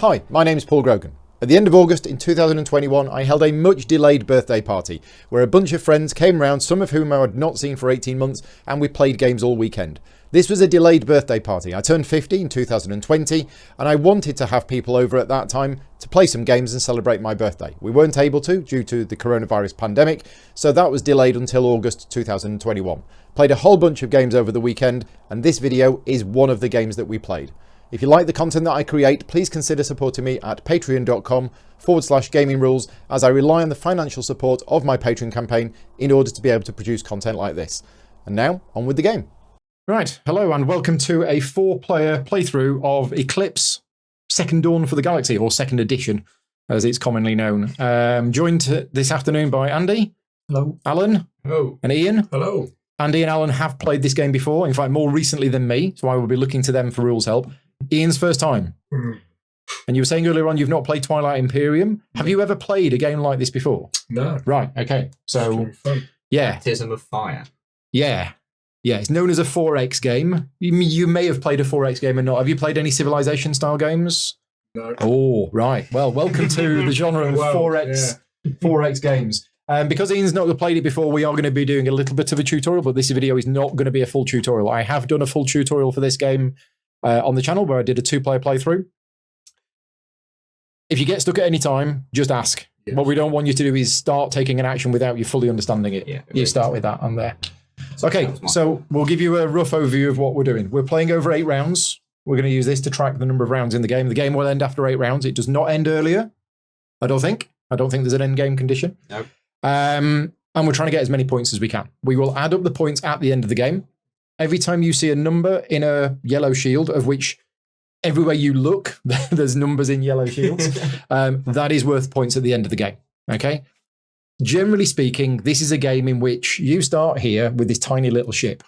Hi, my name is Paul Grogan. At the end of August in 2021, I held a much delayed birthday party where a bunch of friends came round, some of whom I had not seen for 18 months, and we played games all weekend. This was a delayed birthday party. I turned 50 in 2020 and I wanted to have people over at that time to play some games and celebrate my birthday. We weren't able to due to the coronavirus pandemic, so that was delayed until August 2021. Played a whole bunch of games over the weekend, and this video is one of the games that we played. If you like the content that I create, please consider supporting me at patreon.com/gaming rules, as I rely on the financial support of my Patreon campaign in order to be able to produce content like this. And now, on with the game. Right, hello and welcome to a 4-player playthrough of Eclipse Second Dawn for the Galaxy, or Second Edition, as it's commonly known. Joined this afternoon by Andy. Hello. Alan. Hello. And Ian. Hello. Andy and Alan have played this game before, in fact more recently than me, so I will be looking to them for rules help. Ian's first time. And you were saying earlier on you've not played Twilight Imperium. Have you ever played a game like this before? No. Right, okay. So, yeah. Baptism of Fire. Yeah. Yeah, it's known as a 4X game. You may have played a 4X game or not. Have you played any Civilization-style games? No. Oh, right. Well, welcome to the genre of 4X games. Because Ian's not played it before, we are going to be doing a little bit of a tutorial, but this video is not going to be a full tutorial. I have done a full tutorial for this game on the channel where I did a 2-player playthrough. If you get stuck at any time, just ask. Yes. What we don't want you to do is start taking an action without you fully understanding it. Yeah, you start with that on there. Okay, so we'll give you a rough overview of what we're doing. We're playing over 8 rounds. We're going to use this to track the number of rounds in the game. The game will end after 8 rounds. It does not end earlier, I don't think. I don't think there's an end game condition. No. And we're trying to get as many points as we can. We will add up the points at the end of the game. Every time you see a number in a yellow shield, of which everywhere you look, there's numbers in yellow shields, that is worth points at the end of the game. Okay? Generally speaking, this is a game in which you start here with this tiny little ship.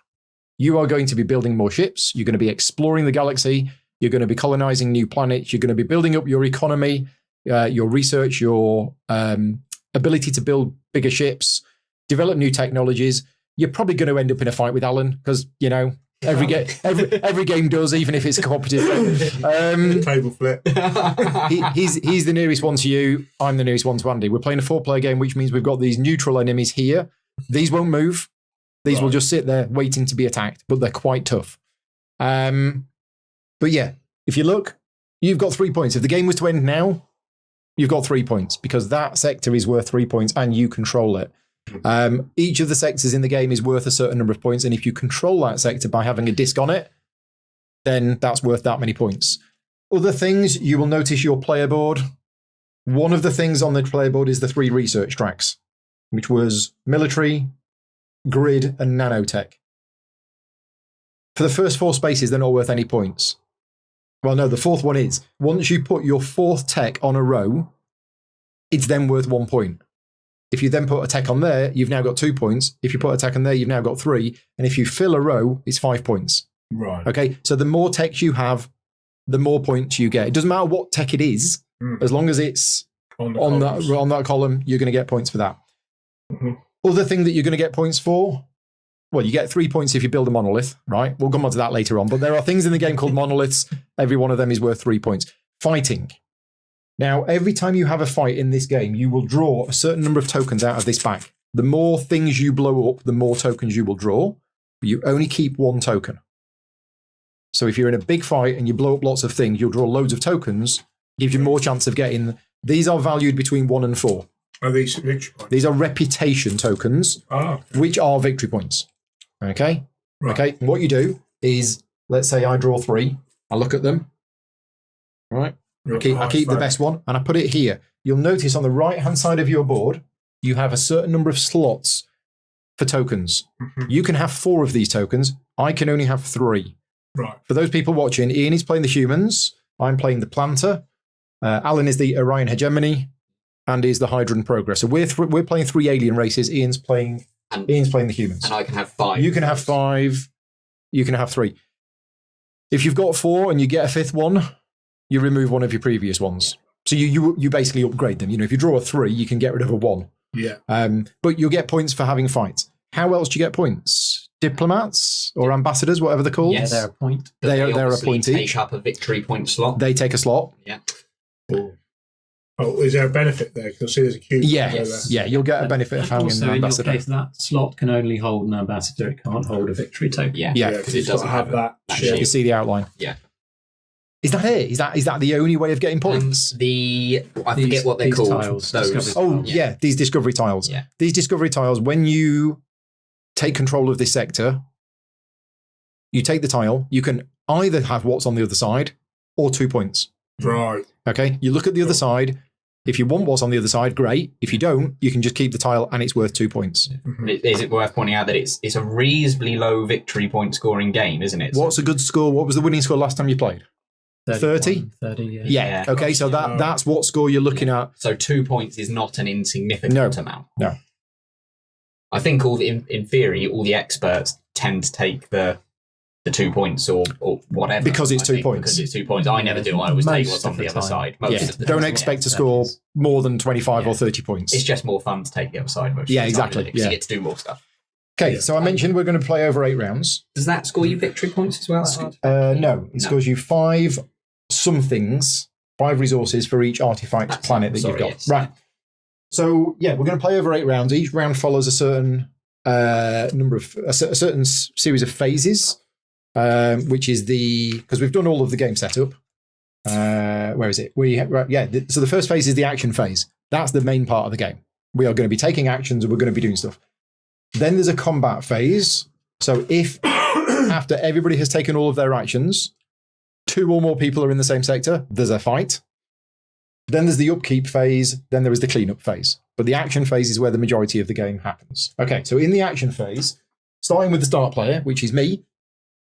You are going to be building more ships. You're going to be exploring the galaxy. You're going to be colonizing new planets. You're going to be building up your economy, your research, your ability to build bigger ships, develop new technologies. You're probably going to end up in a fight with Alan because, you know, every game does, even if it's cooperative. Table flip. He's the nearest one to you. I'm the nearest one to Andy. We're playing a 4-player game, which means we've got these neutral enemies here. These won't move. These will just sit there waiting to be attacked, but they're quite tough. But yeah, if you look, you've got 3 points. If the game was to end now, you've got 3 points because that sector is worth 3 points and you control it. Each of the sectors in the game is worth a certain number of points, and if you control that sector by having a disc on it, then that's worth that many points. Other things, you will notice your player board. One of the things on the player board is the 3 research tracks, which was military, grid, and nanotech. For the first 4 spaces, they're not worth any points. Well, no, the 4th one is. Once you put your 4th tech on a row, it's then worth 1 point. If you then put a tech on there, you've now got 2 points. If you put a tech on there, you've now got 3. And if you fill a row, it's 5 points. Right. Okay, so the more tech you have, the more points you get. It doesn't matter what tech it is, as long as it's on that column, you're going to get points for that. Mm-hmm. Other thing that you're going to get points for, well, you get 3 points if you build a monolith, right? We'll come on to that later on. But there are things in the game called monoliths. Every one of them is worth 3 points. Fighting. Now, every time you have a fight in this game, you will draw a certain number of tokens out of this bag. The more things you blow up, the more tokens you will draw. But you only keep 1 token. So if you're in a big fight and you blow up lots of things, you'll draw loads of tokens, gives you more chance of getting... These are valued between 1 and 4. Are these victory points? These are reputation tokens, which are victory points. Okay? Right. Okay, and what you do is, let's say I draw 3. I look at them. Right? I keep the best one and I put it here. You'll notice on the right-hand side of your board, you have a certain number of slots for tokens. Mm-hmm. You can have 4 of these tokens. I can only have 3. Right. For those people watching, Ian is playing the humans. I'm playing the planter. Alan is the Orion hegemony. Andy is the Hydron progress. So we're playing 3 alien races. Ian's playing the humans. And I can have 5. You can have 5. You can have 3. If you've got 4 and you get a 5th one, you remove one of your previous ones. So you basically upgrade them. You know, if you draw a 3, you can get rid of a 1. Yeah. But you'll get points for having fights. How else do you get points? Diplomats or ambassadors, whatever they're called. Yeah, they're a point. They're a point each. Take up a victory point slot. They take a slot. Yeah. Oh, is there a benefit there? Because I see there's a cube. Yeah, you'll get a benefit of having Also, an in your ambassador. case, that slot can only hold an ambassador. It can't hold a victory token. Yeah, Yeah, because it doesn't have that. shield. You see the outline. Yeah. Is that it? Is that the only way of getting points? I forget what they're these called. tiles, Those. discovery Yeah, these discovery tiles. Yeah. These discovery tiles, when you take control of this sector, you take the tile, you can either have what's on the other side or 2 points. Right. Okay, you look at the other side. If you want what's on the other side, great. If you don't, you can just keep the tile and it's worth 2 points. Is it worth pointing out that it's a reasonably low victory point scoring game, isn't it? What's a good score? What was the winning score last time you played? 30? 30, yeah. Yeah. Okay, so that's what score you're looking at. So 2 points is not an insignificant amount. No. I think in theory, all the experts tend to take the 2 points or whatever. Because it's 2 points. Because it's 2 points. I never do. I always take Most what's on of the the other time. side. Yeah. Most of the Don't time, expect to yeah. score more than 25 Yeah. or 30 points. It's just more fun to take the other side. Most of Yeah, the time, exactly, because yeah. you get to do more stuff. Okay, so I mentioned we're going to play over 8 rounds. Does that score you victory points as well? No, it scores you 5 somethings, 5 resources for each artifact That's planet it. that Sorry, you've got. yes. Right. So, yeah, we're going to play over 8 rounds. Each round follows a certain number of, a certain series of phases, which is because we've done all of the game setup. Where is it? So the first phase is the action phase. That's the main part of the game. We are going to be taking actions and we're going to be doing stuff. Then there's a combat phase. So if after everybody has taken all of their actions, 2 or more people are in the same sector, there's a fight. Then there's the upkeep phase. Then there is the cleanup phase. But the action phase is where the majority of the game happens. Okay, so in the action phase, starting with the start player, which is me,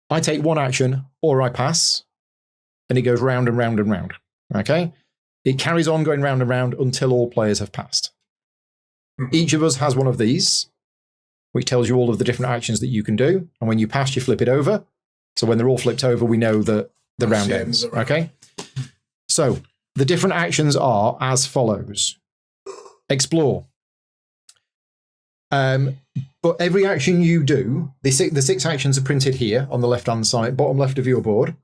I take 1 action or I pass, and it goes round and round and round. Okay? It carries on going round and round until all players have passed. Each of us has one of these, which tells you all of the different actions that you can do. And when you pass, you flip it over. So when they're all flipped over, we know that the round ends. Okay? So the different actions are as follows. Explore. But every action you do, the 6 actions are printed here on the left-hand side, bottom left of your board.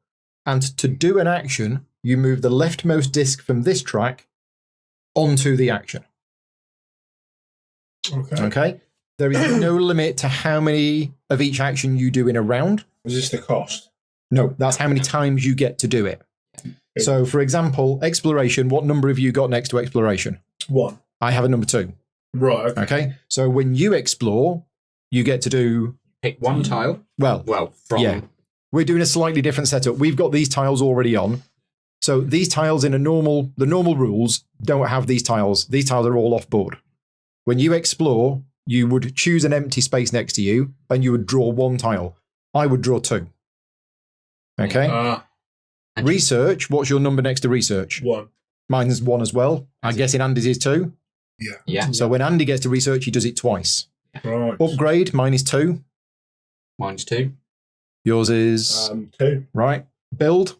And to do an action, you move the leftmost disc from this track onto the action. Okay? There is no limit to how many of each action you do in a round. Is this the cost? No, that's how many times you get to do it. So, for example, exploration, what number have you got next to exploration? 1. I have a number 2. Right. Okay? So when you explore, you get to do... Pick 1 tile. Well, from... yeah. We're doing a slightly different setup. We've got these tiles already on. So these tiles in the normal rules don't have these tiles. These tiles are all off board. When you explore, you would choose an empty space next to you and you would draw 1 tile. I would draw 2. Okay? Research, what's your number next to research? 1. Mine's 1 as well. I'm guessing Andy's is 2. Yeah. So when Andy gets to research, he does it twice. Right. Upgrade, mine is 2. Mine's 2. Yours is... 2. Right. Build.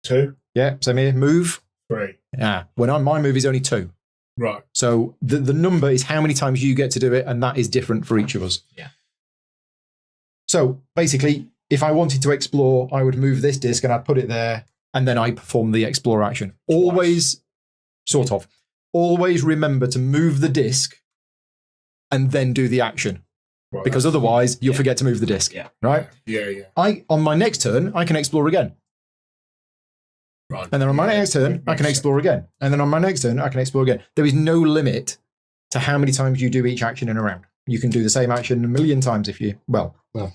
2. Yeah, same here. Move. 3. Yeah. My move is only 2. Right. So the number is how many times you get to do it, and that is different for each of us. Yeah. So basically, if I wanted to explore, I would move this disc and I'd put it there, and then I perform the explore action. Always, sort of, always remember to move the disc and then do the action. Right. Because otherwise, you'll forget to move the disc. Yeah. Right? Yeah. On my next turn, I can explore again. Right. And then on my next turn, I can explore again. And then on my next turn, I can explore again. There is no limit to how many times you do each action in a round. You can do the same action a million times if you,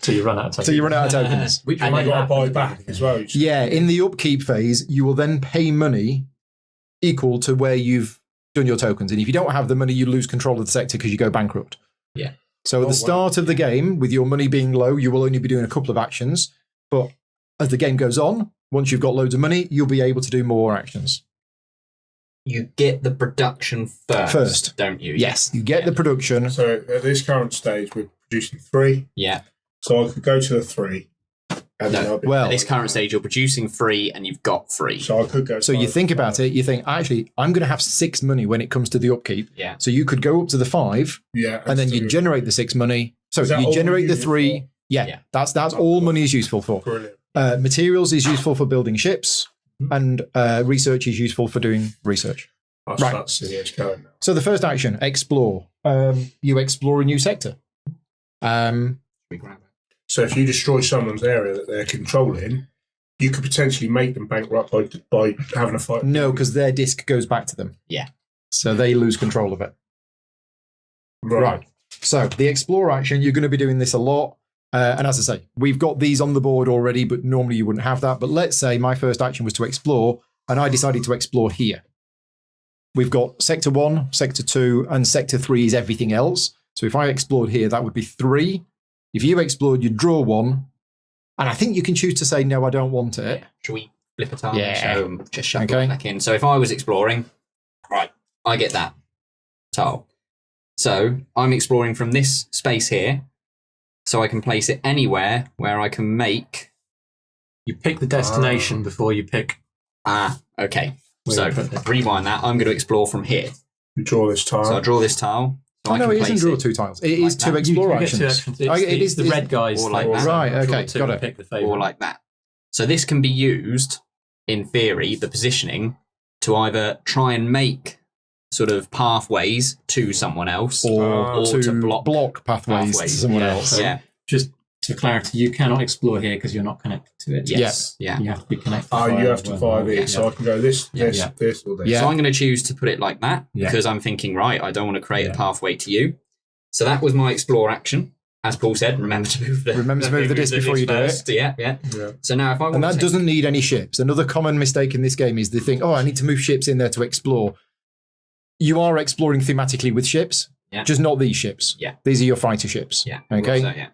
till you run out of tokens. till you run out of tokens. Which And might you got to happen. buy back as well. Yeah, in the upkeep phase, you will then pay money equal to where you've done your tokens. And if you don't have the money, you lose control of the sector because you go bankrupt. Yeah. So at the start of the game, with your money being low, you will only be doing a couple of actions. But as the game goes on, once you've got loads of money, you'll be able to do more actions. You get the production first, don't you? Yes, you get the production. So at this current stage, we're producing 3. Yeah. So I could go to the 3. And then I'll be At this current stage, you're producing 3 and you've got 3. So I could go. So you think about it, you think, actually, I'm going to have 6 money when it comes to the upkeep. Yeah. So you could go up to the 5, Yeah. and then you generate the 6 money. So Is that you all generate the used 3. for? Yeah, that's all money is useful for. Brilliant. Materials is useful for building ships. and research is useful for doing research. I'll Right. start seeing it's going now. So the first action, explore. You explore a new sector. We grab it. So if you destroy someone's area that they're controlling, you could potentially make them bankrupt by having a fight. No, because their disc goes back to them. Yeah. So they lose control of it. Right. So the explore action, you're going to be doing this a lot. And as I say, we've got these on the board already, but normally you wouldn't have that. But let's say my first action was to explore, and I decided to explore here. We've got sector 1, sector 2, and sector 3 is everything else. So if I explored here, that would be 3. If you explored, you'd draw 1. And I think you can choose to say, no, I don't want it. Should we flip a tile? Yeah. So just shuffle Okay. it back in. So if I was exploring, right, I get that tile. So I'm exploring from this space here, so I can place it anywhere where I can make. You pick the destination before you pick. Okay. Where So you put it. rewind that. I'm going to explore from here. You draw this tile. So I draw this tile. So I no, can it isn't place draw it 2 tiles. It is like 2 that. explore You get actions. two actions. It's It is the red guys. or like thing. that. Right, Draw okay, two got and it. Pick the or favorite. like that. So this can be used, in theory, the positioning, to either try and make sort of pathways to someone else, Or to to block block pathways to someone Yeah. else. So Yeah. Just for clarity, you cannot explore here because you're not connected to it. Yes. Yeah. You have to be connected. Oh, via you have to the fire wormhole. these. So I can go this, Yeah. this, Yeah. this, or this. Yeah. So I'm going to choose to put it like that Yeah. because I'm thinking, right, I don't want to create Yeah. a pathway to you. So that was my explore action. As Paul said, remember to move the disc before you do it. first. Yeah, yeah. Yeah. So now if I want And to that take- doesn't need any ships. Another common mistake in this game is they think, oh, I need to move ships in there to explore. You are exploring thematically with ships, Yeah. just not these ships. Yeah. These are your fighter ships. Yeah. Okay. So, yeah.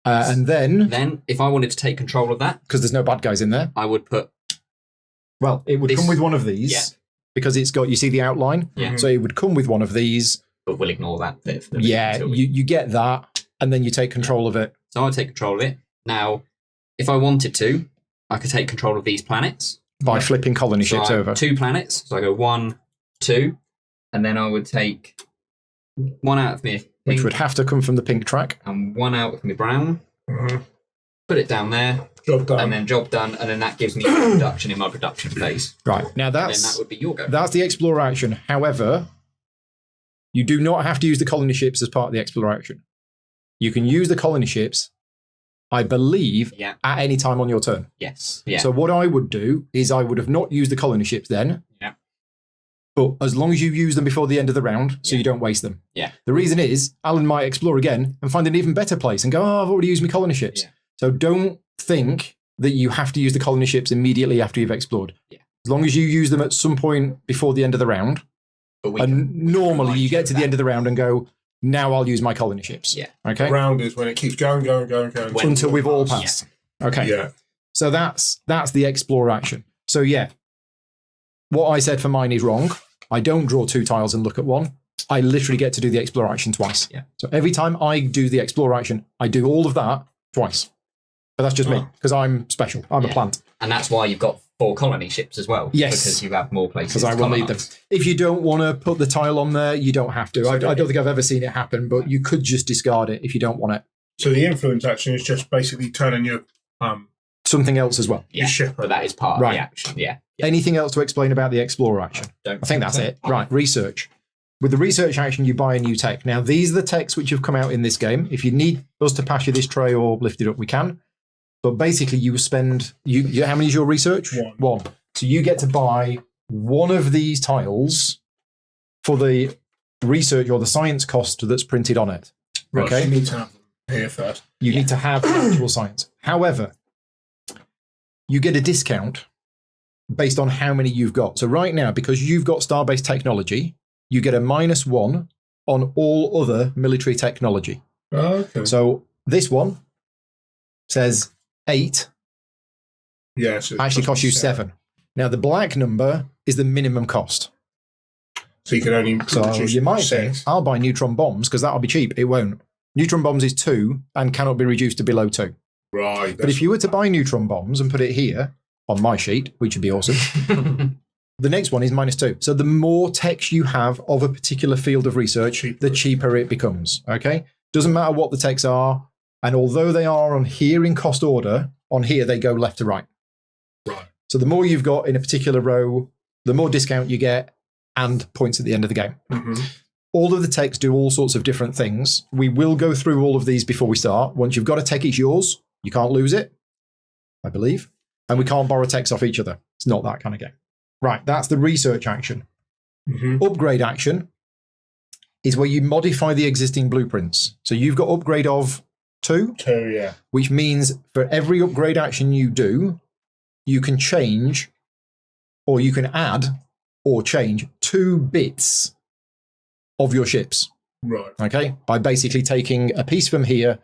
And then, Then if I wanted to take control of that, because there's no bad guys in there, I would put well, it would This- come with one of these Yeah. because it's got, you see the outline? Yeah. So it would come with one of these. but we'll ignore that bit for the Yeah, until we- you get that, and then you take control of it. So I'll take control of it. Now, if I wanted to, I could take control of these planets. By flipping colony So ships I have over. 2 planets. So I go 1, 2, and then I would take 1 out of me Which pink would have to come from the pink track. and 1 out of me brown. Mhm. Put it down there, Job done. and then job done, and then that gives me a reduction in my production phase. Right. Now And then that's that would be your go. That's the explore action. However, you do not have to use the colony ships as part of the explore action. You can use the colony ships, I believe, Yeah. at any time on your turn. Yes. Yeah. So what I would do is I would have not used the colony ships then. Yeah. But as long as you use them before the end of the round, so Yeah. you don't waste them. Yeah. The reason is Alan might explore again and find an even better place and go, oh, I've already used my colony ships. Yeah. So don't think that you have to use the colony ships immediately after you've explored. Yeah. As long as you use them at some point before the end of the round, But we and can normally remind you get of to the that. end of the round and go, now I'll use my colony ships. Yeah. Okay. Round is when it keeps going. When- Until we've all Yeah. passed. Okay. Yeah. So that's the explore action. So yeah, what I said for mine is wrong. I don't draw 2 tiles and look at 1. I literally get to do the explore action twice. Yeah. So every time I do the explore action, I do all of that twice. But that's just me because I'm special. I'm a Yeah. plant. And that's why you've got 4 colony ships as well. Yes. Because you have more places Because I to will need them. colonise. If you don't want to put the tile on there, you don't have to. I don't think I've ever seen it happen, but you could just discard it if you don't want it. So the influence action is just basically turning your Something else as well. Yeah. ship But that is part Right. of the action. Yeah. Anything else to explain about the explorer action? Don't I think that's so. it. Right, research. With the research action, you buy a new tech. Now, these are the techs which have come out in this game. If you need us to pass you this tray or lift it up, we can. But basically, you spend... how many is your research? 1. So you get to buy one of these tiles for the research or the science cost that's printed on it. Right. Okay. You need to have them here first. You need to have actual science. However, you get a discount based on how many you've got. So right now, because you've got star-based technology, you get a -1 on all other military technology. Oh, okay. So this one says 8, Yeah. So it actually costs you 7. Now the black number is the minimum cost. So you can only So produce you might 6. think, I'll buy neutron bombs because that'll be cheap. It won't. Neutron bombs is 2 and cannot be reduced to below 2. Right. But if you were to buy neutron bombs and put it here on my sheet, which would be awesome, the next one is -2. So the more text you have of a particular field of research, the cheaper it becomes. Okay? Doesn't matter what the texts are. And although they are on here in cost order, on here they go left to right. Right. So the more you've got in a particular row, the more discount you get and points at the end of the game. Mm-hmm. All of the techs do all sorts of different things. We will go through all of these before we start. Once you've got a tech, it's yours. You can't lose it, I believe. And we can't borrow techs off each other. It's not that kind of game. Right, that's the research action. Mm-hmm. Upgrade action is where you modify the existing blueprints. So you've got upgrade of 2, 2, yeah. which means for every upgrade action you do, you can change or you can add or change 2 bits of your ships. Right. Okay, by basically taking a piece from here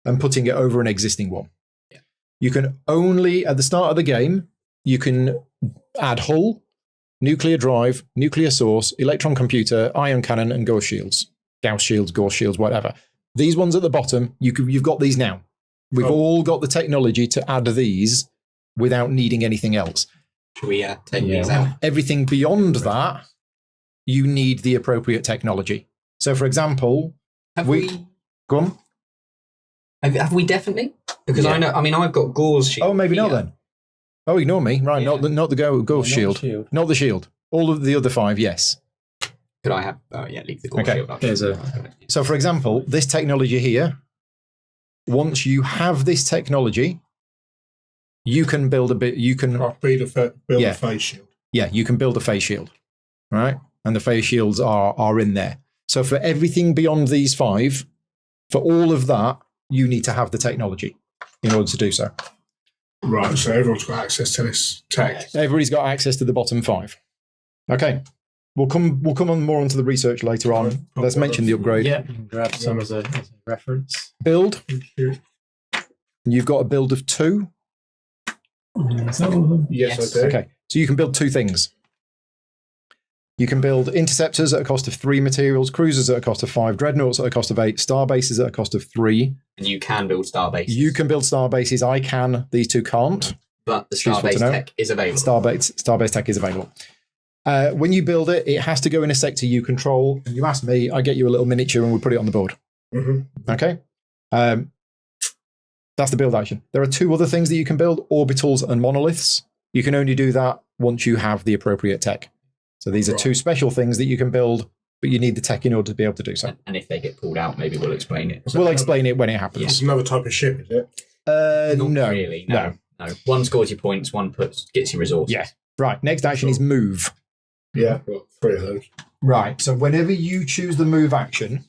and putting it over an existing one. Yeah. You can only, at the start of the game, you can add hull, nuclear drive, nuclear source, electron computer, ion cannon, and Gauss shields. Gauss shields, whatever. These ones at the bottom, you've got these now. We've all got the technology to add these without needing anything else. Should we take these out? Everything beyond that, you need the appropriate technology. So, for example, Have we go on. Have we definitely? Because Yeah. I know. I mean, I've got Gauss shield. Oh, maybe not here. then. Oh, ignore me. Right, Yeah. not the Gauss shield. Not the shield. All of the other 5, yes. Could I have? Oh, yeah, leave the Gauss Okay. shield. Up. There's So, for example, this technology here, once you have this technology, you can build a bit. You can, Build Yeah. a face shield. yeah, you can build a phase shield, right? And the phase shields are in there. So, for everything beyond these 5, for all of that, you need to have the technology in order to do so. Right, so everyone's got access to this tech. Everybody's got access to the bottom 5. Okay, we'll come on more onto the research later on. Let's mention the upgrade. Yeah, you can grab some as a reference. Build. Yes, You've got a build of 2. Is that all of them? Yes. I do. Okay, so you can build 2 things. You can build interceptors at a cost of 3 materials, cruisers at a cost of 5, dreadnoughts at a cost of 8, star bases at a cost of 3. And you can build star bases. You can build star bases. I can. These 2 can't. But the star Useful to base know. tech is available. Starbase tech is available. When you build it, it has to go in a sector you control. And you ask me, I get you a little miniature and we put it on the board. Mm-hmm. Okay. That's the build action. There are 2 other things that you can build, orbitals and monoliths. You can only do that once you have the appropriate tech. So these are Right. 2 special things that you can build, but you need the tech in order to be able to do so. And if they get pulled out, maybe we'll explain it. We'll explain it when it It's happens. another type of ship, is it? Not No. really. No. One scores your points, one gets your resources. Yeah. Right. Next action is move. Yeah, I've got 3 of those. Right. So whenever you choose the move action,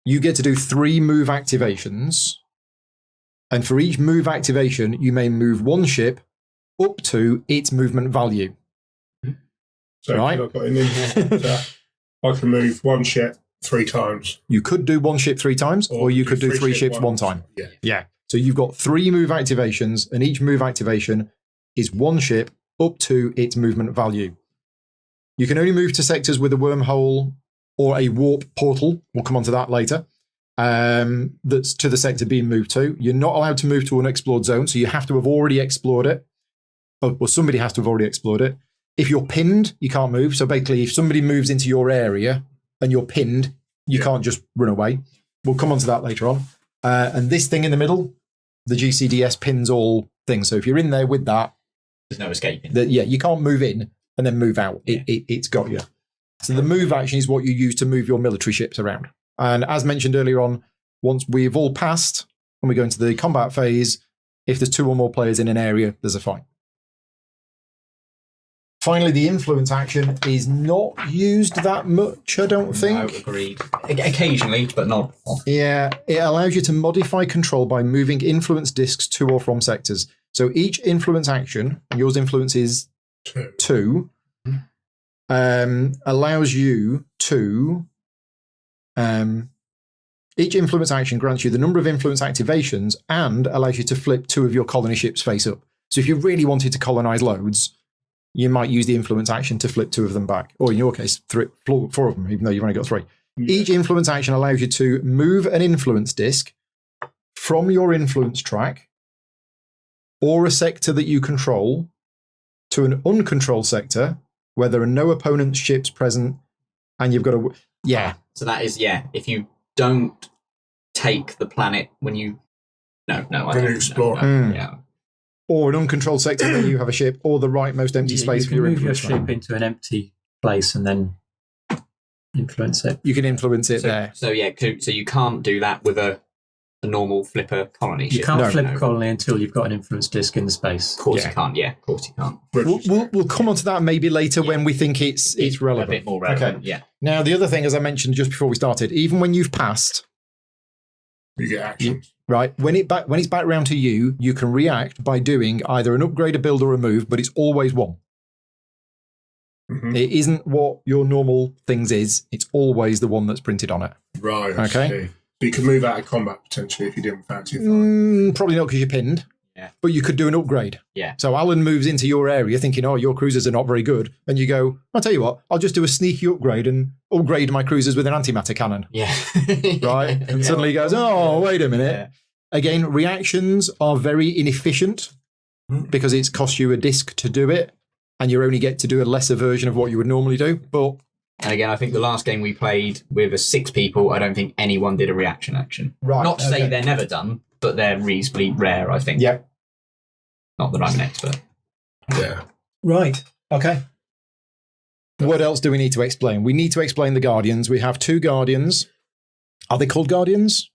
you get to do 3 move activations. And for each move activation, you may move 1 ship up to its movement value. So Right. I've got an I can move 1 ship 3 times. You could do 1 ship 3 times, or you could do 3 ships 1 time. Yeah. Yeah. So you've got 3 move activations, and each move activation is 1 ship up to its movement value. You can only move to sectors with a wormhole or a warp portal. We'll come on to that later. That's to the sector being moved to. You're not allowed to move to an unexplored zone, so you have to have already explored it. Or somebody has to have already explored it. If you're pinned, you can't move. So basically, if somebody moves into your area and you're pinned, you can't just run away. We'll come on to that later on. And this thing in the middle, the GCDS pins all things. So if you're in there with that, There's no escaping. you can't move in and then move out. It's got you. So the move action is what you use to move your military ships around. And as mentioned earlier on, once we've all passed, when we go into the combat phase, if there's 2 or more players in an area, there's a fight. Finally, the influence action is not used that much, I don't think. No, agreed. Occasionally, but not often. Yeah, it allows you to modify control by moving influence discs to or from sectors. So each influence action, and yours influence is 2, allows you to... each influence action grants you the number of influence activations and allows you to flip 2 of your colony ships face up. So if you really wanted to colonize loads, you might use the influence action to flip 2 of them back. Or in your case, 4 of them, even though you've only got 3. Yeah. Each influence action allows you to move an influence disc from your influence track or a sector that you control to an uncontrolled sector where there are no opponent's ships present and you've got to... Yeah. So that is, if you don't take the planet when you... No, I When you don't. explore. No, yeah. or an uncontrolled sector where you have a ship, or the rightmost empty space you for can your move your influence. ship into an empty place and then influence it. You can influence it there. So you can't do that with a normal flipper colony You ship. can't flip No. a colony until you've got an influence disk in the space. Of course Yeah. you can't. Yeah, of course you can't. We'll come on to that maybe later when we think it's relevant. A bit more relevant. Yeah. Now, the other thing, as I mentioned just before we started, even when you've passed, You get actions. right, when it's back round to you, you can react by doing either an upgrade, a build, or a move, but it's always one. Mhm. It isn't what your normal things is. It's always the one that's printed on it. Right. I Okay. see. So you can move out of combat potentially if you didn't fancy it. Probably not because you're pinned. Yeah. But you could do an upgrade. Yeah. So Alan moves into your area thinking, oh, your cruisers are not very good. And you go, I'll tell you what, I'll just do a sneaky upgrade and upgrade my cruisers with an antimatter cannon. Yeah. Right? And suddenly he goes, oh, wait a minute. Yeah. Again, reactions are very inefficient because it's cost you a disk to do it. And you only get to do a lesser version of what you would normally do. But And again, I think the last game we played with 6 people, I don't think anyone did a reaction action. right, Not to say okay. they're never done, but they're reasonably rare, I think. Yeah. Not that I'm an expert. Yeah. Right. Okay. What else do we need to explain? We need to explain the Guardians. We have 2 Guardians. Are they called Guardians?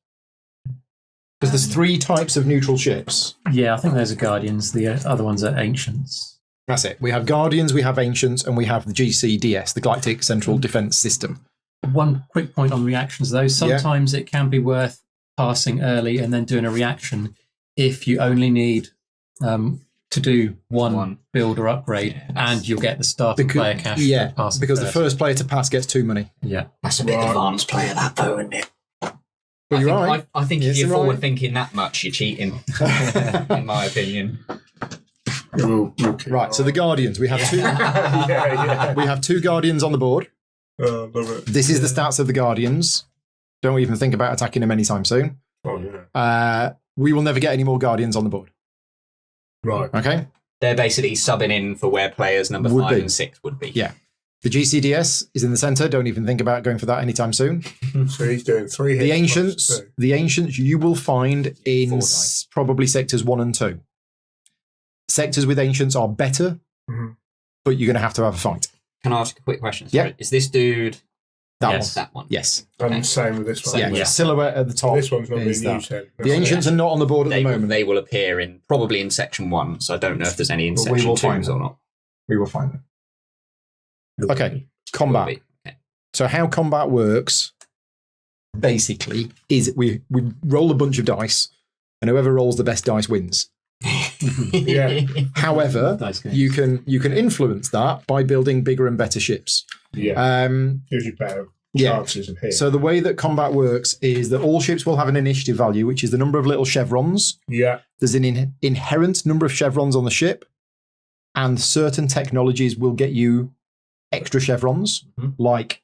Because there's 3 types of neutral ships. Yeah, I think those are Guardians. The other ones are Ancients. That's it. We have Guardians, we have Ancients, and we have the GCDS, the Galactic Central Defense System. One quick point on reactions, though. Sometimes it can be worth passing early and then doing a reaction if you only need to do one build or upgrade, and you'll get the starting player cash. Yeah, for passing because the first. first player to pass gets 2 money. Yeah. That's a bit advanced player, that though, isn't it? But you're right. I think if Yes, you're you're right. forward thinking that much, you're cheating, in my opinion. We'll keep Right, so the Guardians, we have 2. yeah. We have 2 Guardians on the board. Love it. This is the stats of the Guardians. Don't even think about attacking them anytime soon. Oh, yeah. We will never get any more Guardians on the board. Right. Okay? They're basically subbing in for where players number Would 5 be. and 6 would be. Yeah. The GCDS is in the centre. Don't even think about going for that anytime soon. So he's doing 3 hits. The Ancients you will find in 4 dice. probably sectors 1 and 2. Sectors with Ancients are better, Mhm. but you're going to have a fight. Can I ask a quick question? Yeah. Sorry. Is this dude That Yes. one. that one? Yes. And same with this one. Yeah, Yeah. the silhouette at the top. This one's not being is used that. then. The Ancients are not on the board at They the will, moment. they will appear in probably in section 1, so I don't know if there's any in But we section will find 2s them. or not. We will find them. Okay, combat. Will be. Okay. So how combat works, basically, is we roll a bunch of dice, and whoever rolls the best dice wins. Yeah. However, Dice games. you can influence that by building bigger and better ships. Yeah. Um, Gives you better yeah. chances of hit. So the way that combat works is that all ships will have an initiative value, which is the number of little chevrons. yeah. There's an inherent number of chevrons on the ship, and certain technologies will get you extra chevrons, Mhm. like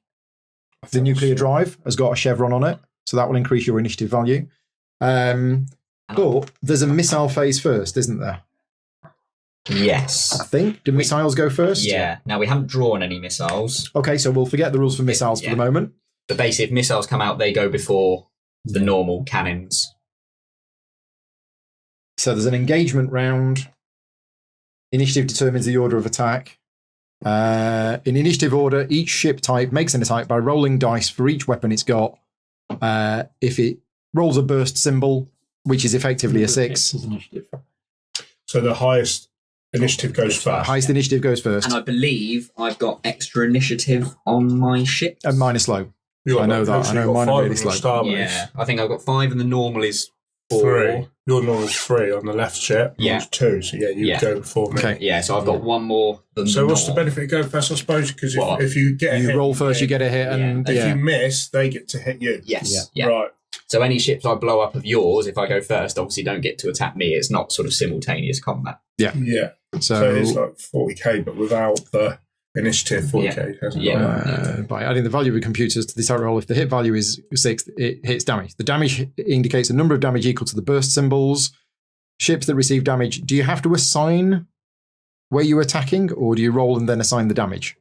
the nuclear drive has got a chevron on it, so that will increase your initiative value. But there's a missile phase first, isn't there? Yes. I think. Do missiles go first? Yeah. Now, we haven't drawn any missiles, Okay, so we'll forget the rules for missiles for Yeah. the moment. but basically, if missiles come out, they go before the normal cannons. So there's an engagement round. Initiative determines the order of attack. In initiative order, each ship type makes an attack by rolling dice for each weapon it's got. If it rolls a burst symbol, which is effectively a 6, It's initiative. So the highest initiative goes first. highest initiative goes first, And I believe I've got extra initiative on my ship. and mine is slow. You're I know that. I know mine are really slow. Star Yeah, I think I've got 5 and the normal is 4. 3. Your normal's 3 on the left ship. Yeah. Mine's 2. So you Yeah. go before me. Okay. Yeah, so I've got one more than So what's the normal. benefit of going first, I suppose? Because What? if you get a You hit, roll first, you get a hit, and If yeah. you miss, they get to hit you. Yes. Yeah. Right. So any ships I blow up of yours, if I go first, obviously don't get to attack me. It's not sort of simultaneous combat. Yeah. So, So it's like 40k, but without the initiative 40k. hasn't it? Yeah. by adding the value of computers to the attack roll, if the hit value is 6, it hits damage. The damage indicates a number of damage equal to the burst symbols. Ships that receive damage, do you have to assign where you're attacking, or do you roll and then assign the damage?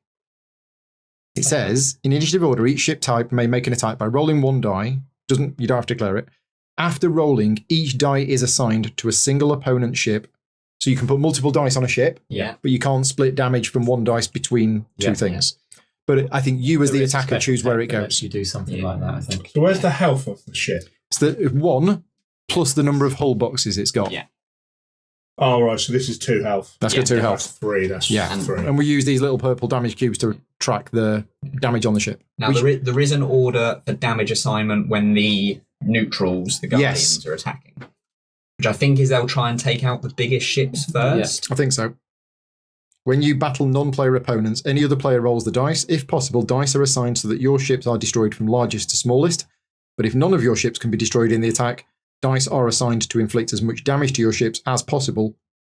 It says, in initiative order, each ship type may make an attack by rolling 1 die. You don't have to declare it. After rolling, each die is assigned to a single opponent ship So you can put multiple dice on a ship, Yeah. but you can't split damage from one dice between two things. But I think you as the attacker choose where it goes. You do something like that, I think. So where's the health of the ship? It's the 1 plus the number of hull boxes it's got. Yeah. Oh, right. So this is 2 health. That's got 2 That's health. 3. That's Yeah. 3. And we use these little purple damage cubes to track the damage on the ship. Now, there is an order for damage assignment when the neutrals, the Guardians, are attacking. Which I think is they'll try and take out the biggest ships first. I think so. When you battle non-player opponents, any other player rolls the dice. If possible, dice are assigned so that your ships are destroyed from largest to smallest. But if none of your ships can be destroyed in the attack, dice are assigned to inflict as much damage to your ships as possible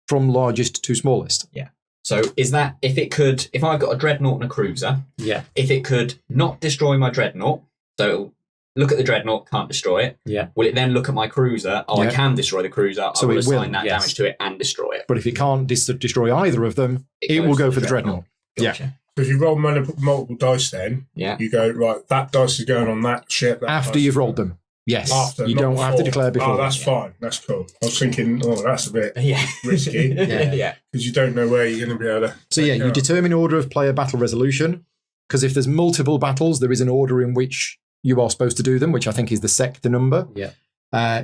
from largest to smallest. Yeah. So is that, if I've got a dreadnought and a cruiser, if it could not destroy my dreadnought, so it'll look at the dreadnought, can't destroy it. Yeah. Will it then look at my cruiser? Oh, I can destroy the cruiser. So I will it will, assign that damage to it and destroy it. But if it can't destroy either of them, it will go for the dreadnought. Gotcha. Yeah. So if you roll multiple dice then, you go, right, that dice is going on that ship. That After dice you've is rolled going- them. Yes. After, you not don't have to before. declare before. Oh, that's fine. That's cool. I was thinking, that's a bit risky. Yeah. Because you don't know where you're going to be able to... So yeah, you determine order of player battle resolution, because if there's multiple battles, there is an order in which you are supposed to do them, which I think is the sector number. Yeah.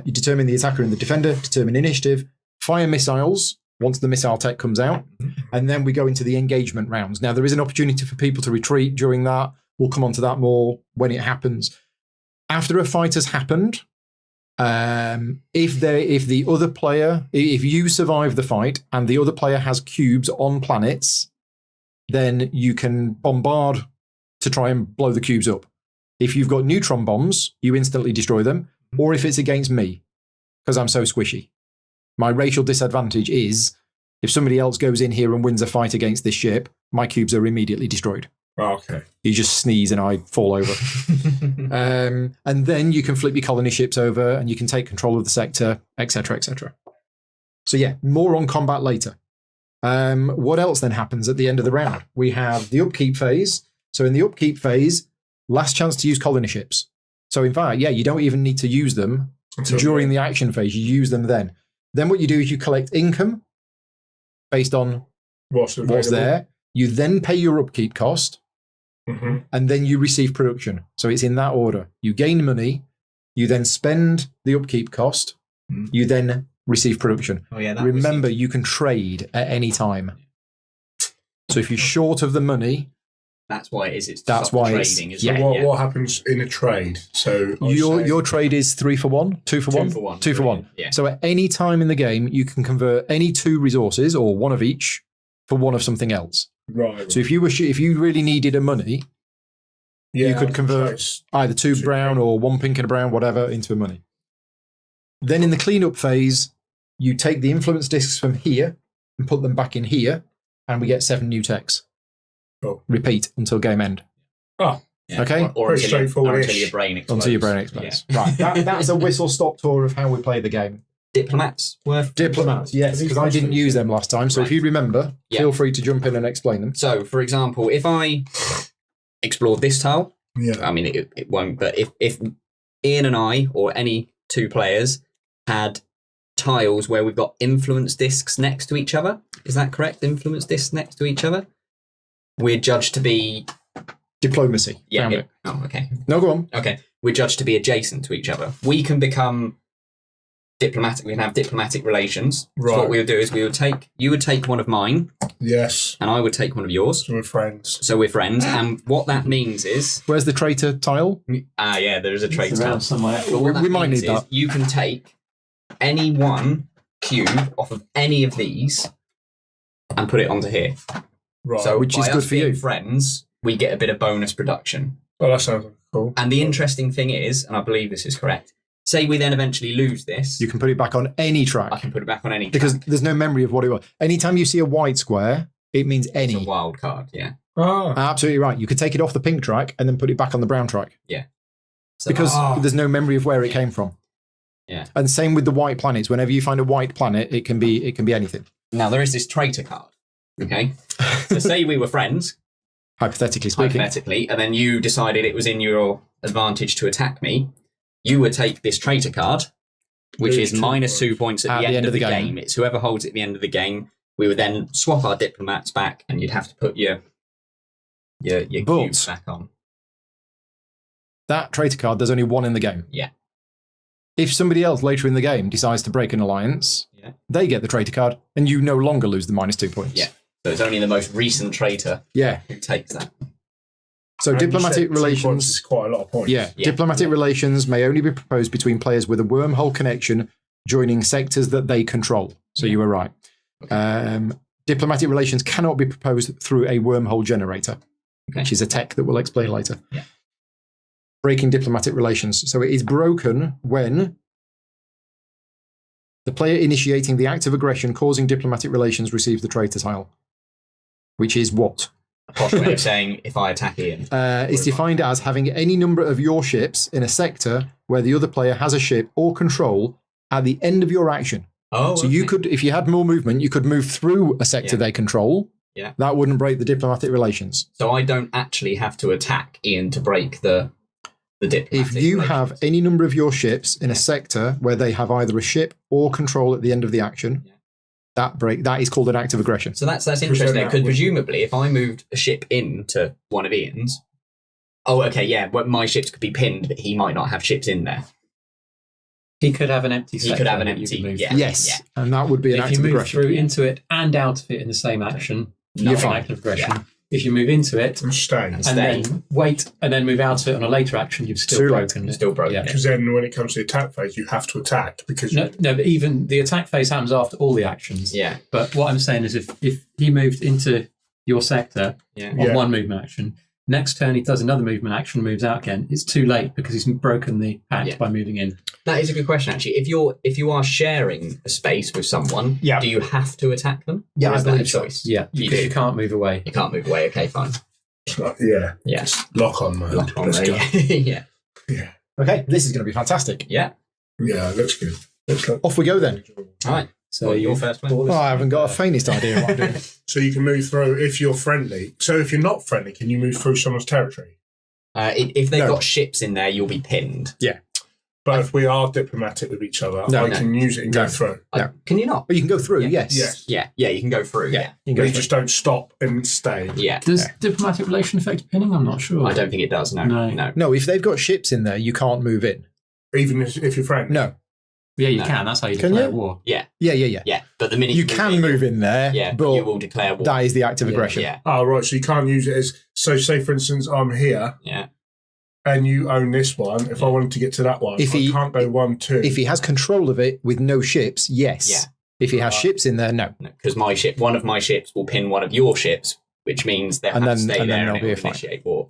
You determine the attacker and the defender, determine initiative, fire missiles once the missile tech comes out, and then we go into the engagement rounds. Now, there is an opportunity for people to retreat during that. We'll come on to that more when it happens. After a fight has happened, if you survive the fight and the other player has cubes on planets, then you can bombard to try and blow the cubes up. If you've got neutron bombs, you instantly destroy them. Or if it's against me, because I'm so squishy. My racial disadvantage is if somebody else goes in here and wins a fight against this ship, my cubes are immediately destroyed. Oh, okay. You just sneeze and I fall over. And then you can flip your colony ships over and you can take control of the sector, etc., etc. So yeah, more on combat later. What else then happens at the end of the round? We have the upkeep phase. So in the upkeep phase, last chance to use colony ships. So in fact, you don't even need to use them during the action phase. You use them then. Then what you do is you collect income based on what's there. You then pay your upkeep cost, and then you receive production. So it's in that order. You gain money, you then spend the upkeep cost, you then receive production. Remember, you can trade at any time. So if you're short of the money, that's why it is. It's that's why trading. It's, What happens in a trade? So your trade is 3 for 1, 2 for 1, 2 for 1. Yeah. So at any time in the game, you can convert any 2 resources or one of each for one of something else. Right. So if you really needed a money, you could convert either 2 brown or 1 pink and a brown, whatever, into a money. Then in the cleanup phase, you take the influence discs from here and put them back in here, and we get 7 new techs. Cool. Repeat until game end. Oh, okay. Or until your brain explodes. Until your brain explodes. Right. That's a whistle-stop tour of how we play the game. Diplomats worth. Diplomats, yes, because I didn't use them last time. So if you remember, feel free to jump in and explain them. So, for example, if I explored this tile, Yeah. I mean, it won't, but if Ian and I, or any 2 players, had tiles where we've got influence discs next to each other, is that correct? Influence discs next to each other? We're judged to be... Diplomacy. Yeah. Oh, okay. No, go on. Okay. We're judged to be adjacent to each other. We can become diplomatic. We can have diplomatic relations. Right. So what we would do is you would take one of mine. Yes. And I would take one of yours. So we're friends. So we're friends. And what that means is... Where's the traitor tile? There is a traitor It's tile. around somewhere. But what that We might means need is that. you can take any one cube off of any of these and put it onto here. Right. So Which is by good us for you. being friends, we get a bit of bonus production. Oh, that sounds cool. And the interesting thing is, and I believe this is correct, say we then eventually lose this, You can put it back on any track. I can put it back on any Because track. there's no memory of what it was. Anytime you see a white square, it means any. It's a wild card, yeah. Ah. Absolutely right. You could take it off the pink track and then put it back on the brown track. So, Because there's no memory of where it came from. Yeah. And same with the white planets. Whenever you find a white planet, it can be anything. now there is this traitor card, okay? So say we were friends, Hypothetically speaking. hypothetically, and then you decided it was in your advantage to attack me, you would take this traitor card which Lose is minus 2 points at the end of the game. It's whoever holds at the end of the game. We would then swap our diplomats back, and you'd have to put your cubes back on. That traitor card, there's only one in the game. Yeah. If somebody else later in the game decides to break an alliance, they get the traitor card, and you no longer lose the minus 2 points. Yeah. So it's only the most recent traitor who takes that. So diplomatic relations is quite a lot of points. Yeah. Diplomatic relations may only be proposed between players with a wormhole connection joining sectors that they control. So you were right. Okay. Diplomatic relations cannot be proposed through a wormhole generator, which is a tech that we'll explain later. Yeah. Breaking diplomatic relations. So it is broken when the player initiating the act of aggression causing diplomatic relations receives the traitor tile, which is what? A posh way of saying if I attack Ian. It's defined as having any number of your ships in a sector where the other player has a ship or control at the end of your action. Oh, so you could, if you had more movement, you could move through a sector they control. Yeah. That wouldn't break the diplomatic relations. So I don't actually have to attack Ian to break the diplomatic If you relations. have any number of your ships in a sector where they have either a ship or control at the end of the action, that is called an act of aggression. So that's interesting, because presumably if I moved a ship into one of Ian's, well, my ships could be pinned, but he might not have ships in there. He could have an empty He sector. could have an empty, Yes, and that would be an act of aggression. If you move through into it and out of it in the same action, not an act of aggression. Yeah. If you move into it and then wait and then move out of it on a later action, you've still broken it. Still broken. Because then when it comes to the attack phase, you have to attack because no, but even the attack phase happens after all the actions. Yeah. But what I'm saying is if he moved into your sector on one movement action, next turn he does another movement action, moves out again, it's too late because he's broken the pact by moving in. That is a good question, actually. If you are sharing a space with someone, do you have to attack them? Yeah, or is I that a choice? Yeah, because you can't move away. You can't move away. Okay, fine. Yes. Lock on, man. Lock on, Let's go. Yeah. Okay, this is going to be fantastic. Yeah. Yeah, looks good. Off we go then. All right. So your first one? Oh, I haven't got a faintest idea what I'm doing. So you can move through if you're friendly. So if you're not friendly, can you move through someone's territory? If they've got ships in there, you'll be pinned. Yeah. But if we are diplomatic with each other, I can use it and go through. Can you not? But you can go through, yes. Yeah, you can go through. Yeah. You can go You through. just don't stop and stay. Yeah. Does diplomatic relation affect pinning? I'm not sure. I don't think it does. No. No, if they've got ships in there, you can't move in. Even if you're friendly? No. Yeah, you can. That's how you Can declare you? war. Yeah. Yeah. But the minute You can move in there, but but you will declare war. that is the act of aggression. Yeah. Oh, right. So you can't use it as... So say, for instance, I'm here. Yeah. And you own this one. If I wanted to get to that one, I can't go 1, 2. If he has control of it with no ships, yes. Yeah. If he has ships in there, no. Because one of my ships will pin one of your ships, which means they'll have to stay there and it will initiate war.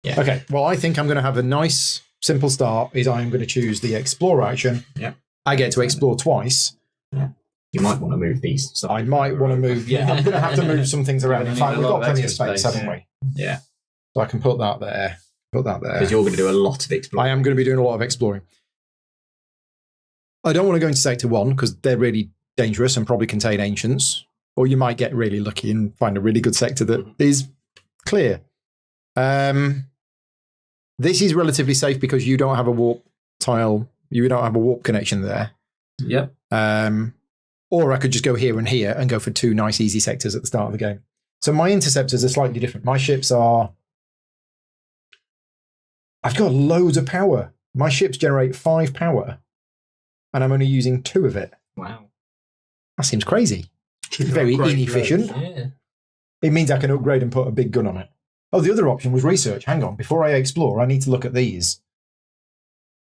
Yeah. Okay, well, I think I'm going to have a nice, simple start. Is I'm going to choose the explore action. Yeah. I get to explore twice. Yeah. You might want to move these. I might want to move. Yeah, I'm going to have to move some things around. In fact, we've got plenty of space, haven't we? Yeah. So I can put that there. Because you're going to do a lot of exploring. I am going to be doing a lot of exploring. I don't want to go into Sector 1 because they're really dangerous and probably contain ancients. Or you might get really lucky and find a really good sector that is clear. This is relatively safe because you don't have a warp tile. You don't have a warp connection there. Yep. Or I could just go here and go for 2 nice easy sectors at the start of the game. So my interceptors are slightly different. My ships are... I've got loads of power. My ships generate 5 power, and I'm only using 2 of it. Wow. That seems crazy. Very inefficient. Yeah. It means I can upgrade and put a big gun on it. Oh, the other option was research. Hang on. Before I explore, I need to look at these.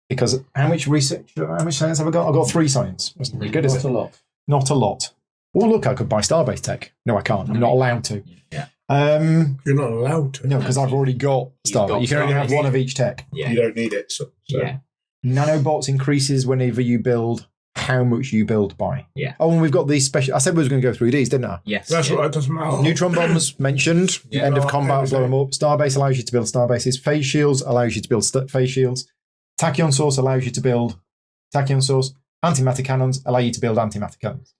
Because how much science have I got? I've got 3 science. That's not very good, is it? Not a lot. Not a lot. Oh, look, I could buy Starbase tech. No, I can't. I'm not allowed to. Yeah. You're not allowed to. No, because I've already got Starbase. You can only have 1 of each tech. Yeah. You don't need it. So. Yeah. Nanobots increases whenever you build how much you build by. Yeah. Oh, and we've got these special... I said we was going to go through these, didn't I? Yes. That's right. It doesn't matter. Neutron bombs mentioned. End of combat, blow them up. Starbase allows you to build starbases. Phase shields allows you to build phase shields. Tachyon source allows you to build tachyon source. Antimatter cannons allow you to build antimatter cannons.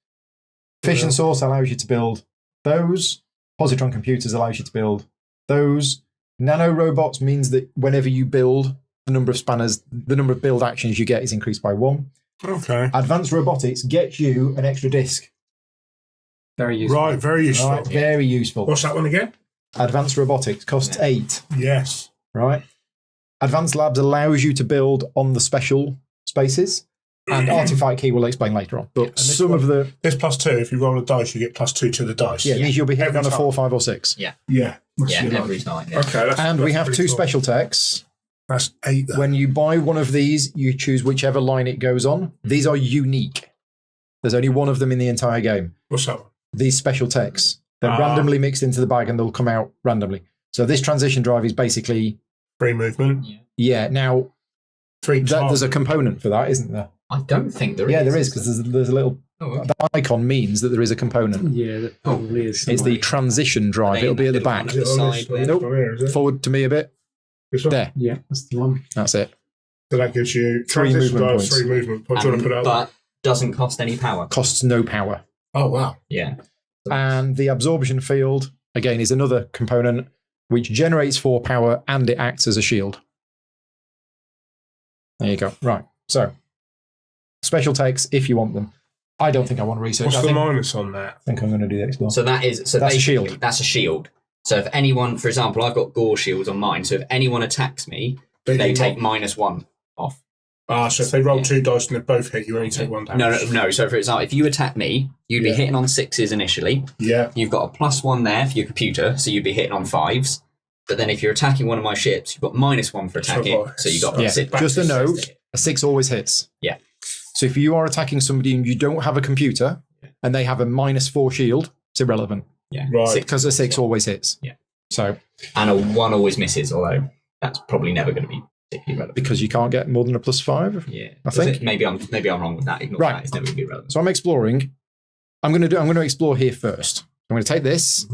Fission source allows you to build those. Positron computers allows you to build those. Nano robots means that whenever you build, the number of spanners, the number of build actions you get is increased by 1. Okay. Advanced robotics gets you an extra disc. Very useful. Right, very useful. Right, very useful. What's that one again? Advanced robotics costs 8. Yes. Right. Advanced labs allows you to build on the special spaces, and artifact key will explain later on. But some of the There's +2. If you roll a dice, you get +2 to the dice. it means you'll be hitting Every on a time. 4, 5, or 6. Yeah. Yeah, That's every time. Yeah. Okay. And we that's have pretty 2 cool. special techs. That's 8 then. When you buy one of these, you choose whichever line it goes on. These are unique. There's only one of them in the entire game. What's that one? These special techs. They're randomly mixed into the bag and they'll come out randomly. So this transition drive is basically... Free movement. Yeah, now 3 there's a component for that, isn't there? I don't think there is. Yeah, there is, because there's a little... Oh, okay. The icon means that there is a component. Yeah, that probably is. It's the transition drive. It'll be at the back. Is it on the side there? Nope. Here, is it? Forward to me a bit. This one? There. Yeah, that's the one. That's it. So that gives you 3 transition movement drives, points. 3 movement points. Do you want to put it up? But doesn't cost any power. Costs no power. Oh, wow. Yeah. And the absorption field, again, is another component which generates 4 power and it acts as a shield. There you go. Right. So, special takes if you want them. I don't think I want to research. What's I the think, minus on that? I think I'm going to do the explore. So that is That's a basically, shield. That's a shield. So if anyone, for example, I've got gore shields on mine. So if anyone attacks me, they take -1 off. So if they roll 2 dice and they both hit, you only take 1 damage. No. So for example, if you attack me, you'd be hitting on 6s initially. Yeah. You've got a +1 there for your computer, so you'd be hitting on 5s. But then if you're attacking one of my ships, you've got -1 for attacking. So you got yeah, 6. just a back to note, 6. a 6 always hits. Yeah. So if you are attacking somebody and you don't have a computer and they have a -4 shield, it's irrelevant. Yeah. Right. Because a 6 always hits. Yeah. So And a 1 always misses, although that's probably never going to be particularly relevant. because you can't get more than a +5. Yeah. I think. Maybe I'm wrong with that. Ignore Right. that. It's never going to be relevant. So I'm exploring. I'm going to explore here first. I'm going to take this.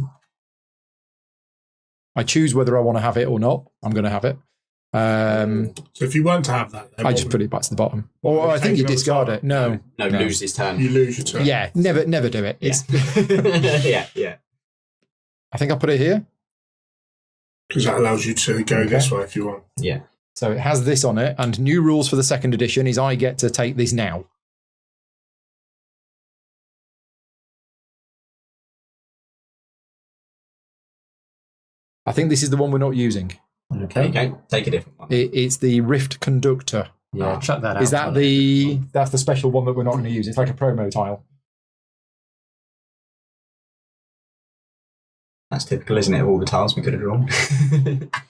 I choose whether I want to have it or not. I'm going to have it. So if you weren't to have that, then I what just would- put it back to the bottom. Or Well, I think you take another discard time. it. No. No, lose his turn. you lose your turn. Yeah, never do it. Yeah. It's, yeah. I think I'll put it here. Because that allows you to go this way if you want. Yeah. So it has this on it, and new rules for the 2nd edition is I get to take this now. I think this is the one we're not using. Okay. Okay. Take a different one. It's the Rift Conductor. Yeah, chuck that out. Is that that's the special one that we're not going to use? It's like a promo tile. That's typical, isn't it, of all the tiles we could have drawn?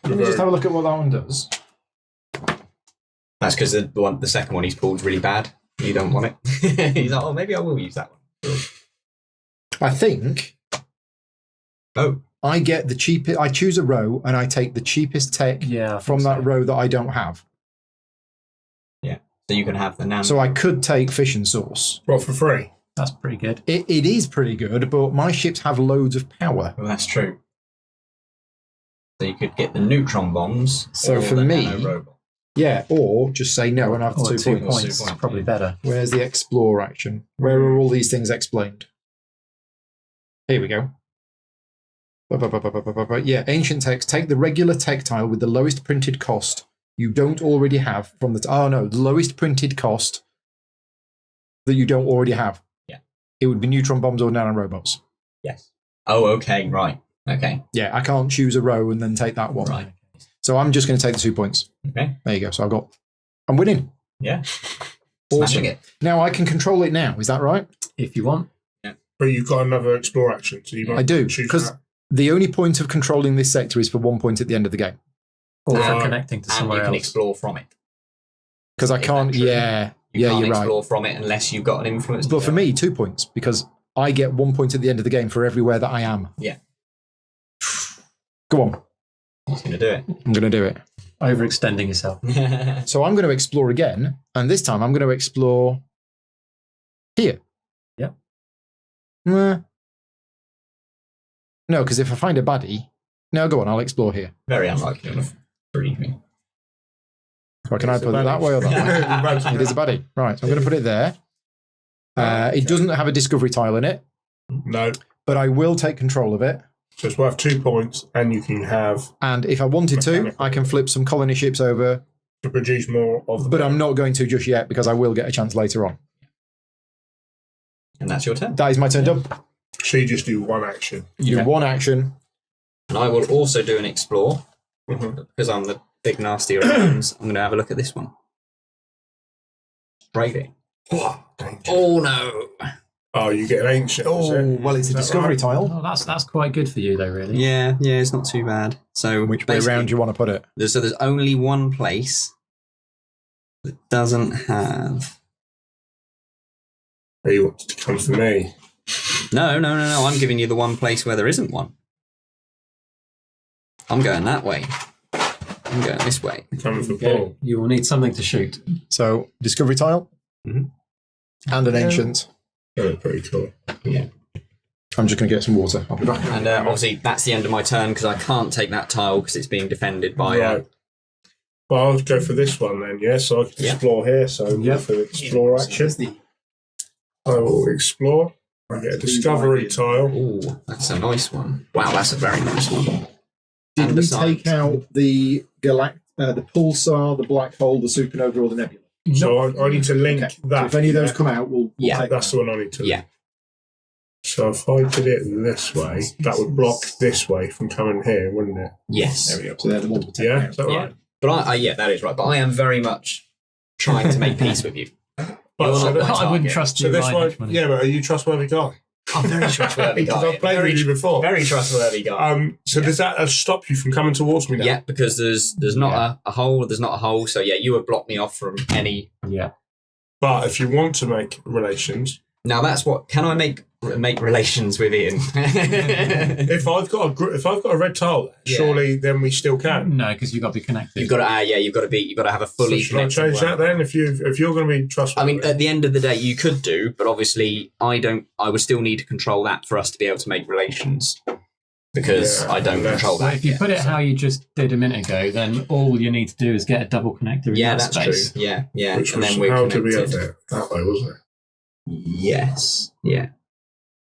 Let me just have a look at what that one does. That's because the second one he's pulled really bad. You don't want it. He's like, oh, maybe I will use that one. I think Oh, I get the cheapest. I choose a row and I take the cheapest tech from that row that I don't have. so you can have the nan. So I could take Fish and Sauce. Well, for free. That's pretty good. It is pretty good, but my ships have loads of power. Well, that's true. So you could get the neutron bombs. So or for the me- nano-robot. Yeah, or just say no and have Or 2 2 points. points. 2 points, Probably yeah. better. Where's the explore action? Where are all these things explained? Here we go. Yeah, ancient text. Take the regular tech tile with the lowest printed cost you don't already have from the... the lowest printed cost that you don't already have. Yeah. It would be neutron bombs or nanorobots. Yes. Oh, okay, right. Okay. Yeah, I can't choose a row and then take that one. Right. So I'm just going to take the 2 points. Okay. There you go. So I'm winning. Yeah. Awesome. Smashing it. Now I can control it now. Is that right? If you want. But you've got another explore action. So you might I do, choose because that. the only point of controlling this sector is for 1 point at the end of the game. Or for Uh, connecting to And you somewhere can else. explore from it. Because I Is can't, that true? yeah, You can't you're right. explore from it unless you've got an influence. But for me, 2 points, because I get 1 point at the end of the game for everywhere that I am. Yeah. Go on, He's going to do I'm going to do it. Overextending yourself. it. So I'm going to explore again, and this time I'm going to explore here. Yep. No, because if I find a baddie... No, go on, I'll explore here. Very unlikely on a free thing. Or can I put it that way or that way? It is a baddie. Right, so I'm going to put it there. It doesn't have a discovery tile in it, No. but I will take control of it. So it's worth 2 points, and you can have And if I wanted to, I can flip some colony ships over could produce more of the But I'm not going to just yet because I will get a chance later on. And that's your turn. That is my turn done. So you just do one action. You do one action. And I will also do an explore. Mhm. Because I'm the big nasty around. I'm going to have a look at this one. Brady. Oh no. Oh, you get an ancient. is it? well, it's a Is that discovery right? tile. Oh, that's quite good for you, though, really. Yeah, it's not too bad. So Which way basically, around do you want to put it? there's only one place that doesn't have. He wants to come for me. No. I'm giving you the one place where there isn't one. I'm going that way. I'm going this way. Coming for Okay. Paul. You will need something to shoot. So, discovery tile Mhm. and an ancient. Oh, pretty cool. I'm just going to get some water. I'll be back. And obviously, that's the end of my turn because I can't take that tile because it's being defended by. Right. Well, I'll go for this one then, yeah? So I can Yeah. explore here. So I'll Yeah. go for the explore action. I will explore. I get a discovery tile. Oh, that's a nice one. Wow, that's a very nice one. Did And we besides- take out the the pulsar, the black hole, the supernova, or the nebula? So I need to link Okay. So that. if any of those come out, we'll Yeah. take That's that. the one I need to link. Yeah. So if I did it this way, that would block this way from coming here, wouldn't it? Yes. There we go. So they're the ones we'll take Yeah, out. is that Yeah. right? But yeah, that is right. But I am very much trying to make peace with you. But You're so, not that- my I wouldn't target. trust so you. this either, one, Johnny. yeah, but are you a trustworthy guy? I'm very trustworthy Because guy. I've played with you before. Very trustworthy guy. So does that stop you from coming towards me now? Yeah, because there's not a hole. There's not a hole. So yeah, you have blocked me off from any. Yeah. But if you want to make relations, Now that's what. Can I make relations with Ian? if I've got a red tile, there, Yeah. surely then we still can. No, because you've got to be connected. You've got to. You've got to have a So fully. should I connected change world. that then? If you're going to be I trustworthy, mean, at the end of the day, you could do, but obviously, I don't. I would still need to control that for us to be able to make relations, because Yeah, I don't unless- control Well, that. if you yet, put it so- how you just did a minute ago, then all you need to do is get a double connector in yeah, that that's space. true. Yeah, which and was then we're how connected. did we have it? That way, wasn't it? Yes. Yeah.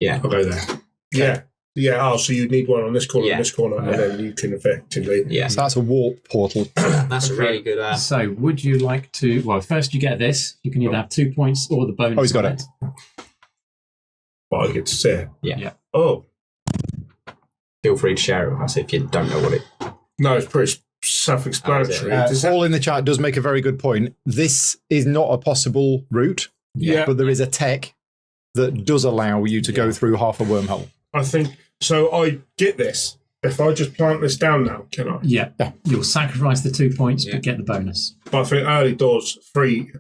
I'll go there. Yeah. Oh, so you need one on this corner Yeah. and this corner, and then you can effectively. Yeah. So that's a warp portal. That's a Okay. really good. So, would you like to? Well, first you get this. You can either have 2 points or the bonus. Oh, he's got on it. But I get to see it. Yeah. Yeah. Oh Feel free to share it with us if you don't know what it. no, it's pretty self-explanatory. Oh, Does that- Paul in the chat does make a very good point. This is not a possible route, yeah, but there is a tech that does allow you to go through half a wormhole. I think so. I get this. If I just plant this down now, can I? Yeah. You'll sacrifice the 2 points, Yeah. but get the bonus. But I think early doors free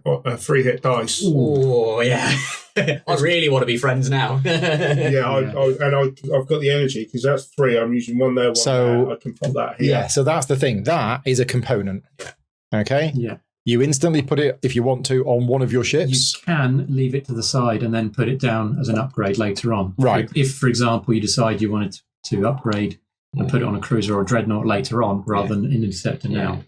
hit dice. Oh yeah. I really want to be friends now. Yeah, I've got the energy because that's 3. I'm using one there, one So- there. I can put that here. Yeah, so that's the thing. That is a component. Okay? Yeah. You instantly put it, if you want to, on one of your You ships. can leave it to the side and then put it down as an upgrade later on. Right. If, for example, you decide you wanted to upgrade and put it on a cruiser or a dreadnought later on rather than an interceptor now.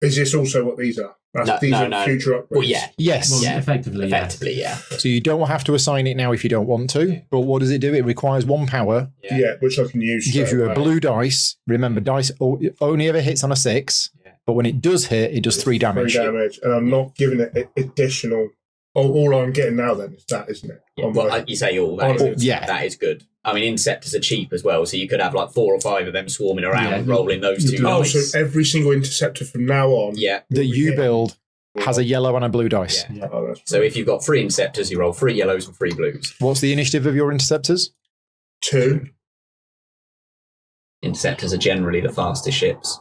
Is this also what these are? These No, are no. future upgrades. Well, yeah. Yes. Well, Yeah. effectively, Effectively, yeah. So you don't have to assign it now if you don't want to. But what does it do? It requires 1 power. Yeah, which I can use. It gives you straight a away. blue dice. Remember, dice only ever hits on a 6. Yeah. But when it does hit, it does 3 damage. 3 damage, and I'm not giving it additional. All I'm getting now then is that, isn't it? Yeah, On well, my- you say all Oh, that. Is, yeah. That is good. I mean, interceptors are cheap as well, so you could have like 4 or 5 of them swarming around, Yeah, rolling those you 2 do. oh, dice. so every single interceptor from now on. Yeah. That you Yeah. build has a yellow and a blue dice. Yeah. Oh, that's So if you've got 3 interceptors, you roll 3 yellows and 3 blues. What's the initiative of your interceptors? 2. Interceptors are generally the fastest ships.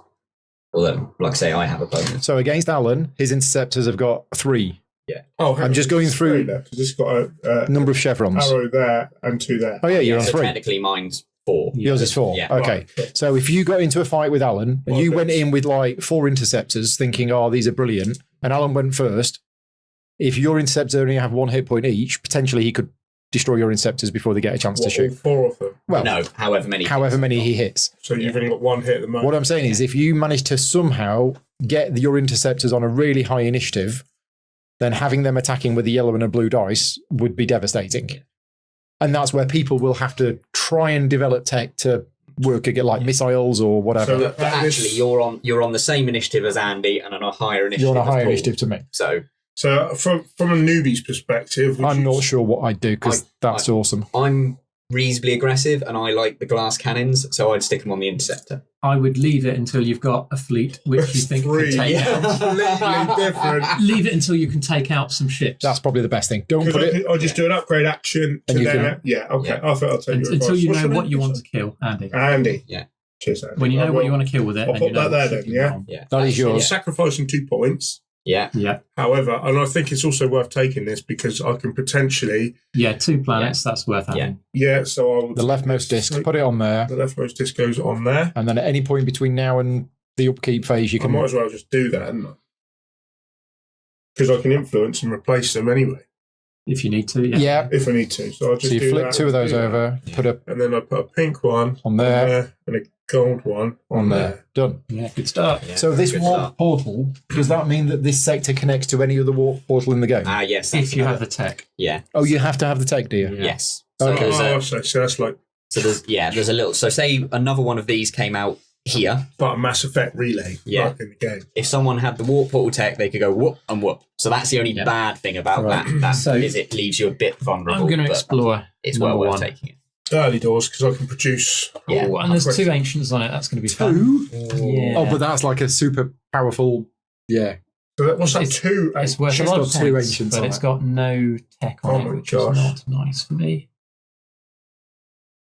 Although, like I say, I have a bonus. So against Alan, his interceptors have got 3. Oh, I'm just going through- because it's got a Number of chevrons. arrow there and 2 there. Oh, yeah, you're Yeah, on so 3. technically mine's 4. Yours is 4. Yeah. Okay. Right. So if you got into a fight with Alan and you Well, went that's- in with like 4 interceptors thinking, oh, these are brilliant, and Alan went first, if your interceptors only have 1 hit point each, potentially he could destroy your interceptors before they get a chance to All shoot. 4 of them. Well, No, however many. he hits. So you've only got 1 hit at the moment. What I'm saying is if you manage to somehow get your interceptors on a really high initiative, then having them attacking with a yellow and a blue dice would be devastating. And that's where people will have to try and develop tech to work again, like missiles or whatever. So But actually, you're on the same initiative as Andy and on a higher initiative. You're on a as higher Paul. initiative to me. So from a newbie's perspective, I'm not sure what I'd do because that's awesome. I'm reasonably aggressive and I like the glass cannons, so I'd stick them on the interceptor. I would leave it until you've got a fleet which you think can take out. completely different. Leave it until you can take out some ships. That's probably the best thing. Don't put it. I'll just do an upgrade action to And you then. can- Okay. I thought I'll take your Until advice. you What's know your what name? you want to kill, Andy. Andy. Yeah. Cheers, Andy. When you know I what you will- want to kill with it, I'll and put you know that there what then, ship you yeah? want. Yeah. That is I'm yours. sacrificing 2 points. Yeah. Yeah. However, and I think it's also worth taking this because I can potentially. Yeah, 2 planets, that's worth having. Yeah. So I will. The leftmost disc, put it on there. The leftmost disc goes on there. And then at any point between now and the upkeep phase, you I can. might as well just do that, because I can influence and replace them anyway If you need to, Yeah. if I need to. So I'll just So you do flick that 2 of those do that. over, put a and then I put a pink one on there, and a gold one on there. Done. Yeah, good start. Yeah, So this good warp start. portal, does that mean that this sector connects to any other warp portal in the game? Yes. that's If you have another- the tech. Yeah. Oh, you have to have the tech, do you? Yeah. Yes. Okay. So that's like There's a little. So say another one of these came out here. but a Mass Effect relay Yeah. like in the game. If someone had the warp portal tech, they could go whoop and whoop. So that's the only Yeah. bad thing about Right. that. So- Is it leaves you a bit vulnerable. I'm going to but explore It's number well worth 1. taking it. Early doors because I can produce. Yeah. Oh, and there's upgrades. 2 ancients on it. That's going to be fun. 2? Yeah. Oh, but that's like a super powerful. Yeah. So what's that? It's- 2? It's worth a It's lot got of 2 points, ancients but on it's it. got no tech on Oh it, my which gosh. is not nice for me.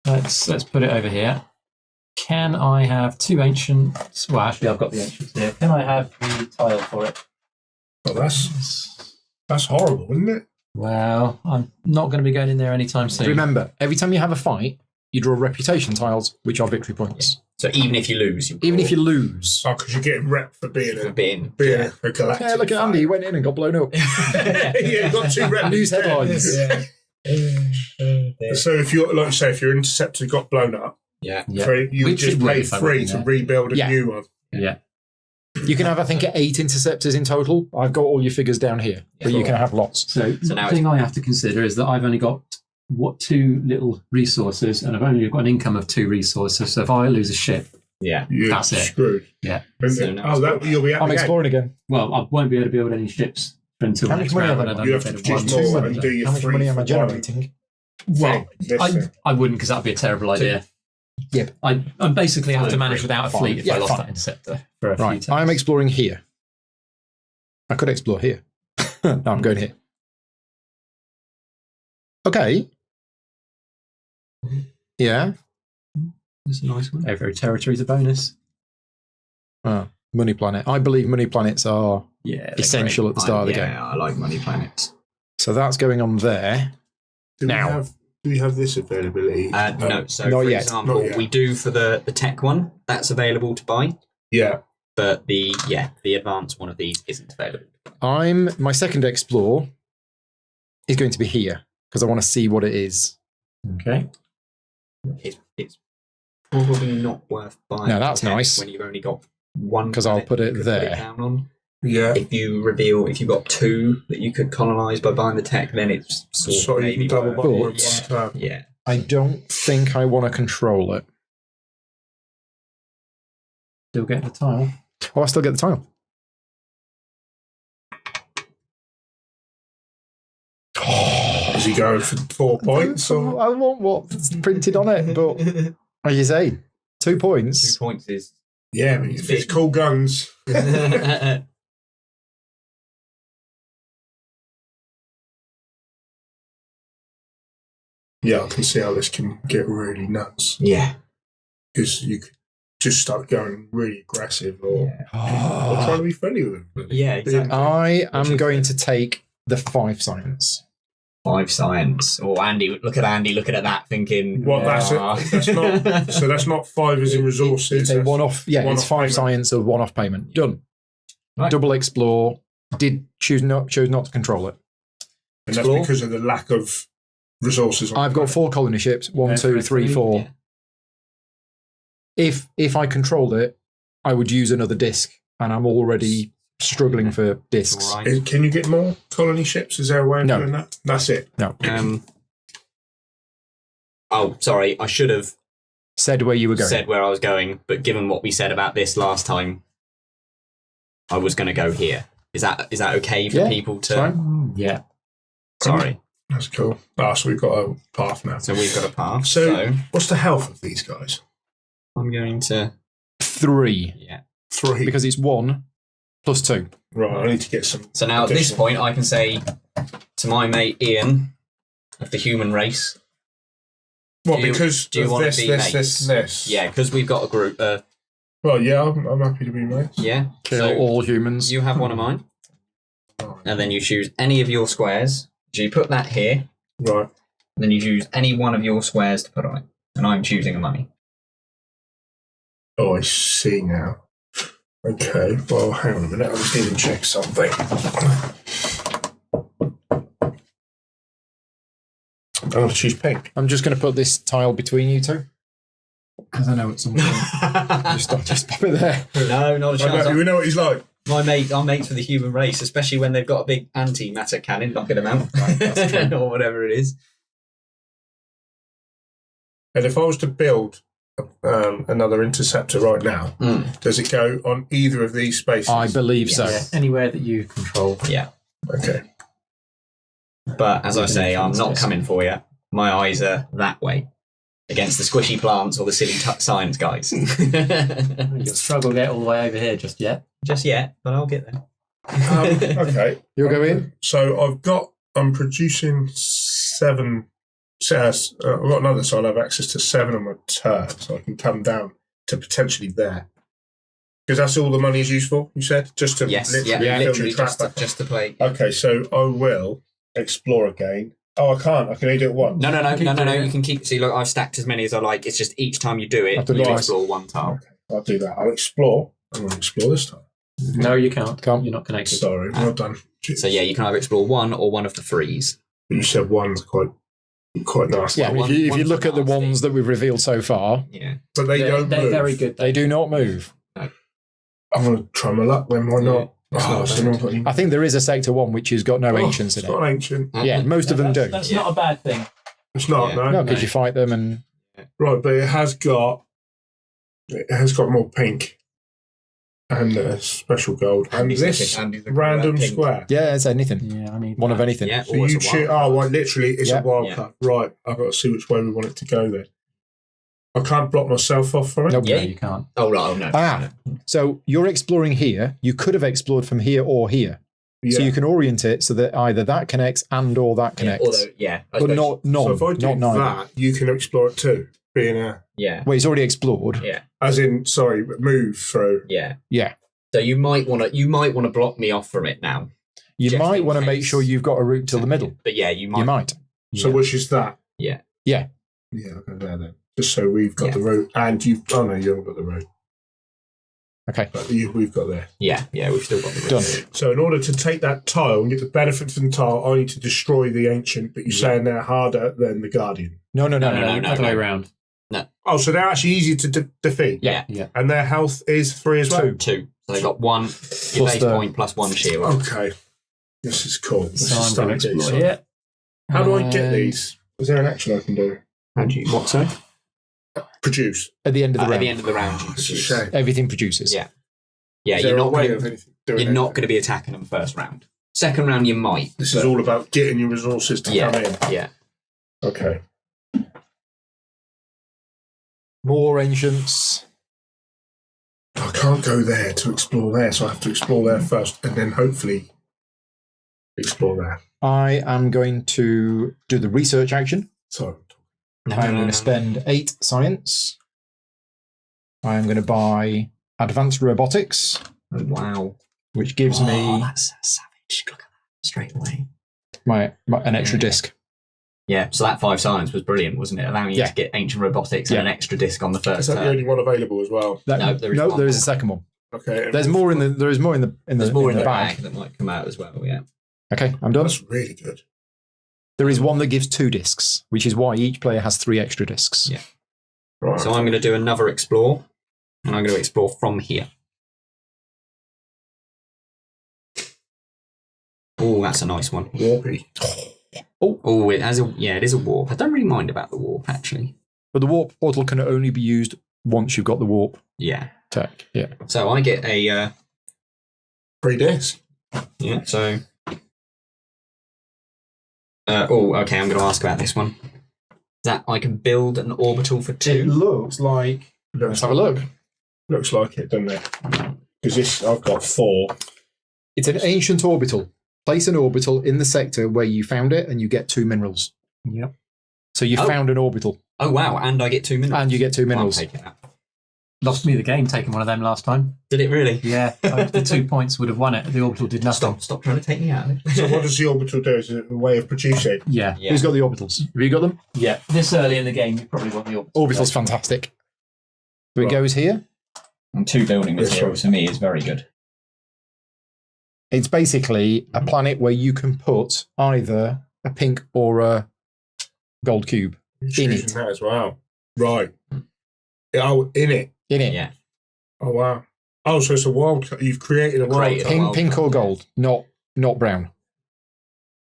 Let's put it over here. Can I have 2 ancients? Well, actually, I've got the ancients here. Can I have the tile for it? Oh, that's horrible, isn't it? Well, I'm not going to be going in there anytime soon. Remember, every time you have a fight, you draw reputation tiles, which are victory points. So even if you lose, Even if you lose. Oh, because you're getting rep for being for being a galactic. Yeah, look at Andy. He went in and got blown up. yeah, you got 2 rep. News headlines. Yeah. So if you're like you say, if your interceptor got blown up, Yeah. Yeah. you Which just would work pay if I 3 went to in rebuild a Yeah. new one. Yeah. You can have, I think, 8 interceptors in total. I've got all your figures down here, but you can have lots. So, So now the thing I have to consider is that I've only got 2 little resources, and I've only got an income of 2 resources. So if I lose a ship, Yeah. You're That's it. screwed. Yeah. And So then- now you'll be out I'm the game. exploring again. well, I won't be able to build any ships until How much next money round. have I when got? I've You done have a to bit of produce one more more. and do your How much 3 money am I for one generating? Well, thing. I wouldn't, because that'd be a terrible idea. Yep. I basically have to manage without a Fine. fleet if Yeah, I lost fine. that interceptor for a few Right, times. I'm exploring here. I could explore here. No, I'm going here. Okay. Yeah. That's a nice one. Every territory's a bonus. Oh, Money Planet. I believe Money Planets are Yeah, they're essential at the start of the game. I like money planets. So that's going on there. Do Now. we have this availability? No, so Not for yet. example, Not yet. we do for the tech one. That's available to buy, Yeah. but the advanced one of these isn't available. My second explore is going to be here because I want to see what it is. Okay. It's probably not worth buying. No, that's the tech nice. when you've only got one. 'Cause I'll planet put you it could there. down on. Yeah. If you've got 2 that you could colonize by buying the tech, then it's sort So of you maybe can double worth bubble in But- one turn. Yeah. I don't think I want to control it. Still get the tile. Oh, I still get the tile. Is he going for 4 points? Or? I want what's printed on it, but as you say, 2 points. 2 points is. Yeah, but if it's cool guns. Yeah, I can see how this can get really nuts. Yeah. Because you could just start going really aggressive or Oh. trying to be friendly with them. Yeah, exactly. I am going to take the 5 science. 5 science. Or Andy, looking at that thinking. Well, that's "Ah." it. That's not. So that's not 5 as in resources. It's a that's- one-off. Yeah, one-off it's 5 payment. science of one-off payment. Done. Right. Double explore. Chose not to control it. And that's Explore. because of the lack of resources. I've got 4 colony ships. 1, Yeah, 2, 3, 4. Yeah. If I controlled it, I would use another disc, and I'm already struggling for discs. All right. Can you get more colony ships? Is there a way of No. doing that? That's it. No. Oh, sorry. I should have Said where you were going. said where I was going, but given what we said about this last time, I was going to go here. Is that okay for people to? Fine. Yeah. Sorry. That's cool. So we've got a path now. So we've got a path. So what's the health of these guys? I'm going to 3. yeah. 3. Because it's 1 plus 2. Right, I need to get some. So now at this additional- point, I can say to my mate Ian of the human race. Well, do you- because do you of wanna this, be this, mates? this. Yeah, because we've got a group. Well, yeah, I'm happy to be mates. Yeah. Kill So all humans. you have one of mine, and then you choose any of your squares. So you put that here, Right. and then you choose any one of your squares to put on it. And I'm choosing a mummy. Oh, I see now. Okay, well, hang on a minute. I just need to check something. I'm going to choose pink. I'm just going to put this tile between you two. Because I know at some point. just pop it there. No, not a chance. We know what he's like. Our mates for the human race, especially when they've got a big antimatter cannon knocking them out, that's true. or whatever it is. And if I was to build another interceptor right now, does it go on either of these spaces? I believe so. Yeah, anywhere that you control. Yeah. Okay. But as I say, I'm not Yes. coming for you. My eyes are that way, against the squishy plants or the silly science guys. You'll struggle to get all the way over here just yet. Just yet, but I'll get there. Okay. You'll go in? So I'm producing 7. I've got another, so I'll have access to 7 on my turn, so I can come down to potentially there. Because that's all the money is used for, you said? Just to Yes, literally yeah, fill literally your trap back. just to play. Okay, so I will explore again. Oh, I can't. I can only do it once. No. Keep doing it. You can keep. See, look, I've stacked as many as I like. It's just each time you do I've it, done you it twice. explore one tile. Okay, I'll do that. I'll explore. I'm going to explore this time. No, you can't. Can't. You're not connected. Sorry, well done. So yeah, you can either explore one or one of the threes. You said one's quite nasty. Yeah, I mean, One- if you one's look at the nasty. ones that we've revealed so far, Yeah. But they They're, don't they're move. very good. they do not move. I'm going to try my luck then. Why not? Oh, so no, I've got any- I think there is a sector 1 which has got no ancients in it's it. not ancient. Yeah, most of them do. That's Yeah. not a bad thing. It's not, Yeah. no. No, because you fight them and Right, but it has got more pink and special gold and Andy's this looking- Andy's looking random at pink. square. yeah, it's anything. Yeah, I need One of that. anything. Yeah. So Or it's you a choose. wild Oh, card. well, literally, it's Yeah. a wild Yeah. card. Right, I've got to see which way we want it to go then. I can't block myself off from it. Nope. No, Yeah. you can't. Oh right. Oh no. Ah, so you're exploring here. You could have explored from here or here. Yeah. So you can orient it so that either that connects and or that Yeah, connects. although, yeah. I but suppose- not none, so if I do not neither. that, you can explore it too. Being a, Yeah. Well, it's already explored. Yeah. as in, sorry, move through. Yeah. Yeah. So you might want to block me off from it now. You Just might in want to make case. sure you've got a route till the middle. But yeah, you might. You might. So which is that? Yeah. Yeah. Yeah, I'll go there then. Just so we've got Yeah. the road, and you. Oh no, you haven't got the road. Okay. But we've got there. Yeah. We've still got the Done. So in order to take that tile and get the benefit from the tile, I need to destroy the ancient. But you're saying they're harder than the guardian. No. No. Other way around. Oh, so they're actually easier to defeat. Yeah. Yeah. And their health is 3 as well. 2. So they've got 1 your base the- point plus 1 shield. Okay. This is cool. This So is I'm going to starting to explore get here. How do I get And- these? Is there an action I can do? How do you? What? Sorry. Produce. At the end of the At round, the end of the round, you It's a produce. shame. everything produces. Yeah. Yeah, Is you're there a not way going of to. anything doing You're not anything? going to be attacking them first round. Second round, you might. This but- is all about getting your resources to Yeah. come in. Yeah. Okay. More ancients. I can't go there to explore there, so I have to explore there first, and then hopefully explore there. I am going to do the research action. So I'm going to spend 8 science. I am going to buy advanced robotics, Oh, wow. which gives me That's savage. Look at that straight away. an extra Yeah. disc. Yeah, so that 5 science was brilliant, wasn't it? Allowing you Yeah. to get ancient robotics Yeah. and an extra disc on the is first that the turn. only one available as well? No, there is one there is more. a second one. Okay. and There is more in the There's more in the bag. bag that might come out as well, yeah. Okay, I'm done. That's really good. There is one that gives 2 discs, which is why each player has 3 extra discs. Yeah. Right. So I'm going to do another explore, and I'm going to explore from here. Oh, that's a nice one. Warpy. Oh, it has it is a warp. I don't really mind about the warp, actually. But the warp portal can only be used once you've got the warp Yeah. tech. Yeah. So I get a 3 disc. yeah. So okay. I'm going to ask about this one. That I can build an orbital for 2. looks like. Let's have a look. Looks like it, doesn't it? Because this, I've got 4. It's an ancient orbital. Place an orbital in the sector where you found it, and you get 2 minerals. Yep. So you found an orbital, Oh wow! And I get 2 minerals. and you get 2 I'm minerals. taking that. Lost me the game taking one of them last time. Did it really? Yeah, the 2 points would have won it. The orbital did nothing. Stop trying to take me out of it. So what does the orbital do? Is it a way of producing? Yeah. Yeah. Who's got the orbitals? Have you got them? Yeah. This early in the game, you probably want the orbital. Orbital's fantastic. So it Right. goes here. And 2 building This materials for me is very good. It's basically a planet where you can put either a pink or a gold cube Using it. that as well. Right. Oh, in it. in it. Yeah. Oh, wow. Oh, so it's a wild card. You've created a wild Created card. a Pink or wild card, gold, not brown.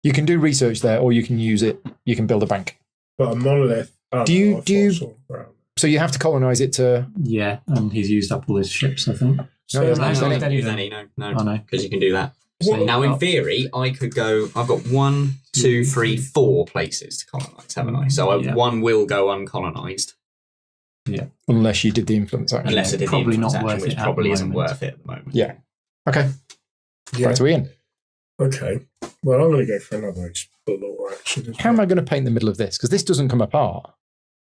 You can do research there, or you can use it. You can build a bank. But a monolith. Oh, Do you- no, I do you- thought so. Brown. So you have to colonize it to. Yeah, and he's used up all his ships, I think. No, there's no, not no, any. no. Use any, no, Oh, no. because you can do that. What- Now, in theory, I could go. I've got 1, 2, 3, 4 places to colonize, haven't I? So Yeah. 1 will go uncolonized, Unless you did the influence action. unless it did Probably the influence not action, worth which it at probably the isn't moment. worth it at the moment. Yeah. Okay. Yeah. Right to Ian. Okay. Well, I'm going to go for another explore action. How am I going to paint the middle of this? Because this doesn't come apart.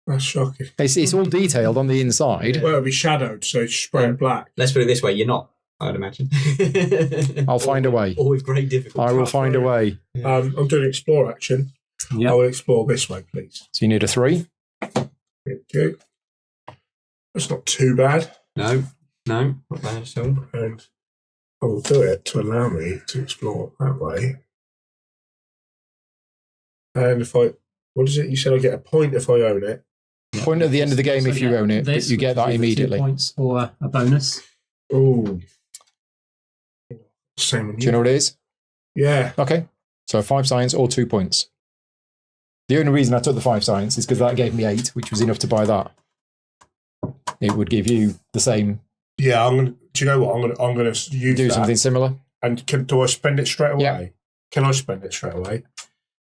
That's shocking. It's all detailed on the inside. Well, it'll be shadowed, so spray it black. Let's put it this way: you're not. I'd imagine. I'll find a way. Or with great difficulty. I will find a way. I'm doing explore action. I Yeah. will explore this way, please. So you need a 3. Thank you. That's not too bad. No, not bad at all. And I will do it to allow me to explore that way. And if I, what is it? You said I get a point if I own it. Point at the end of the game So, if you yeah, own it, but this you get would that give you 2 immediately. points or a bonus. Oh. Same. Do you know what it is? Yeah. Okay. So 5 science or 2 points. The only reason I took the 5 science is because that gave me 8, which was enough to buy that. It would give you the same. Yeah. I'm gonna. Do you know what? I'm gonna use Do that. something similar. And do I spend it straight away? Yeah. Can I spend it straight away?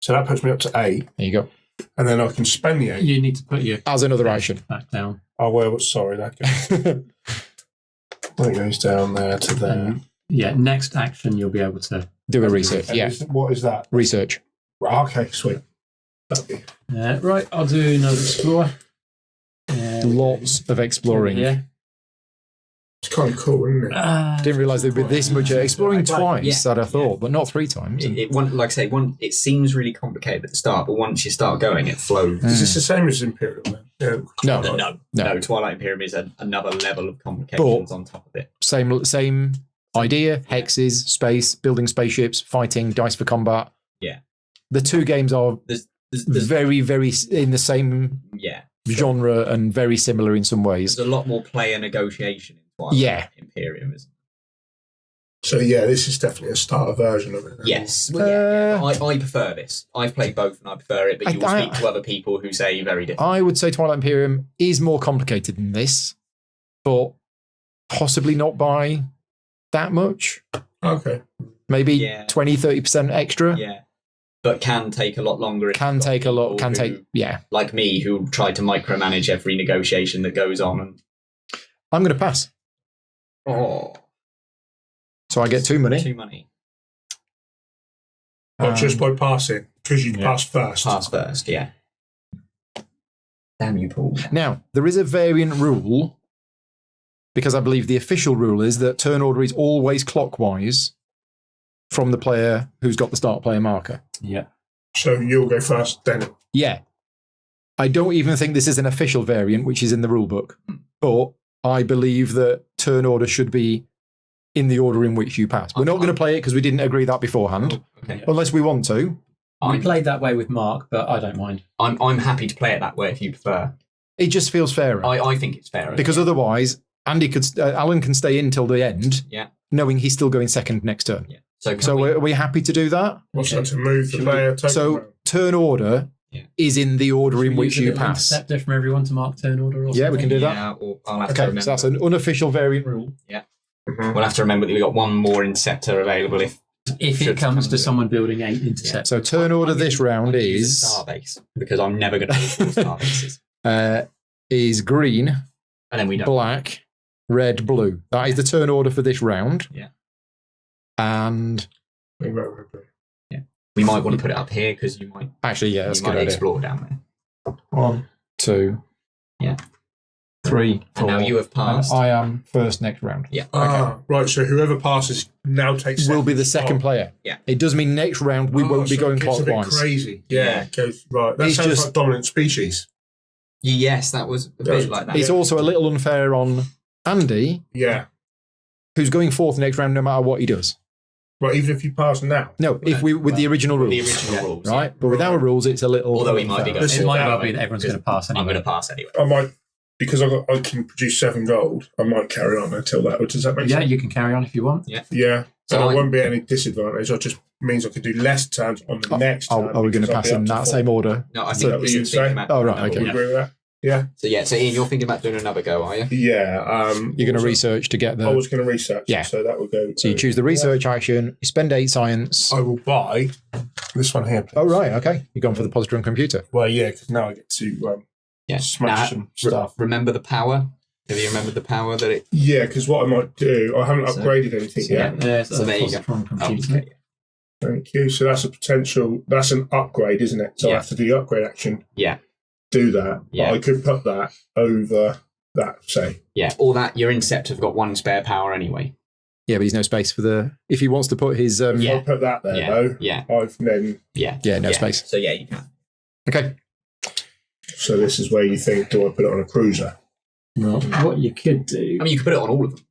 So that puts me up to 8, There you go. and then I can spend the 8. You need to put your As another action. back down. Oh well, sorry, that goes down there to there. Yeah, next action you'll be able to. Do a research. And Yeah. what is that? Research. Right, okay, sweet. That'd be- Right, I'll do another explorer. Lots of exploring. Yeah. It's kind of cool, isn't it? Didn't realise there'd be this much exploring twice Yeah. that I thought, but not 3 times. Like I say, it seems really complicated at the start, but once you start going, it flows. Is this the same as Imperial then? Yeah. No. No. Twilight Imperium is another level of complications on top of it. Same idea, hexes, space, building spaceships, fighting, dice for combat. Yeah. The 2 games are There's very, very in the same yeah. genre and very similar in some ways. There's a lot more player negotiation in Twilight Yeah. Imperium, isn't So yeah, this is definitely a starter version of it. there? Yes. Well, yeah. I prefer this. I've played both and I prefer it, but you will speak to other people who say very different. I would say Twilight Imperium is more complicated than this, but possibly not by that much. Okay. Maybe Yeah. 20-30% extra. Yeah. But can take a lot longer. if Can you've got take a lot. people Can who, take. Yeah. like me, who try to micromanage every negotiation that goes on. And I'm going to pass. So I get 2 money. 2 money. Not just by passing, because you passed first. Pass first, yeah. Damn you, Paul. Now, there is a variant rule, because I believe the official rule is that turn order is always clockwise from the player who's got the start player marker. Yeah. So you'll go first, then. Yeah. I don't even think this is an official variant, which is in the rule book. But I believe that turn order should be in the order in which you pass. We're not going to play it because we didn't agree that beforehand, Okay. unless we want to. I played that way with Mark, but I don't mind. I'm happy to play it that way if you prefer. It just feels fairer. I think it's fair. Because otherwise, Alan can stay in till the end, Yeah. knowing he's still going second next turn. Yeah. So, So are we happy to do that? What's that to move the Should player? Take So them turn order is in the order in which Use a you little pass. interceptor from everyone to mark turn order. Or Yeah, we something. can do that. Yeah, or I'll have to Okay, remember. so that's an unofficial variant rule. Mhm. We'll have to remember that we've got one more interceptor available If should it comes to come someone building 8 intercepts. So turn order this round I'm gonna use a is Starbase, because I'm never going to use 4 Starbases. is green, And then we don't. black, red, blue. That is the turn order for this round. Yeah. And We might want to put it up here because you might, actually, yeah, that's a you good might idea. explore down there. 1, 2, Yeah. 3, And 4. now you have passed. I am first next round. Yeah. Right, so whoever passes now takes Will be the second. second Oh. player. Yeah. It does mean next round we won't be so going it gets a bit clockwise. crazy. Yeah. Yeah, it goes right. That It's sounds just- like dominant species. Yes, that was a bit like that. It's also a little unfair on Andy, Yeah. who's going fourth next round no matter what he does. Right, even if you pass now. No, if we with the original rules. the original rules. Right? But with our rules, it's a little. Although he might be unfair. going. Listen, It might that well way, be that everyone's going to pass I'm anyway. going to pass anyway. I might, because I can produce 7 gold, I might carry on until that. Does that make Yeah, sense? you can carry on if you want. Yeah. So So I- I won't be at any disadvantage. It just means I could do less turns on the next turn. Are we going to because I'll pass be in up to that 4. same order? No, I So think that was Ian's you say? thinking about Oh, right, another okay. You one. agree with that? Yeah. So Ian, you're thinking about doing another go, are you? Yeah. You're going to research to get I the. was going to research. Yeah. So that would go. So you choose the research action. You spend 8 science. I will buy this one here. Please. Oh right, okay. You're going for the positron computer. Well, yeah, because now I get to Yeah. smash Now, some stuff. Remember the power? Have you remembered the power that it? Yeah, because what I might do, I haven't So- upgraded anything so yet. There's So a there you go. positron Oh, computer. okay. Thank you. So that's a potential. That's an upgrade, isn't it? So I Yeah. have to do the upgrade action. Yeah. Do that. Yeah. But I could put that over that. Say. Yeah, all that. Your interceptor's got 1 spare power anyway. Yeah, but he's no space for the. If he wants to put his. If Yeah. I put that there Yeah. though, Yeah. I've then. Yeah. Yeah, no space. So yeah, you can. Okay. So this is where you think, do I put it on a cruiser? Well, what you could do. I mean, you could put it on all of them.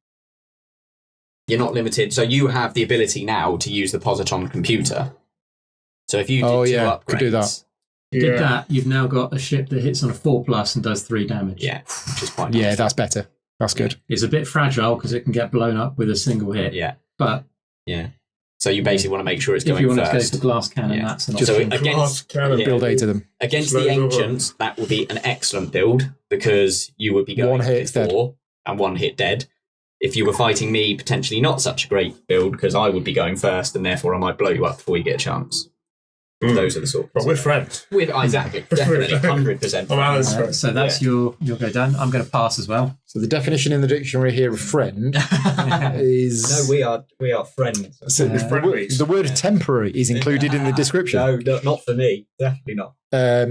You're not limited. So you have the ability now to use the positron computer. So if you did Oh, 2 yeah, upgrades, could do that. Did that, you've now got a ship that hits on a 4+ and does 3 damage. Yeah, which is quite Yeah, nice. that's better. That's good. It's a bit fragile because it can get blown up with a single hit. Yeah, But yeah. So you basically want to make sure it's if going you want first. to go for glass cannon, Yeah. that's an Just- option. So Glass against cannon. yeah. Build 8 of them. against Slow the down. ancients, that would be an excellent build because you would be going 1 hit dead. before and 1 hit dead. If you were fighting me, potentially not such a great build because I would be going first and therefore I might blow you up before you get a chance. Mm. Those are the sort. But we're friends. Exactly, definitely, 100%. I'm Alan's friend. So that's your go done. I'm going to pass as well. So the definition in the dictionary here of friend is. No, we are friends. So We're friendlies. the word temporary is included in the description. No, not for me. Definitely not.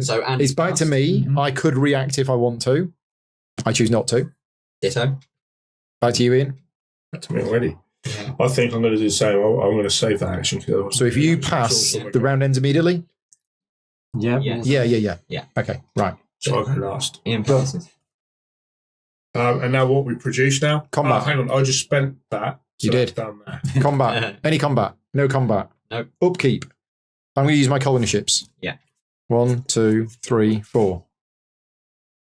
So and it's back to me. Mhm. I could react if I want to. I choose not to. Ditto. Back to you, Ian. Back to me already. I think I'm going to do the same. I'm going to save that action. So if you pass, the round ends immediately? Yeah. Yes. Yeah. Okay, right. So I'll go last. Ian passes. And now what we produce now? Combat. Oh, hang on, I just spent that. You that's did. Down there. Combat. Any combat? No combat. Nope. Upkeep. I'm going to use my colony ships. Yeah. 1, 2, 3, 4.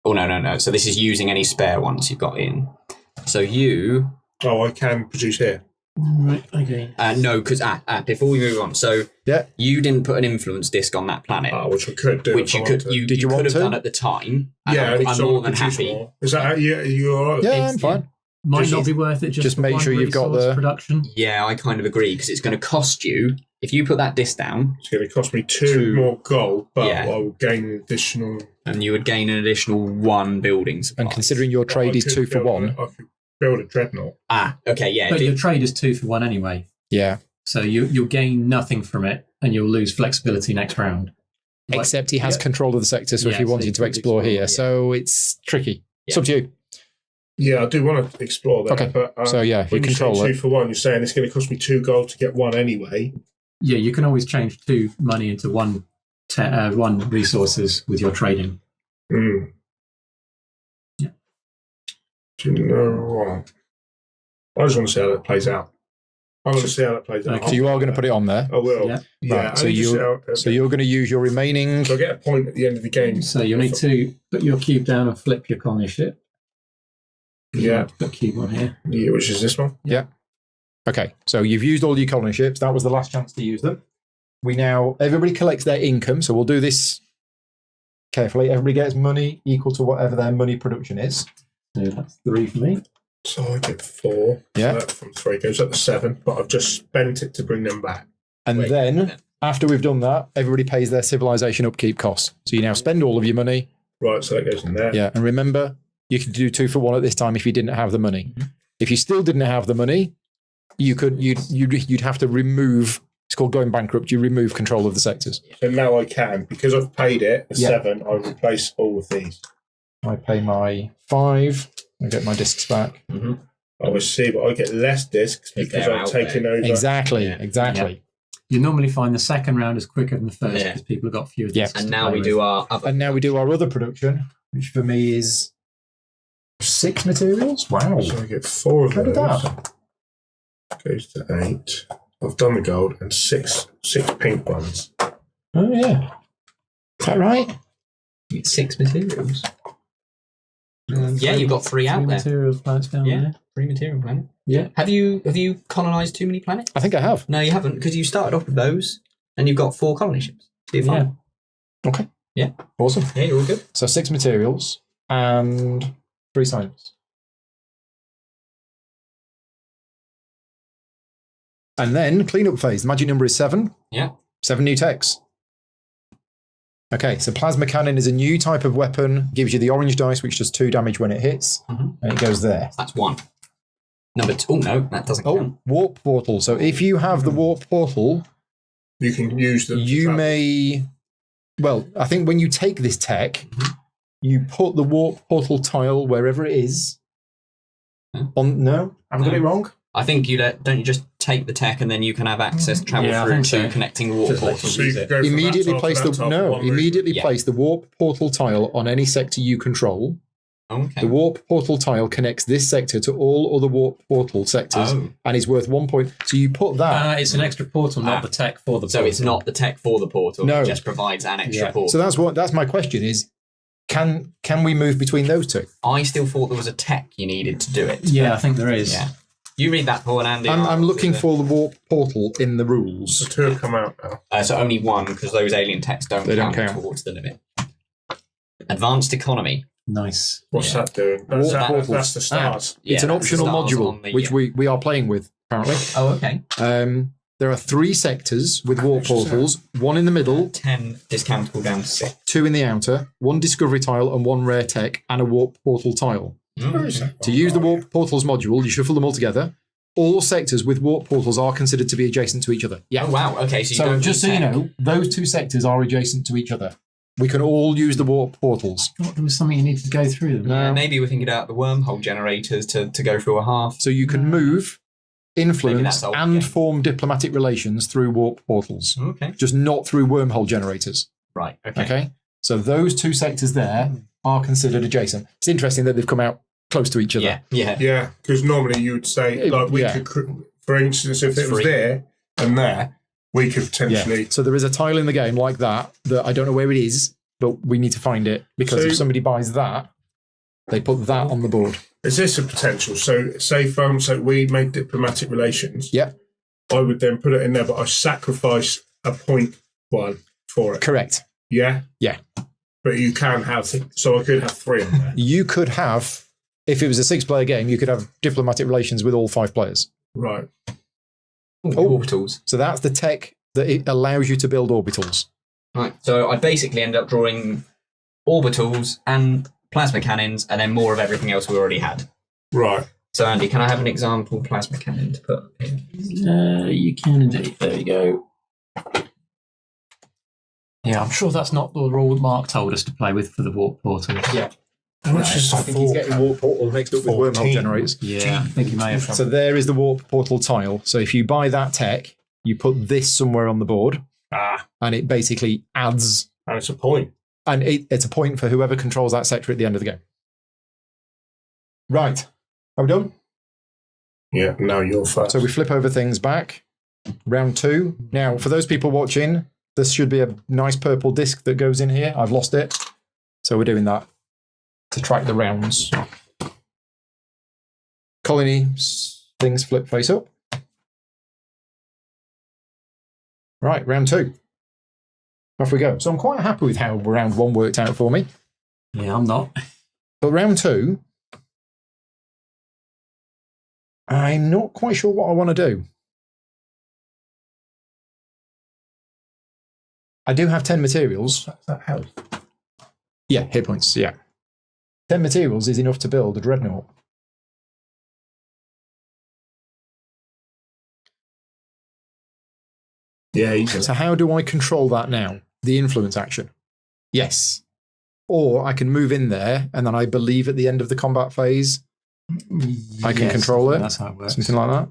Oh, no. So this is using any spare ones you've got in. So you... Oh, I can produce here. Right. Okay. no, because before we move on, so Yeah. you didn't put an influence disc on that planet, Which I could do. which if I you could wanted. you, Did you could want have to? done at the time. And Yeah, I'm more than happy. More. Is that you all right? Yeah, It's- I'm fine. Might Just- not be worth it. just for make one sure you've got resource the- production. Yeah, I kind of agree because it's going to cost you if you put that disc down, It's going to cost me 2 Two. more gold, but Yeah. I will gain an additional. and you would gain an additional 1 building supply. And considering your trade I is could 2 for build 1. I could build a dreadnought. Okay, yeah. But if your it- trade is 2 for 1 anyway. Yeah. So you'll gain nothing from it and you'll lose flexibility next round. Like- Except he has Yeah. control of the sector, so if Yeah, you so wanted you to could explore explore, here. yeah. So it's tricky. It's Yeah. up to you. Yeah, I do want to explore that. Okay, But, so yeah, you when you say control 2 it. for 1, you're saying it's going to cost me 2 gold to get 1 anyway. Yeah, you can always change 2 money into 1 resources with your trading. Mm. Yeah. Do you know what? I just want to see how that plays out. I want to see how that plays out. Okay. So you are going to put it on there. I will. Yeah. Yeah. Right, so only just you- see how- So you're going to use your remaining. So I get a point at the end of the game. So you'll need to put your cube down and flip your colony ship. Yeah. Put cube on here. Yeah, which is this one. Okay, so you've used all your colony ships. That was the last chance to use them. Everybody collects their income. So we'll do this carefully. Everybody gets money equal to whatever their money production is. So that's 3 for me. So I get 4. Yeah. So that from 3 goes up to 7, but I've just spent it to bring them back. And Wait, then, after we've done that, everybody pays their civilization upkeep costs. So you now spend all of your money. Right, so that goes in there. Yeah. And remember, you could do 2 for 1 at this time if you didn't have the money. If you still didn't have the money, you'd have to remove. It's called going bankrupt. You remove control of the sectors. So now I can, because I've paid it, the 7, I replace all of these. I pay my 5. I get my discs back. I will see, but I get less discs If because they're I've out taken there. over. Exactly. Yeah. Exactly. You normally find the second round is quicker than the first Yeah. because people have got fewer Yeah. discs. And to now play we with. do our other. And now we do our other production, which for me is 6 materials. Wow. So I get 4 of How did those. that? Goes to 8. I've done the gold and six pink ones. Oh, yeah. Is that right? You get 6 materials. Yeah, you've got 3 out there. Materials planets down Yeah, there. 3 material planet. Yeah. Have you colonized too many planets? I think I have. No, you haven't, because you started off with those, and you've got 4 colony ships. So you're fine. Okay. Yeah. Awesome. Yeah, you're all good. So 6 materials and 3 science. And then cleanup phase. The magic number is 7. Yeah. 7 new techs. Okay, so plasma cannon is a new type of weapon. Gives you the orange dice, which does 2 damage when it hits, and it goes there. That's 1. Number 2. Oh no, that doesn't Oh, count. warp portal. So if you have the warp portal, You can use them. to you travel. may. Well, I think when you take this tech, you put the warp portal tile wherever it is. Huh? On no, I've got No. it wrong. I think you don't you just take the tech and then you can have access to travel Yeah, I through think to so. connecting warp Just like portals. So you can go from Immediately that tile place to the that tile for no. one route. Immediately Yeah. place the warp portal tile on any sector you control. Okay. The warp portal tile connects this sector to all other warp portal sectors Oh. and is worth 1 point. So you put that. It's an extra portal, not Ah. the tech for the So portal. it's not the tech for the portal. No. It just provides an extra Yeah. portal. So that's my question is, can we move between those two? I still thought there was a tech you needed to do it. Yeah, I think there is. Yeah. You read that, Paul and Andy. I'm looking Is it- for the warp portal in the rules. The 2 have come out now. So only 1, because those alien techs don't They don't count count. towards the limit. Advanced economy. Nice. What's Yeah. that doing? Warp portals. That's the stars. It's an that's the optional stars module, on the- which we are playing with, apparently. Oh, okay. There are 3 sectors with warp portals, 1 in the middle, 10 discountable down to 6. 2 in the outer, 1 discovery tile and 1 rare tech, and a warp portal tile. Where is that? To use the warp portals module, you shuffle them all together. All sectors with warp portals are considered to be adjacent to each other. Yeah. Oh, wow. Okay, so you So don't just so need you tech. know, those 2 sectors are adjacent to each other. We can all use the warp portals. I thought there was something you needed to go through them. Yeah, maybe we're thinking about the wormhole generators to go through a half. So you can move, influence, that's old and game. form diplomatic relations through warp portals, Okay. just not through wormhole generators. Right. Okay. Okay? So those 2 sectors there are considered adjacent. It's interesting that they've come out close to each other. Yeah. Yeah. Yeah, because normally you would say, like, we Yeah. could, for instance, if it was Free. there and there, we could potentially. Yeah. So there is a tile in the game like that I don't know where it is, but we need to find it because So- if somebody buys that, they put that on the board. Is this a potential? So, say, so we made diplomatic relations. Yep. I would then put it in there, but I sacrifice a point 1 for it. Correct. Yeah? Yeah. But you can have, so I could have 3 on there. You could have, if it was a 6-player game, you could have diplomatic relations with all 5 players. Right. Oh. Orbitals. So that's the tech that it allows you to build orbitals. Right. So I basically end up drawing orbitals and plasma cannons, and then more of everything else we already had. Right. So Andy, can I have an example plasma cannon to put up here? You can indeed. There you go. Yeah, I'm sure that's not the rule Mark told us to play with for the warp portals. Yeah. How much is I think he's getting warp portal mixed up with 14. wormhole generators. Yeah, I think you may have. So there is the warp portal tile. So if you buy that tech, you put this somewhere on the board, and it basically adds, And it's a point. and it's a point for whoever controls that sector at the end of the game. Right. Are we done? Yeah, now you're first. So we flip over things back. Round 2. Now, for those people watching, this should be a nice purple disc that goes in here. I've lost it. So we're doing that to track the rounds. Colony things flip face up. Right, round 2. Off we go. So I'm quite happy with how round 1 worked out for me. Yeah, I'm not. But round 2, I'm not quite sure what I want to do. I do have 10 materials. That helps. Yeah, hit points, yeah. 10 materials is enough to build a dreadnought. Yeah, easily. So how do I control that now? The influence action. Yes. Or I can move in there, and then I believe at the end of the combat phase, I can control it. That's how it works. Something like that.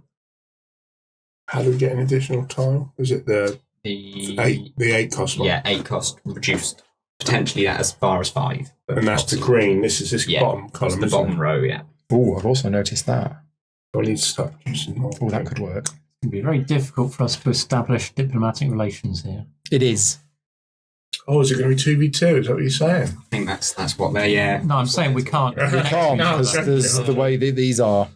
How do we get an additional tile? Is it the eight cost one? Yeah, 8 cost reduced. Potentially that as far as 5. But And that's the green. This is this bottom That's column. the isn't bottom it? row, yeah. Oh, I've also noticed that. I need to start producing more. Oh, that could work. It'd be very difficult for us to establish diplomatic relations here. It is. Oh, is it going to be 2v2? Is that what you're saying? I think that's what they're, yeah. No, I'm saying we can't. We can't, No, because exactly. there's the way these are.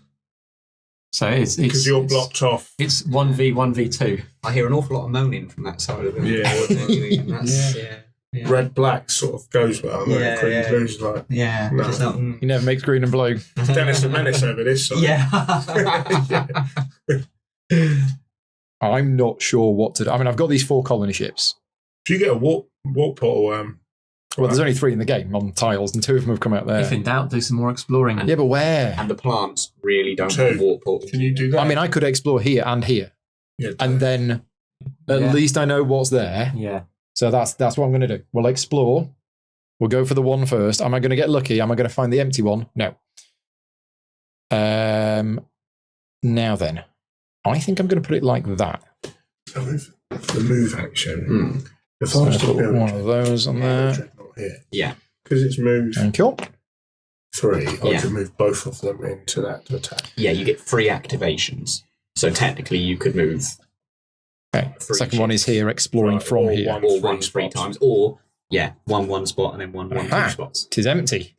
So it's Because you're blocked off. It's 1v1v2. I hear an awful lot of moaning from that side of the Yeah. board. And that's, yeah. Red black sort of goes well. And Yeah, green yeah. blue's like Yeah. No. Just not, He never makes green and blue. Dennis the Menace over this side. Yeah. I'm not sure what to do. I mean, I've got these 4 colony ships. If you get a warp portal, Well, there's only 3 in the game on tiles, and 2 of them have come out there. If in doubt, do some more exploring. Yeah, but where? And the plants really don't 2. want warp portals. can you do that? I mean, I could explore here and here, yeah, and then at Yeah. least I know what's there. Yeah. So that's what I'm going to do. We'll explore. We'll go for the 1 first. Am I going to get lucky? Am I going to find the empty one? No. Now then, I think I'm going to put it like that. the move action. Hmm. If So I I'll was to put build one of those on there. dreadnought here, Yeah. because it's moved Thank you. 3, I Yeah. could move both of them into that to attack. Yeah, you get 3 activations. So technically you could move Okay. 3 Second one is here, exploring Right, from or here. one. or Three 1 3 spots. times. Or, yeah, 1 spot and then 1 Aha. 2 spots. It is empty.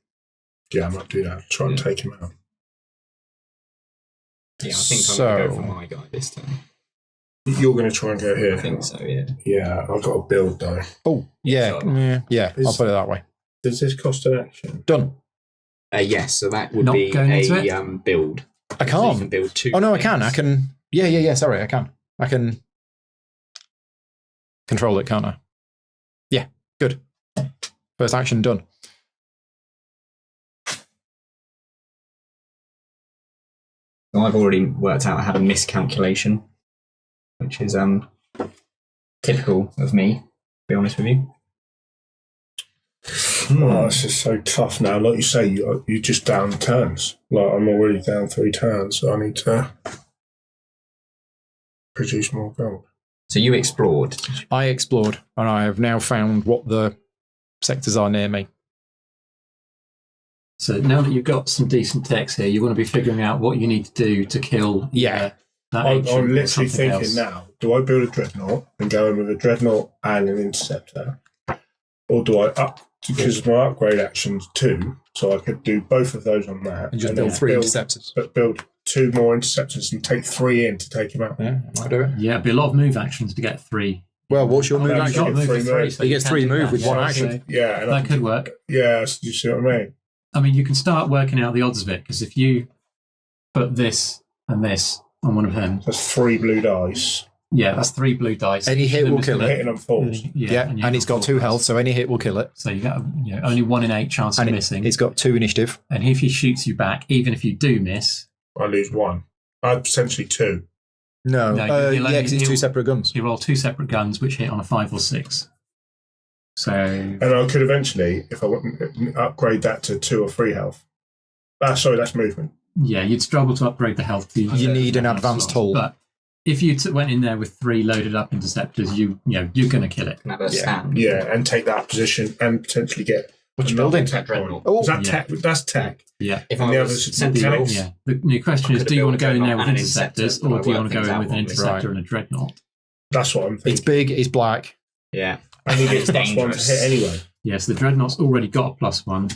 Yeah, I might do that. Try and take him out. Yeah, I think I'm going to go So- for my guy this time. You're going to try and go here. I think so, yeah. Yeah, I've got to build though. Oh, yeah. So- Yeah, I'll Is- put it that way. Does this cost an action? Done. Yes, so that would Not be going into a it? build. I So you can can't. build 2 Oh, no, I can. things. I can. Yeah. Sorry, I can. I can control it, can't I? Yeah, good. First action done. So I've already worked out I had a miscalculation, which is typical of me, to be honest with you. Oh, it's just so tough now. Like you say, you just down turns. Like I'm already down 3 turns, so I need to produce more gold. So you explored. I explored, and I have now found what the sectors are near me. So now that you've got some decent text here, you want to be figuring out what you need to do to kill Yeah. that I'm ancient or literally something thinking else. now, do I build a dreadnought and go in with a dreadnought and an interceptor? Or do I because my upgrade action's 2, so I could do both of those on that. And just then build 3 interceptors. But build 2 more interceptors and take 3 in to take him out. Yeah, I might do it. Yeah, it'd be a lot of move actions to get 3. Well, what's your move You've You've action? got to move Three for 3. moves. So He you gets can 3 do move that, with yeah. 1 So action. Yeah, and I that could work. Yeah, so you see what I mean? I mean, you can start working out the odds of it, because if you put this and this on one of them, That's 3 blue dice. yeah, that's 3 blue dice. Any hit Them will is kill gonna- it. Hitting on 4s. Yeah, you and it's got 2 four health, dice. so any hit will kill it. So you got only 1 in 8 chance of And missing. it's got 2 initiative. And if he shoots you back, even if you do miss, I lose 1. Potentially 2. No, No, you'll yeah, because it's 2 you'll- separate guns. you roll 2 separate guns which hit on a 5 or 6. So And I could eventually, if I want, upgrade that to 2 or 3 health. Sorry, that's movement. yeah, you'd struggle to upgrade the health. You need an advanced hull. But if you went in there with 3 loaded up interceptors, you're going to kill it. Can have a Yeah. stand. Yeah, and take that position and potentially get. What you another building? tech point. Dreadnought. Oh, Is that Yeah. tech? That's tech. Yeah. If And I the was others- sentinel, the- Yeah. The new question is, could do you have want to go in built a there with dreadnought and an interceptors, interceptor, or do you but I want to go work in things with an out interceptor one. and a dreadnought? That's what I'm it's thinking. big, it's black. yeah. And he gets It's plus 1 to dangerous. hit anyway. Yes, the dreadnought's already got a +1.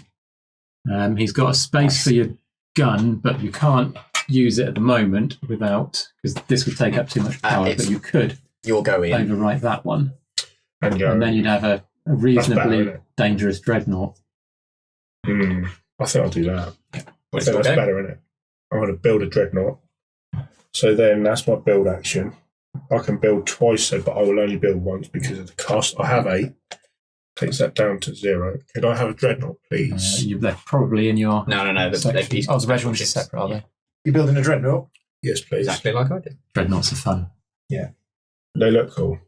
He's got a space for your gun, but you can't use it at the moment without, because this would take up too much power. it's- But you could You'll go in. overwrite that one. And go. And then you'd have a better, reasonably isn't it? dangerous dreadnought. I think I'll do that. I Let's think go that's down. better, isn't it? I'm going to build a dreadnought. So then that's my build action. I can build twice, but I will only build once because of the cost. I have 8. Takes that down to 0. Could I have a dreadnought, please? They're probably in your. No. section. Oh, the red ones are separate, are they? You're building a dreadnought? Yes, please. Exactly like I did. Dreadnoughts are fun. They look cool.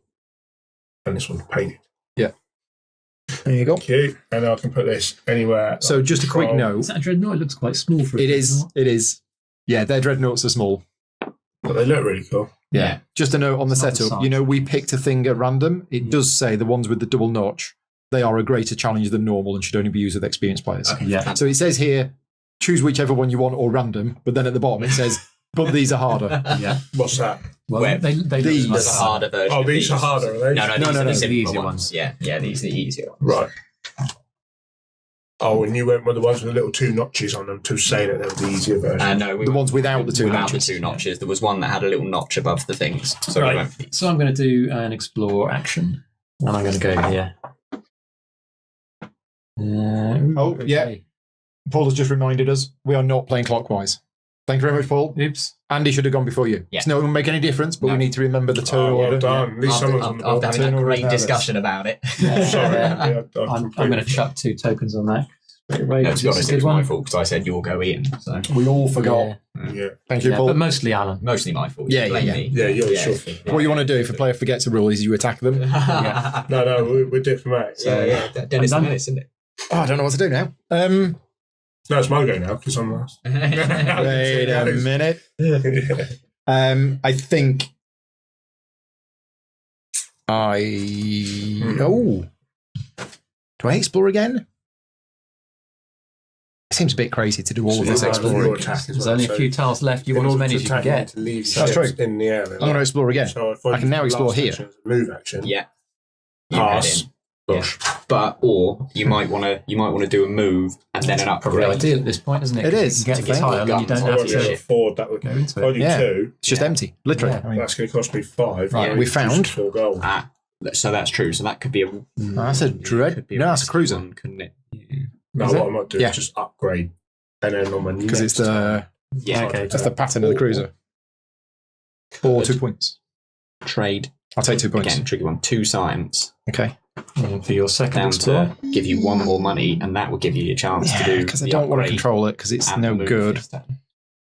And this one's painted. There you go. Cute. And I can put this anywhere. So just a quick control. note. Is that a dreadnought? It looks quite small for a It is. dreadnought. It is. Yeah, their dreadnoughts are small. But they look really cool. Yeah. Just a note on the It's not the setup. size. You know, we picked a thing at random. It does say the ones with the double notch, they are a greater challenge than normal and should only be used with experienced players. Okay. Yeah. So it says here, choose whichever one you want or random, but then at the bottom it says, but these are harder. Yeah. What's that? Well, Where- they These- look There's a like harder version. Oh, of these are harder, are they? No, No, these no, are no, the the easier simpler ones. Yeah, these are the easier ones. Right. Oh, and you went with the ones with the little 2 notches on them to say that they were the easier version. No, The ones without the 2 without notches. the 2 notches. There was one that had a little notch above the things. So Right. we went for these. So I'm going to do an explore action. And I'm going to go here. Oh, yeah. Paul has just reminded us we are not playing clockwise. Thank you very much, Paul. Oops. Andy should have gone before you. Yeah. It's not going to make any difference, but No. we need to remember the turn Oh, well order. done. At least After, someone's on the after ball. having that Turn order great habits. discussion about it. Sorry, Andy. I'm going to chuck 2 tokens on that. Straight away, No, because to be it's honest, a it good was my one. fault because I said you'll go in. So We all forgot. Yeah. Yeah. Thank you, Yeah, Paul. but mostly Alan. mostly my fault. Yeah, Blame yeah, me. Yeah, you're Yeah. sure thing. What you want to do if a player forgets a rule is you attack them. Yeah. No, we're diplomatic. Dennis I'm the done. Menace, isn't it? Oh, I don't know what to do now. No, it's my go now because I'm last. Wait a minute. I think Oh. Do I explore again? It seems a bit crazy to do all of this So exploring. your attack as There's well, only so a few tiles left. You in want as order many to as you can attack, you need get. to leave That's ships true. in the air. I'm going to explore again. So if I can now use explore last here. action as a move action. Yeah. You head Pass. in. Gosh. But or you might want to do a move and then an Probably upgrade. ideal at this point, isn't it? It 'Cause is. You can It's get a a tile and you guns. don't I have won't be able to to afford that. go into If I it. do Yeah. 2, It's just empty, literally. Yeah. I mean, that's going to cost me 5. Right, we which is found- 4 gold. So that's true. So that could be a. that's a dread. could be No, that's a risky cruiser one, couldn't it? No, Is what it? I might do Yeah. is just upgrade, and then on my because it's next the Yeah. Okay. that's the pattern of the cruiser. Or 2 points. Trade I'll take 2 points. again. Tricky one. 2 science Okay. And for your second down explore. to give you 1 more money, and that will give you a chance to do. Because I the don't want to upgrade control it because it's and no move good. this turn.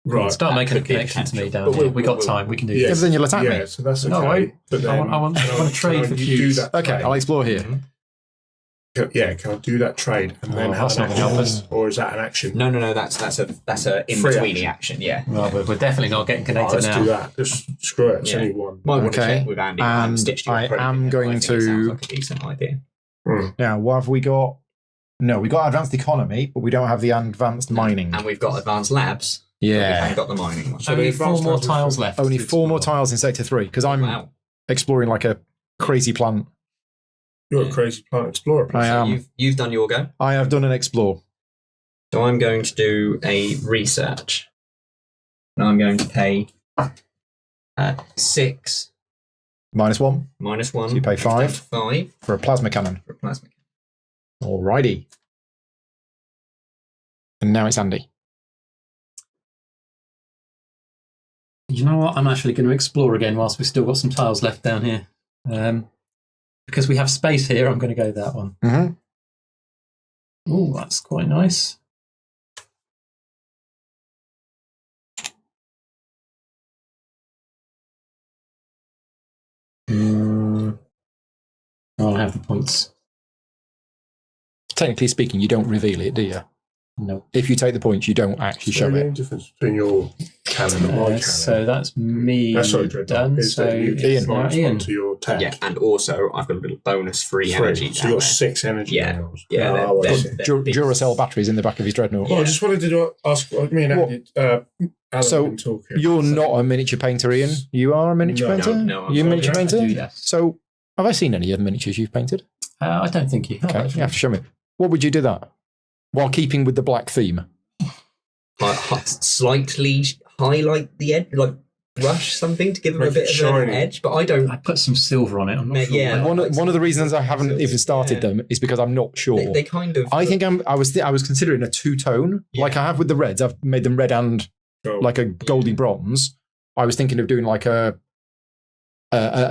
Right. Start That making a could be connection to me potential. down But here. we'll- We got we'll- time. We can do Yeah, this. but then you'll attack Yeah, me. so that's okay. No, but then, I want can trade can for you do cubes. that Okay, trade? I'll explore here. Yeah, can I do that trade and then Oh, have that's an not gonna help action? us. Or is that an action? No, that's a in Free between action. Yeah. Well, we're definitely not getting Oh, connected let's now. do that. Just screw it. It's Yeah. only 1. Might want to Okay, check with Andy. and stitched your I approach am in, going I think it to- sounds like a decent idea. Now, what have we got? No, we got advanced economy, but we don't have the advanced mining. And we've got advanced labs. But we Yeah, haven't got the mining one. So Only the 4 advanced more tiles tiles are- left. only to 4 more explore. tiles in sector 3 because I'm Wow. exploring like a crazy plant. You're a crazy plant explorer. I So am. you've done your go. I have done an explore. So I'm going to do a research. And I'm going to pay 6 -1 minus 1. So you pay 5. 5 for a plasma cannon. for a plasma. Alrighty. And now it's Andy. You know what? I'm actually going to explore again whilst we've still got some tiles left down here. Because we have space here, I'm going to go that one. Mm-hmm. Oh, that's quite nice. I'll have the points. Technically speaking, you don't reveal it, do you? No. If you take the points, you don't actually Is show there it. any difference between your cannon and my cannon? So that's me Sorry, Dreadnought. done. Is So that you it's get now minus Ian. 1 to your attack? Yeah, and also I've got a little bonus free Free. energy. So down you've got there. 6 energy Yeah. minerals. Yeah, Oh, I they're- see. they're- Duracell batteries in the back of his dreadnought. Well, I just wanted to ask what me and Andy, Alan So, been talking. You're not a miniature painter, Ian. You are a miniature No, painter? no, I'm You're a sorry. miniature Yeah, I painter? do, yes. So, have I seen any of the miniatures you've painted? I don't think you have. Okay, you actually. have to show me. What would you do that? While keeping with the black theme. Slightly highlight the edge, like brush something to give them Make a bit it of an shiny. edge, but I don't. I put some silver on it. I'm not Mate, sure. yeah. why. One of the reasons I haven't even started them is because I'm not sure. They kind of. I think I was considering a two-tone, like I have with the reds. I've made them red and Gold. like a goldy bronze. I was thinking of doing like a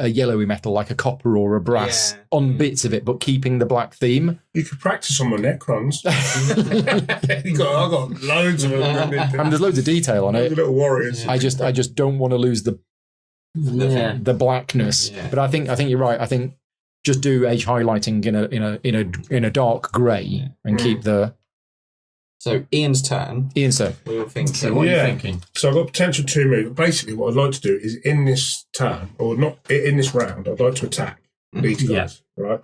yellowy metal, like a copper or a brass, Yeah. on bits of it, but keeping the black theme. You could practice on my Necrons. I've got loads of them. And there's loads of detail on it. Little warriors. I just don't want to lose the Yeah. blackness. Yeah. But I think you're right. I think just do edge highlighting in a dark grey and keep the So Ian's turn. Ian sir. We were thinking. So what are you Yeah. thinking? So I've got potential 2 move. Basically, what I'd like to do is in this turn, or not in this round, I'd like to attack these guys, right?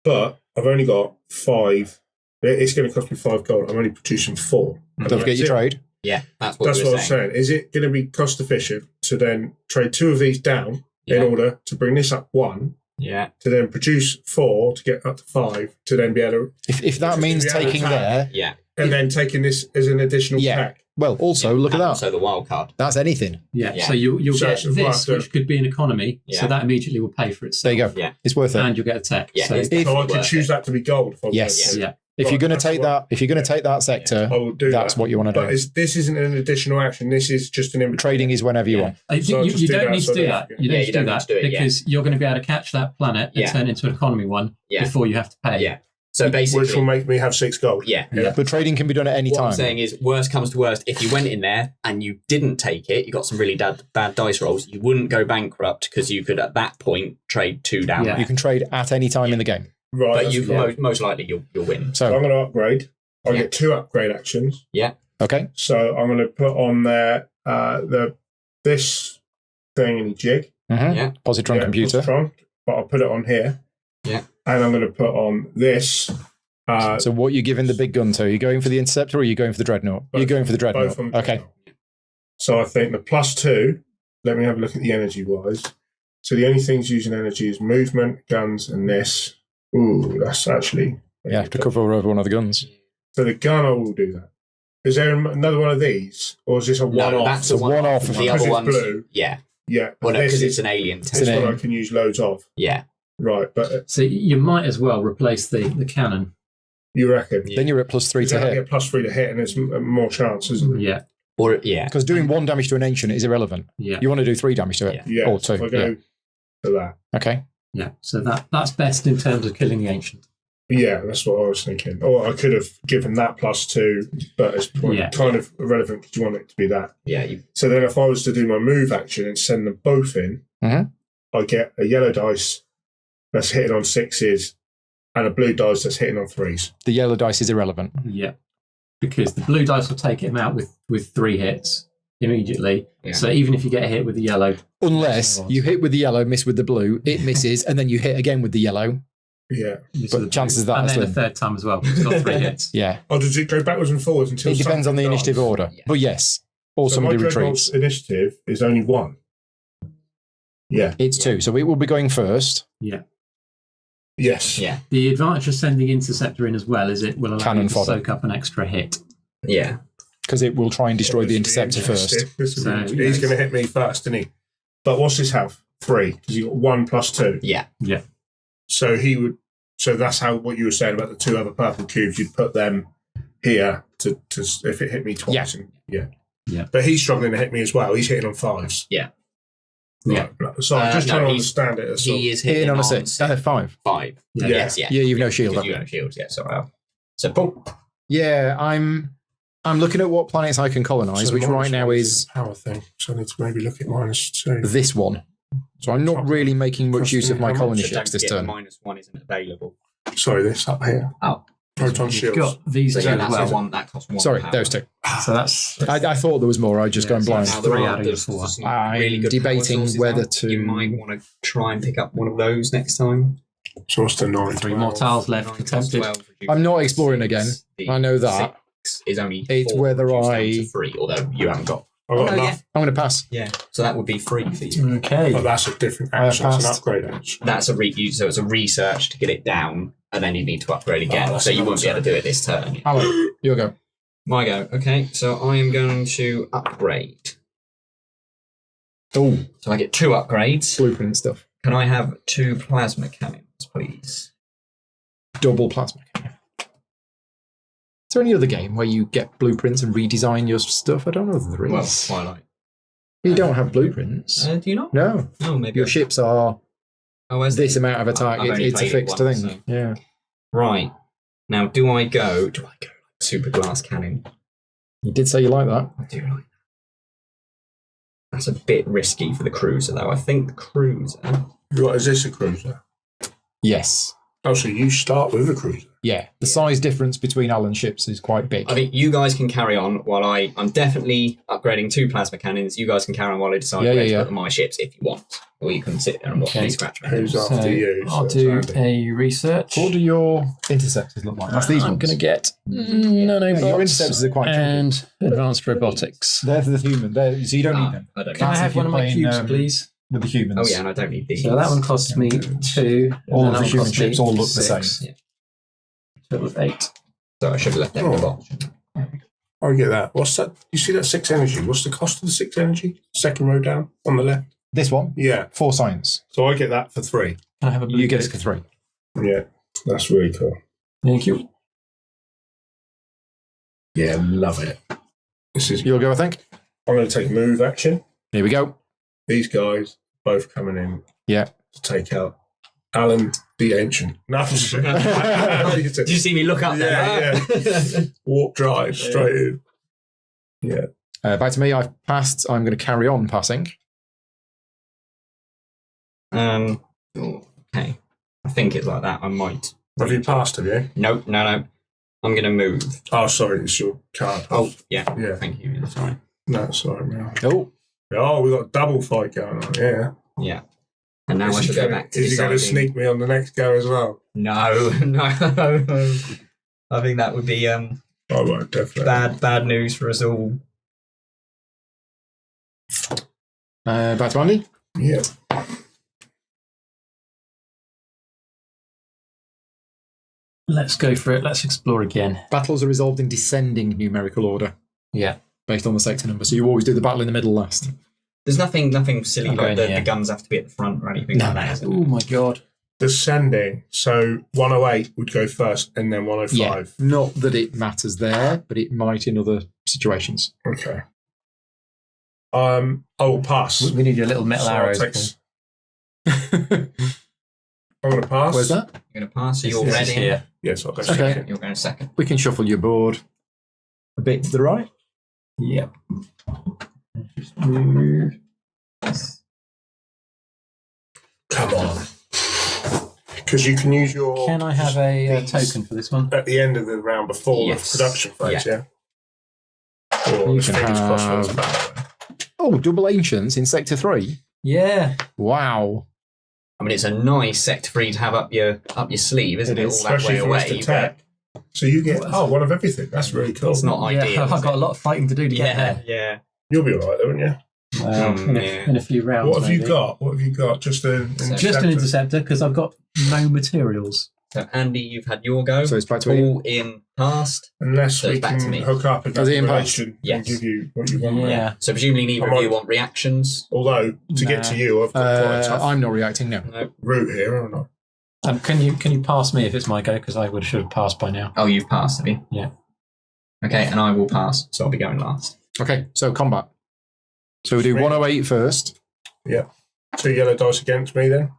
But I've only got 5. It's going to cost me 5 gold. I'm only producing 4. Don't forget your trade. Yeah, that's what That's we what were I'm saying. saying. Is it going to be cost efficient to then trade 2 of these down in order to bring this up 1, Yeah. to then produce 4 to get up to 5, to then be able to, If that Just means be able to taking attack. there, Yeah. and then taking this as an additional Yeah. pack. well, also look at And that. also the wild card. That's anything. Yeah. Yeah. So you'll So get it's worth this, it. which could be an economy. Yeah. So that immediately will pay for itself. There you go. Yeah. It's worth it. And you'll get a tech. Yeah, So it's If- So I could worth choose it. that to be gold. If I Yes. wanted to. yeah. If you're Right, going to that's take what- that, if you're going to take that sector, I will do that's that. what you want to But do. this isn't an additional action. This is just an inventory. Trading is whenever you Yeah. want. I think So I'll you, just you do don't that need to so do that- that. yeah. You don't Yeah, need you to do don't need that to do it, because you're going to be able to catch that planet and Yeah. turn it into an economy one Yeah. before you have to pay. Yeah. So basically, Which will make me have 6 gold. yeah. But trading can be done at any What I'm time. saying is, worst comes to worst, if you went in there and you didn't take it, you got some really bad dice rolls, you wouldn't go bankrupt because you could, at that point, trade 2 down Yeah. there. You can trade at any time in the game. Right. But that's you fine. most likely you'll win. So I'm So, going to upgrade. I'll Yeah. get 2 upgrade actions. okay. So I'm going to put on there this thing in a jig. Mm-hmm. Yeah. Positron Yeah, computer. Positron, but I'll put it on here. Yeah. And I'm going to put on this. So what are you giving the big gun to? Are you going for the interceptor or are you going for the dreadnought? Both. You're going for the Both dreadnought. of them. Okay. So I think the +2, let me have a look at the energy wise. So the only things using energy is movement, guns, and this. Ooh, that's actually. You have to cover over one of the guns. So the gun, I will do that. Is there another one of these? Or is this a one No, off? that's a a one-off. The Because other it's ones, blue. yeah. Yeah. Well, no, this because is it's an alien It's tech. this an one alien. I can use loads of. Yeah. Right, but So you might as well replace the cannon. you reckon? Yeah. Then you're at +3 to Because I hit. get +3 to hit, and there's more chance, isn't there? Yeah. Or, yeah. Because doing 1 damage to an ancient is irrelevant. Yeah. You want to do 3 damage to it. Yeah. Yeah. Or 2. If I go to that. Okay. Yeah. So that's best in terms of killing the ancient. Yeah, that's what I was thinking. Or I could have given that +2, but it's Yeah. kind of irrelevant because you want it to be that. Yeah. So then if I was to do my move action and send them both in, Mhm. I get a yellow dice that's hitting on 6s and a blue dice that's hitting on 3s. The yellow dice is irrelevant. Yeah. Because the blue dice will take him out with 3 hits immediately. Yeah. So even if you get a hit with the yellow, Unless you hit with the yellow, miss with the blue, it misses, and then you hit again with the yellow. Yeah. But chances of that and are then a slim. third time as well. It's got 3 hits. Yeah. Or does it go backwards and forwards until It depends on the something initiative dies? order. Yeah. But yes. Or So somebody my retreats. Dreadnought's initiative is only 1. Yeah. It's 2. So it will be going first. Yeah. Yes. Yeah. The advantage of sending Interceptor in as well is it will allow Cannon you to fodder. soak up an extra hit. Yeah. Because it will try and destroy the This will be interceptor first. interesting. This will be So, interesting. yes. He's going to hit me first, isn't he? But what's his health? 3. Because you got 1 + 2. Yeah. Yeah. So he would. So that's how what you were saying about the 2 other purple cubes. You'd put them here to if it hit me twice. Yeah. Yeah. But he's struggling to hit me as well. He's hitting on 5s. Yeah. Yeah. Right. So I'm just No, trying to he's- understand it. That's all. He is Hitting hitting on a on 6. 5. 5. Yeah. Yes, yeah. Yeah, you've no shield. Because you have shields, yeah. Sorry. So, Paul. Yeah, I'm looking at what planets I can colonize, So which minus right now one is a power thing. So I need to maybe look at -2. this one. So I'm not really making much use of my How much? colony So ships don't this forget turn. -1 isn't available. Sorry, this up here. Oh. Proton You've shields. got these So two yeah, as that's well. a 1. That costs 1. Sorry, power. those 2. So that's I thought there was more. I just Yeah, going so blind. Now, there 3 are out of your there's 4. some I'm really good debating power sources whether out. to- You might want to try and pick up one of those next time. So what's the 9? 3 more tiles left. 9 costs Attempted. 12, reduces I'm not exploring again. the I know that. 6 is only It's 4, whether reduced down I- to 3, although you haven't got. I've got Oh, enough. I'm going to pass. Yeah, so that would be 3 for you. Okay. But that's a different action. It's an passed. upgrade action. That's a so it's a research to get it down, and then you need to upgrade again. Oh, that's so you another won't be able to do it this turn. Hello. You go. My go. Okay, so I am going to upgrade Oh, So I get 2 upgrades. blueprint stuff. Can I have 2 plasma cannons, please? Double plasma cannon. Is there any other game where you get blueprints and redesign your stuff? I don't know if there is. Well, Twilight. You don't have blueprints. Do you not? No. Oh, maybe Your ships are where's this the- amount of attack. I've only It's a played it fixed once, thing. so- Yeah. Right. Now, do I go super glass cannon? You did say you like that. I do like that. That's a bit risky for the cruiser, though. I think the cruiser. What is this, a cruiser? Yes. Oh, so you start with a cruiser. Yeah. The size difference between Alan's ships is quite big. I mean, you guys can carry on while I'm definitely upgrading 2 plasma cannons. You guys can carry on while I decide Yeah, where yeah, to put my ships if you want. Or you can sit there and watch Okay. me scratch me. Who's So after you? I'll So do it's Andy. a research. What do your interceptors look like? That's these I'm ones. going to get Yeah, your interceptors are quite chunky. and advanced robotics. They're for the human. So you don't need them. I don't Can I know. have if one you're of my playing, cubes, please? With the humans. Oh, yeah, and I don't need these. So that one costs me 2. and All then of the that one human costs me ships all look the 6. same. Total of 8. So I should have left them in the box. I get that. What's that? You see that 6 energy? What's the cost of the 6 energy? Second row down on the left. This one, Yeah. 4 science. So I get that for 3. Can I have a blue You get it cube? for 3. Yeah. That's really cool. Thank you. Yeah, love it. This is. You'll go, I think. I'm going to take move action. Here we go. These guys both coming in. Yeah. To take out Alan the Ancient. No, Did you see me look up there? Yeah, warp drive straight in. Yeah. Back to me. I've passed. I'm going to carry on passing. Okay. I think it's like that. I might. Have you passed? Have you? No. I'm going to move. Oh, sorry, it's your card. Oh, yeah. Yeah. Thank you. Sorry. No, sorry, man. Oh, Oh, we got a double fight going on. Yeah. Yeah. And now I should go back to Is he going to deciding- sneak me on the next go as well? No. I think that would be I won't, definitely. bad news for us all. back to Andy. Yeah. Let's go for it. Let's explore again. Battles are resolved in descending numerical order Yeah. based on the sector number. So you always do the battle in the middle last. There's nothing silly I'm like going the here. guns have to be at the front or anything No, like that. Is it? Oh my god. Descending. So 108 would go first and then 105. Not that it matters there, but it might in other situations. Okay. I will pass. We need your little metal So I'll arrows. take Paul. I'm going to pass. Where's that? You're going to pass, so you're This is ready. here. Yes, I'll go Okay. second. You're going second. We can shuffle your board a bit to the right. Yep. Just move. Come on. Because you can use your... Can I have a these token for this one? at the end of the round before Yes. the production phase, yeah? Or You as can fingers crossed for us have- back. Oh, double ancients in sector 3. Yeah. Wow. I mean, it's a nice sector for you to have up your sleeve, isn't It it? is. All that Especially way for us away. to but attack. So you get, one of everything. That's really cool. It's not ideal. Yeah, I've is got it? a lot of fighting to do to get Yeah, there. yeah. You'll be all right, though, won't you? Yeah. In a few rounds. What have you maybe. got? What have you got? Just an Just an interceptor because I've got no materials. So, Andy, you've had your go. So it's back to Ian. Paul in past. Unless So we it's back to can me. hook up a Does Ian pass? relation Yes. and give you what you want. Yeah. So presumably neither I'm of you on- want reactions. Although, to get to you, I've got quite a tough I'm not reacting now. No. route here, haven't I? Can you pass me if it's my go? Because I should have passed by now. Oh, you've passed, have you? Yeah. Okay, and I will pass, so I'll be going last. Okay, so combat. So we do Sweet. 108 first. 2 yellow dice against me then.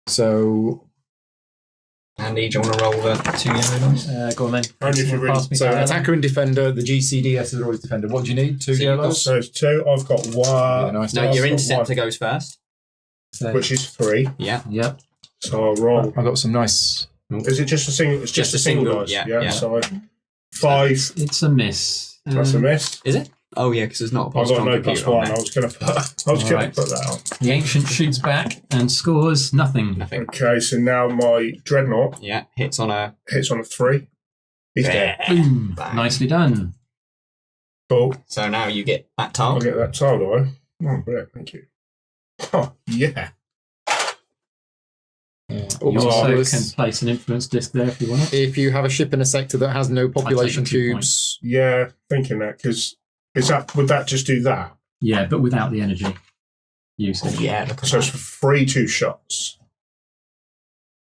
So Andy, do you want to roll the 2 yellow dice? Go on then. Only if you really- Pass me so some attacker and defender, the GCDS is always defender. What do you need? 2 So you've got yellows? So it's 2. I've got Yeah, 1, nice. No, I've your got interceptor one, goes first. So- which is 3. Yeah. Yep. So I'll roll. I've got some nice. Is it just a single? It's just a single dice. yeah. So 5. It's a miss. That's a miss. Is it? Oh, yeah, because there's not a I've got strong no computer +1. on I there. was going to put. Alright. Put that on. The ancient shoots back and scores nothing. Nothing. Okay, so now my dreadnought Yeah, hits on a... hits on a 3. He's dead. Boom. Bang. Nicely done. Cool. So now you get that I'll tile. get that tile, do I? Oh, brilliant. Thank you. Oh, yeah. You also Marvelous. can place an influence disc there if you want it. If you have a ship in a sector that has no population the 2 cubes, Yeah, thinking that because would that just do that? Yeah, but without the energy. usage. Yeah, look at So it's that. for 3 2 shots.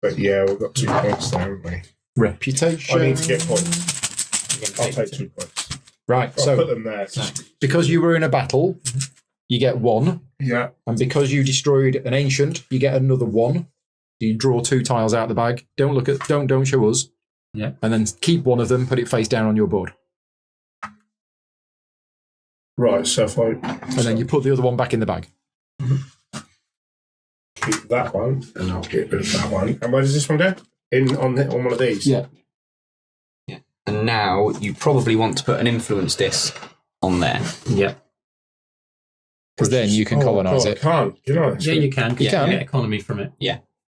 But yeah, we've got 2 points there, haven't we? Reputation. I need to get points. I'll take 2 points. Right, I'll so put them there. because you were in a battle, you get 1. Yeah. And because you destroyed an ancient, you get another 1. You draw 2 tiles out of the bag. Don't show us. Yeah. And then keep one of them, put it face down on your board. Right, so if I And then you put the other one back in the bag. keep that one, and I'll get rid of that one. And where does this one go? On one of these? Yeah. And now you probably want to put an influence disc on there. Yeah. Because then you can colonise God, it. I can't. You know, Yeah, you can. 'Cause You can. get economy from it.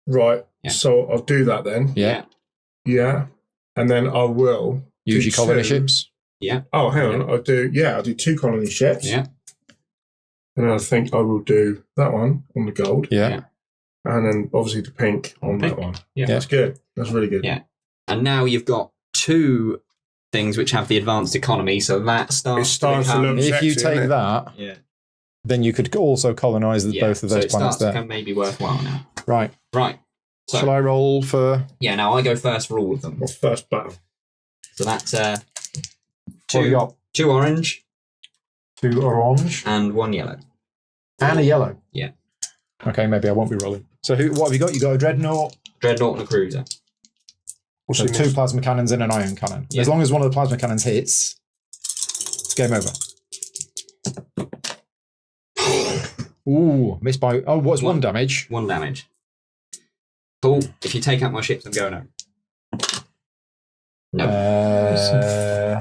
Right, Yeah. so I'll do that then. Yeah. Yeah. And then I will Use do your colony 2. ships. Oh, hang on. I'll do 2 colony ships. Yeah. And I think I will do that one on the gold. Yeah. Yeah. And then obviously the pink on that one. Yeah. That's good. That's really good. Yeah. And now you've got 2 things which have the advanced economy, so that starts It starts to become, look- If you Sexy, isn't take it? that, yeah. then you could also colonise Yeah. both of so those it planets starts to there. become maybe worthwhile now. Right. Right. So Shall I roll for... yeah, now I go first for all of them. Well, first battle. So that's What have you got? 2 orange 2 orange. and 1 yellow. And a yellow. Yeah. Okay, maybe I won't be rolling. So what have you got? You got a dreadnought. Dreadnought and a cruiser. So 2 plasma cannons and an ion cannon. Yeah. As long as one of the plasma cannons hits, it's game over. Ooh, missed by... Oh, what's 1 damage? 1 damage. Cool. If you take out my ships, I'm going home. No.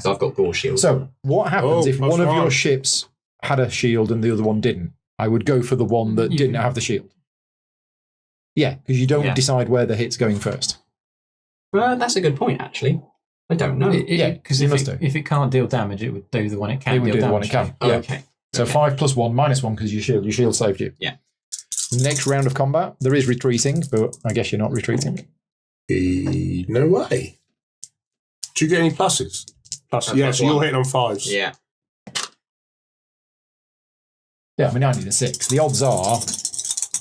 So I've got Gore Shield. So what happens Oh, if one of that's your right. ships had a shield and the other one didn't? I would go for the one that You- didn't have the shield. Yeah, because you don't Yeah. decide where the hit's going first. That's a good point, actually. I don't know. Yeah, Because you if must it, do. if it can't deal damage, it would do the one it can It would deal do the damage. one it can. Oh, Yeah. okay. So Okay. 5 + 1 -1 because your shield saved you. Yeah. Next round of combat, there is retreating, but I guess you're not retreating. No way. Do you get any pluses? Plus Yeah, so you're 1. hitting on 5s. Yeah. Yeah, I mean, I need a 6. The odds are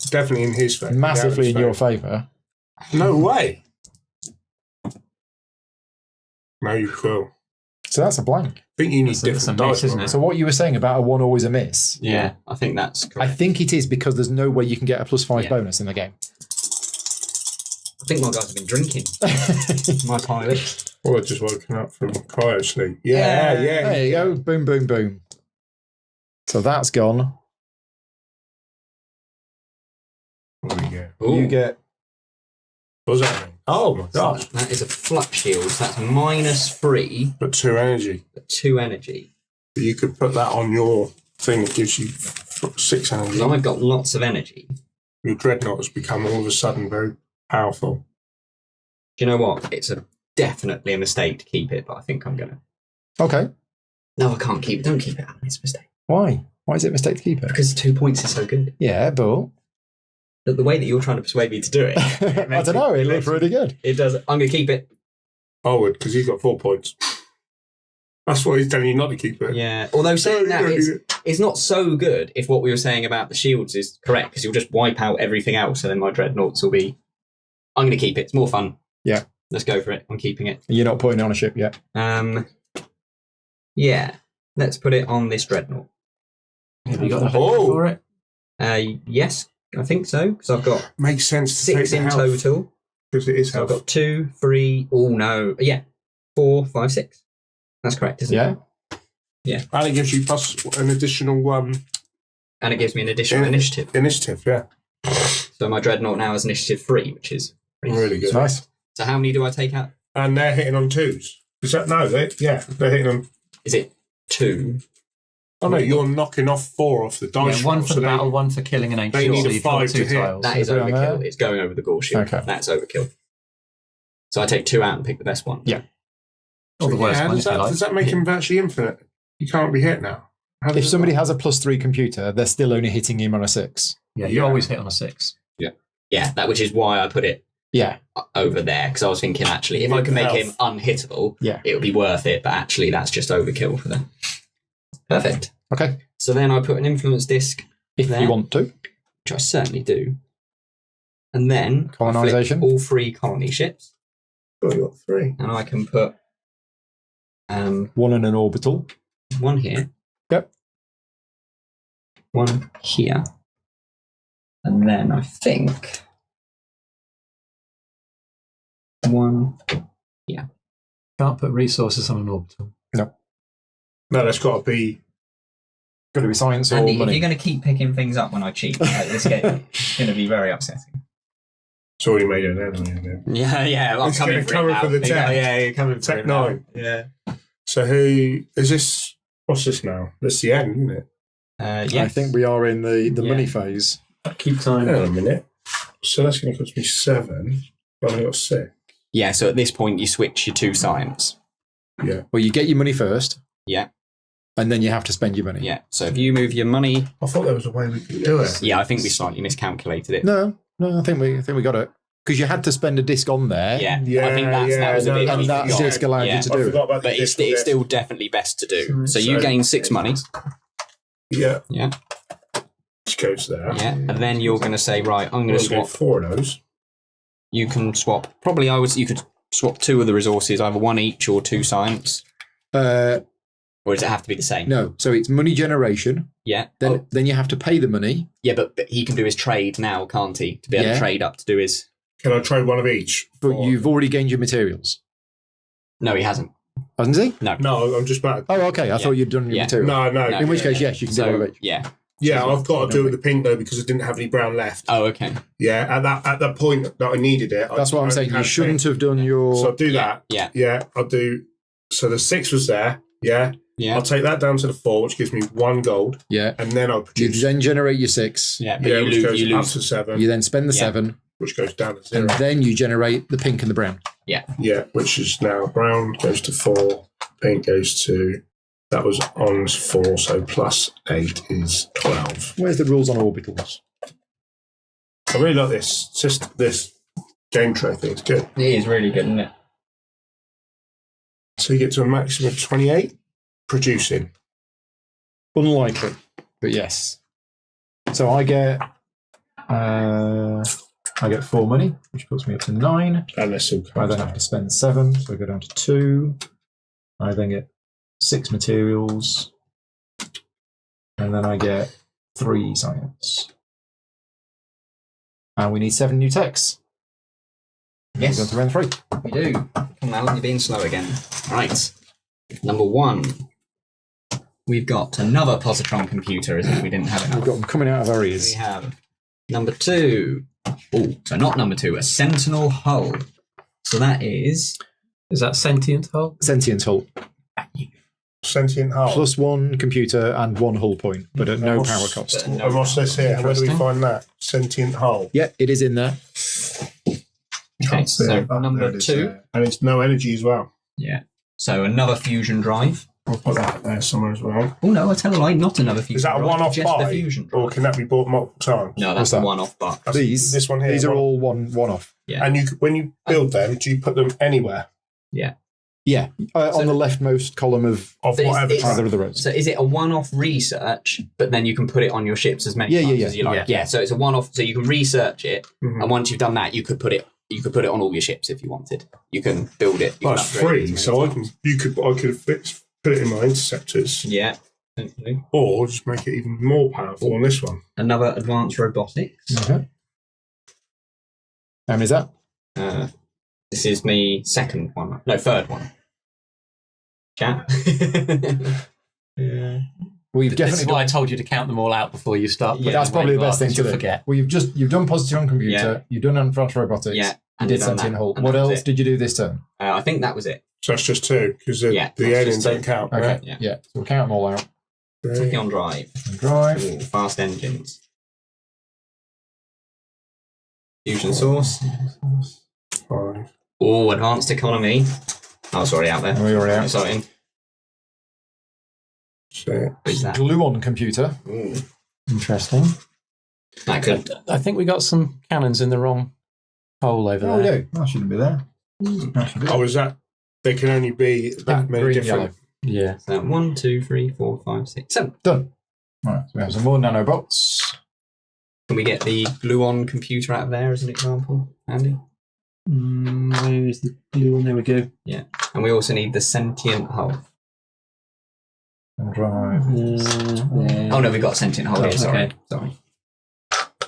Definitely in his favour. massively in your favour. favour. No way. No, you will. So that's a blank. I think you need That's a different miss, dice, isn't right? it? So what you were saying about a 1 always a miss, Yeah, I think that's I correct. think it is because there's no way you can get a +5 Yeah. bonus in the game. I think my guys have been drinking. My pilot. Or I've just woken up from cryo sleep. Yeah. There you go. Boom, boom, boom. So that's gone. There we go. Ooh, You get What does that mean? Oh my gosh. that is a flux shield. So that's -3, But 2 energy. but 2 energy. But you could put that on your thing. It gives you 6 energy. Because I've got lots of energy. Your dreadnought has become all of a sudden very powerful. Do you know what? It's definitely a mistake to keep it, but I think I'm going to. okay. No, I can't keep it. Don't keep it, Alan. It's a mistake. Why? Why is it a mistake to keep it? Because 2 points is so good. Yeah, but The way that you're trying to persuade me to do it, I don't know. It looked really good. it does. I'm going to keep it. I would, because he's got 4 points. That's why he's telling you not to keep it. Yeah. Although saying that, it's not so good if what we were saying about the shields is correct, because you'll just wipe out everything else, and then my dreadnoughts will be. I'm going to keep it. It's more fun. Yeah. Let's go for it. I'm keeping it. You're not putting it on a ship yet. Yeah. Let's put it on this dreadnought. Have you got the Oh. for it? Yes, I think so, because I've got Makes sense to 6 take in the health, total. because it is So I've health. got 2, 3. Oh no. Yeah. 4, 5, 6. That's correct, isn't it? Yeah. And it gives you plus an additional And it gives me an additional initiative. initiative. Yeah, So my dreadnought now is initiative 3, which is really good. Nice. So how many do I take out? And they're hitting on 2s. Is that no? They're hitting on. Is it 2? Oh no, you're knocking off 4 off the dice. Yeah, one roll, for so the they- battle, one for killing an ancient. they need so a you've got 5 to 2 hit. tiles. That is So put it on overkill. there. It's going over the gore shield. Okay. That's overkill. So I take 2 out and pick the best one. Yeah. Or the worst yeah, one, does if you that, like. does that make him virtually infinite? You can't be hit now. How does If it somebody work? has a +3 computer, they're still only hitting him on a 6. Yeah, you Yeah. always hit on a 6. Yeah, that which is why I put it Yeah. over there, because I was thinking actually if I can make him unhittable, Yeah. it would be worth it. But actually, that's just overkill for them. Perfect. Okay. So then I put an influence disc If there. you want to. which I certainly do. And then I flip Colonisation. all 3 colony ships, Oh, you got 3. and I can put One in an orbital. one here. Yep. One here. And then I think one. Can't put resources on an orbital. No, that's got to be. Got to be science or Andy, if money. you're going to keep picking things up when I cheat, this game is going to be very upsetting. It's already made it anyway. Yeah. I'm It's coming gonna for come it for now. the tech. Yeah, you're coming for Tech it now. 9. Yeah. So who is this? What's this now? That's the end, isn't it? Yeah. I think we are in the Yeah. money phase. Keep time. Hang on a minute. So that's going to cost me 7. I've only got 6. Yeah, so at this point you switch your 2 science. Yeah. Well, you get your money first. Yeah. And then you have to spend your money. Yeah. So if you move your money, I thought there was a way we could do it. yeah, I think we slightly miscalculated it. No, I think we got it. Because you had to spend a disc on there. Yeah, Yeah, I think that was a no, bit. that And was that forgot. disc allowed Yeah. you to I do it. forgot about the But it's disc. still definitely best to do. So you So- gain 6 money. Yeah. Yeah. Which goes there. Yeah. And then you're going to say, right, I'm going We'll to get swap. 4 of those. You can swap. Probably you could swap 2 of the resources, either 1 each or 2 science. Or does it have to be the same? No, so it's money generation. Yeah. Then you have to pay the money. Yeah, but he can do his trade now, can't he? To be able to Yeah. trade up to do his. Can I trade one of each? But Or- you've already gained your materials. No, he hasn't. Hasn't he? No. No, I'm just about. Oh, okay. I thought you'd done your Yeah. material. No. No. In which case, yes, you can do one So of each. yeah. Yeah, I've got to do it with the pink though because I didn't have any brown left. Oh, okay. Yeah, at that point that I needed it. That's what I'm saying. You shouldn't have done your. So I'll do that. Yeah. Yeah, I'll do. So the 6 was there. Yeah. Yeah. I'll take that down to the 4, which gives me 1 gold, Yeah. and then I'll You produce. then generate your 6. Yeah, but Yeah, you which lose. goes You up lose. to 7, You then spend the Yeah. 7, which goes down to 0. and then you generate the pink and the brown. Yeah, which is now brown goes to 4, pink goes to. That was on 4, so plus 8 is 12. Where's the rules on orbitals? I really like this. It's just this game tray thing. It's good. It is really good, isn't it? So you get to a maximum of 28 producing. Unlikely, but yes. So I get 4 money, which puts me up to 9. And this still I comes then have out. to spend 7, so I go down to 2. I then get 6 materials, and then I get 3 science. And we need 7 new techs. Yes. We're going to round 3. We do. Come on, Alan, you're being slow again. Right. Number 1. We've got another positron computer, as if we didn't have We've enough. got them coming out of our We ears. have number 2. Oh, so not number 2, a sentinel hull. So that is. Is that sentient hull? Sentient hull. Sentient hull. +1 computer and 1 hull point, but at no What's- power cost. No. And what's this here? Where do we Interesting. find that? Sentient hull. Yeah, it is in there. Okay, so There. number There it is 2. there. And it's no energy as well. Yeah. So another fusion drive. We'll put that there somewhere as well. Oh no, I tell a lie, not another fusion Is that a drive. one-off Just the buy? fusion Or drive. can that be bought multiple times? No, What's that's a that? one-off but. That's- These, this one here. these are one- all one-off. Yeah. And when you build them, do you put them anywhere Yeah, on the leftmost column of of But it's- whatever it's- type? either of the rows. So is it a one-off research, but then you can put it on your ships as many Yeah, times yeah, as you like? Yeah. So it's a one-off. So you can research it, Mhm. and once you've done that, you could put it on all your ships if you wanted. You can build it. You Well, can it's upgrade it free, as so I many can times. I could put it in my interceptors, Yeah. Essentially. or just make it even more powerful on this one. Another advanced robotics. Okay. How many is that? This is my second one. No, third one. Chat. Yeah. Well, you've This definitely is why I done. told you to count them all out before you start. Yeah, putting That's them probably where the you best are, thing 'cause to you'll do. forget. Well, you've done Positron Computer, Yeah. you've done Advanced Robotics, Yeah. you did done Sentient that, Hull. and What that was else it. did you do this turn? I think that was it. So that's just 2 because the, Yeah, the that's aliens just don't two. count. Okay, Right? yeah. So we'll count them all out. Tachyon drive. And drive. Ooh, fast engines. Fusion source. 5. Oh, advanced economy. Oh, sorry, out there. We already out. Exciting. 6. What is that? Gluon Computer. Ooh, Interesting. that could. I think we got some cannons in the wrong hole over Oh, we there. do. That shouldn't be there. That should be Oh, is that? They can only be that Pink, many green, different. Yeah. So 1, 2, 3, 4, 5, 6, 7. Done. Right, so we have some more nanobots. Can we get the gluon computer out of there as an example, Andy? Where is the blue one? There we go. Yeah. And we also need the sentient hull. Drive. Oh no, we got sentient hull here. Sorry. Okay. Sorry.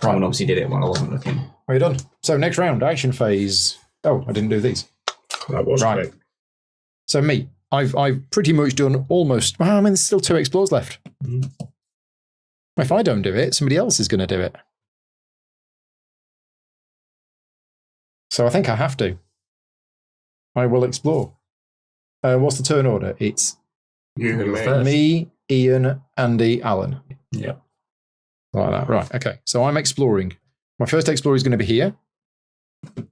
Someone obviously did it while I wasn't looking. Are you done? So next round, action phase. Oh, I didn't do these. That was Right. quick. So me, I've pretty much done almost. Well, I mean, there's still 2 explores left. If I don't do it, somebody else is going to do it. So I think I have to. I will explore. What's the turn order? It's You and me. First. me, Ian, Andy, Alan. Yep. Like that. Right. Okay. So I'm exploring. My first explore is going to be here. We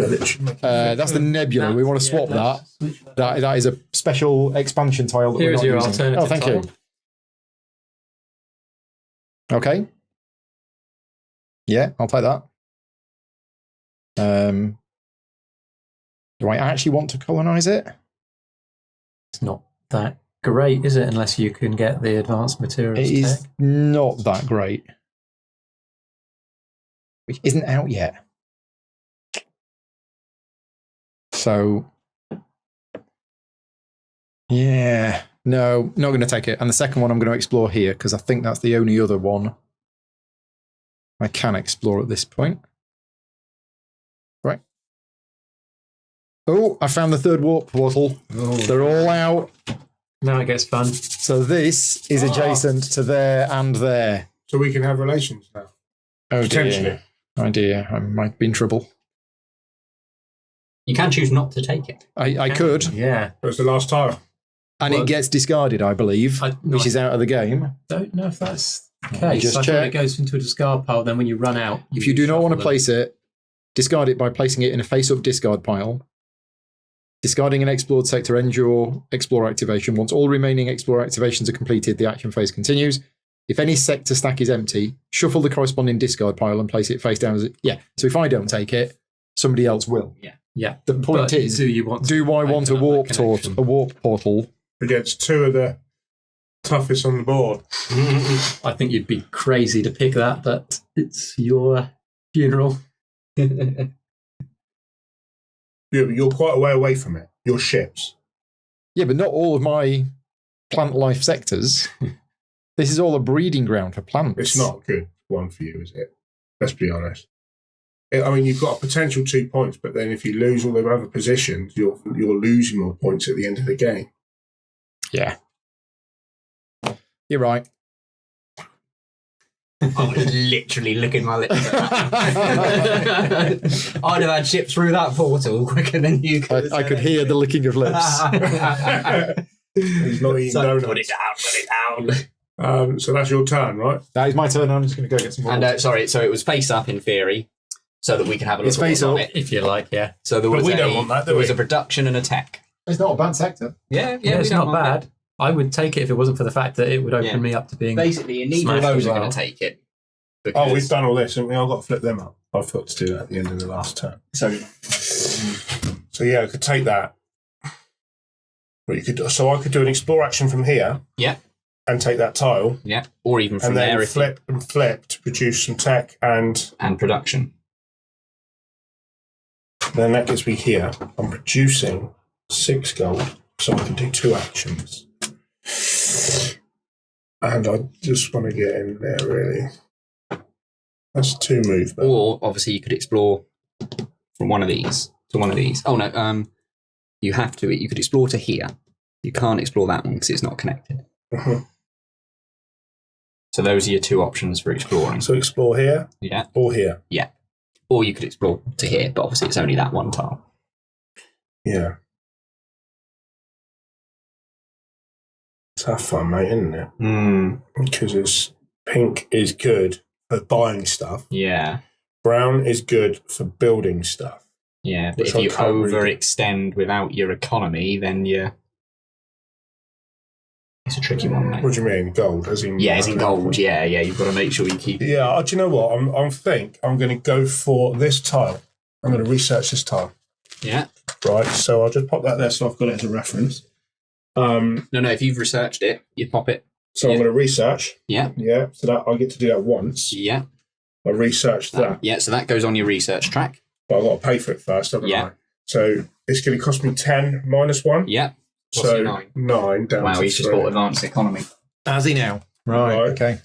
are literally making That's the nebula. We want to swap that. That is a special expansion tile that Here we're is not your using. alternative Oh, thank tile. you. Okay. Yeah, I'll take that. Do I actually want to colonize it? It's not that great, is it? Unless you can get the advanced materials It is tech. not that great. Which isn't out yet. So, yeah. No, not going to take it. And the second one I'm going to explore here because I think that's the only other one I can explore at this point. Right. Oh, I found the third warp portal. They're all out. Now it gets fun. So this is adjacent to there and there. So we can have relations now. Oh Potentially. dear. Oh dear. I might be in trouble. You can choose not to take it. I could. Yeah. That was the last tile. And Well, it gets discarded, I believe, which is out of the game. Don't know if that's the case. Just I thought check. it goes into a discard pile. Then when you run out, If you do not want to reshuffle them. place it, discard it by placing it in a face-up discard pile. Discarding an explored sector ends your explore activation. Once all remaining explore activations are completed, the action phase continues. If any sector stack is empty, shuffle the corresponding discard pile and place it face down. Yeah. So if I don't take it, somebody else will. Yeah. The point But is, do you want? do I open want a up that warp connection? a warp portal? Against 2 of the toughest on the board. I think you'd be crazy to pick that, but it's your funeral. You're quite a way away from it. Your ships. Yeah, but not all of my plant life sectors. This is all a breeding ground for plants. It's not a good one for you, is it? Let's be honest. I mean, you've got a potential 2 points, but then if you lose all the other positions, you're losing more points at the end of the game. Yeah. You're right. I was literally licking my lips. I'd have had ships through that portal quicker than you could. I could hear the licking of lips. He's not eating donuts. Put it down. So that's your turn, right? That is my turn. I'm just going to go get some more. And sorry, so it was face up in theory, so that we can have a look It's at what's face on up. it. If you like, yeah. So there But was we don't want that, do there was we? a production and a tech. It's not a bad sector. Yeah, Yeah, it's we don't not mind bad. I would take it if it wasn't for the fact that it would open Yeah. me up to being. Basically, neither of Smashed those as are well. going to take it. Oh, we've because- done all this, and I've got to flip them up. I forgot to do that at the end of the last turn. So So yeah, I could take that. But you could. So I could do an explore action from here. Yeah. And take that tile, yeah, or even from and then there if flip to produce some tech, and and production. then that gets me here. I'm producing 6 gold, so I can do 2 actions. And I just want to get in there, really. That's 2 movement. Or obviously you could explore from one of these to one of these. Oh no, you have to. You could explore to here. You can't explore that one because it's not connected. Mhm. So those are your 2 options for exploring. So explore here Yeah, or here. or you could explore to here, but obviously it's only that one tile. Yeah. Tough fun, mate, isn't it? Because it's pink is good for buying stuff. Yeah, Brown is good for building stuff. yeah. But Which if I you can't really do. overextend without your economy, then it's a tricky one, mate. What do you mean, gold? As in Yeah, it's in gold. Yeah. You've got to make sure you keep. Yeah. Do you know what? I think I'm going to go for this tile. I'm going to research this tile. Yeah. Right. So I'll just pop that there, so I've got it as a reference. No. If you've researched it, you pop it So I'm going to research. Yeah. Yeah. So that I get to do that once. Yeah. I researched that. Yeah, so that goes on your research track. But I've got to pay for it first, haven't Yeah. I? So it's going to cost me 10 minus 1. Yeah. What's So your 9? 9 down Wow, to he's just 3. bought advanced economy. Has he now? Right. Okay.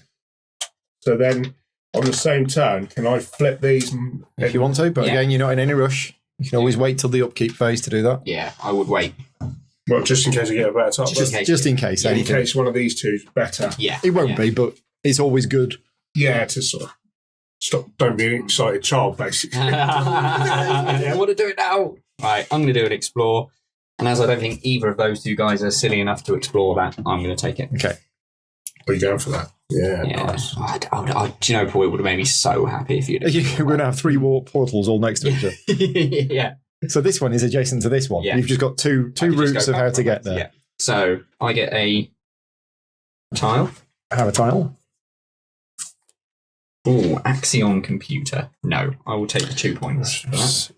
So then on the same turn, can I flip these? If you want to, but Yeah. again, you're not in any rush. You can always wait till the upkeep phase to do that. Yeah, I would wait. Well, just in case I get a better top. Just in case. in anything. case one of these two is better. Yeah. It won't yeah. be, but it's always good. Yeah, to sort of stop. Don't be an excited child, basically. I want to do it now. Right, I'm going to do an explore. And as I don't think either of those two guys are silly enough to explore that, I'm going to take it. Okay. Are you going for that? Yeah, Yeah. nice. Do you know, Paul, it would have made me so happy if you'd We're going to have 3 warp portals all next to each other. Yeah. So this one is adjacent to this one. Yeah. You've just got two I could just routes go of how back to one get way. there. Yeah. So I get a tile. Have a tile. Oh, Axion computer. No, I will take the 2 points for that.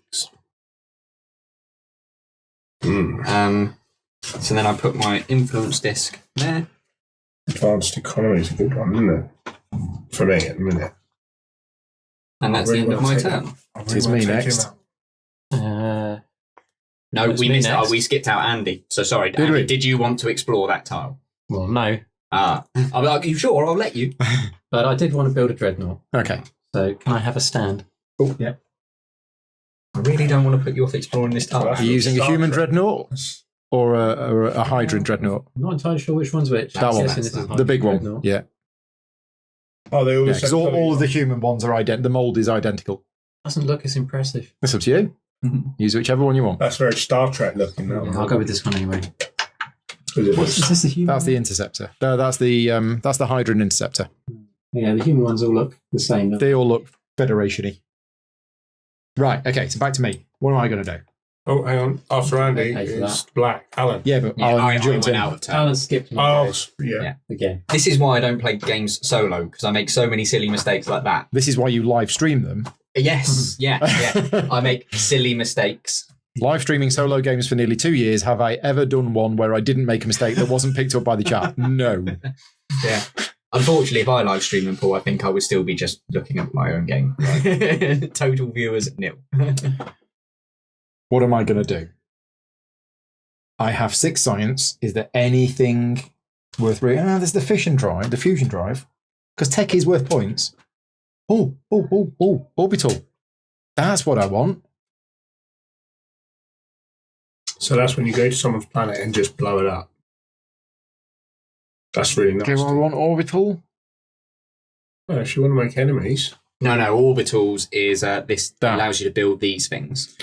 So then I put my influence disc there. Advanced economy is a good one, isn't it? For me at the minute. And that's really the end of wanna my take turn. It is me next. Uh, No, It's we me missed. next. Oh, we skipped out Andy. So sorry, Did Andy. we? Did you want to explore that tile? well, no, I'll be like, you sure? I'll let you. but I did want to build a dreadnought. Okay. So can I have a stand? Oh, yeah. I really don't want to put you off exploring this tile. Are you using a human dreadnought or a Hydran dreadnought? I'm not entirely sure which one's which. That one. Guessing this is The big one. dreadnought. Yeah. Oh, they always Because all of the human ones are the mold is identical. Doesn't look as impressive. It's up to you. Use whichever one you want. That's very Star Trek looking. That Yeah, one. I'll go with this one anyway. Is it Is this the human? That's the interceptor. No, that's the Hydran interceptor. Yeah, the human ones all look the same. don't they? They all look Federation-y. Right. Okay. So back to me. What am I going to do? Oh, hang on. After Andy, Okay, for it's Black. Alan. Yeah, but Yeah, Alan I jumped went in. out of turn. Alan skipped me Oh, yeah. Yeah. again. This is why I don't play games solo, because I make so many silly mistakes like that. This is why you live stream them. Yes, yeah. I make silly mistakes. Live streaming solo games for nearly 2 years. Have I ever done one where I didn't make a mistake that wasn't picked up by the chat? No. Yeah. Unfortunately, if I live stream them, Paul, I think I would still be just looking at my own game. Total viewers nil. What am I going to do? I have 6 science. Is there anything worth reading? There's the fusion drive. Because tech is worth points. Oh, orbital. That's what I want. So that's when you go to someone's planet and just blow it up. That's really nice. Okay, well, I want orbital. Well, if you want to make enemies. No, orbitals is this That. allows you to build these things.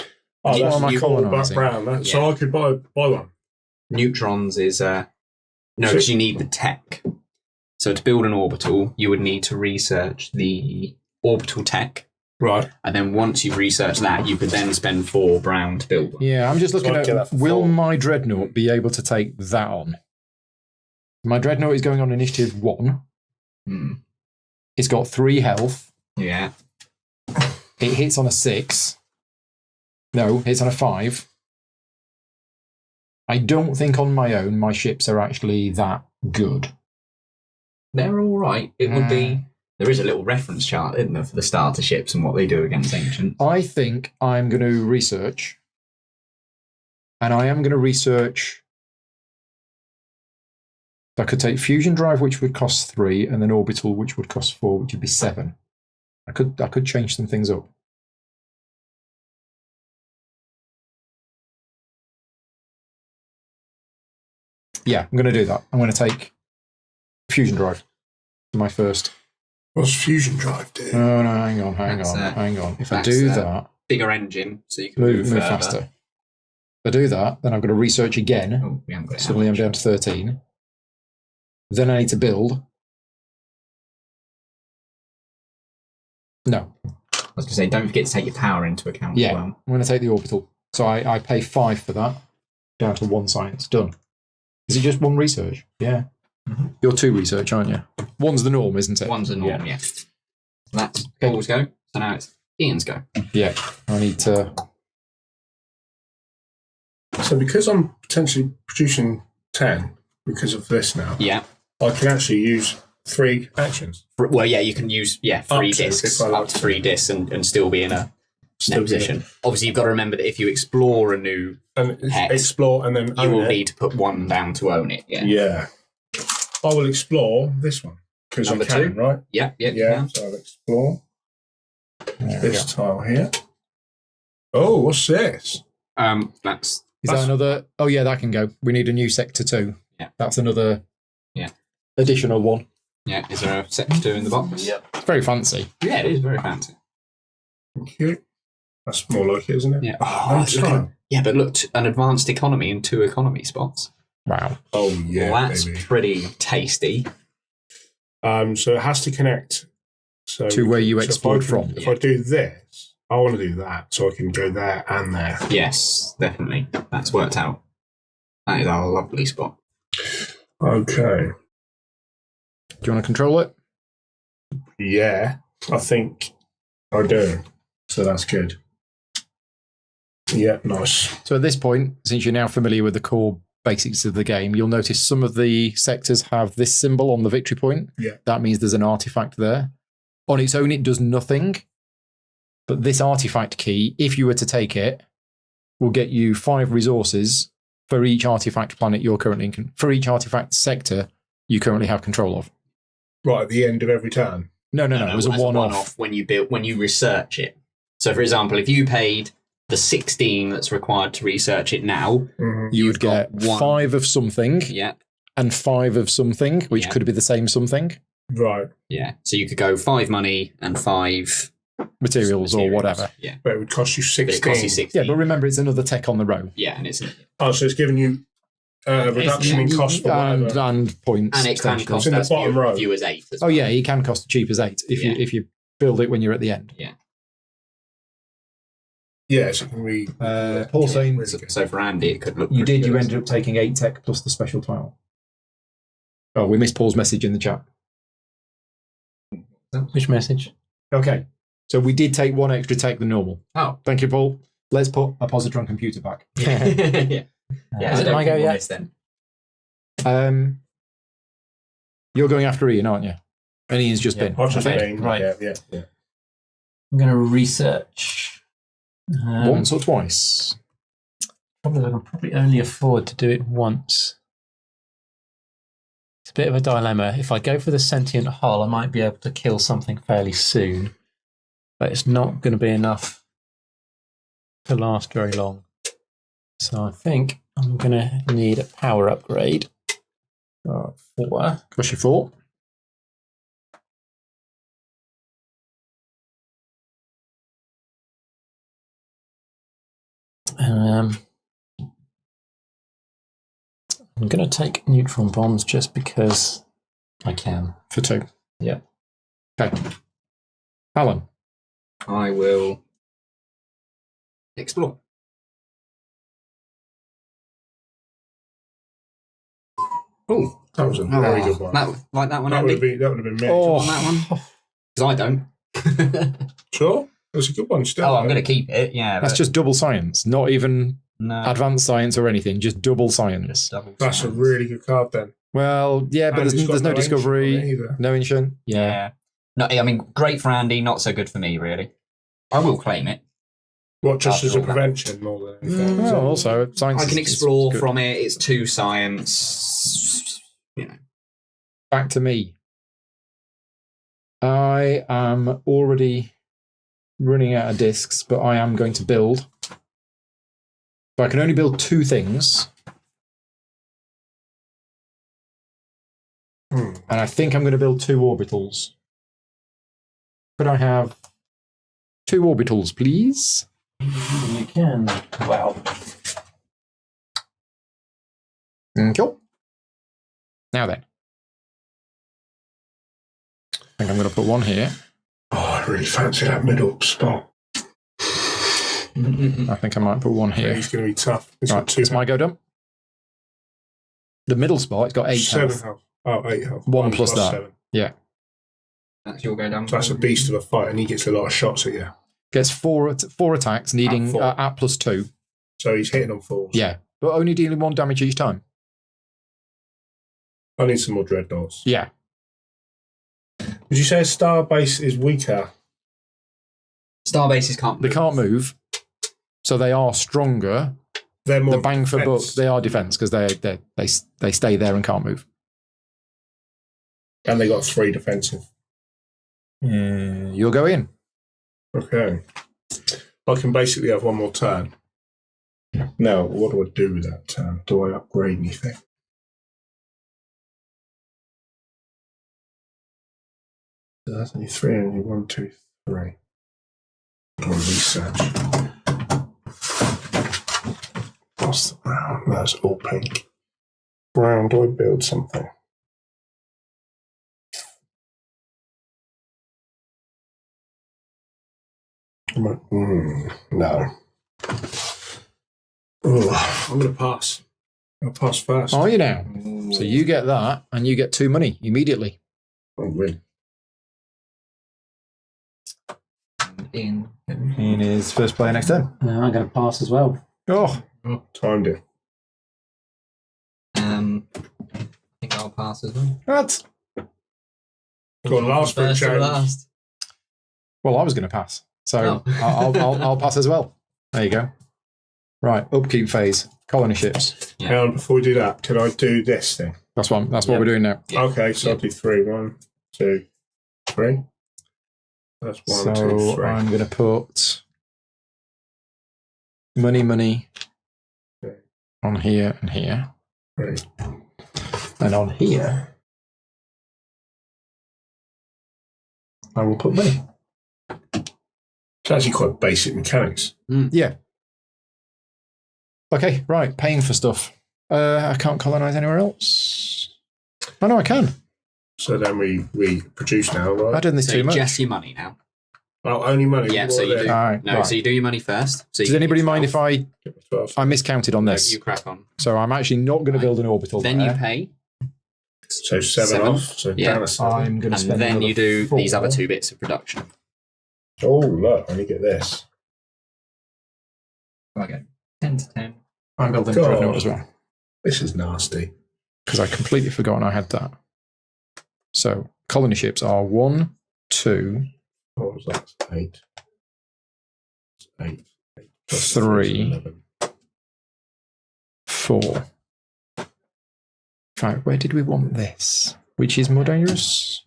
Oh, You- that's am I you all back colonising? brown. So I could buy one. Neutrons is no, because you need the tech. So to build an orbital, you would need to research the orbital tech, Right. and then once you've researched that, you could then spend 4 brown to build one. Yeah, I'm just So looking I'd get that at, for will 4. my dreadnought be able to take that on? My dreadnought is going on initiative 1. Hmm. It's got 3 health. Yeah. It hits on a 6. No, hits on a 5. I don't think on my own my ships are actually that good. They're all right. It would be. There is a little reference chart, isn't there, for the starter ships and what they do against ancients. I think I'm going to research. And I am going to research. I could take fusion drive, which would cost 3, and then orbital, which would cost 4, which would be 7. I could change some things up. Yeah, I'm going to do that. I'm going to take fusion drive for my first. What's fusion drive do? No, hang on. If I that's, do that, Bigger engine, so you can move move further. faster. If I do that, then I've got to research again. Oh, we haven't got it. Suddenly I'm down to 13. Then I need to build. No. I was going to say, don't forget to take your power into account Yeah, as well. I'm going to take the orbital. So I pay 5 for that. Down to 1 science. Done. Is it just 1 research? Yeah. Mm-hmm. You're 2 research, aren't you? 1's the norm, isn't it? One's a norm, yeah. That's Paul's go. So now it's Ian's go. Yeah. I need to... So because I'm potentially producing 10 because of this now, Yeah. I can actually use 3 actions. Well, yeah, you can use 3 Up to, discs, if I like up to 3 discs, and still be in a net position. Obviously, you've got to remember that if you explore a new And hex, explore and then you will own it. need to put 1 down to own it. Yeah. Yeah. I will explore this one because I Number can, 2? right? Yeah. You Yeah. can. So I'll explore There we this go. tile here. Oh, what's this? That's Is that another? Oh yeah, that can go. We need a new sector 2. Yeah. That's another. Yeah. Additional one. yeah. Is there a sector 2 in the box? Yep. It's very fancy. Yeah, it is very fancy. Thank you. That's more like it, isn't it? Yeah. Oh, look at- yeah, but look, an advanced economy and 2 economy spots. Wow. Oh yeah, well, that's baby. pretty tasty. So it has to connect. So To where you so explored if I can- from. If I do this, I want to do that so I can go there and there. Yes, definitely. That's worked out. That is our lovely spot. Okay. Do you want to control it? Yeah, I think I do. So that's good. Yeah, nice. So at this point, since you're now familiar with the core basics of the game, you'll notice some of the sectors have this symbol on the victory point. Yeah. That means there's an artifact there. On its own, it does nothing. But this artifact key, if you were to take it, will get you 5 resources for each artifact planet you're currently in, for each artifact sector you currently have control of. Right at the end of every turn. No. It was a that's one-off. when you research it. So, for example, if you paid the 16 that's required to research it now, Mhm. You would You've got get one. 5 of something yeah, and 5 of something, which Yeah. could be the same something, Right, yeah. So you could go 5 money and 5 materials or whatever. Yeah, but it would cost you but 16. it costs you 16. Yeah, but remember, it's another tech on the row. yeah, and it's Oh, so it's giving you a reduction in cost for whatever. And points. and it can potentially. cost in the as bottom few, row. few as 8. As Oh well. yeah, it can cost as cheap as 8 if Yeah. you build it when you're at the end. Yeah, so can we... Paul saying really good. So for Andy, it could look. you pretty did. You good. ended up taking 8 tech plus the special tile. Oh, we missed Paul's message in the chat. Which message? Okay, so we did take 1 extra tech than normal. Oh, Thank you, Paul. Let's put a positron computer back. yeah. yeah. Is I it don't my go think we'll yet? miss then. You're going after Ian, aren't you? And Ian's just Yeah. been. I've just Okay, been. right. Yeah. I'm going to research. Once or twice. I can probably only afford to do it once. It's a bit of a dilemma. If I go for the sentient hull, I might be able to kill something fairly soon, but it's not going to be enough to last very long. So I think I'm going to need a power upgrade. 4. What's your 4? I'm going to take neutron bombs just because I can. For 2. Yeah. Okay. Alan. I will explore. Oh, that was a very good one. Like that one, That would Andy? have been me. Oh. On that one? Because I don't. Sure, it was a good one. Still, Oh, I'm going to keep it. Yeah, That's but just double science, not even no, advanced science or anything, just double science. just double. That's a science. really good card then. Well, yeah, but And it's got there's no ancient on discovery, it either. no ancient. Yeah. No, I mean, great for Andy, not so good for me, really. I will claim it. What, just After as a all that. prevention more than anything? Well, also, science I can is explore good. from it. It's 2 science. You know. Back to me. I am already running out of discs, but I am going to build. So I can only build 2 things. And I think I'm going to build 2 orbitals. Could I have 2 orbitals, please? You can. Wow. Cool. Now then. I think I'm going to put 1 here. Oh, I really fancy that middle spot. I think I might put 1 Yeah, here. he's going to be tough. It's Right, got 2 it's my go dump. The middle spot, it's got 8 7 health. health. Oh, 8 health. 1 plus that. 7. Yeah. That's your go down. So that's a beast of a fight, and he gets a lot of shots at you. Gets 4 attacks, needing At 4. at plus 2. So he's hitting on 4s. Yeah, but only dealing 1 damage each time. I need some more dreadnoughts. Yeah. Would you say a star base is weaker? Star bases can't They move. can't move, so they are stronger. They're more The bang for buck, defense. they are defense because they stay there and can't move. And they got 3 defensive. You'll go in. Okay. I can basically have one more turn. Now, what do I do with that turn? Do I upgrade anything? So that's only 3, only 1, 2, 3. Or research. What's the brown? That's all pink. Brown, do I build something? No. Oh, I'm going to pass. I'll pass first. Are you now? So you get that, and you get 2 money immediately. I'll win. In. Ian is first player next turn. I'm going to pass as well. Oh, Oh, timed it. I think I'll pass as well. what? Go on, last for a First or change. last. Well, I was going to pass, so Oh. I'll pass as well. There you go. Right, upkeep phase, colony ships. Yeah. Hang on, before we do that, can I do this thing? That's what Yeah. we're doing now. Yeah. Okay, so I'll do 3. 1, 2, 3. That's 1, So 2, 3. I'm going to put money Okay. on here and here, 3. and on here I will put money. It's actually quite basic mechanics. Yeah. Okay, right. Paying for stuff. I can't colonize anywhere else. Oh no, I can. So then we produce now, I right? didn't need So too you much. just your money now. Oh, only money. Yeah, What so are you they? do. All right, No, right. so you do your money first. So you Does get anybody your mind 12. if I miscounted on No, this? you crack on. So I'm actually not going to Right. build an orbital Then there. you pay, So 7 7. off. So Yeah. down a 7. I'm going to and spend then another you do 4. these other 2 bits of production. Oh, look, I only get this. Okay. 10 to 10. I'm building a God. dreadnought as well This is nasty. because I completely forgotten I had that. So colony ships are 1, 2, What was that? 8. 8. 8 plus 3. 11. 4. In fact, where did we want this? Which is more dangerous?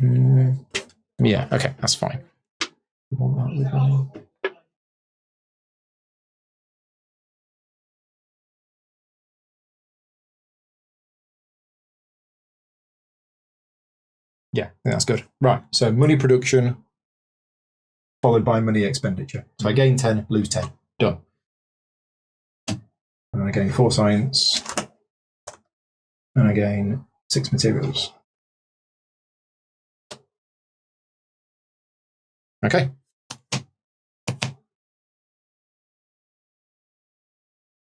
Yeah, okay, that's fine. We want that with me. Yeah, I think that's good. Right, so money production followed by money expenditure. So I gain 10, lose 10. Done. And I gain 4 science. And I gain 6 materials. Okay.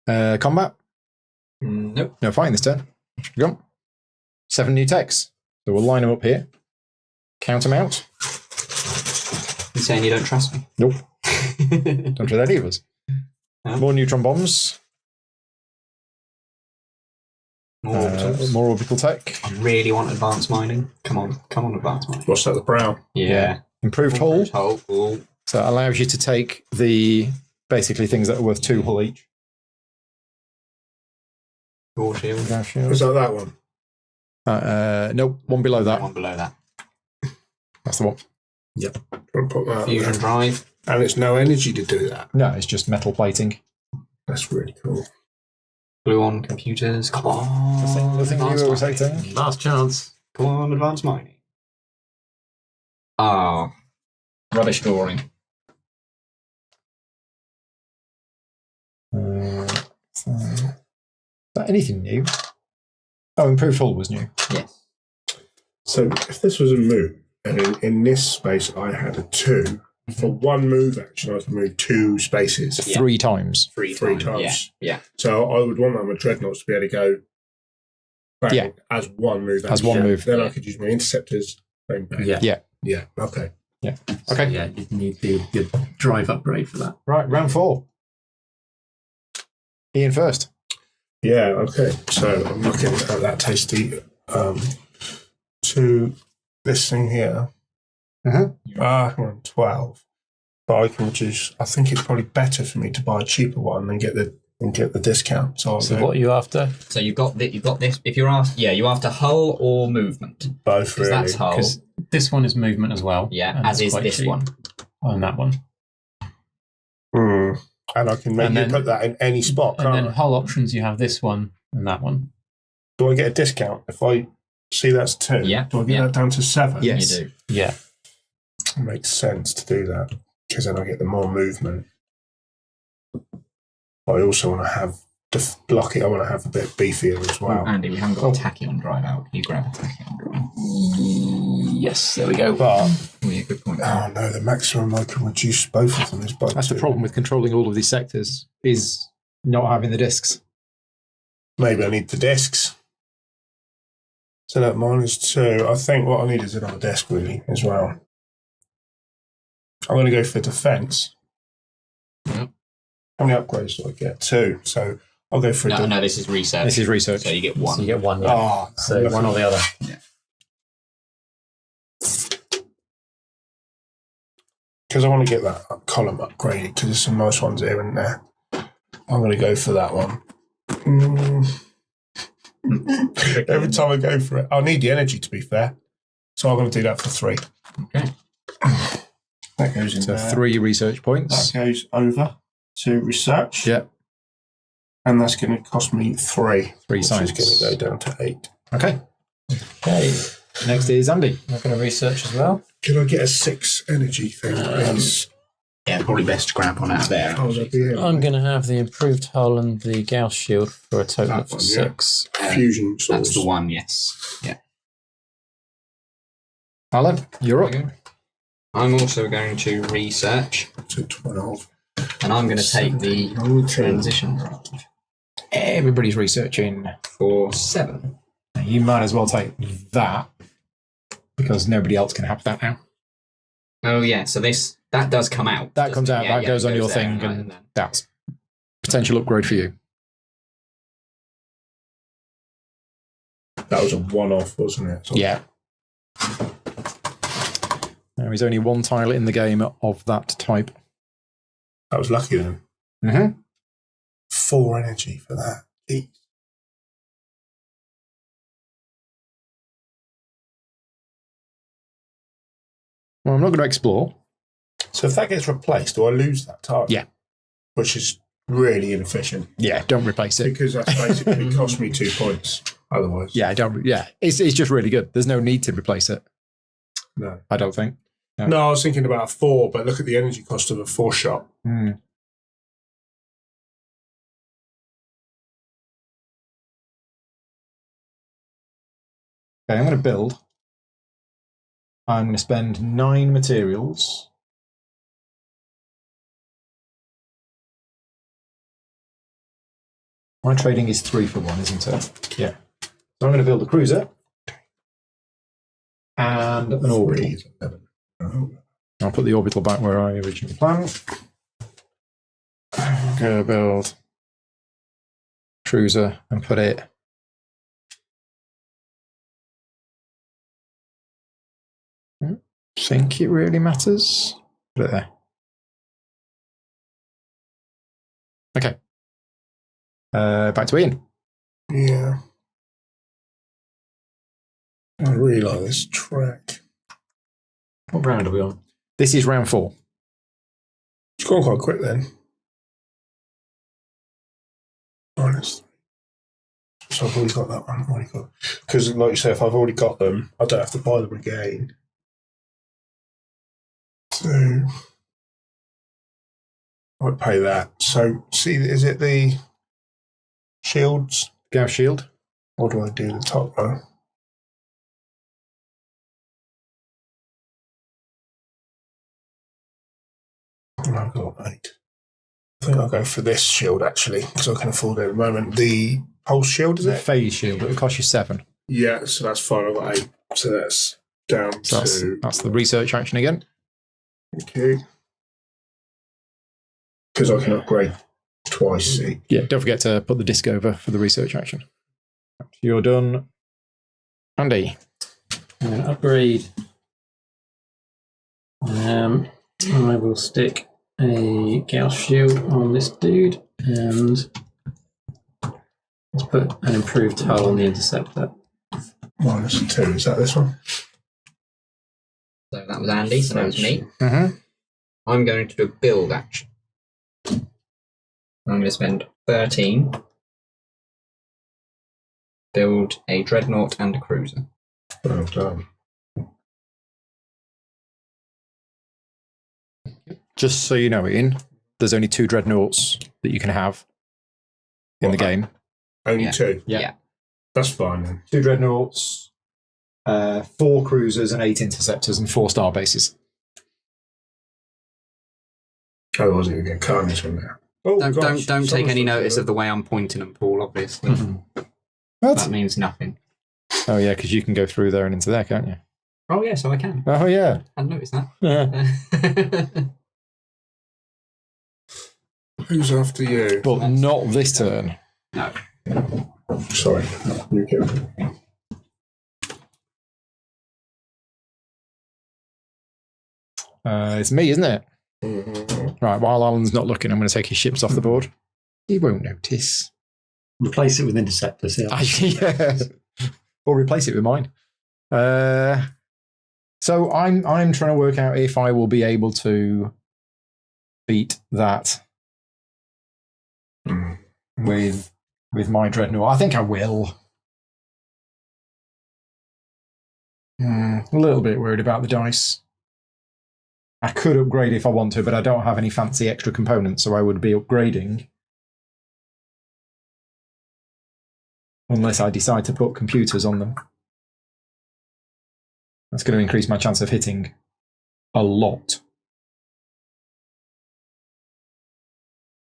Combat? Nope. No fighting this turn. Go. 7 new techs. So we'll line them up here. Count them out. You saying you don't trust me? Nope. Don't trust any of us. Huh? More neutron bombs. More orbital tech. I really want advanced mining. Come on, advanced mining. What's that, the brown? Yeah. Improved hull. Hull. Ooh. So it allows you to take the basically things that are worth 2 hull each. Door shield. Gas shield. Was that one? Nope, one below that. One below that. That's the one. I'll put that Fusion there. drive. And it's no energy to do that. No, it's just metal plating. That's really cool. Glue on computers. Come on. The thing you advanced were mining. saying. Last chance. Come on, advanced mining. Ah, Rubbish drawing. Is that anything new? Oh, improved hull was new. yes. So if this was a move, and in this space I had a 2, for one move action I could move 2 spaces. Yeah. 3 times. Three Three times. times. Yeah. So I would want my dreadnoughts to be able to go bang Yeah. as one move action. As one move. Then I could use my interceptors. Bang, bang. Yeah. Yeah, okay. Okay. Yeah, you need the drive upgrade for that. Right, round 4. Ian first. Yeah, okay. So I'm looking at that tasty to this thing here. I'm on 12. But I can reduce. I think it's probably better for me to buy a cheaper one and get the discount. So what are you after? So you've got this. If you're after, you're after hull or movement. Both really. That's hull. Because this one is movement as well. Yeah, and as it's is quite this cheap. one. And that one. And I can put that in any spot. And then hull options, you have this one and that one. Do I get a discount if I see that's 2? Yeah. Do I get that down to 7? Yes. You do. Yeah. It makes sense to do that because then I get the more movement. I also want to have to block it. I want to have a bit beefier as well. Andy, we haven't got a tachyon drive out. Can you grab a tachyon drive? Yes, there we go. But Oh, yeah, good point. oh no, the maximum I can reduce both of them is by That's the 2. problem with controlling all of these sectors, is not having the discs. Maybe I need the discs. So that -2. I think what I need is another desk really as well. I'm going to go for defense. Yep. How many upgrades do I get? 2. So I'll go for No, this is research. This is research. So you get 1. So you get one. Yeah. Oh, So one or the other. because I want to get that column upgraded because there's some nice ones here and there. I'm going to go for that one. Every time I go for it, I need the energy to be fair. So I'm going to do that for 3. Okay. That goes in So there. 3 research points. That goes over to research. Yeah. And that's going to cost me 3. 3 which science. is going to go down to 8. Okay. Okay. Next is Andy. I'm going to research as well. Can I get a 6 energy thing, please? Yeah, probably best to grab one out of there. Oh, that'd be it. I'm going to have the improved hull and the Gauss shield for a total That of one, yeah. 6. Fusion That's source. the one, yes. Yeah. Alan, you're up. I'm also going to research, To 12. and I'm going to take the transition drive Everybody's researching. for 7. You might as well take that because nobody else can have that now. Oh yeah, so that does come out. That doesn't comes it? out, Yeah, that yeah, goes it on your there, thing, right, and then. that's potential upgrade for you. That was a one-off, wasn't it? Yeah. There is only 1 tile in the game of that type. That was lucky then. Mm-hmm. 4 energy for that. Jeez. Well, I'm not going to explore. So if that gets replaced, do I lose that target? Yeah. Which is really inefficient Yeah, don't replace it. because that's basically cost me 2 points otherwise. Yeah, don't. Yeah, it's just really good. There's no need to replace it. No. I don't think. No, I was thinking about a 4, but look at the energy cost of a 4 shot. Hmm. Okay, I'm going to build. I'm going to spend 9 materials. My trading is 3 for 1, isn't it? Yeah. So I'm going to build a cruiser and an orbital. 3, 11. I'll put the orbital back where I originally planned. I'm going to build cruiser and put it think it really matters. Put it there. Okay. Back to Ian. Yeah. I really like this track. What round are we on? This is round 4. It's gone quite quick then. Honest. So I've already got that one. Because, like you say, if I've already got them, I don't have to buy them again. So I would pay that. So, see, is it the shields? Gauss shield. Or do I do the top row? I've got 8. I think I'll go for this shield actually, because I can afford it at the moment. The pulse shield, is The it? phase shield. It will cost you 7. Yeah, so that's fine. I've got 8. So that's down So to. that's the research action again. Okay. Because I can upgrade twice. See. Yeah, don't forget to put the disc over for the research action. You're done. Andy. I'm going to upgrade. I will stick a Gauss shield on this dude and let's put an improved hull on the interceptor. -2. Is that this one? So that was Andy, so that was me. Mm-hmm. I'm going to do a build action. I'm going to spend 13. Build a dreadnought and a cruiser. Well done. Just so you know, Ian, there's only 2 dreadnoughts that you can have in the game. Only Yeah. 2. Yeah. That's fine then. 2 dreadnoughts, 4 cruisers and 8 interceptors and 4 star bases. Otherwise, it would get carnage from there. Oh, Don't take any notice of the way I'm pointing them, Paul, obviously. What? That means nothing. Oh, yeah, because you can go through there and into there, can't you? Oh, yeah, so I can. Oh, yeah. I noticed that. Yeah. Who's after you? But not this turn. No. Sorry. You go. It's me, isn't it? Mm-hmm. Right, while Alan's not looking, I'm going to take his ships off the board. He won't notice. Replace it with interceptors. Yeah. Yeah. Or replace it with mine. So I'm trying to work out if I will be able to beat that with my dreadnought. I think I will. A little bit worried about the dice. I could upgrade if I want to, but I don't have any fancy extra components, so I would be upgrading. Unless I decide to put computers on them. That's going to increase my chance of hitting a lot.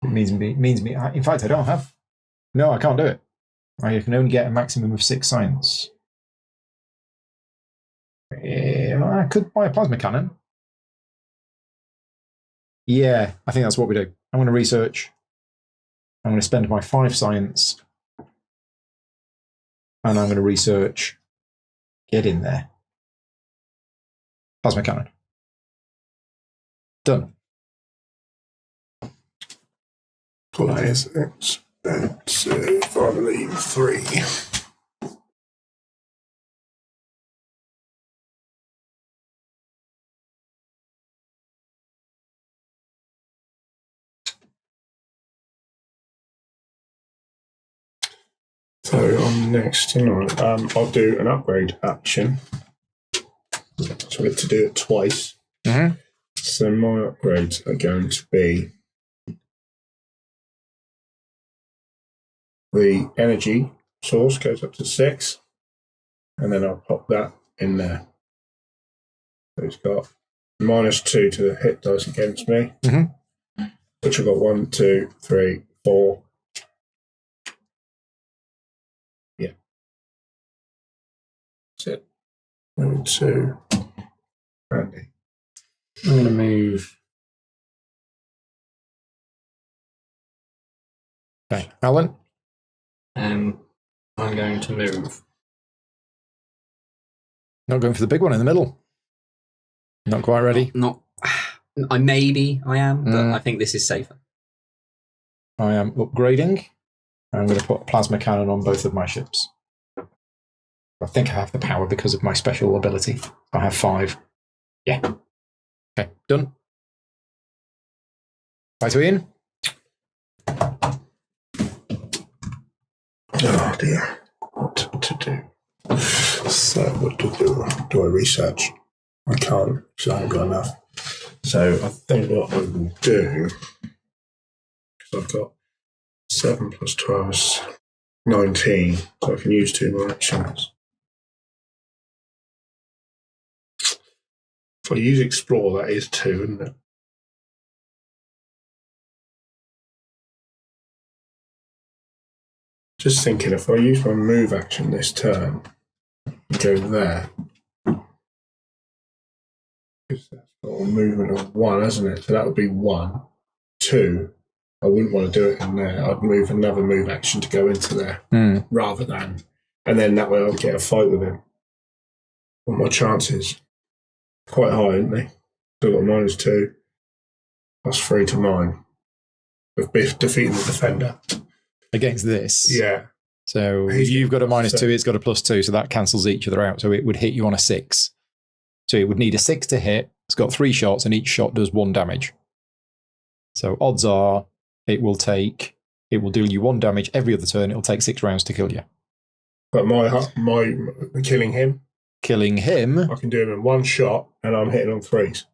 It means me. In fact, I don't have. No, I can't do it. I can only get a maximum of 6 science. I could buy a plasma cannon. Yeah, I think that's what we do. I'm going to research. I'm going to spend my 5 science. And I'm going to research. Get in there. Plasma cannon. Done. That is expensive, I believe. 3. So I'm next tonight. I'll do an upgrade action. So I get to do it twice. Mm-hmm. So my upgrades are going to be the energy source goes up to 6, and then I'll pop that in there. So it's got -2 to the hit dice against me, which I've got 1, 2, 3, 4. Yeah. That's it. 1, 2. Randy. I'm going to move. Okay, Alan. I'm going to move. Not going for the big one in the middle. Not quite ready. Not. I am, but I think this is safer. I am upgrading. I'm going to put a plasma cannon on both of my ships. I think I have the power because of my special ability. I have 5. Yeah. Okay, done. Right to Ian. Oh dear. What to do? So what to do? Do I research? I can't, because I haven't got enough. So I think what I will do, because I've got 7 plus 12 is 19, so I can use 2 more actions. If I use explore, that is 2, isn't it? Just thinking, if I use my move action this turn, and go there, because that's got a movement of 1, hasn't it? So that would be 1, 2, I wouldn't want to do it in there. I'd move another move action to go into there rather than, and then that way I'll get a fight with him. What are my chances? Quite high, aren't they? Still got -2, +3 to mine. With defeating the defender. Against this. Yeah. So you've got a -2, it's got a +2, so that cancels each other out. So it would hit you on a 6. So it would need a 6 to hit. It's got 3 shots, and each shot does 1 damage. So odds are it will deal you 1 damage every other turn. It'll take 6 rounds to kill you. But my killing him, I can do him in 1 shot, and I'm hitting on 3s.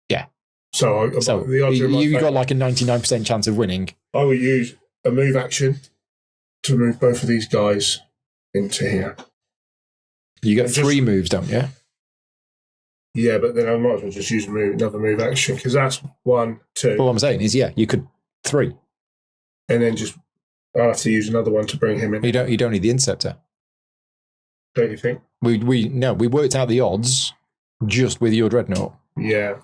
Yeah. So the odds are in my you've got favour. like a 99% chance of winning. I will use a move action to move both of these guys into here. You get Just- 3 moves, don't you? Yeah, but then I might as well just use another move action because that's 1, 2, All I'm saying is, you could 3. and then I'll have to use another one to bring him in. You don't need the Inceptor. Don't you think? We worked out the odds just with your Dreadnought. Yeah.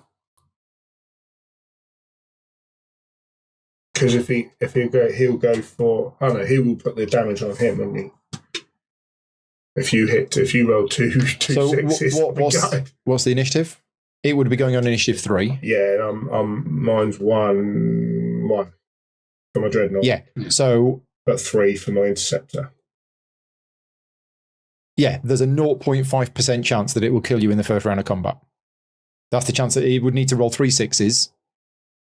Because he'll go for. Oh no, he will put the damage on him, won't he? If you roll two So sixes, what's the initiative? It would be going on initiative 3. Yeah, mine's 1 for my Dreadnought. Yeah. So But 3 for my Interceptor. yeah, there's a 0.5% chance that it will kill you in the first round of combat. That's the chance that it would need to roll 3 6s,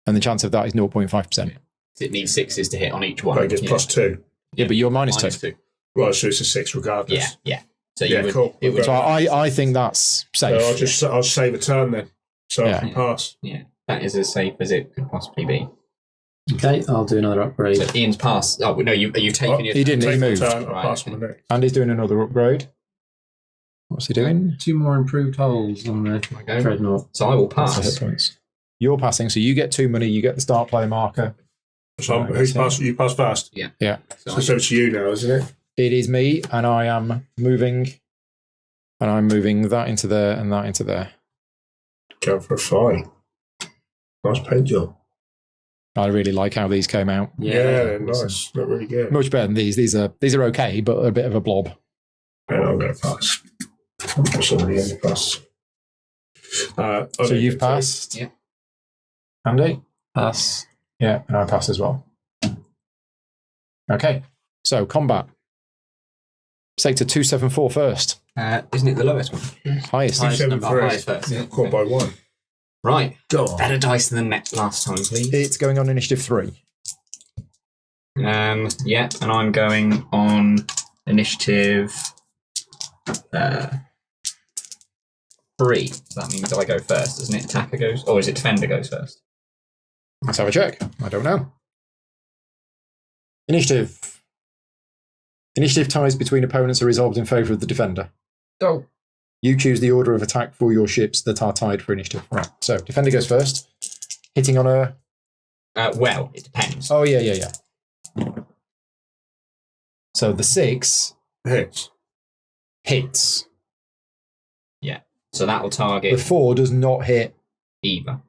and the chance of that is 0.5%. It needs 6s to hit on each one. But it gets +2. Yeah, but you're -2. Right, so it's a 6 regardless. Yeah. So Yeah, cool. It would, So I think that's safe. So I'll save a turn then, so Yeah. I can pass. yeah, that is as safe as it could possibly be. Okay, I'll do another upgrade. So Ian's passed. Oh no, are you taking your? he didn't. He Take my moved. turn, I'll Right, pass okay. my next. And he's doing another upgrade. What's he doing? 2 more improved holes on the Okay. Dreadnought. So I will That's the hit pass. points. You're passing, so you get 2 money. You get the start player marker. So Right, who's that's passed? You pass first. Yeah. So So it's you now, isn't it? It is me, and I am moving. And I'm moving that into there and that into there. Going for a fight. Nice paint job. I really like how these came out. Yeah, they're nice. Look really good. Much better than these. These are okay, but a bit of a blob. And I'm going to pass. That's already in the pass. So you've passed. Yeah. Andy? Pass. Yeah, and I pass as well. Okay. So combat. Sector 274 first. isn't it the lowest one? Highest. Highest. 7 number, first. highest first. Caught by 1. Right. Go on. Better dice than last time, please. It's going on initiative 3. Yeah, and I'm going on initiative 3. So that means I go first, doesn't it? Attacker goes, or is it defender goes first? Let's have a check. I don't know. Initiative. Initiative ties between opponents are resolved in favour of the defender. Oh. You choose the order of attack for your ships that are tied for initiative. Right. So defender goes first. Hitting on a. Well, it depends. Oh yeah. So the 6 Hits. hits. So that will The target 4 does not hit either.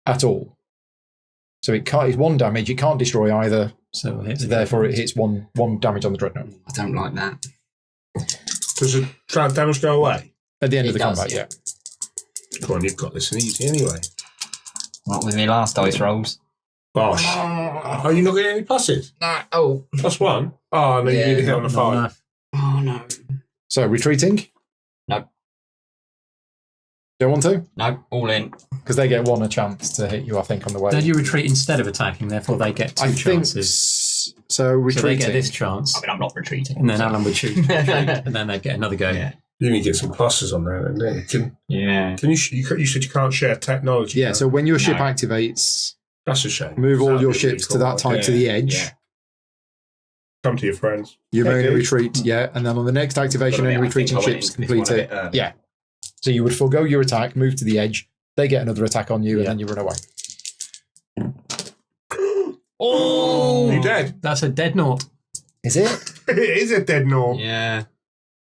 at all. So it can't. It's 1 damage. It can't destroy either. So we'll hit So the therefore, it Dreadnought. hits one damage on the dreadnought I don't like that. Does the damage go away? at the end It of the does, combat. yeah. Yeah. Come on, you've got this easy anyway. What with my last dice rolls? Bosh. Are you not getting any pluses? Oh. +1? Oh, no, Yeah, you need to hit on the Not 5. enough. Oh no. So retreating. No. Don't want to No, all in. because they get 1 a chance to hit you. I think on the way. Don't you retreat instead of attacking? Therefore, they get 2 I think chances. so. So they Retreating. get this chance, I mean, I'm not retreating. and then Alan would choose to retreat, and then they get another go. Yeah. You need to get some pluses on there, don't you? Yeah. Can you said you can't share technology. Yeah. no? So when your ship No. activates, That's a shame. move all That'd your be ships to really that cool. tight to the edge. Yeah. Come to your friends. You're Yeah, going to dude. retreat. Yeah, and then on the next activation, But I any mean, I think retreating I went ships into this one complete a it. bit early. Yeah. So you would forego your attack, move to the edge. They get another attack on you, and Yeah. then you run away. Oh! You dead? That's a dead naught. Is it? It is a dead norm. Yeah.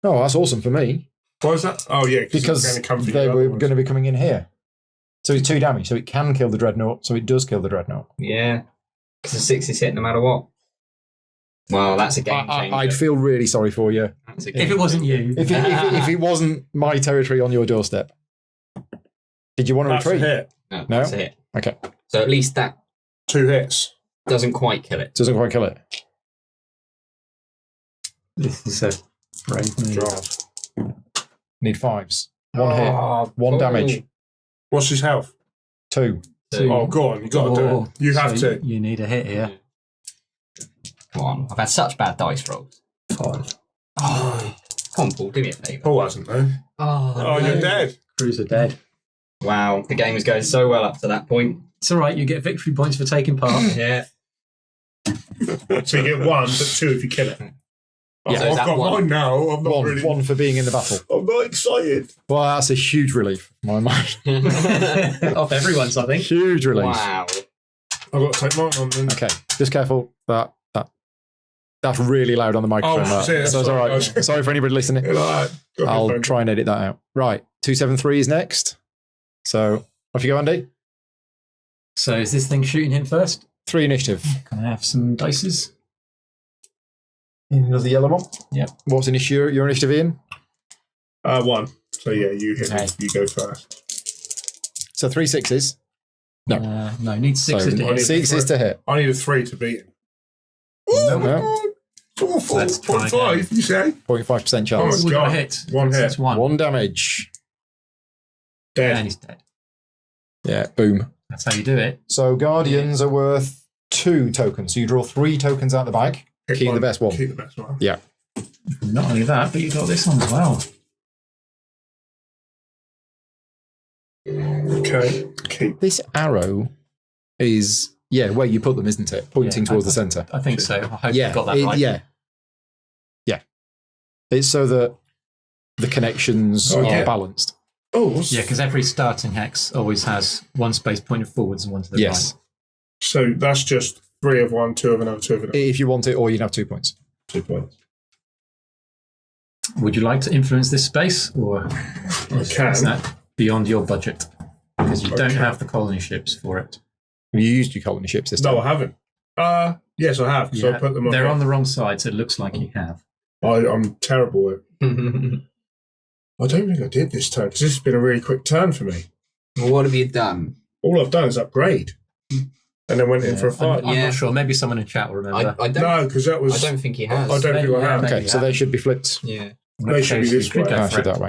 Oh, that's awesome for me Why is that? Oh, yeah. because they were going to be coming in here. So it's 2 damage. So it can kill the dreadnought. So it does kill the dreadnought. Yeah. Because the 6 is hit no matter what. Well, that's a game changer. I'd feel really sorry for you That's a game If it wasn't you. if it wasn't my territory on your doorstep. Did you want to That's a retreat? hit. No, No? that's a hit. Okay, So at least that 2 hits. doesn't quite kill it. doesn't quite kill it. This is a brave move. Draft. Need 5s. 1 hit, Oh, 1 damage, What's his health? 2. Oh, go on. You got to do it. You have So to. You need a hit here. Come on. I've had such bad dice rolls. 5. Oh, come on, Paul. Do me a favour. Paul hasn't, though. Oh, you're dead. Crews are dead. Wow. The game was going so well up to that point. It's all right. You get victory points for taking part. Yeah. So you get 1, but 2 if you kill it. Oh, Yeah, so is I've that got one? mine now. I'm not 1, really. 1 for being in the battle. I'm not excited. Well, that's a huge relief. My mind. Off everyone's, I think. Huge relief. Wow. I've got to take mine on then. Okay, just careful. That's really loud on the microphone. Oh, shit, so it's all right. sorry. Sorry for anybody listening. You're like, got my I'll phone. try and edit that out. Right, 273 is next. So off you go, Andy. So is this thing shooting him first? 3 initiative. Can I have some dices? Another yellow one. Yep. What's your initiative, Ian? 1. So yeah, you hit me. Okay. You go first. So 3 6s. No. No, need 6 So to hit. 6 is to hit. I need a 3 to beat him. Oh my No. god! Let's try 4.5, you say? 0.5% Oh chance. my We got a God. hit. 1 hit. It's 1. 1 damage. Dead. And he's dead. Yeah, boom. That's how you do it. So Guardians are worth 2 tokens. So you draw 3 tokens out the bag. Pick Keep the best one. Keep the best one. Yeah. Not only that, but you got this one as well. Okay. Keep. This arrow is, where you put them, isn't it? Pointing Yeah, towards I- the centre. I think so. I hope Yeah, you got that right. Yeah. It's so that the connections Oh, are yeah. balanced. Oh, Yeah, because every starting hex always has 1 space pointed forwards and 1 to the Yes. so that's just 3 of one, 2 of another, 2 of another. If you want it, or you can have 2 points. 2 points. right. Would you like to influence this space, or I can. is that beyond your budget? Because you don't Okay. have the colony ships for it. You used your colony ships this time. No, I haven't. Yes, I have. So I put them on. They're on the wrong side, so it looks like you have. I'm terrible at. I don't think I did this turn because this has been a really quick turn for me. Well, what have you done? All I've done is upgrade, and then went in for a fight. I'm Yeah. not sure. Maybe someone in chat will remember. I don't. No, because that was. I don't think he has. I don't think I have. Okay, maybe so that. they should be flipped. Yeah. In They which should be case, this you could way. go Ah, for should it.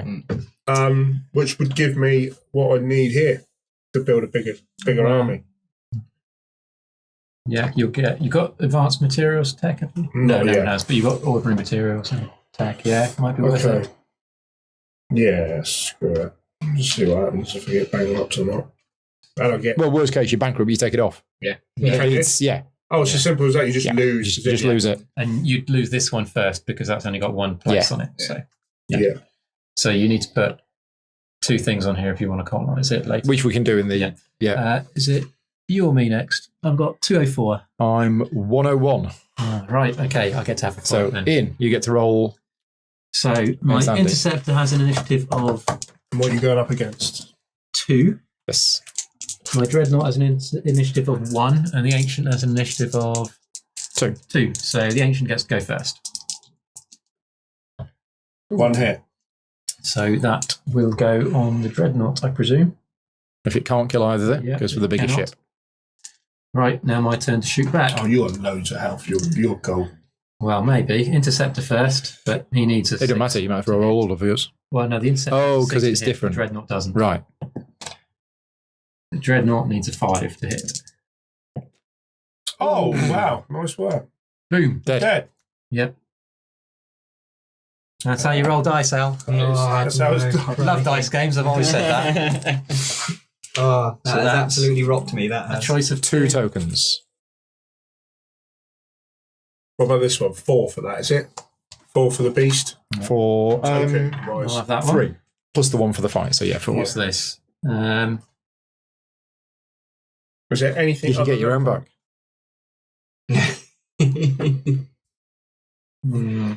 that way. Which would give me what I need here to build a bigger Wow. army. Yeah, you got advanced materials tech, have you? Not no yet. one has, but you got ordinary materials and tech. Yeah, might be worth Okay. it. Yeah, screw it. Just see what happens if we get banged up or not. And I get. Well, worst case, you're bankrupt, you take it off. Yeah. It's, Oh, it's as simple as that. You just Yeah. lose. just lose it. And you'd lose this one first because that's only got 1 place on it. So Yeah. so you need to put 2 things on here if you want to colonize it later. Which we can do in the. Yeah. Is it you or me next? I've got 204. I'm 101. Right. Okay. I get to have a fight So, then. Ian, you get to roll. So my Andy. interceptor has an initiative of And what are you going up against? 2. Yes. My dreadnought has an initiative of 1, and the ancient has an initiative of 2. 2. So the ancient gets to go first. 1 hit. So that will go on the dreadnought, I presume. If it can't kill either, Yeah, it goes for the bigger cannot. ship. Right, now my turn to shoot back. Oh, you got loads of health. You're gold. Well, maybe. Interceptor first, but he needs a It doesn't 6. matter, you might as well roll all of yours. Well, no, the interceptor. Oh, needs a 'cause 6 it's to hit, different. The dreadnought doesn't. Right. The dreadnought needs a 5 to hit. Oh, wow. Nice work. Boom. Dead. Dead. Yep. That's how you roll dice, Al. That's how it's done. Love dice games. I've always said that. Oh, that So has that's absolutely rocked me. That A has. choice of 2 tokens. What about this one? 4 for that, is it? 4 for the beast. For Token I'll wise. have that one. 3. Plus the 1 for the fight. So, yeah, 4. What's this? Was there anything? You can other get your than own back.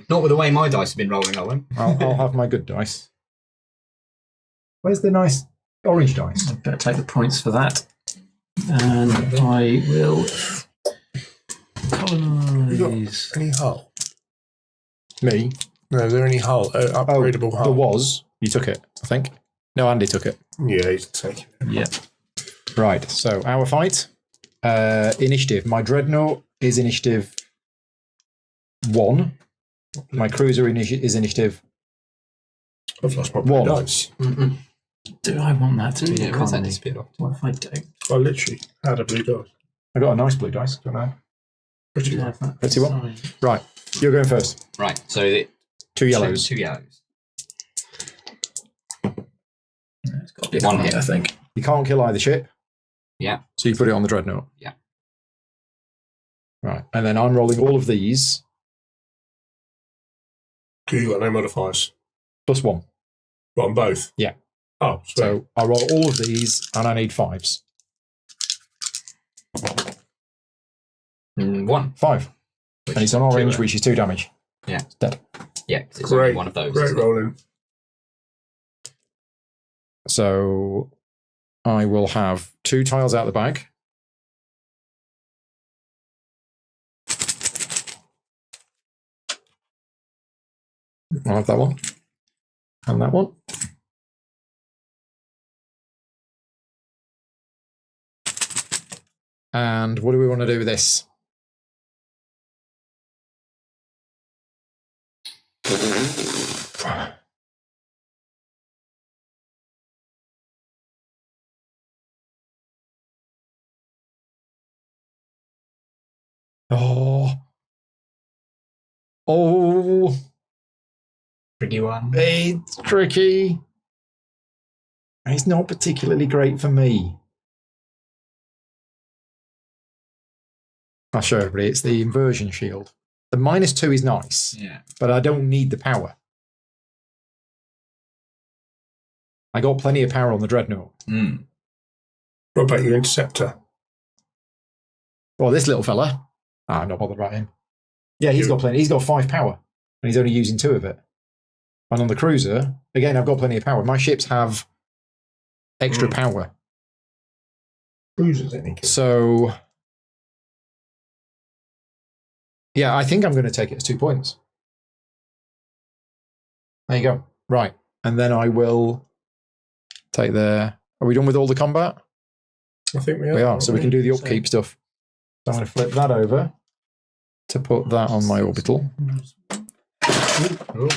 Not with the way my dice have been rolling, I won't. I'll have my good dice. Where's the nice orange dice? I'd better take the points for that. And I will You got Colonise. any hull? Me? No, is there any hull? Upgradable hull? There was. You took it, I think. No, Andy took it. Yeah, he's taking it. Yeah. Right, so our fight. Initiative. My Dreadnought is initiative 1. My Cruiser is initiative I've lost my blue 1. dice. Do I want that to be Yeah, where's that economy? disappeared off? What if I don't? I literally had a blue dice. I got a nice blue dice. Don't know. Pretty well. Have that Pretty well. signed? Right, you're going first. Right, so the 2 yellows. Two yellows. Yeah, it's got to be One economy, hit. I think. You can't kill either ship, Yeah. so you put it on the Dreadnought. Yeah. Right, and then I'm rolling all of these Because you got no modifiers. plus 1. Got on both? Yeah. Oh, sweet. So I roll all of these, and I need 5s. 1. 5. Which And it's on orange, two, which is 2 damage. Yeah. It's dead. Yeah, 'cause it's only Great. one of those. Great isn't it? rolling. So I will have 2 tiles out the bag. I'll have that one. And that one. And what do we want to do with this? Oh. Oh. Tricky one. It's tricky. It's not particularly great for me. I'll show everybody. It's the inversion shield. The -2 is nice, Yeah. but I don't need the power. I got plenty of power on the Dreadnought. Mm. What about your interceptor? Well, this little fella. I'm not bothered about him. Yeah, he's got plenty. He's got 5 power, and he's only using 2 of it. And on the cruiser, again, I've got plenty of power. My ships have extra power. Cruisers, any good? So, yeah, I think I'm going to take it as 2 points. There you go. Right. And then I will take the... Are we done with all the combat? I think we are. We are. So we can do the So- upkeep stuff. So I'm going to flip that over to put that on my orbital.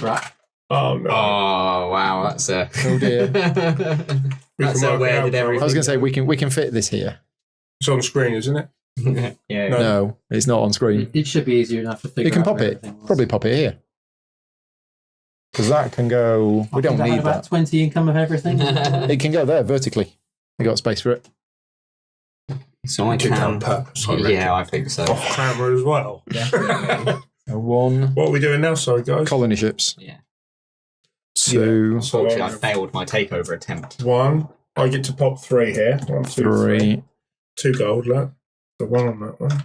Right. Oh, no. Oh, wow. That's a. Oh, dear. That's can a work where it did out. everything. I was going to say we can fit this here. It's on screen, isn't it? Yeah. No. No, it's not on screen. It should be easier enough to figure You can out pop where it. everything was. Probably pop it here. Because that can go... We I don't think I had need about that. 20 income of everything. It can go there vertically. You got space for it. So I Did that on can. purpose, I reckon. Yeah, I think so. Off camera as well. Definitely. So 1 What are we doing now, sorry, guys? colony ships. Yeah. 2, So, Unfortunately, I failed my takeover attempt. 1. I get to pop 3 here. 1, 2, 3. 3. 2 gold, look. So 1 on that one.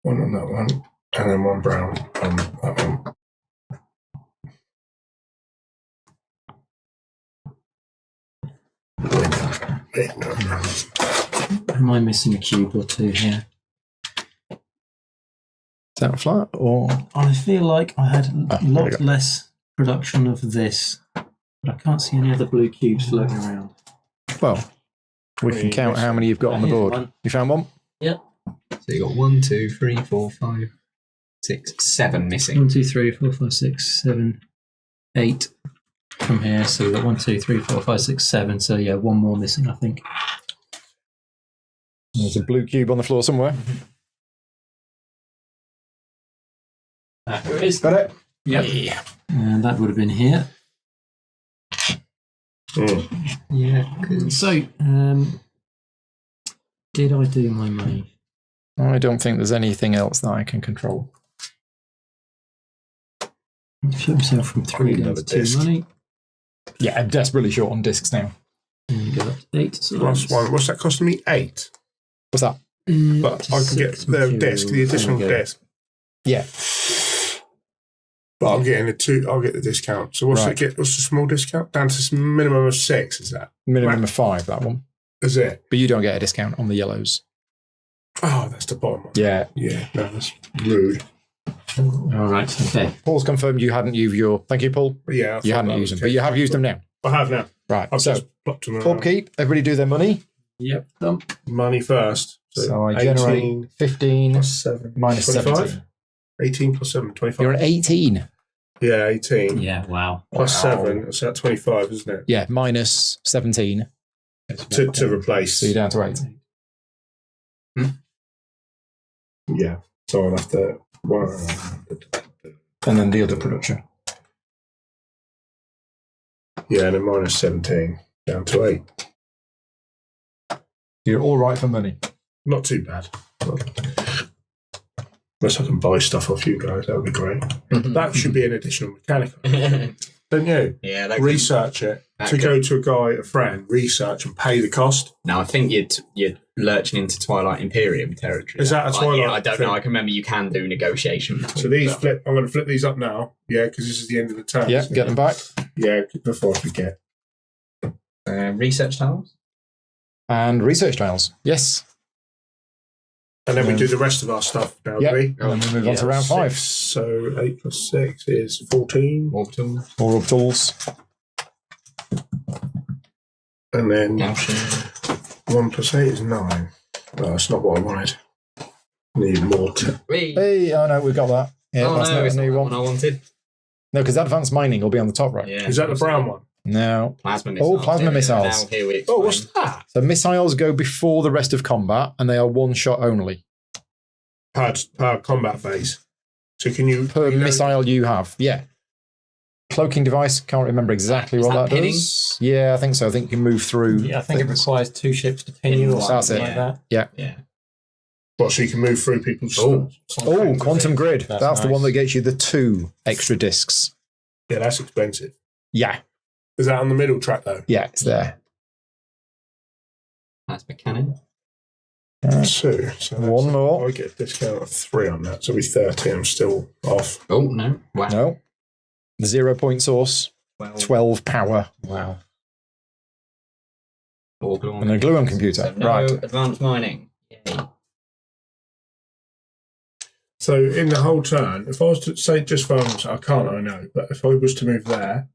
1 on that one. And then 1 brown on that one. Am I missing a cube or 2 here? Is that flat or... I feel like I had a there we lot go. less production of this, but I can't see any other blue cubes floating around. Well, we can count how many you've got on the Here's board. one. You found one? Yep. So you got 1, 2, 3, 4, 5, 6, 7 missing. 1, 2, 3, 4, 5, 6, 7, 8 from here. So we've got 1, 2, 3, 4, 5, 6, 7. So yeah, 1 more missing, I think. There's a blue cube on the floor somewhere. Here it is. Got it? Yep. And that would have been here. Yeah. So, did I do my money? I don't think there's anything else that I can control. Flip myself from 3 need down another to 2 disc. money. Yeah, I'm desperately short on discs now. And go up to 8. So Plus 1. What's that costing me? 8. What's that? But I can get the disc, the additional disc. Yeah. But I'm getting the 2. I'll get the discount. So what's Right. it get? What's the small discount? Down to minimum of 6, is that? Minimum Right. of 5, that one. Is it? But you don't get a discount on the yellows. Oh, that's the bottom one. Yeah. Yeah, no, that's rude. All right. Okay. Paul's confirmed you hadn't used your. Thank you, Paul. But yeah, I You thought hadn't that used was them, but you have used them now. I have now. Right. I've So, just plopped them around. upkeep. Everybody do their money. Yep. Done. Money first. So I generate 18 15 plus 7. minus 25? 17. 18 plus 7, 25. You're at 18. Yeah, 18. Yeah. Wow. Plus 7, so that's 25, isn't it? Yeah, minus 17. To replace. So you're down to 8. Yeah. So I'll have to. And then the other production. Yeah, and then minus 17, down to 8. You're all right for money. Not too bad. Unless I can buy stuff off you guys, that would be great. That should be an additional mechanic, don't you? Yeah, that Research it. that To could- go to a guy, a friend, research and pay the cost. Now I think you're lurching into Twilight Imperium territory. Is that a Twilight Yeah, I don't thing? know. I can remember you can do negotiation. So these flip. I'm going to flip these up now. Yeah, because this is the end of the turn. Yeah, isn't get it? them back. Yeah, before I forget. Research tiles. And research tiles. Yes. And then we do the rest of our stuff now, Yeah. do we? And then we move on to round 5. So 8 plus 6 is 14. Orbital. More of tools. And then Gaussian. 1 plus 8 is 9. No, that's not what I wanted. Need more. Hey, oh no, we've got that. Yeah, Oh that's no, not it's a not new the one. one I wanted. No, because advanced mining will be on the top right. Yeah. Is that the brown one? No. Plasma missiles? plasma Yeah, missiles. Now here we Oh, explain. what's that? So missiles go before the rest of combat, and they are one shot only Per combat phase. So can you... per you know- missile you have. Yeah. Cloaking device. Can't remember exactly Is what that that pinning? does. Yeah, I think so. I think you can move through. Yeah, I think it things. requires 2 ships to pin you or That's something it. like that. Yeah. What, so you can move through people's... Oh. Oh, quantum grid. That's That's the one nice. that gets you the 2 extra discs. Yeah, that's expensive. Yeah. Is that on the middle track, though? Yeah, it's there. Plasma cannon. 2. So that's- One more. I get a discount of 3 on that, so it'll be 30. I'm still off. Oh no! Wow. No. The 0 point source. 12 power. Wow. And a gluon computer. So no Right. advanced mining. Yay. So in the whole turn, if I was to say just for I can't, I know, but if I was to move there,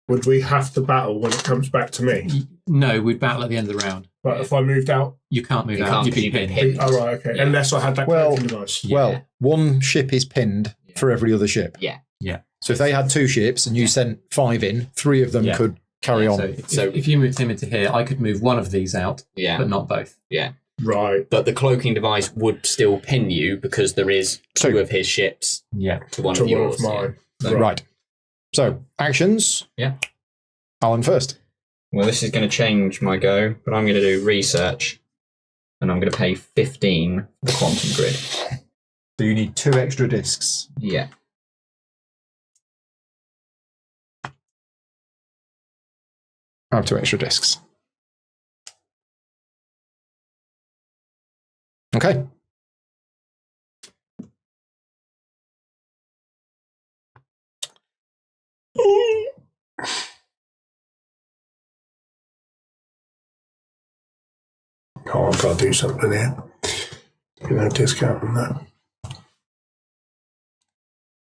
would we have to battle when it comes back to me? No, we'd battle at the end of the round. But if I moved out, You can't move You out. can't You'd be keep it pinned. pinned. oh right, okay. Yeah. Unless I had that Well- cloaking device. Yeah. Well, one ship is pinned Yeah. for every other ship. Yeah. Yeah. So if they had 2 ships and you sent 5 in, 3 of them Yeah. could carry Yeah, on. So- if you moved him into here, I could move one of these out, Yeah. but not both. Right. But the cloaking device would still pin you because there is 2 Two. of his ships Yeah. to one To of one yours. of mine. Yeah. Right. So, actions. Yeah. Alan first. Well, this is going to change my go, but I'm going to do research, and I'm going to pay 15 for the quantum grid. So you need 2 extra discs. Yeah. I have 2 extra discs. Okay. Oh, I've got to do something here. Discount on that.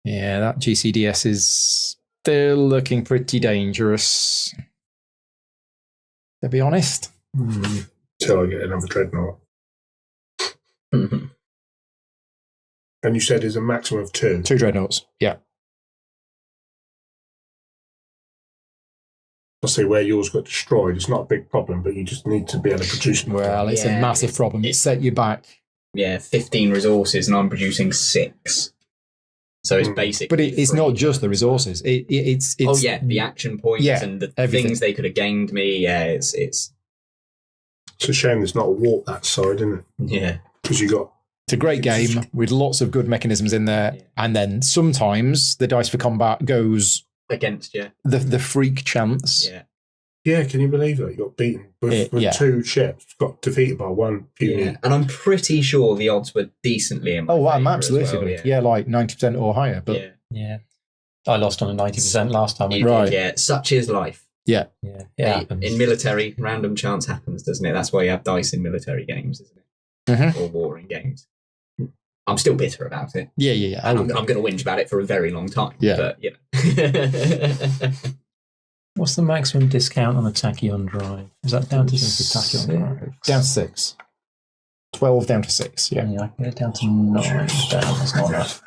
Yeah, that GCDS is still looking pretty dangerous. To be honest. Till I get another dreadnought. And you said there's a maximum of 2. 2 dreadnoughts. Yeah. I'll see where yours got destroyed. It's not a big problem, but you just need to be able to produce them. Well, it's a Yeah, massive problem. It set you back. Yeah, 15 resources, and I'm producing 6. So it's basic. But it's not just the resources. It's Oh yeah, the action points Yeah, and the everything. things they could have gained me. Yeah, it's It's a shame there's not a warp that side, isn't it? yeah. Because you got It's a great game with lots of good mechanisms in there. Yeah. And then sometimes the dice for combat goes Against you. the freak chance. Yeah. Yeah, can you believe that? You got beaten with Yeah. 2 ships, got defeated by 1 puny. Yeah. And I'm pretty sure the odds were decently in my Oh, I'm favour absolutely. as well, yeah. Like 90% or higher. But yeah. Yeah. I lost on a 90% last time. You Right. did, yeah. Such is life. yeah. Yeah. It happens. In military, random chance happens, doesn't it? That's why you have dice in military games, isn't it? or warring games. I'm still bitter about it. Yeah. And I'm going to whinge about it for a very long time. Yeah. But, you know. What's the maximum discount on a Tachyon drive? Is that down to Tachyon 6? drive. Down to 6. 12 down to 6, yeah. Yeah, I can get it down to 9. Damn, that's not enough.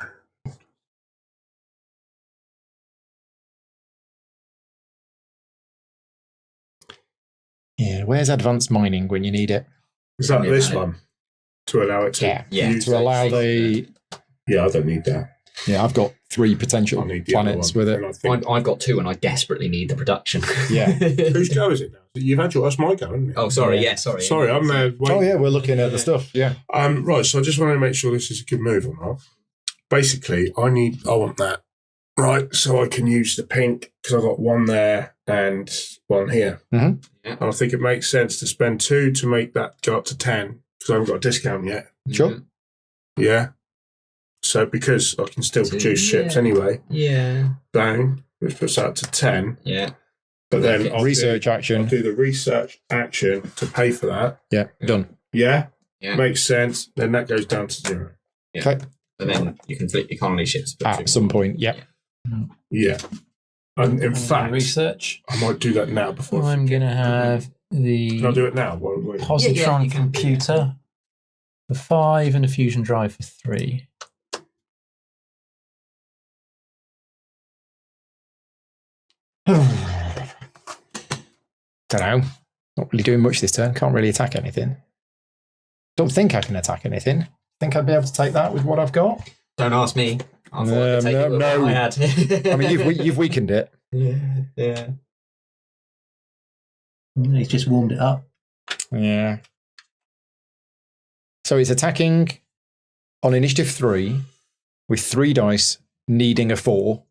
Yeah, where's advanced mining when you need it? Is that this one? To allow it to Yeah. use To allow the... Yeah, I don't need that. Yeah, I've got 3 potential I need the other planets one. with And it. I think, I've got 2 and I desperately need the production. Yeah. whose go is it now? You've had your... That's my go, isn't it? Oh, sorry. Yeah. Yeah, sorry. Sorry, I'm waiting. Oh, yeah, we're looking at the stuff, yeah. Right, so I just want to make sure this is a good move or not. Basically, I want that. Right, so I can use the pink because I've got 1 there and 1 here. Mhm. Yeah. And I think it makes sense to spend 2 to make that go up to 10 because I haven't got a discount yet. Sure. Yeah. So because I can still So, produce ships yeah. anyway, Yeah. bang, which puts that to 10. Yeah. But then Okay. I'll Research I'll action. do the research action to pay for that. Yeah, done. Yeah? Yeah. Makes sense. Then that goes down to 0. Okay. And then you can flip your colony ships. At some point, yeah. Yeah. And in fact, Research. I might do that now before. I'm going to have the Can I do it now? Wait. positron you can do computer for 5 and a fusion drive for 3. Don't know. Not really doing much this turn. Can't really attack anything. Don't think I can attack anything. Think I'd be able to take that with what I've got? Don't ask me. I thought I could take it with no. what I had. I mean, you've weakened it. Yeah. He's just warmed it up. Yeah. So it's attacking on initiative 3 with 3 dice, needing a 4.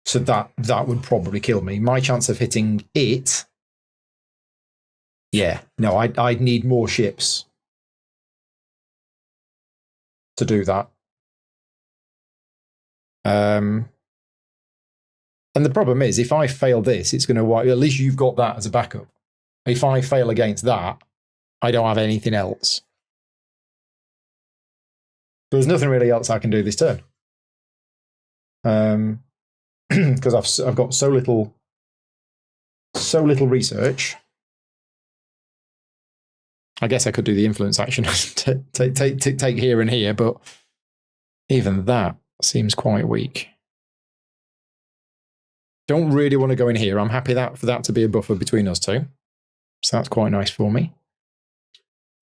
So that would probably kill me. My chance of hitting it. Yeah. No, I'd need more ships to do that. And the problem is, if I fail this, it's going to wipe. At least you've got that as a backup. If I fail against that, I don't have anything else. There's nothing really else I can do this turn. Because I've got so little research. I guess I could do the influence action, take here and here, but even that seems quite weak. Don't really want to go in here. I'm happy for that to be a buffer between us two. So that's quite nice for me.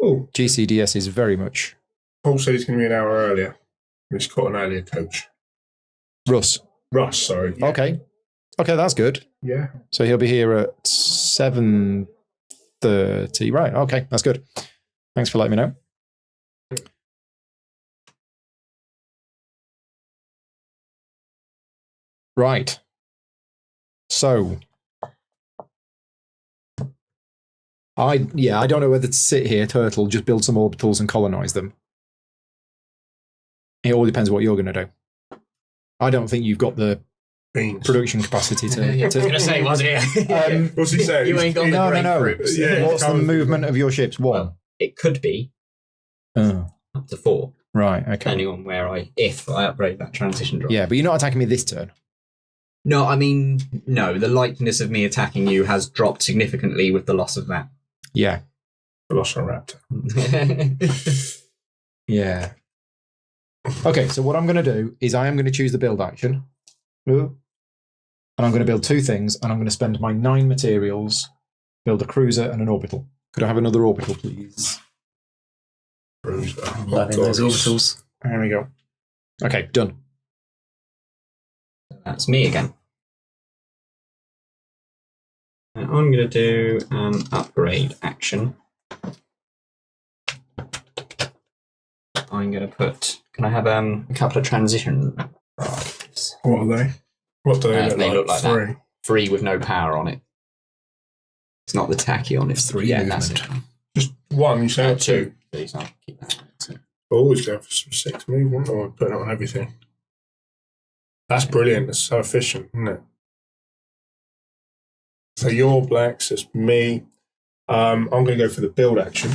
Oh, GCDS is very much Paul said he's going to be an hour earlier. He's caught an earlier coach. Russ. Sorry. Yeah. Okay, that's good. Yeah. So he'll be here at 7:30. Right. Okay, that's good. Thanks for letting me know. Right. So I don't know whether to sit here, Turtle, just build some orbitals and colonize them. It all depends what you're going to do. I don't think you've got the Beans. production capacity to. I was going to say, was it? What's he saying? You ain't got the No. grapefruits. Yeah. What's the movement of your ships? 1. Well, it could be Oh, up to 4, right. Okay. depending on if I upgrade that transition drop. Yeah, but you're not attacking me this turn. No, I mean, no. The likeliness of me attacking you has dropped significantly with the loss of that. Yeah. Velociraptor. Yeah. Okay, so what I'm going to do is I am going to choose the build action. And I'm going to build 2 things, and I'm going to spend my 9 materials, build a cruiser and an orbital. Could I have another orbital, please? Bruiser. Loving those orbitals. There we go. Okay, done. That's me again. I'm going to do an upgrade action. I'm going to put. Can I have a couple of transition drives? What are they? What do they look They like? look like 3. that. 3 with no power on it. It's not the tachyon, it's 3. Yeah, that's it. Just 1, you say, or 2? Please, I'll keep that. Always going for some 6 movement, or put it on everything. That's brilliant. It's so efficient, isn't it? So your blacks, it's me, I'm going to go for the build action.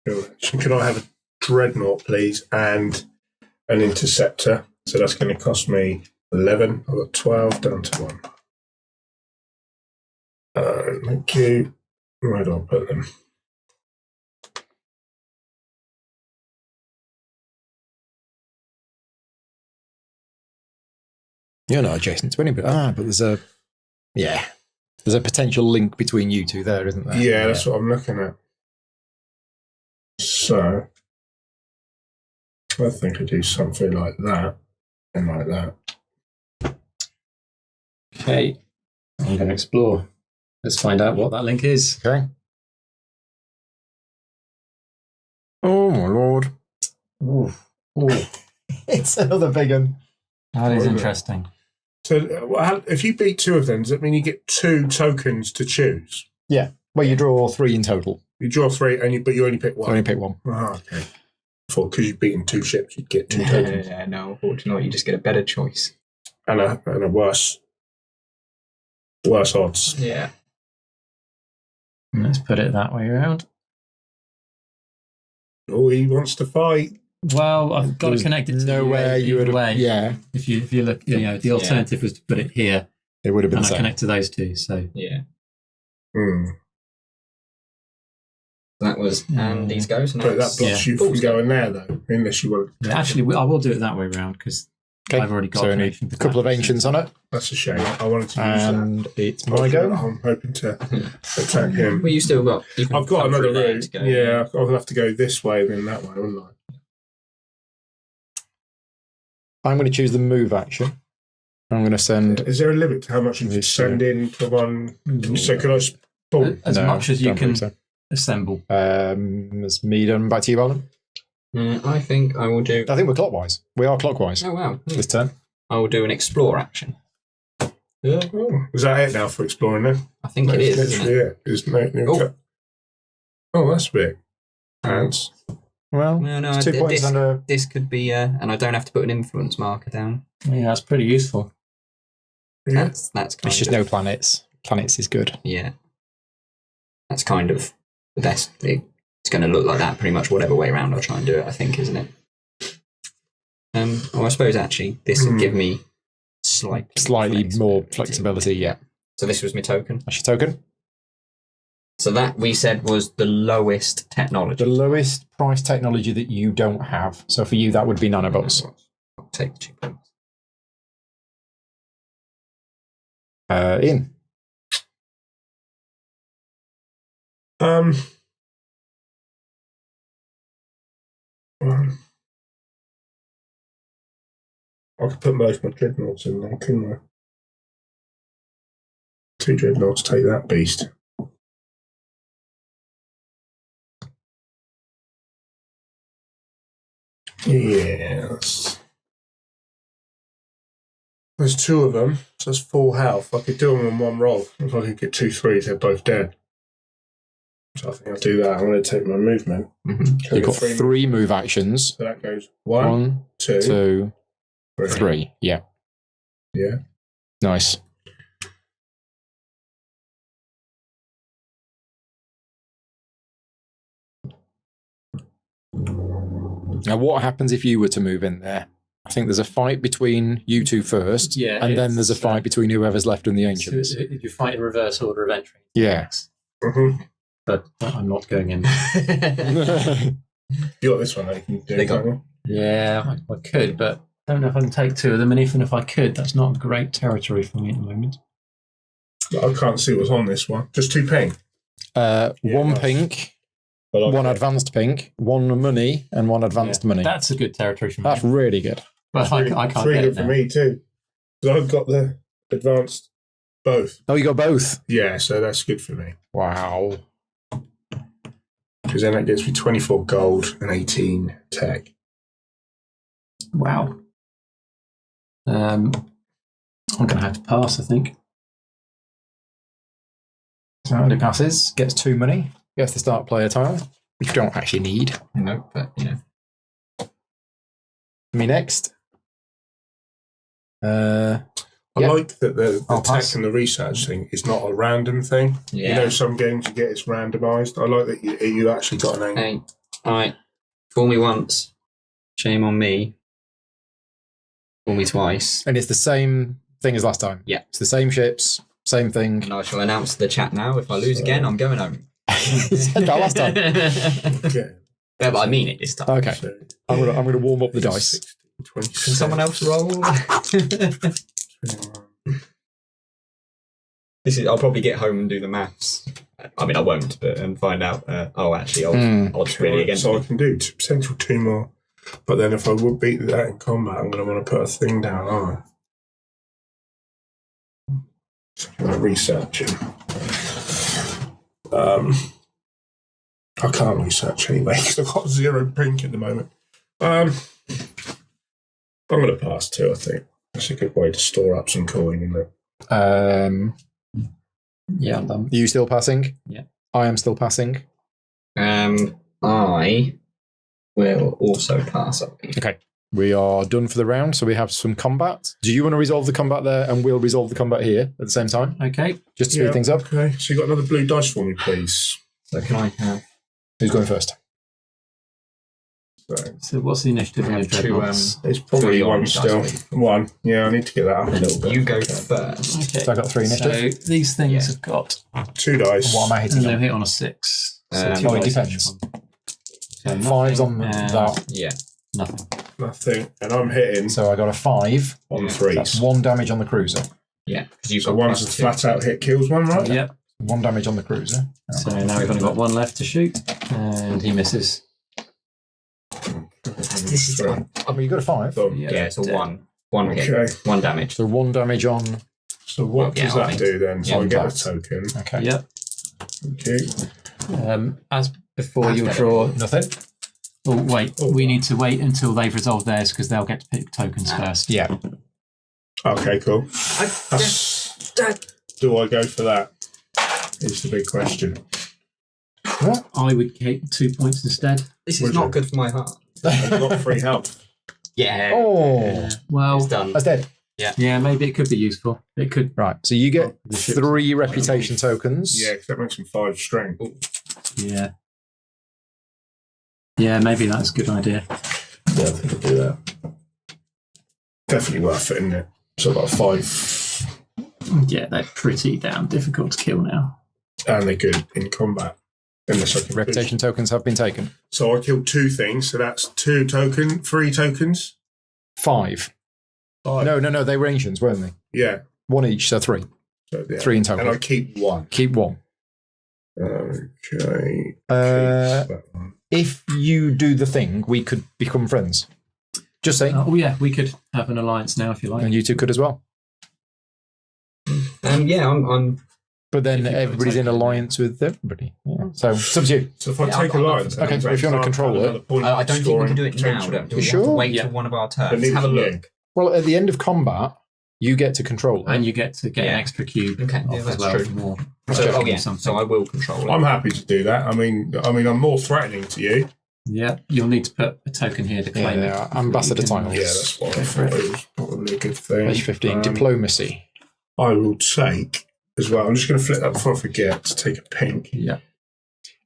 Build action. Can I have a dreadnought, please, and an interceptor? So that's going to cost me 11. I've got 12 down to 1. Thank you. Where do I put them? You're not adjacent to anybody. But there's a potential link between you two there, isn't there? Yeah, that's what I'm looking at. So I think I do something like that and like that. Okay. I'm going to explore. Let's find out what that link is. Okay. Oh my lord! Ooh. Ooh. It's another big one. That is What is it? interesting. So if you beat 2 of them, does that mean you get 2 tokens to choose? Yeah. Well, you draw 3 in total. You draw 3, but you only pick 1. Only pick 1. Ah, okay. I thought because you've beaten 2 ships, you'd get 2 tokens. Yeah, no, unfortunately, you just get a better choice. And a worse odds. Yeah. Let's put it that way around. Oh, he wants to fight. Well, I've got to connect it to nowhere you would either have. way. Yeah, If you look, the alternative was to put it here, it would have been and the I same. connect to those two. So Yeah. Hmm. That was Andy's go. So now But that it's- blocks you from going there, though, unless you want. yeah, actually, I will do it that way around because Okay. I've already got So a only connection to a couple of that. ancients on it, That's a shame. I wanted to use and it's that. my go. I'm hoping to attack him. Well, you still got. You can I've got come another through there route. to go. Yeah, I'll have to go this way than that way, wouldn't I? I'm going to choose the move action. I'm going to send. Is there a limit to how much you can This, send in to one? So can I spawn? As No, much as you don't can think assemble. It's me done. Back to you, Alan. I think I will do. I think we're clockwise. We are clockwise Oh wow! this turn. I will do an explore action. Yeah. Oh, is that it now for exploring then? I think it is. That's Isn't literally it? it. There's no new Oh. cut. Oh, that's big. Ants. Well, No, it's 2 points this, under. this could be, and I don't have to put an influence marker down. Yeah, that's pretty useful. Yeah. That's kind It's just of, no planets. Planets is good. Yeah, that's kind of the best. It's going to look like that pretty much whatever way around I try and do it. I think, isn't it? I suppose actually this will give me Slightly more flexibility. Yeah. So this was my token. That's your token. So that we said was the lowest technology. The lowest price technology that you don't have. So for you, that would be nanobots. I'll take the 2 points. Ian. I could put most of my dreadnoughts in there, couldn't I? 2 dreadnoughts, take that beast. Yes. There's 2 of them, so that's 4 health. I could do them in one roll. If I could get 2 3s, they're both dead. So I think I'll do that. I'm going to take my movement. Mm-hmm. You've got 3 move actions. So that goes 1, 1, 2, 2, 3. 3. Yeah. Yeah. Nice. Now, what happens if you were to move in there? I think there's a fight between you two first, Yeah, and then there's a it's, fight between whoever's left and the ancients. So you fight in reverse order of entry. Yeah. Mm-hmm. But I'm not going in. You got this one, I can do. They got- can't Yeah, I could, but I don't know if I can take 2 of them. And even if I could, that's not great territory for me at the moment. you? I can't see what's on this one. Just 2 pink. One nice. pink, But one advanced pink, 1 money, and 1 advanced money. That's a good territory for me. That's really good. But I can't really get good it for now. me too. Because I've got the advanced both. Oh, you got both. Yeah, so that's good for me. Wow. Because then that gets me 24 gold and 18 tech. Wow. I'm going to have to pass, I think. So Andy passes, gets 2 money, gets the start player tile, which you don't actually need. No, but you know. Me next. I Yeah. like that the I'll tech pass. and the research thing is not a random thing. Yeah. You know, some games you get it's randomised. I like that you actually got an aim. Hey, all right. Fool me once. Shame on me. Fool me twice. And it's the same thing as last time. Yeah. It's the same ships, same thing. And I shall announce to the chat now. If I lose again, I'm going home. You said that last time. Okay. Yeah, but I mean it this time. Okay. So, I'm gonna warm up the dice. 16, 26, Can someone else roll? 21. I'll probably get home and do the maths. I mean, I won't, but and find out. Actually, odds really against So I me. can do potential 2 more. But then if I would beat that in combat, I'm going to want to put a thing down, aren't I? So I'm going to research it. I can't research anyway because I've got 0 pink at the moment. I'm going to pass 2, I think. That's a good way to store up some coin, isn't it? Yeah, I'm done. Are you still passing? Yeah. I am still passing. I will also pass up. Okay. We are done for the round, so we have some combat. Do you want to resolve the combat there, and we'll resolve the combat here at the same time, Okay. just to speed things up? Okay, so you got another blue dice for me, please. So can I have? Who's going first? So So what's the initiative on We your have two, dreadnoughts? it's probably 3 one on still. dice. 1. Yeah, I need to get that up a little bit. You go first. Okay. So I got 3 initiative. So these things Yeah. have got, 2 dice. What am I and hitting they'll on? hit on a 6. So Um, two Oh, it dice depends. each one. So 5's on nothing and that. Yeah. Nothing. Nothing. And I'm hitting So I got a 5. on Yeah, 3s. That's 1 damage on the cruiser. Yeah. Because you've So got one's a plus 2. flat out hit kills one, right? Yep. 1 damage on the cruiser. So now we've only got 1 left to shoot, and he misses. This is. Well, you got a 5. So, Yeah, it's a dead. 1 hit, okay. 1 damage. So 1 damage on. So what Yeah, does I that think- do then? So yeah, I get a that. token. Okay. Yep. Okay. As before, That's you'll better. draw. Nothing? Oh, wait. Oh, We wow. need to wait until they've resolved theirs because they'll get to pick tokens first. Yeah. Okay, cool. I That's, do I go for that? Is the big question. What? I would take 2 points instead. This Would is not you? good for my heart. I've got 3 health. Yeah. Oh. Well, It's done. That's dead. yeah, maybe it could be useful. It could. Right. So you get The ships. 3 reputation tokens. Yeah, because that makes him 5 strength. Yeah. Yeah, maybe that's a good idea. Yeah, I think I'll do that. Definitely worth it, isn't it? So I've got 5, Yeah, they're pretty damn difficult to kill now. and they're good in combat. Unless I can Reputation tokens have been taken. So I killed 2 things, so that's 3 tokens. 5. 5. No. They were ancients, weren't they? Yeah. 1 each, so 3. So, yeah. 3 in total. And I keep 1. Keep 1. Okay. If you do the thing, we could become friends. Just saying. Oh, yeah, we could have an alliance now if you like. And you two could as well. Yeah, I'm. But then If you've got a everybody's in token, alliance with everybody. Yeah. So it's up to you. So if I Yeah, take I'm a up line, for that. Okay, so if you want to control it. I don't think we can do it now. Do we? You We have to sure? wait Yeah. till one of our But turns. neither Have a can you. look. Well, at the end of combat, you get to control it. And you get to get an Yeah. extra cube Okay, off yeah, as that's well true. for more. So, Token or yeah, something. so I will control it. I'm happy to do that. I mean, I'm more threatening to you. Yeah, you'll need to put a token here to claim Yeah, it. ambassador You can- title. Yeah, that's what I thought. It was probably a good thing. Page 15, diplomacy. I will take as well. I'm just going to flip that before I forget to take a pink. Yeah.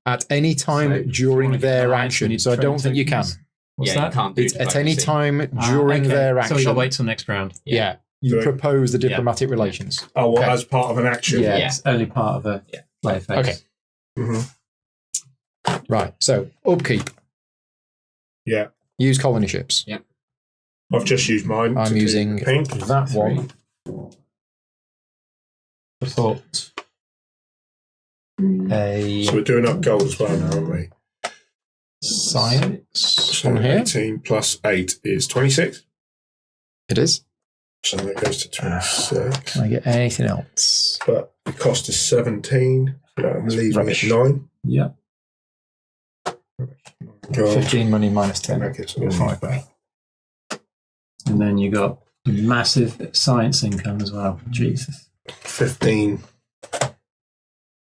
At any time So, during before I get their alliance, we action. need So I trade don't think you can. tokens. What's Yeah, that? you can't do It's at any diplomacy. time Ah, during okay. their So action. we got to wait till next round. Yeah. You Do it. propose the diplomatic relations. Oh, well, Okay. as part of an action. Yeah. It's only part of a player phase. Okay. Mhm. Right. So upkeep. Yeah. Use colony ships. I've just used mine. I'm to do using pink. that one. Support. A So we're doing up gold as well now, aren't we? science So on here. 18 plus 8 is 26. It is. So that goes to 26. Can I get anything else? But the cost is 17. So that leaves me Rubbish. at 9. Yeah. Gold. 15 money minus 10. That gets Get 5 back. And then you got massive science income as well. Jesus. 15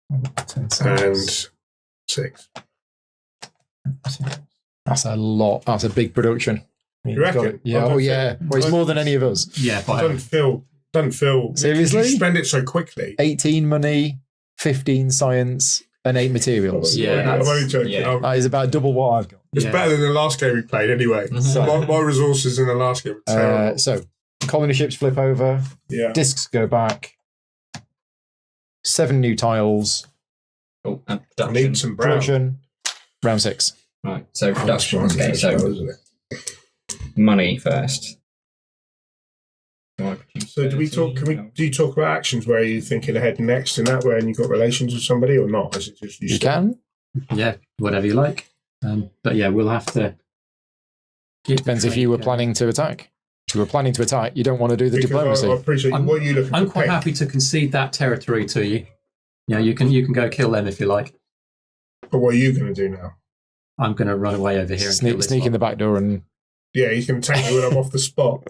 and 6. That's a lot. That's a big production. You reckon? Yeah. I Oh, don't yeah. think- Well, it's more than any of us. Yeah, I don't feel Doesn't feel... Seriously? You spend it so quickly. 18 money, 15 science, and 8 materials. Yeah, I'm that's- only joking. yeah. That is about double what I've got. It's Yeah. better than the last game we played anyway. My resources in the last game were terrible. So, colony ships flip over, Yeah. discs go back, 7 new tiles, Oh, and I production. need some brown. production, round 6. Right, so That's production. fine, Okay, so isn't it? money first. So do we talk? Do you talk about actions where you're thinking ahead and next in that way, and you've got relations with somebody, or not? Is it just You can. Yeah, whatever you like. But yeah, we'll have to. Depends if you were planning to attack. If you were planning to attack, you don't want to do the Because diplomacy. I appreciate I'm- what are you looking I'm for. quite Pick. happy to concede that territory to you. Yeah, you can go kill them if you like. But what are you going to do now? I'm going to run away over here and kill this Sneak in lot. the back door and Yeah, you can take me when I'm off the spot.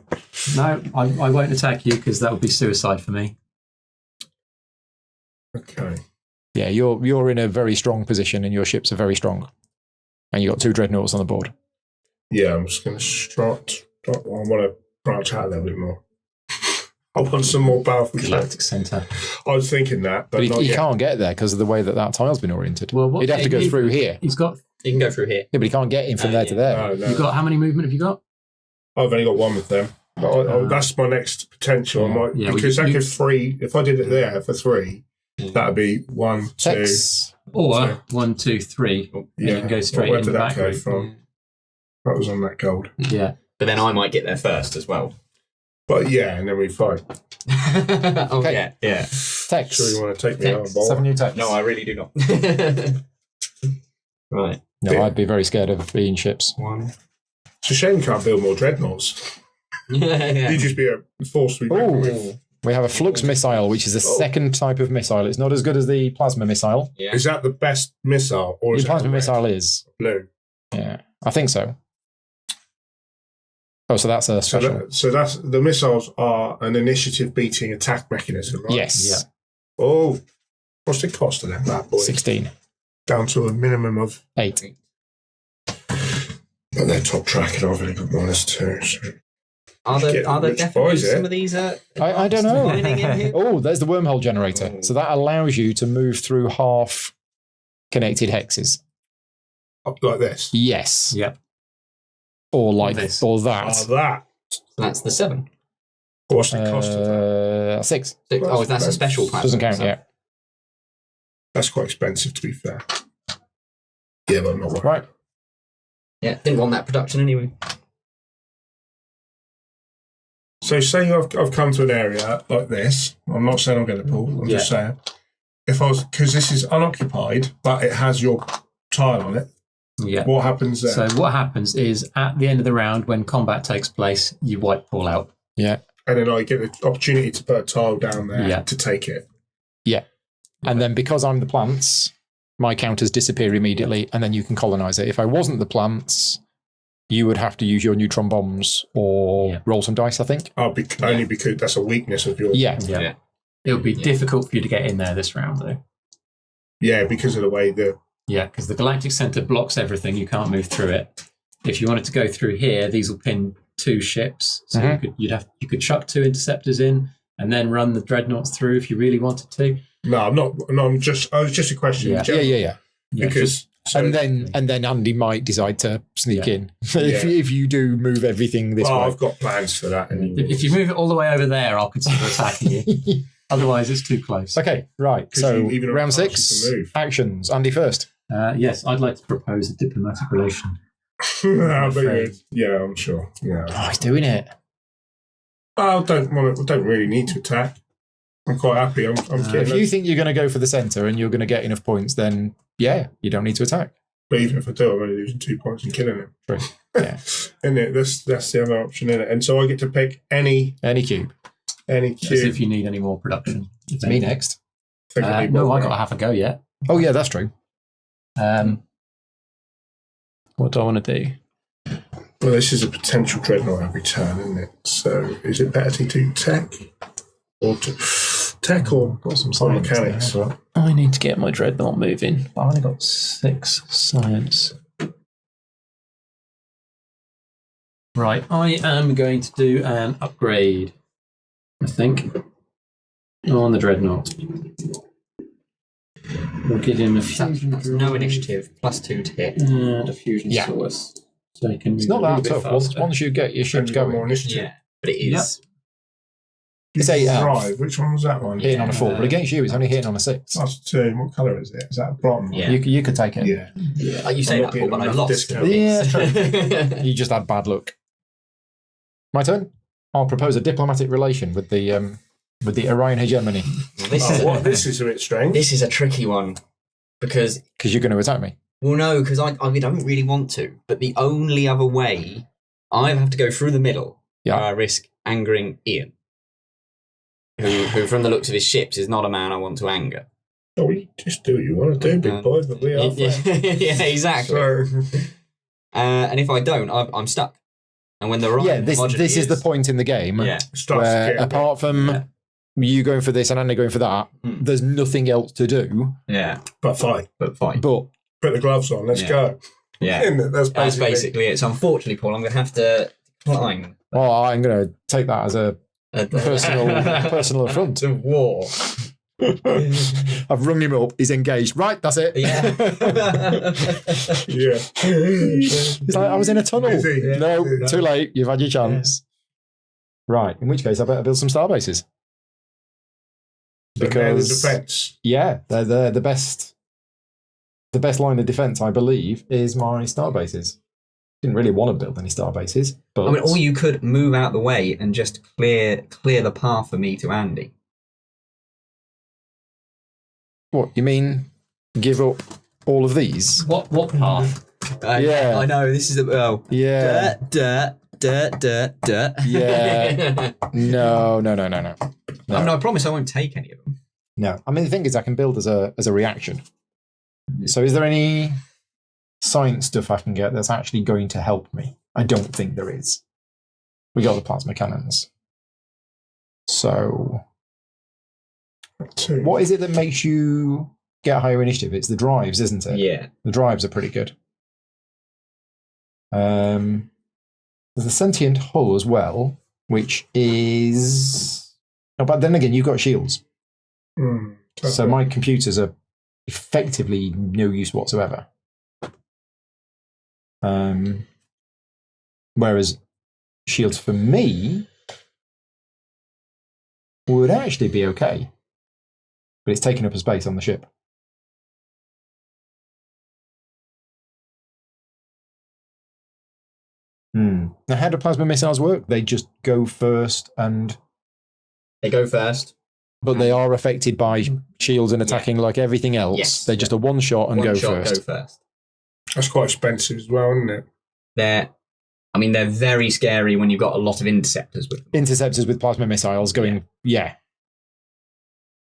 No, I won't attack you because that would be suicide for me. Okay. yeah, you're in a very strong position and your ships are very strong, and you got 2 dreadnoughts on the board. Yeah, I'm just going to start. I want to branch out a little bit more. I want some more powerful ships. Galactic Center. I was thinking that, but But not he yet. can't get there because of the way that tile's been oriented. Well, what- He'd have to go he- through here. He's got. You can go through here. Yeah, but he can't get in from there to there. No, no. You got how many movement have you got? I've only got one with them. But that's my next potential. I might, Yeah, well, because that you- gives 3. If I did it there for 3, that'd be 1, 2. Tex. Or 1, 2, 3. Yeah. You can go straight Where in did the that back go route. from? That was on that gold. Yeah. But then I might get there first as well. But yeah, and then we fight. Oh, Okay. yeah, yeah. Tex. Sure, you want to take me Text. out? Bob? 7 new text. No, I really do not. Right. No, I'd be very scared of being ships. 1. It's a shame you can't build more dreadnoughts. Yeah. You'd just be a force to be reckoned with. We have a flux missile, which is a second type of missile. It's not as good as the plasma missile. Yeah. Is that the best missile? Or The is it plasma red? missile is. Blue. Yeah, I think so. Oh, so that's a So, special. so that's the missiles are an initiative beating attack mechanism, right? Yes. Oh, what's the cost of them bad boys? 16. Down to a minimum of. 8. But they're top track and I've only got -2. So. Are there Get rich definitely boys, some eh? of these? I don't know. mining in here? Oh, there's the wormhole generator. So that allows you to move through half connected hexes. Up like this. Yes. Yep. Or like This. or that. That. That's the 7. What's the cost of that? 6. Oh, that's a special plan. Doesn't count yet. That's quite expensive, to be fair. Yeah, but I'm not worried. Right. Yeah, didn't want that production anyway. So, say I've come to an area like this. I'm not saying I'm going to pull. I'm just saying. If I was, because this is unoccupied, but it has your tile on it. Yeah. What happens there? So what happens is at the end of the round, when combat takes place, you wipe Paul out. Yeah. And then I get the opportunity to put a tile down there Yeah. to take it. Yeah. And then because I'm the plants, my counters disappear immediately, and then you can colonize it. If I wasn't the plants, you would have to use your neutron bombs or roll some dice, I think. Only because that's a weakness of yours. Yeah. Yeah. Yeah. It would be difficult for you to get in there this round, though. Yeah, because of the way the. Yeah, because the Galactic Center blocks everything. You can't move through it. If you wanted to go through here, these will pin 2 ships. So you could chuck 2 interceptors in and then run the dreadnoughts through if you really wanted to. No, I'm not. No, I'm just. Oh, it's just a question. Yeah. in general, Yeah. Because. So, And then Andy might decide to sneak in if you do move everything this well, way. I've got plans for that. Anyway. If you move it all the way over there, I'll consider attacking you. Otherwise, it's too close. Okay, right. 'Cause So you even have round chances 6 to move. actions. Andy first. Yes, I'd like to propose a diplomatic relation. No, but afraid. yeah, I'm sure. Yeah. Oh, he's doing it. I don't really need to attack. I'm quite happy. I'm If getting. you think you're going to go for the center and you're going to get enough points, then yeah, you don't need to attack. But even if I do, I'm only losing 2 points and killing him. True. Yeah. Isn't it? That's the other option, isn't it? And so I get to pick any Any cube. cube. As if you need any more production. It's me next. Think I need No, one I got to more. have a go yet. Oh yeah, that's true. What do I want to do? Well, this is a potential dreadnought every turn, isn't it? So is it better to do tech or Got some or science mechanics? there. I need to get my dreadnought moving. I've only got 6 science. Right, I am going to do an upgrade. I think. On the Dreadnought. We'll give him a fusion. That's no initiative, +2 to hit. And a fusion Yeah. source. So he can It's move not a little that bit tough. faster. Once you get your ships You've got more going, initiative. Yeah, but it is. it's 8 elf. Right, which one was that one? Hitting on a 4. But against you, it's only hitting on a 6. That's 2. What colour is it? Is that a bronze? Yeah. You could take it. Yeah. You say I'm that, not getting but I enough lost. discount. Yeah, it's true. You just had bad luck. My turn. I'll propose a diplomatic relation with the Orion hegemony This is a bit strange. This is a tricky one because because you're going to attack me. well, no, because I don't really want to. But the only other way, I have to go through the middle. Yeah. I risk angering Ian, who from the looks of his ships is not a man I want to anger. Oh, you just do what you want to do, big boy, but we are Yeah, friends. yeah, exactly. So, And if I don't, I'm stuck. And when the right Yeah, this is the point in the game Yeah, starts where, getting apart from you going for this and Andy going for that, there's nothing else to do. yeah, but fight. but fine. But Put the gloves on. Let's Yeah. go. Yeah, Isn't it? That's that's basically. basically it. So unfortunately, Paul, I'm going to have to decline well, I'm going to take that as a a personal affront. of war. I've rung him up. He's engaged. Right, that's it. Yeah. Yeah. He's like, I was in a tunnel. Is he? Yeah. No, Yeah. too late. You've had your chance. Right. In which case, I better build some star bases. So now the Because defence. yeah, they're the best. The best line of defense, I believe, is my star bases. Didn't really want to build any star bases, but I mean, or you could move out the way and just clear the path for me to Andy. what you mean? Give up all of these? What path? Yeah. I know. This is a Yeah. dirt. Yeah. No. No, I promise I won't take any of them. No. I mean, the thing is, I can build as a reaction. So, is there any science stuff I can get that's actually going to help me? I don't think there is. We got the plasma cannons. So, Two. what is it that makes you get higher initiative? It's the drives, isn't it? Yeah. The drives are pretty good. There's the sentient hull as well, which is. Oh, but then again, you've got shields. So my computers are effectively no use whatsoever. Whereas shields for me would actually be okay. But it's taking up a space on the ship. Now, how do plasma missiles work? They just go first, They go first. but they are affected by shields and attacking like everything else. Yes. They're just a one shot and One go shot, first. Go first. That's quite expensive as well, isn't it? They're very scary when you've got a lot of interceptors with them. Interceptors with plasma missiles going, yeah,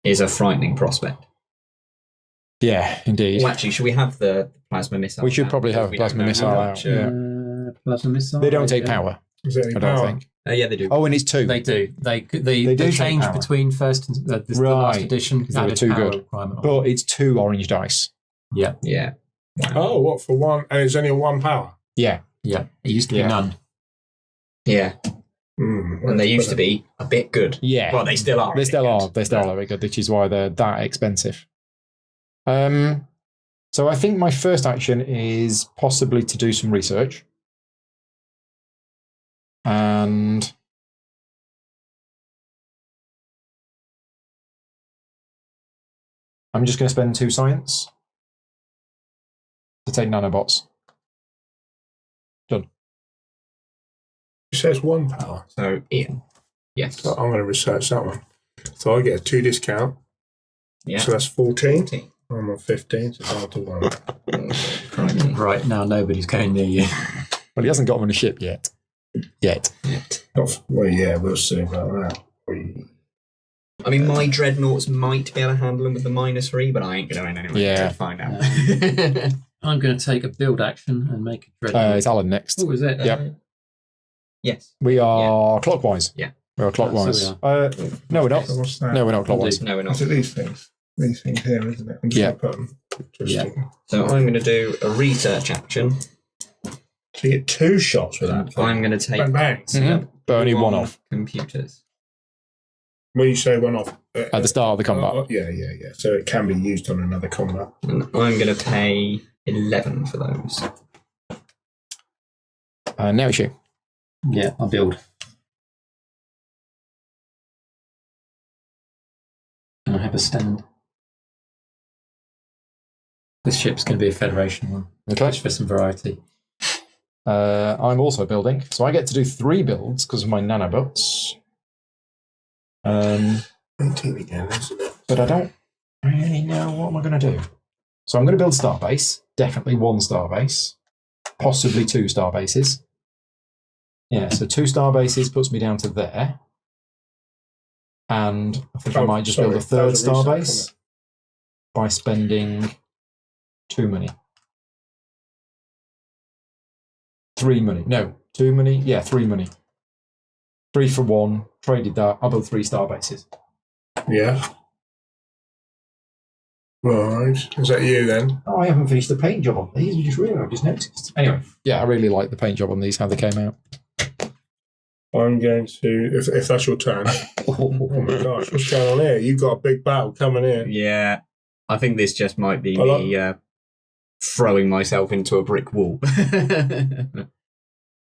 Is a frightening prospect. indeed. Well, actually, should we have the plasma missile? We should out? probably have We plasma don't know missile how out. much, Yeah. Plasma missile. They don't take power, Is there any I don't power? think. Yeah, they do. Oh, and it's 2. They do. They do they take change power. between first and the last Right. edition. They were added too power good. requirement on But it's 2 orange dice. it. Yeah. Oh, what for one? And it's only a 1 power. Yeah. Yeah. It used to be Yeah. none. Yeah. And they used to be a bit good. Yeah. Well, they still are. a They bit still good. are. They still are very good, which is why they're that expensive. So I think my first action is possibly to do some research. And I'm just going to spend 2 science to take nanobots. Done. It says 1 power. So, Ian. Yes. So I'm going to research that one. So I get a 2 discount. Yeah. So that's 14. 14. I'm on 15, so down to 1. Crikey. Right now, nobody's going near you. Well, he hasn't got them on a ship yet. Well, yeah, we'll see about that. I mean, my dreadnoughts might be able to handle them with the -3, but I ain't going to anyway. Yeah. We'll find out. I'm going to take a build action and make a dreadnought. It's Alan next. What was it? Yep. Yes. We are clockwise. Yeah. We are clockwise. So no, we're not. So what's that? No, we're not clockwise. No, we're not. Is it these things? These things here, isn't it? I'm just Yeah. going to put them. Interesting. So I'm going to do a research action. So you get 2 shots with that. I'm going to take Bang, bang. Mhm. But only one off. computers. When you say one off at the start of the combat. yeah. So it can be used on another combat. And I'm going to pay 11 for those. Now it's you. Yeah, I'll build. And I have a stand. This ship's going to be a Federation one. Okay. Just for some variety. I'm also building, so I get to do 3 builds because of my nanobots. 18 again, isn't it? But I don't really know what am I going to do. So I'm going to build starbase. Definitely 1 starbase. Possibly 2 starbases. Yeah, so 2 starbases puts me down to there. And I think I might just build a 3rd starbase by spending 2 money. 3 money. No, 2 money. Yeah, 3 money. 3 for 1. Traded that. I'll build 3 starbases. Yeah. Right. Is that you then? Oh, I haven't finished the paint job on these. I just realised. I just noticed. Anyway, yeah, I really like the paint job on these, how they came out. I'm going to, if that's your turn. Oh my gosh, what's going on here? You've got a big battle coming in. Yeah. I think this just might be I me throwing myself into a brick wall.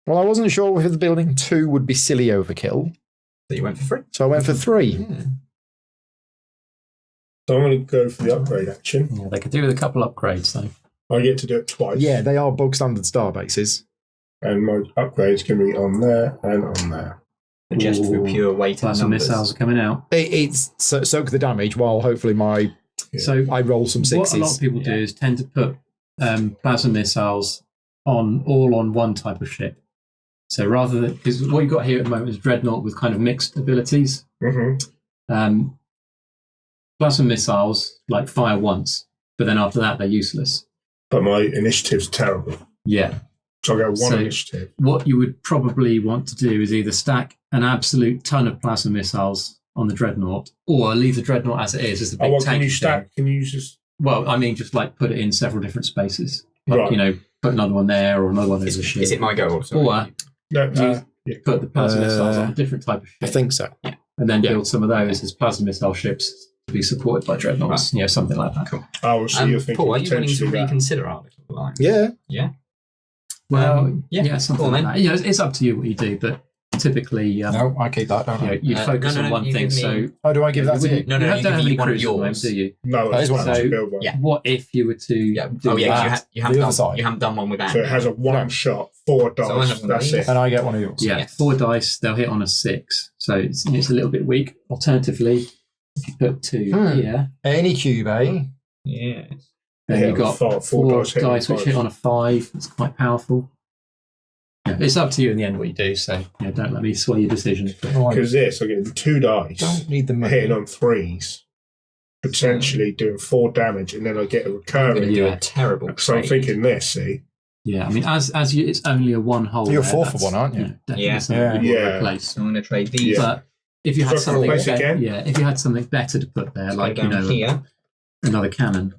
Well, I wasn't sure whether the building 2 would be silly overkill, So you went for 3? so I went for 3. So I'm going to go for the upgrade action. Yeah, they could do with a couple upgrades though. I get to do it twice. Yeah, they are bog standard starbases. And my upgrades can be on there and on there. But just through pure weight and Plasma numbers. missiles are coming out. It's soak the damage while hopefully So I roll some 6s. what a lot of people do is tend to put plasma missiles all on one type of ship. So rather than, because what you've got here at the moment is Dreadnought with kind of mixed abilities. Mm-hmm. Plasma missiles like fire once, but then after that they're useless. But my initiative's terrible. Yeah. So I go 1 So- initiative. What you would probably want to do is either stack an absolute ton of plasma missiles on the Dreadnought, or leave the Dreadnought as it is, as a big tank. Can you thing. stack? Can you just... Well, I mean, just like put it in several different spaces. Like, Right. you know, put another one there or another one as a ship. Is it my go? Or sorry? Or No, put the plasma missiles on a different type of I ship, think so. and then build some of those as plasma missile ships to be supported by Dreadnoughts. You know, something like that. Cool. oh, so you're thinking Paul, are you willing to potentially that. reconsider our little alliance? Yeah. Yeah. Well, yeah, something go on like then. that. You know, it's up to you what you do, but typically, No, I keep that, don't you know, I? you'd focus no, on one you thing. give me- So How do I give that to you? No, no, you you don't have give me any one of crews at the moment, yours. do you? No, That is that's one. to So- build one. Yeah. What if you were to Yeah. do Oh, yeah. that? You The other haven't side. you haven't done one with Anne. So it has a one shot, 4 dice. So I have one of That's these. it. And I get one of yours. Yeah, Yes. 4 dice, they'll hit on a 6. So it's a little bit weak. Alternatively, if you put 2 here, Any cube, eh? Yes. then Yeah, you've got four 4 dice hitting dice which five. hit on a 5. It's quite powerful. Yeah, it's up to you in the end what you do, so don't let me sway your decision. Because this, I get 2 dice Don't need the money. hitting on 3s, potentially doing 4 damage, and then I get a I'm recurring. going to do Yeah. a terrible So I'm trade. thinking this, see? Yeah, I mean, as you, it's only a 1 hole. You're there, 4 for that's, 1, aren't you? Definitely Yeah. something Yeah. you would Yeah. replace. So I'm going to trade these. Yeah. But if you had So I something, replace again? if you had something better to put there, like Go down here. another cannon,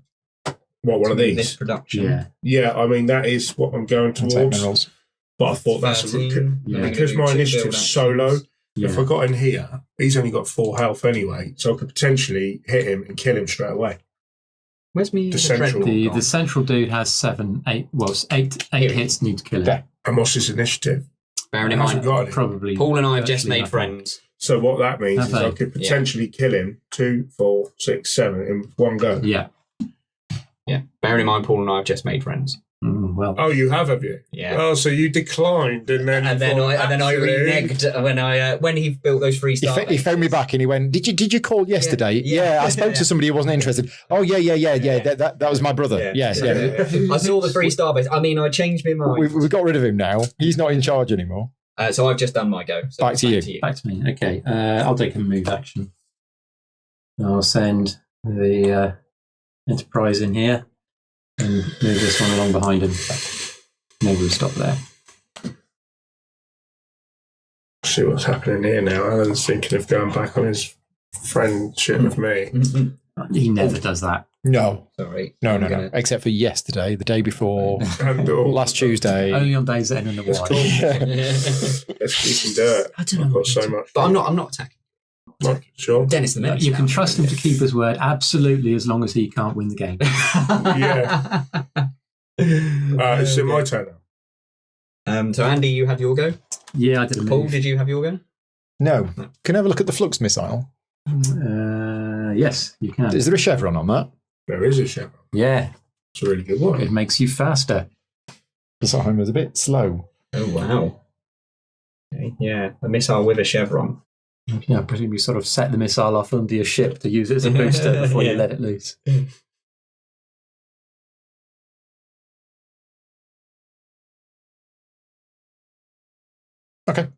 What, one of This these? production. yeah, Yeah, I mean, that is what I'm going And take towards. minerals. But I thought that's 13. Yeah. because my initiative's so low. If I yeah. got in here, he's only got 4 health anyway, so I could potentially hit him and kill him straight away. Where's me? The central. The central dude has 7, 8. Well, 8 Here. hits need to kill him. Yeah. And what's his initiative? Bearing in Hasn't mind, got any. Probably. Paul and I have just virtually made nothing. friends. So what that means Have is I they? could potentially kill him 2, 4, 6, 7 in one go. Yeah. Yeah. Bearing in mind, Paul and I have just made friends. Well, Oh, you have you? Yeah. Oh, so you declined and then And then I reneged when he built those 3 He, stars. he phoned me back and he went, "Did you call yesterday? Yeah. I spoke to somebody who wasn't interested. Oh yeah. That was my brother. Yeah. Yes, I saw the 3 star base. I mean, I changed my mind. We've got rid of him now. He's not in charge anymore. So I've just done my go. So Back to you. back to me. Okay, I'll take a move action. I'll send the Enterprise in here and move this one along behind him. Maybe we'll stop there. See what's happening here now. Alan's thinking of going back on his friendship with me. He never does that. No. Sorry. No. I'm gonna- Except for yesterday, the day before, And last Tuesday. Only on days that end in the Let's Y. talk. Let's keep him dirt. I don't know I've what got so much. But I'm not attacking. Not sure. Dennis the Menace. You can trust him to keep his word absolutely as long as he can't win the game. Yeah. It's in my turn now. So Andy, you had your go. Yeah, I did a Paul, move. did you have your go? No. Can I have a look at the flux missile? Yes, you can. Is there a chevron on that? There is a chevron. Yeah, It's a really good one. it makes you faster. The sign was a bit slow. Oh wow. Okay, yeah, a missile with a chevron. Yeah, presumably sort of set the missile off under your ship to use it as a booster before you Yeah. let it loose. Okay.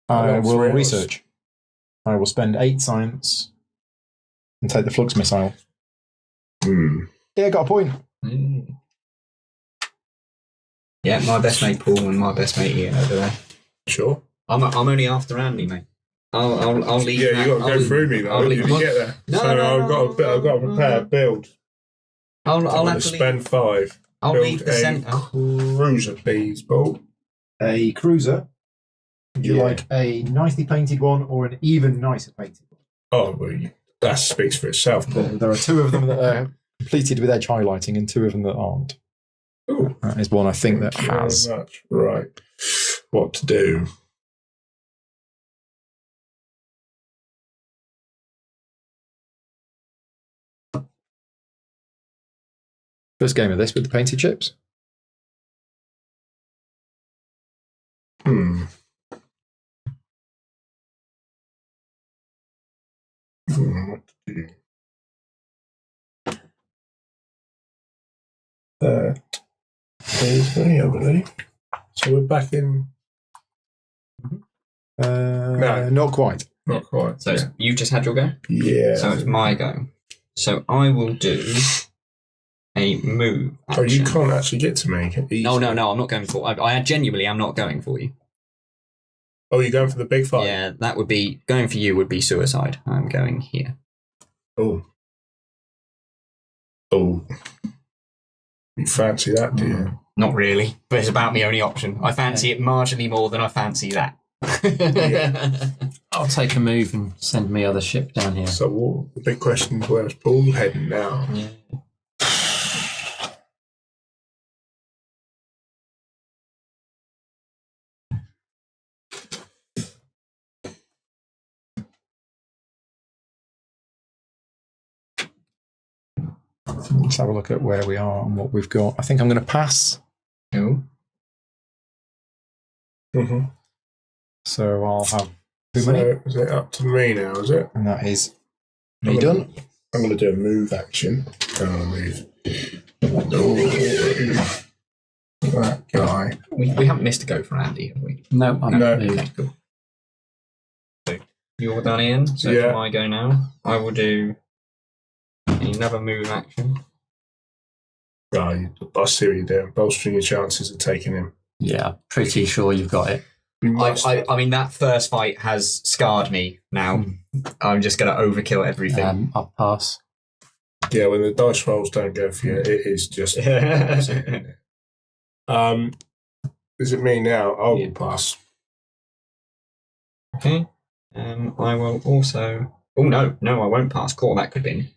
I About will 3 hours. research. I will spend 8 science and take the flux missile. Yeah, got a point. Mm. Yeah, my best mate Paul and my best mate Ian over there. Sure. I'm only after Andy, mate. I'll leave. Yeah, that- you got to I'll- go through me though. I'll You leave- didn't get there. No, So no, I've got to prepare a build. I'll I'm have going to to leave. spend 5. I'll Build leave the a centre. cruiser, please, Paul. A cruiser. Would you Yeah. like a nicely painted one or an even nicer painted one? Oh, well, that speaks for itself, Paul. There are 2 of them that are completed with edge highlighting and 2 of them that aren't. Ooh. That is one I think that Thank you has. very much. Right. What to do? First game of this with the painted chips. What to do? That is me, I believe. So we're back in. No. Not quite. Not quite. So you've just had your go. Yeah. So it's my go. So I will do a move. Oh, you action. can't actually get to me. Easy. No, I'm not going for. I genuinely am not going for you. Oh, you're going for the big fight? Yeah, that would be going for you. Would be suicide. I'm going here. Oh. Oh. You fancy that, do you? Not really, but it's about my only option. I fancy it marginally more than I fancy that. I'll take a move and send me other ship down here. So the big question is, where's Paul heading now? Yeah. Let's have a look at where we are and what we've got. I think I'm going to pass. Cool. Mm-hmm. So I'll have too So many. is it up to me now, is it? And that is me done. I'm going to do a move action. Move. Oh, that guy. We haven't missed a go for Andy, have we? No, I'm No. not moved. Okay, cool. So you're done, Ian. So Yeah. for my go now, I will do another move action. Right, I see what you're doing. Bolstering your chances of taking him. Yeah, pretty sure you've got it. You must- I mean, that first fight has scarred me now. I'm just going to overkill everything. I'll pass. yeah, when the dice rolls don't go for you, it is just. Is it me now? I'll Yeah. pass. Okay. I will also. Oh, no, I won't pass. Cool, that could be.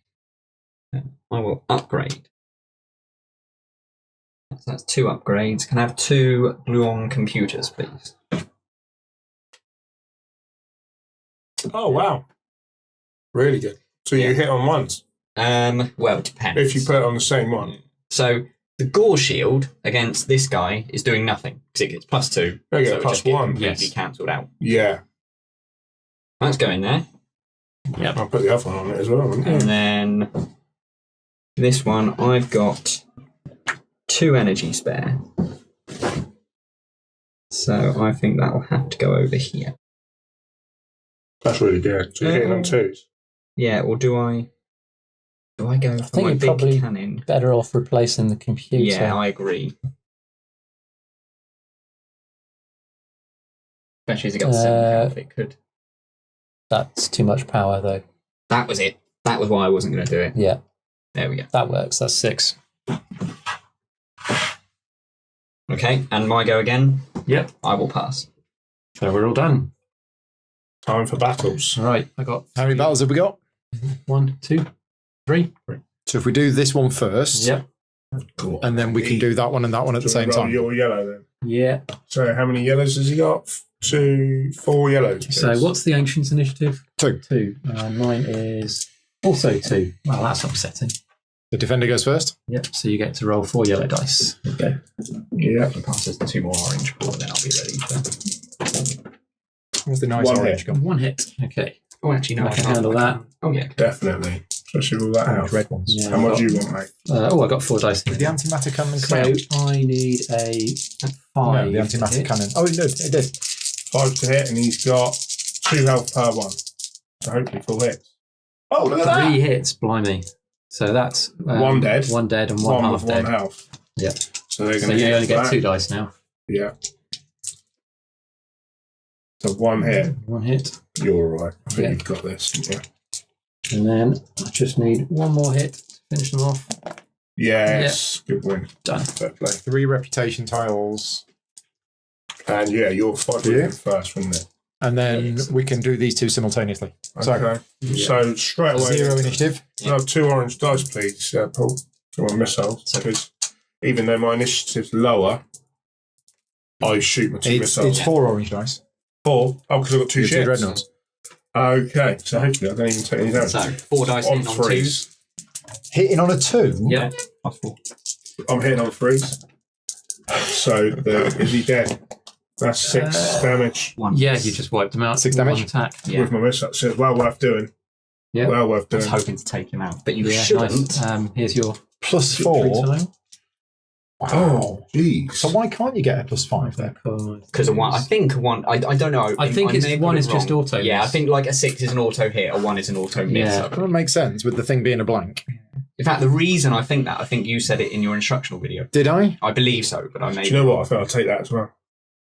I will upgrade. So that's 2 upgrades. Can I have 2 gluon computers, please? Oh, wow. Really good. So you Yeah. hit on once Well, it depends. if you put it on the same one. So the gore shield against this guy is doing nothing because it gets +2. Oh, yeah, so it plus just gets 1. completely Yes. cancelled out. Yeah. That's going there. I'll put the other one on it as well. Wouldn't I? And then this one, I've got 2 energy spare. So I think that'll have to go over here. That's really good. So you're hitting on 2s. Yeah, or do I go for think my you're big probably- cannon? Better off replacing the computer. Yeah, I agree. Especially as it got 7 health, it could. That's too much power, though. That was it. That was why I wasn't going to do it. Yeah, There we go. that works. That's 6. Okay, and my go again. Yep. I will pass. So we're all done. Time for battles. All right, I got How many battles have we got? 1, 2, 3. So if we do this one first, Yep. Cool. and then we can do that one and that one at the same time. Your yellow then. Yeah. So how many yellows has he got? 4 yellows. So please. what's the Ancients initiative? 2. 2. Mine is also 2. Well, that's upsetting. The defender goes first. Yep. So you get to roll 4 yellow dice. Okay. Yeah. If it passes 2 more orange, cool, then I'll be ready for. Where's the nice One orange hit. gone? 1 hit. Okay. Oh, actually, no, I can handle that. Oh, yeah. Definitely. Especially with all that Orange out. red ones. Yeah, How much do you want, mate? I got 4 dice. Did the antimatter cannon So come out? I need a 5. No, the antimatter hit. cannon. Oh, it did. It did. 5 to hit, and he's got 2 health per one. So hopefully full hits. Oh, look at 3 hits, blimey. So that's 1 dead. 1 dead and 1 One half with 1 dead. health. Yep. So they're So going to you only get that. 2 dice now. Yeah. So 1 hit. 1 hit. You're all right. I think Yeah. you've got this. Yeah. And then I just need 1 more hit to finish them off. Yes. Good win. Done. Fair play. 3 reputation tiles. And yeah, you're fighting Yeah. first, wasn't it? And then we can do these 2 simultaneously. So, Okay. So straight away, 0 initiative. Can I have 2 orange dice, please, Paul? For my missiles. Because even though my initiative's lower, I shoot my 2 missiles. It's 4 orange dice. 4? Oh, because I've got 2 Your 2 ships. dreadnoughts. Okay, so hopefully I don't even take any damage. So 4 dice on hitting on freeze. 2s. Hitting on a 2. Yeah. Plus 4. I'm hitting on freeze. So is he dead? That's 6 damage 1. Yeah, you just wiped them out. 6 with damage? 1 attack. Yeah. with my missile. So it's well worth doing. Yeah. Well worth I was doing. hoping to take him out, but you Yeah, shouldn't. nice. Here's your Plus victory 4. tile. Oh, jeez. So why can't you get a plus 5 there? Because a 1, I think a 1, I don't know. I think it's may have 1 got is it just wrong. auto Yeah, I miss. think like a 6 is an auto hit, a 1 is an auto miss. Yeah. That makes sense with the thing being a blank. In fact, the reason I think you said it in your instructional video. Did I? I believe so, but I may. Do you know what? I think I'll take that as well.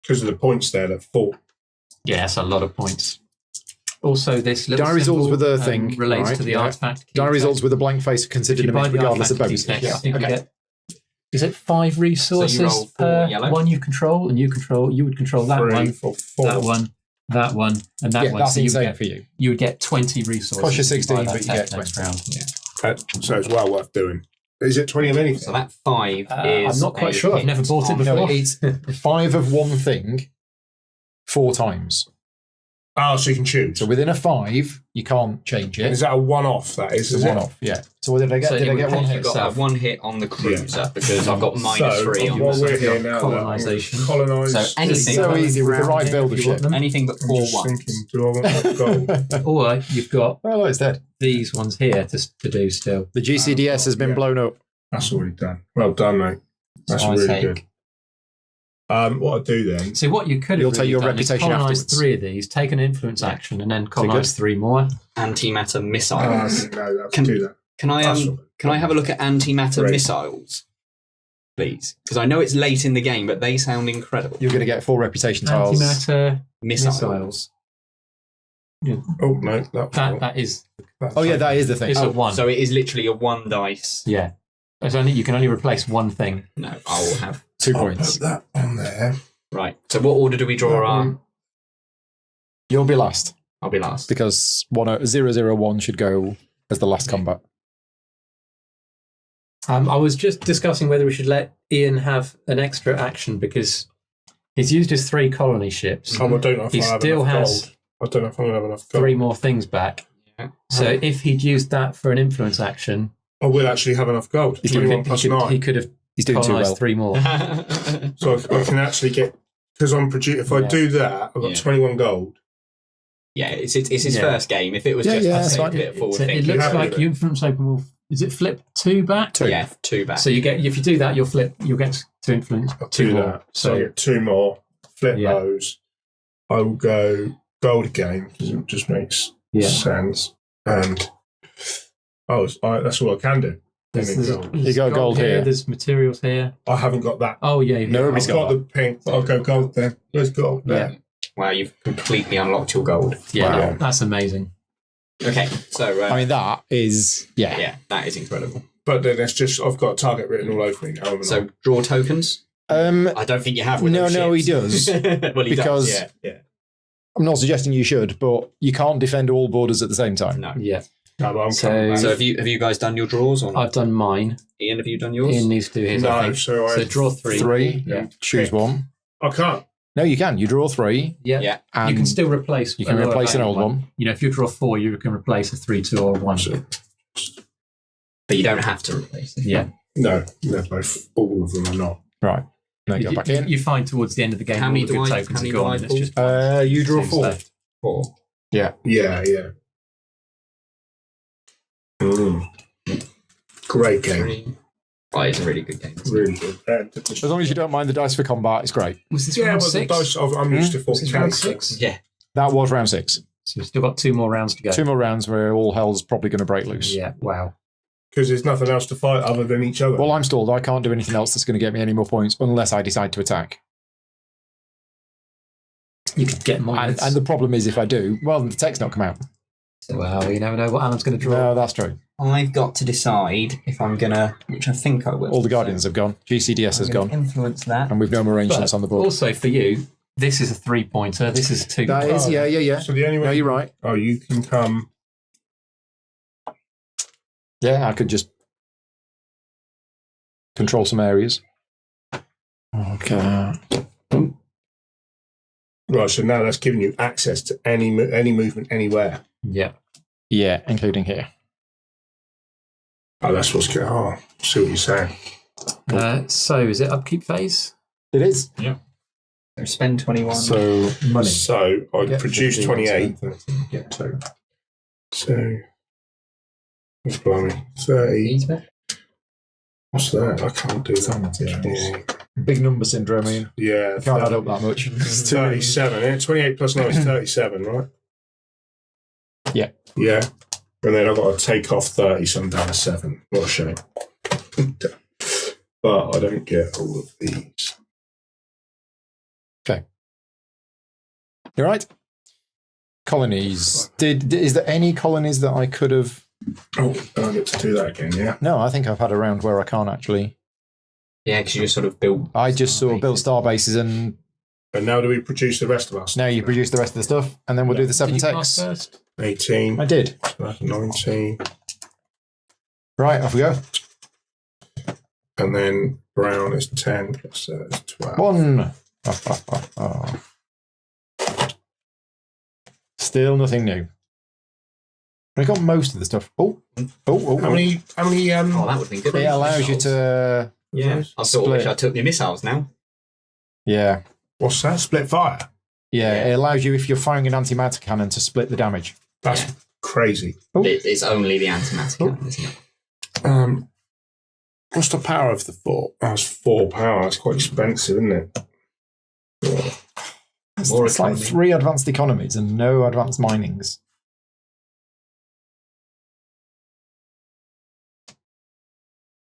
Because of the points there, that 4. Yeah, that's a lot of points. Also, this little Die results symbol, with a thing, relates right, to the yeah. artifact. key Die effect. results with a blank face are If considered you a buy miss the regardless of artifact key bonuses. effect, I think you Okay. get. Is it 5 resources roll 4 per yellow? one you control, and you would control that 3 one, for 4. that one, and that Yeah, one. that's So you insane get- for you. You would get 20 resources. Costs you if buy 16, that but you tech get next 20. round. Yeah. So it's well worth doing. Is it 20 of anything? So that 5 is. I'm not quite a sure. I've hit never bought it on- before. No, it's 5 of one thing 4 times. Oh, so you can choose. So within a 5, you can't change it. Is that a one-off, that is? It's Is a one it? off, yeah. So what did I get? So Did it I would get pay one for hit? You've got itself. a 1 hit on the cruiser because I've got -3 on while the we're here now, colonisation. Colonise. So anything- It's so easy with the right build of If you want ship. them. anything but I'm 4 just 1s. thinking, do I want that gold? Or you've got Oh, look, it's dead. these ones here to do still. The GCDS has been Yeah. blown up. That's already done. Well done, mate. That's So I really take- good. What I do then? So what you could have You'll take really your done is reputation colonise afterwards. 3 of these, take an influence action, and then colonise 3 more. Antimatter I missiles. didn't know that. Can- do that. Can I That's all. can I have a look at antimatter Great. missiles, please? Because I know it's late in the game, but they sound incredible. You're going to get 4 reputation tiles. Antimatter Missiles. missiles. Oh no, That is. Oh, yeah, that is the thing. It's a 1. So it is literally a 1 dice. Yeah. You can only replace 1 thing. No, I will have. 2 I'll points. put that on there. Right. So what order do we draw our? You'll be last I'll be last. because 001 should go as the last combat. I was just discussing whether we should let Ian have an extra action because he's used his 3 colony ships. I don't know if He I have still enough has gold. I don't know if I'm going to have enough gold. 3 more things back. Yeah. So if he'd used that for an influence action, I will actually have enough gold. He's he 21 could, plus he, could, 9. he could have He's doing too colonised well. 3 more. So I can actually get, because I'm producing, if I Yeah. do that, I've got Yeah. 21 gold. Yeah, it's his Yeah. first game. If it was Yeah, just yeah, a that's bit fine. of forward So it thinking, looks happy like with it? your influence open will. Is it flip 2 back? 2. yeah, 2 back. So you get if you do that, you'll get to influence I'll 2 do more. that. So I get 2 more. Flip Yeah. those. I will go gold again because it just makes Yeah. sense. And that's all I can do. There's gold. You got gold here. There's materials here. I haven't got that. Oh yeah, you've No, got- Nobody's I've got the pink, but I'll go gold then. Where's gold there? Wow, you've completely unlocked your gold. yeah, Wow. that's amazing. Okay, so I mean, that is, yeah. yeah, that is incredible. But then it's just, I've got a target written all over me now. haven't I? So draw tokens. I don't think you have. With No, them no, he ships. does. Well, he Because- does. Yeah, yeah. I'm not suggesting you should, but you can't defend all borders at the same time. No. Yeah. No, but I'm So- coming back. So have you guys done your draws or not? I've done mine. Ian, have you done yours? Ian needs to do his, I No, think. so I draw 3. Three. Yeah. Choose one. I can't. No, you can. You draw 3. Yeah. Yeah. And You can still replace. you can a lower replace an value old one. You know, if you draw 4, you can replace a 3, 2, or 1. So, But you don't have to replace it. Yeah. no, both. All of them are not. Right. Now go back in. You find towards the end of the game How all many the do good I- tokens how many are do gone. I And it's pull? just You draw things 4. left. 4. Yeah. Yeah. Mm. Great game. 3. Oh, it's a really good game. Really good. As long as you don't mind the dice for combat, it's great. Was this Yeah, round well, the 6? dice, I'm used to Was this round 40k. 6? Yeah. That was round 6. So you've still got 2 more rounds to go. 2 more rounds where all hell's probably going to break loose. Yeah. Wow. Because there's nothing else to fight other than each other. Well, I'm stalled. I can't do anything else that's going to get me any more points unless I decide to attack. You could get more. And the problem is if I do, well, the tech's not come out. Well, you never know what Alan's going to draw. No, that's true. I've got to decide if I'm going to, which I think I will. All the Guardians have gone. GCDS has I'm gonna gone. influence that. And we've no more But ancients on the board. also for you, this is a 3-pointer. This is a 2. That is, yeah. So the only No, way. you're right. Oh, you can come. Yeah, I could just control some areas. Okay. Right, so now that's giving you access to any movement anywhere. Yeah. Yeah, including here. Oh, that's what's going on. Oh, see what you're saying. So is it upkeep phase? It is. So spend 21. So, money. So I Get produced 15, 28. 13, get 2. So, what's blimey? 30. Ease back. What's that? I can't do that. Yeah. Big number syndrome, Ian. Yeah. Can't add up that much. It's 37. Yeah? 28 plus 9 is 37, right? Yeah. Yeah. And then I've got to take off 30, so I'm down to 7. What a shame. But I don't get all of these. You're right. Colonies. Is there any colonies that I could have? Oh, and I get to do that again, yeah? No, I think I've had a round where I can't actually. Yeah, because you just sort of build. I just sort of built star bases, and And now do we produce the rest of us? now you produce the rest of the stuff, and then we'll do the 7 Did you pass techs. first? 18. I did. So that's 19. Right, off we go. And then brown is 10 plus 12. 1. Oh. Still nothing new. I got most of the stuff. Oh. How many, Oh, that would have been good. It allows you to. Yeah. I sort of wish split. I took the missiles now. Yeah. what's that? Split fire? Yeah, it allows you, if you're firing an antimatter cannon, to split the damage. That's Yeah. crazy. Oh. It's only the antimatter cannon, isn't it? What's the power of the fort? That's 4 power. That's quite expensive, isn't it? Yeah. It's, More it's like economy. 3 advanced economies and no advanced minings.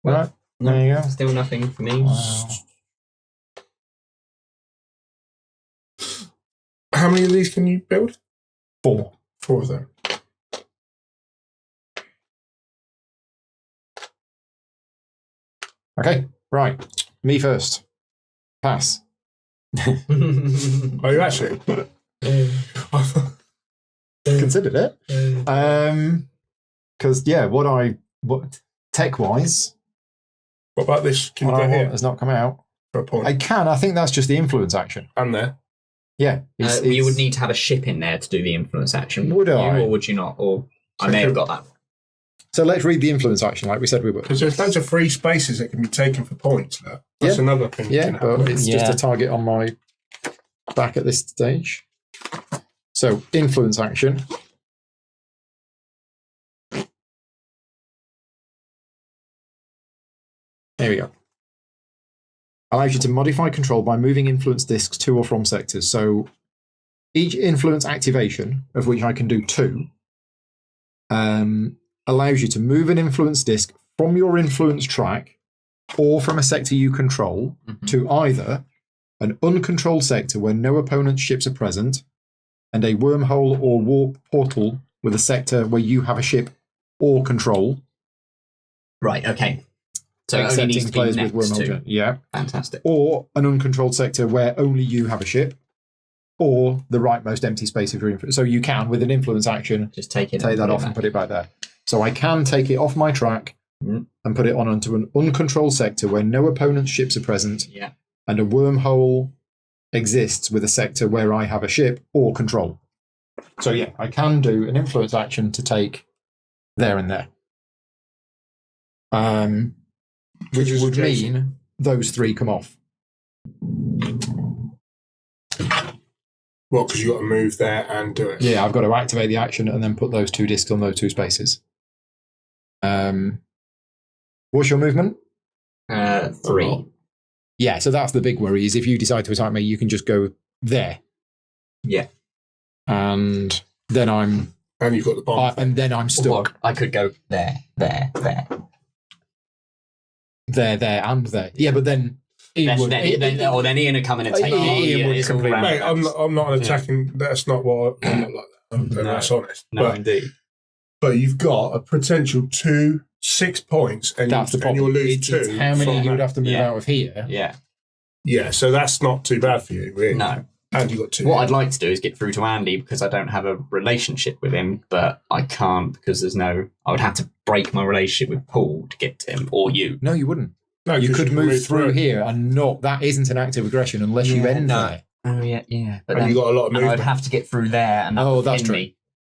Right, there you go. Still nothing for me. Wow. How many of these can you build? 4. 4 of them. Okay, right. Me first. Pass. Are you actually? Considered it. Because, what tech wise, What about this? Can you what I get want here has not come out. for a point? I can. I think that's just the influence action. And there. Yeah. You would need to have a ship in there to do the influence action. Would I? Or would you not? Or I may have got that. So let's read the influence action like we said we would. Because there's loads of free spaces that can be taken for points. Look. That's Yeah. another thing. you Yeah, can have. but it's just Yeah. a target on my back at this stage. So, influence action. There we go. Allows you to modify control by moving influence discs to or from sectors. So, each influence activation, of which I can do 2, allows you to move an influence disc from your influence track or from a sector you control to either an uncontrolled sector where no opponent's ships are present, and a wormhole or warp portal with a sector where you have a ship or control. Right, okay. So it only Accepting needs to be players next with wormhole. to. Yeah. Fantastic. Or an uncontrolled sector where only you have a ship. or the rightmost empty space if you're in. So you can, with an influence action, Just take it. take that off and put it back there. So I can take it off my track and put it onto an uncontrolled sector where no opponent's ships are present, Yeah. and a wormhole exists with a sector where I have a ship or control. So yeah, I can do an influence action to take there and there. Which Just would adjacent. mean those 3 come off. Well, because you got to move there and do it. Yeah, I've got to activate the action and then put those 2 discs on those 2 spaces. What's your movement? 3. Yeah, so that's the big worry, is if you decide to attack me, you can just go there. Yeah. And then I'm And you've got the bomb. and then I'm stuck. I could go there. There, and there. Yeah, but then Ian would, Then Ian would come in and take Ian it. would It's all completely- round. Mate, I'm not an attacking. That's not what I'm not like that. No. That's honest. No, indeed. But you've got a potential 6 points, and, that's the and problem. you'll lose It's 2. how many from you would that. have to move Yeah. out of here. Yeah. Yeah, so that's not too bad for you, really. No. And you got 2. What I'd like to do is get through to Andy because I don't have a relationship with him, but I can't because there's no. I would have to break my relationship with Paul to get to him or you. No, you wouldn't. No, You 'cause could can move through here and not. That isn't an active aggression unless you Yeah, end no. there. Oh yeah. But And then you got a lot of and I'd movement. have to get through there, and that Oh, would that's pin true. me.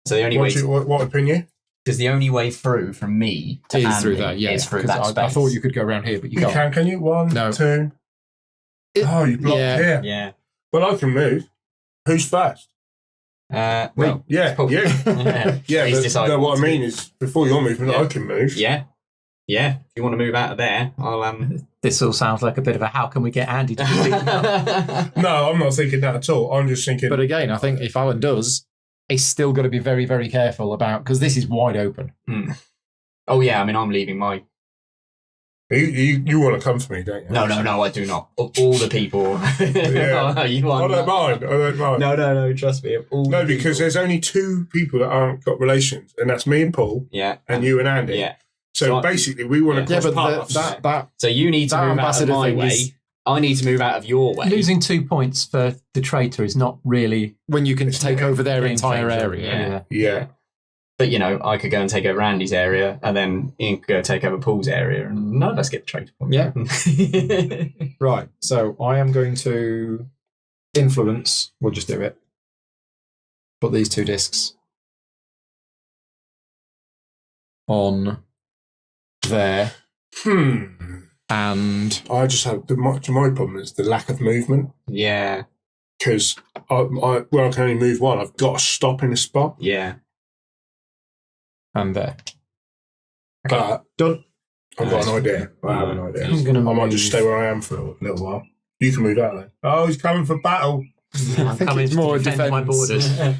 So the only way, What would pin you? because the only way through from me to Is Andy through there, yeah. is through 'cause that I space. thought you could go around here, but you You can't. can you? 1, No. 2. Oh, you blocked Yeah. here. Yeah. Well, I can move. Who's first? Well, Yeah, Paul. you. yeah. Yeah, He's but decided no, what I to mean is, before your movement, Yeah. I can move. Yeah. Yeah. If you want to move out of there, I'll This all sounds like a bit of a how can we get Andy to be beaten up? No, I'm not thinking that at all. I'm just thinking. But again, I think if Alan does, he's still got to be very, very careful about, because this is wide open. Oh yeah, I mean I'm leaving my. you want to come for me, don't you? No, I do not. Of all the people. Yeah. Oh, you I want don't mind. I don't mind. No, trust me. Of all No, the because people. there's only 2 people that aren't got relations, and that's me and Paul, Yeah. and you and Andy. Yeah. So So basically, we want to Yeah, cross but paths. that So you need to That move out of ambassador my thing way. is- I need to move out of your way. Losing 2 points for the traitor is not really when you can take over their game entire changer. area. Yeah. But I could go and take over Andy's area, and then Ian could go take over Paul's area, and none of us get the traitor point. Yeah. Right. So I am going to influence. We'll just do it. Put these 2 discs on there, and I just have my problem is the lack of movement, Yeah. because I can only move 1. I've got to stop in a spot. Yeah. there. But Done. I've got an idea. I have an idea. I'm gonna I might move. just stay where I am for a little while. You can move out then. Oh, he's coming for battle. I'm think coming it's to more defend my defence. borders.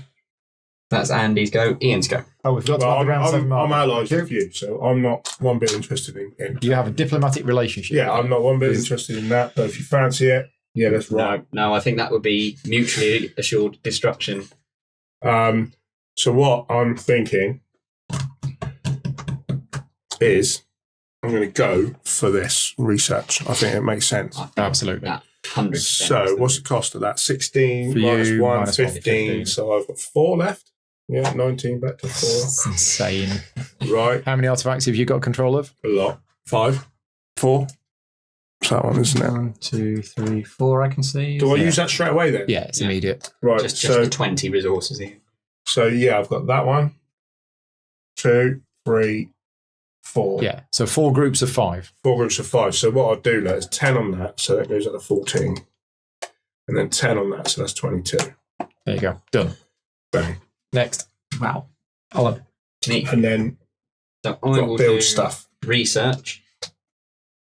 That's Andy's go. Ian's go. Oh, we've got to Well, have the round 7 I'm mark. allies with you, so I'm not one bit interested in. You have a diplomatic relationship. Yeah, I'm not one bit interested in that. But if you fancy it, yeah, that's right. No, I think that would be mutually assured destruction. So what I'm thinking is I'm going to go for this research. I think it makes sense. Absolutely. That 100%. So what's the cost of that? 16 For minus you, 1, minus 1, 15. 15. So I've got 4 left. Yeah, 19 back to 4. That's insane. Right, How many artifacts have you got control of? a lot. 5, 4. It's that one, isn't it? 1, 2, 3, 4. I can see. Do I Yeah. use that straight away then? Yeah, it's Yeah. immediate. Right. just So the 20 resources, Ian. yeah, I've got that one. 2, 3, 4. Yeah. So 4 groups of 5. 4 groups of 5. So what I'll do now is 10 on that, so that goes up to 14. And then 10 on that, so that's 22. There you go. Done. Bang. Next. Wow. Alan. Neat. And then So I got will to build do stuff. research,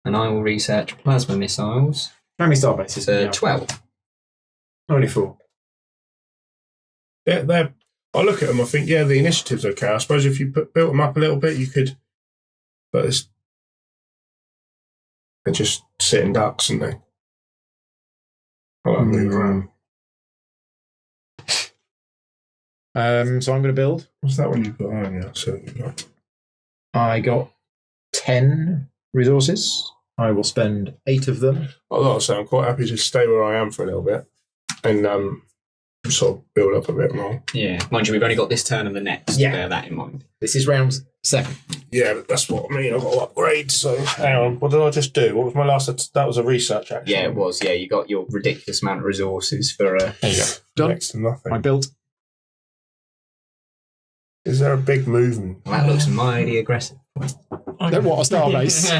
and I will research plasma missiles. How many star bases? So 12. Only 4. They're, I look at them, I think, yeah, the initiative's okay. I suppose if you built them up a little bit, you could, but they're just sitting ducks, aren't they? I like moving around. So I'm going to build. What's that one you've got? Oh, yeah, so you've got. I got 10 resources. I will spend 8 of them. Like I say, I'm quite happy to stay where I am for a little bit. And sort of build up a bit more. Yeah. Mind you, we've only got this turn and the next. Yeah. Bear that in mind. This is round 7. Yeah, but that's what I mean. I've got to upgrade. So hang on, what did I just do? What was my last? That was a research action. Yeah, it was. Yeah, you got your ridiculous amount of resources for. There you go. Done. Next to nothing. I built. Is there a big movement? Well, that looks mighty aggressive. Don't want a starbase.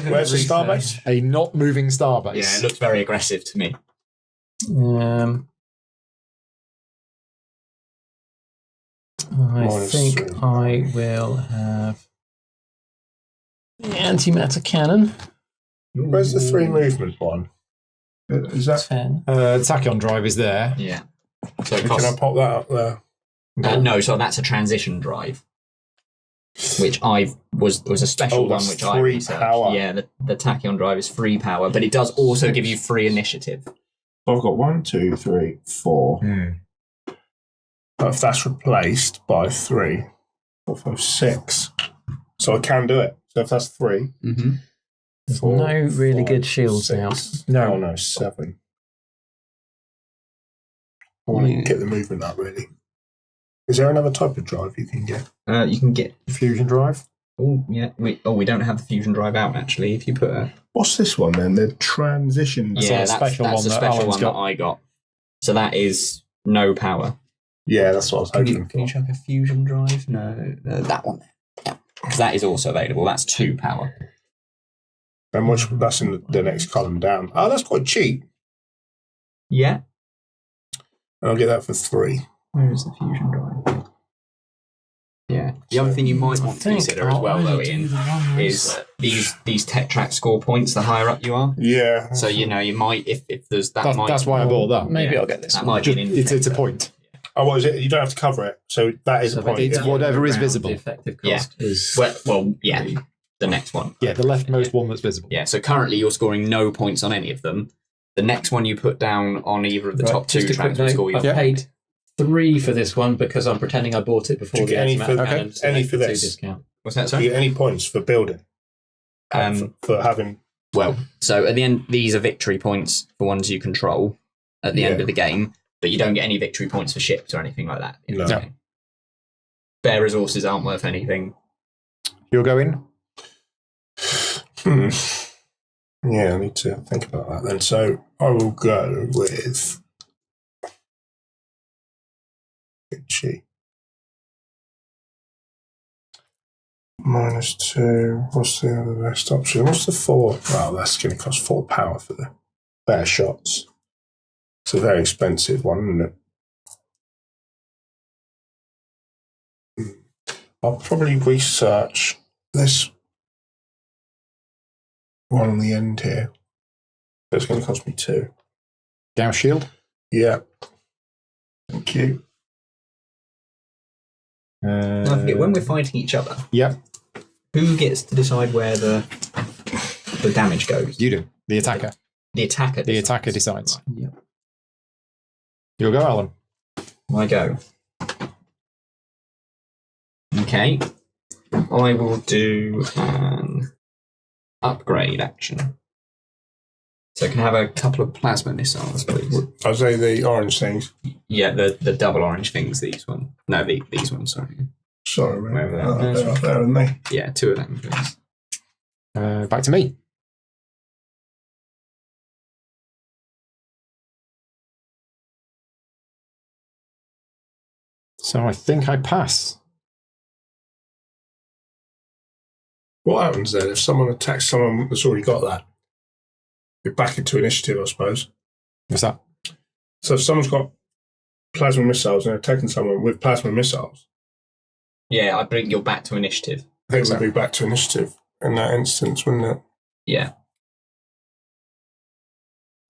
Where's the starbase? A not moving starbase. Yeah, it looks very aggressive to me. I Minus think 3. I will have the antimatter cannon. Where's the 3 movement one? Is that? 10. Tachyon drive is there. Yeah. So it Can costs, I pop that up there? no, so that's a transition drive, which was a special Oh, one that's which I free researched. power. Yeah, the Tachyon drive is free power, but it does also give you free initiative. I've got 1, 2, 3, 4. But if that's replaced by 3, 4, 5, 6, so I can do it. So if that's 3, Mm-hmm. There's 4, no really 5, good shields 6. now. No, 7. I want to get the movement up, really. Is there another type of drive you can get? You can get. Fusion drive. Oh yeah, we don't have the fusion drive out actually. If you put a What's this one then? The transition. Yeah, that's special that's one a that special Alan's one got. that I got. So that is no power. Yeah, that's what I was Can hoping you for. check a fusion drive? No, that one. Yeah, because that is also available. That's 2 power. And which that's in the next column down. Oh, that's quite cheap. Yeah. And I'll get that for 3. Where is the fusion drive? Yeah. The other thing you might want to consider as well, though, Ian, is these Tetract score points. The higher up you are, Yeah. so you might if there's that. That's why I bought that. Maybe Yeah. I'll get this That one. might be Just, an it's a point. Oh, what is it? You don't have to cover it. So that is a point. It's whatever is visible. The effective Yeah. cost is Well, yeah. The next one. Yeah, the leftmost one that's visible. Yeah. So currently you're scoring no points on any of them. The next one you put down on either of the Right, top 2 just a quick tracks will note, score you. I've paid 3 for this one because I'm pretending I bought it before Do you the get any antimatter for- cannon. okay, so any they for get 2 this? discount. What's that? Do Sorry. you get any points for building? For having. Well, so at the end, these are victory points for ones you control at the end Yeah. of the game, but you don't get any victory points for ships or anything like that. in the No. game. Bare resources aren't worth anything. You're going? Yeah, I need to think about that then. So I will go with. Cheap. -2. What's the other best option? What's the 4? Well, that's going to cost 4 power for the better shots. It's a very expensive one, isn't it? I'll probably research this one on the end here. It's going to cost me 2. Gauss shield. Yeah. Thank you. I forget, when we're fighting each other, Yeah, who gets to decide where the damage goes? you do. The attacker. The attacker. The attacker decides. Yep. You'll go, Alan. I go. Okay. I will do an upgrade action. So I can have a couple of plasma missiles, please. I'll say the orange things. Yeah, the double orange things, these one. No, these ones, sorry. Sorry, man. Where are they? They're up there, aren't they? Yeah, 2 of them, please. Back to me. So I think I pass. What happens then if someone attacks someone that's already got that? You're back into initiative, I suppose. What's that? So if someone's got plasma missiles and they're attacking someone with plasma missiles, Yeah, I bring you back to initiative. they would be back to initiative in that instance, wouldn't it? Yeah.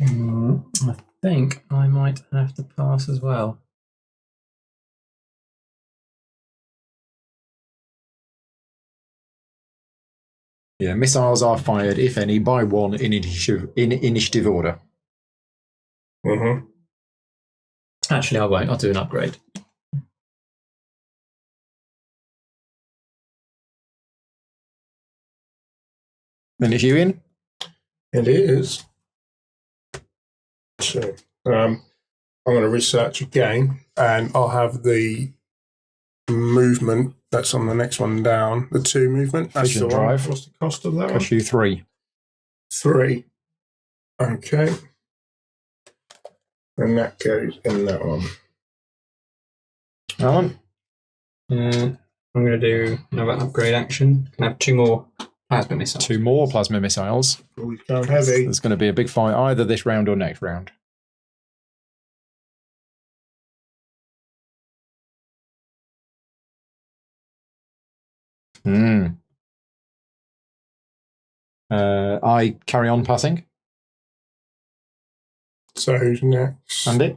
I think I might have to pass as well. Yeah, missiles are fired, if any, by 1 in initiative order. Mm-hmm. Actually, I won't. I'll do an upgrade. Then it's you in. It is. So, I'm going to research again, and I'll have the movement that's on the next one down. The 2 movement. That's Vision the one. drive. What's the cost of that one? Cost you 3. 3. Okay. And that goes in that one. Alan? I'm going to do another upgrade action. Can I have 2 more plasma missiles? 2 more plasma missiles. Always going heavy. There's going to be a big fight either this round or next round. I carry on passing. So who's next? Andy?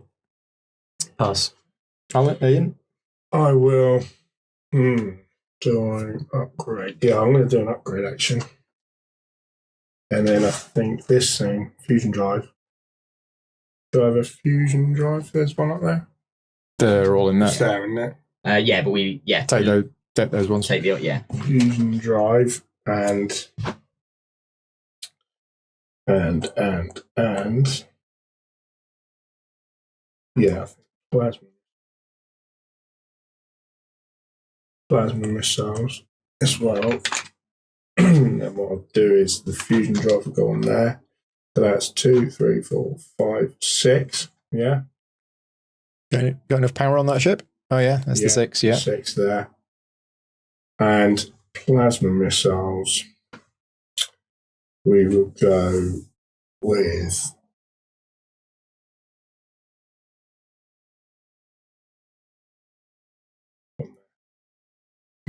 Pass. Alan? Ian? I will. Do I upgrade? Yeah, I'm going to do an upgrade action. And then I think this thing, fusion drive. Do I have a fusion drive? There's one up there. They're all in It's there. there, isn't it? Yeah, but Take those ones. take the yeah. Fusion drive and yeah, plasma missiles as well. And what I'll do is the fusion drive will go on there. So that's 2, 3, 4, 5, 6. Yeah. Got enough power on that ship? Oh, yeah, that's the 6, yeah. 6 there. And plasma missiles, we will go with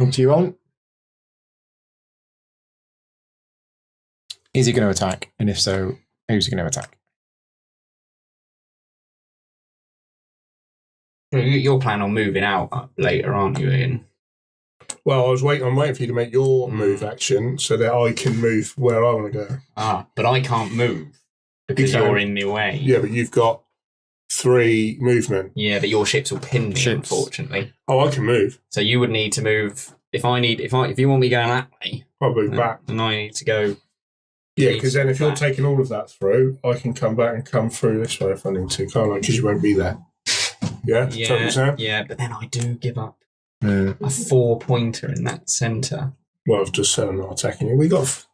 Up to you, Alan. Is he going to attack? And if so, who's he going to attack? You're planning on moving out later, aren't you, Ian? Well, I'm waiting for you to make your move action so that I can move where I want to go. But I can't move because You can. you're in the way. Yeah, but you've got 3 movement. Yeah, but your ships will pin me, Ships. unfortunately. Oh, I can move. So you would need to move. If you want me going that way, Probably back. then I need to go. Yeah, because then if you're back. taking all of that through, I can come back and come through this way if I need to, can't I? Because you won't be there. Yeah? Totally Sam? Yeah, but then I do give up Mm. a 4-pointer in that centre. Well, I've just said I'm not attacking you. We got...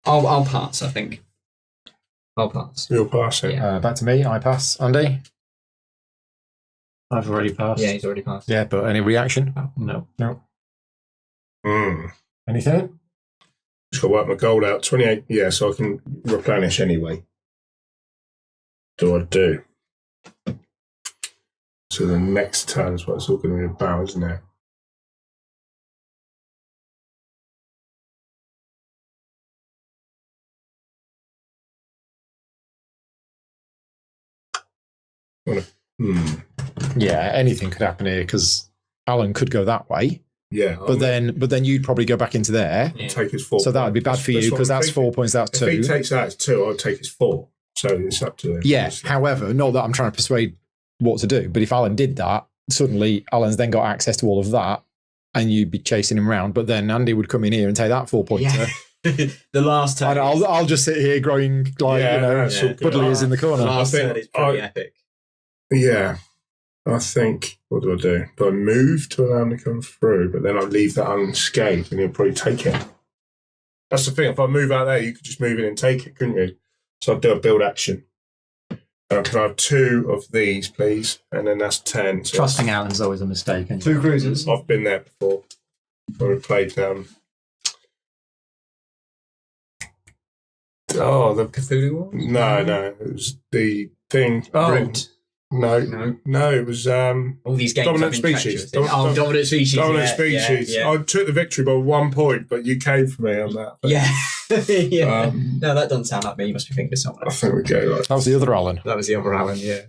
I'll pass, I think. I'll pass. You'll pass it. Yeah. Back to me. I pass. Andy? I've already passed. Yeah, he's already passed. Yeah, but any reaction? Oh, no. No. Mm. Anything? Just got to work my gold out. 28, yeah, so I can replenish anyway. Do I do? So the next turn is what it's all going to be about, isn't it? Yeah, anything could happen here because Alan could go that way, Yeah. but then you'd probably go back into there. Yeah. take his 4. So that would be bad for you what because I'm that's thinking. 4 points. That's If he 2. takes that as 2, I'll take his 4. So it's up to him. Yeah. However, not that I'm trying to persuade what to do, but if Alan did that, suddenly Alan's then got access to all of that, and you'd be chasing him around. But then Andy would come in here and take that 4-pointer. Yeah. The last turn. And I'll just sit here growing like that's all good. Buddley is in the the corner. last I think turn is pretty I- epic. Yeah. I think, what do I do? Do I move to allow him to come through, but then I leave that unscathed and he'll probably take it? That's the thing. If I move out there, you could just move in and take it, couldn't you? So I'd do a build action. Can I have 2 of these, please? And then that's 10. So Trusting Alan's always a mistake. Isn't it? 2 cruisers. I've been there before. When we played the Cthulhu Wars? no, it was the thing. Brute. No, it was All these games Dominant have been Species. treacherous. Dominant Species. Dominant yeah, Species. Yeah, I took the victory by 1 point, but you came for me on that. But, yeah. yeah. Um, No, that doesn't sound like me. You must be thinking of someone I else. think we go like That was the other Alan. That was the other Alan, yeah.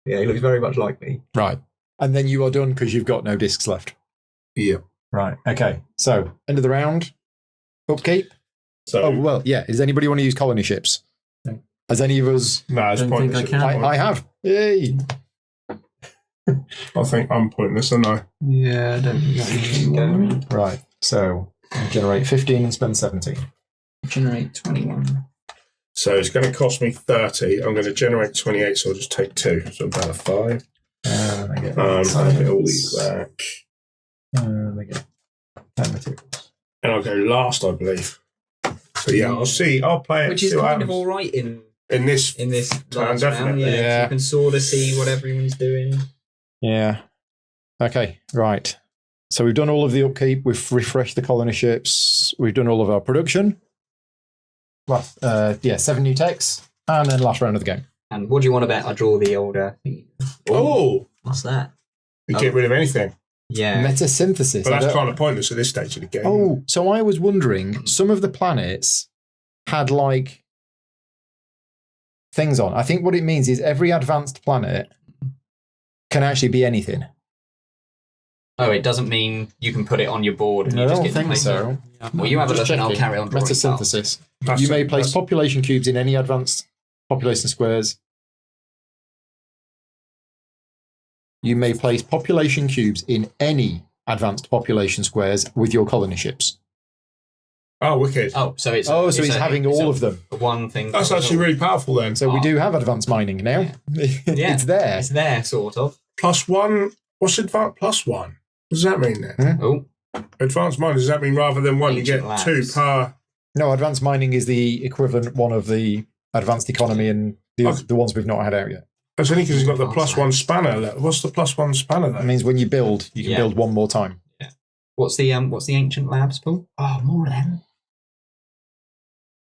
Yeah, he looks very much like me. Right. And then you are done because you've got no discs left. yeah. Right. Okay. So, end of the round. Upkeep. So Oh, well, yeah. Does anybody want to use colony ships? No. Has any of us? no, it's Don't think pointless. I can. I have. Yay. I think I'm pointless, aren't I? Yeah, I don't think that Right. So, generate 15 and spend 17. Generate 21. So it's going to cost me 30. I'm going to generate 28, so I'll just take 2. So about a 5. I get I'll get all these back. I get 10 materials. And I'll go last, I believe. So yeah, I'll see. I'll play it. Which is kind of all right in this last definitely. round. Yeah, Yeah. you can sort of see what everyone's doing. Yeah. Okay, right. So we've done all of the upkeep. We've refreshed the colony ships. We've done all of our production. 7 new techs. And then last round of the game. And what do you want to bet? I draw the older. Oh, What's that? you get rid of anything. Yeah. Metasynthesis. But I that's don't- kind of pointless at this stage of the game. Oh, so I was wondering, some of the planets had like things on. I think what it means is every advanced planet can actually be anything. Oh, it doesn't mean you can put it on your board and No, you I just don't get to think place so. it. Well, you have a look and I'll carry on drawing stuff. Metasynthesis. That's You may it. place That's- population cubes in any advanced population squares. You may place population cubes in any advanced population squares with your colony ships. Oh, wicked. Oh, so it's Oh, so he's having all of them. One thing. That's actually really powerful then. So we do have advanced mining now. Yeah. It's there. It's there, sort of. +1. What's advanced +1? What does that mean then? Oh, Advanced mine, does that mean rather than 1, you get Ancient 2 labs. per... No, advanced mining is the equivalent one of the advanced economy and the ones we've not had out yet. That's only because it's got the Advanced +1 labs. spanner. What's the +1 spanner That then? means when you build, you can Yeah. build one more time. what's the ancient labs, Paul? Oh, more of them.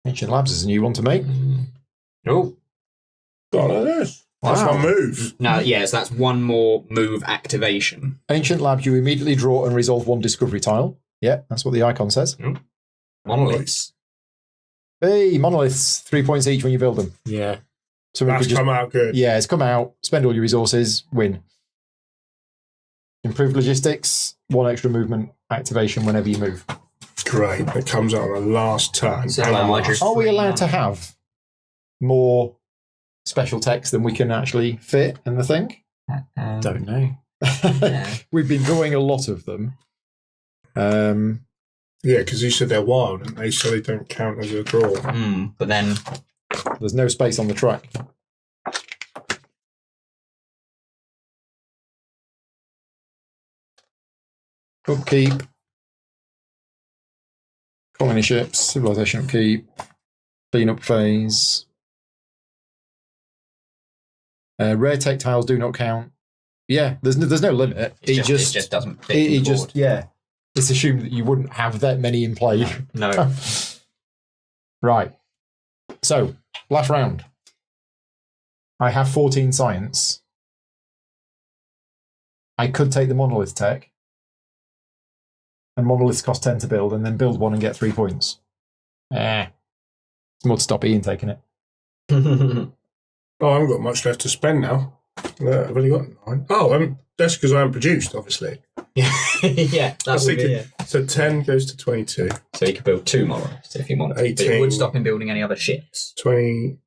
Ancient Labs is a new one to make. Oh, God, I know. That's Wow. one move. no, yes, that's one more move activation. Ancient Labs, you immediately draw and resolve one discovery tile. Yeah, that's what the icon says. Monoliths. Hey, monoliths, 3 points each when you build them. Yeah. So we That's could just, come out good. yeah, it's come out, spend all your resources, win. Improved logistics, 1 extra movement activation whenever you move. Great. It comes out on the last turn. So, And I last. just- Are we allowed to have more special text than we can actually fit in the thing? Don't know. Yeah. We've been drawing a lot of them. Yeah, because you said they're wild, and they so they don't count as a draw. But then There's no space on the track. Upkeep. Colony ships, civilization upkeep, cleanup phase. Rare tech tiles do not count. Yeah, there's no limit. it just doesn't fit. It the just board. yeah. It's assumed that you wouldn't have that many in play. No. Right. So, last round. I have 14 science. I could take the monolith tech. And monoliths cost 10 to build, and then build one and get 3 points. It's more to stop Ian taking it. Oh, I haven't got much left to spend now. I've only got 9. Oh, that's because I haven't produced, obviously. yeah, that That's would be thinking- it. So 10 goes to 22. So you could build 2 monoliths if you wanted. But it 18. would stop him building any other ships. 20.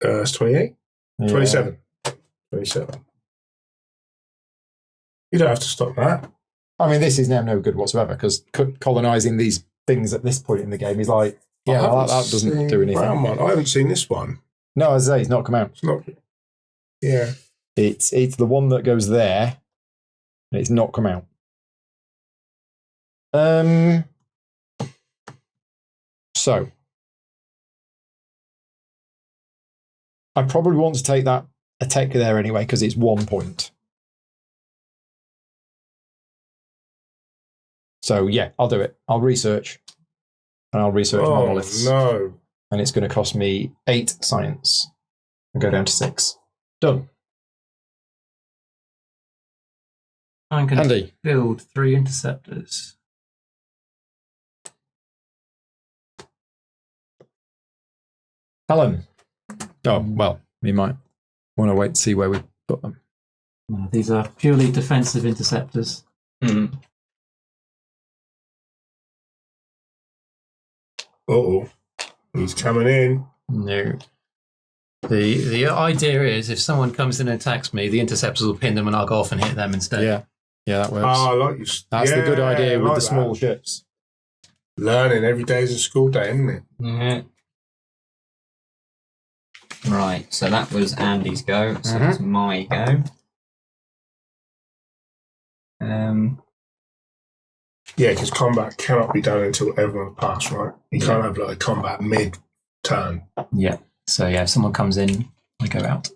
It's 28? Yeah. 27. 27. You don't have to stop that. I mean, this is now no good whatsoever, because colonising these things at this point in the game is like, yeah, I well, haven't that doesn't seen do anything. Brown one. I haven't seen this one. No, as I say, it's not come out. It's not. Yeah. It's the one that goes there, and it's not come out. So I probably want to take that a tech there anyway because it's 1 point. So yeah, I'll do it. I'll research, and I'll research Oh, monoliths, no. and it's going to cost me 8 science and go down to 6. Done. I'm going to Andy. build 3 interceptors. Helen. Oh, well, we might want to wait to see where we put them. These are purely defensive interceptors. Mm. Uh-oh. He's coming in. No. The idea is if someone comes in and attacks me, the interceptors will pin them and I'll go off and hit them instead. Yeah, that works. Oh, I like you. That's the good Yeah, idea I with like the that. small ships. Learning every day is a school day, isn't it? Yeah. Right, so that was Andy's go. So that's my go. Yeah, because combat cannot be done until everyone's passed, right? You can't have like combat mid-turn. Yeah. So yeah, if someone comes in, I go out.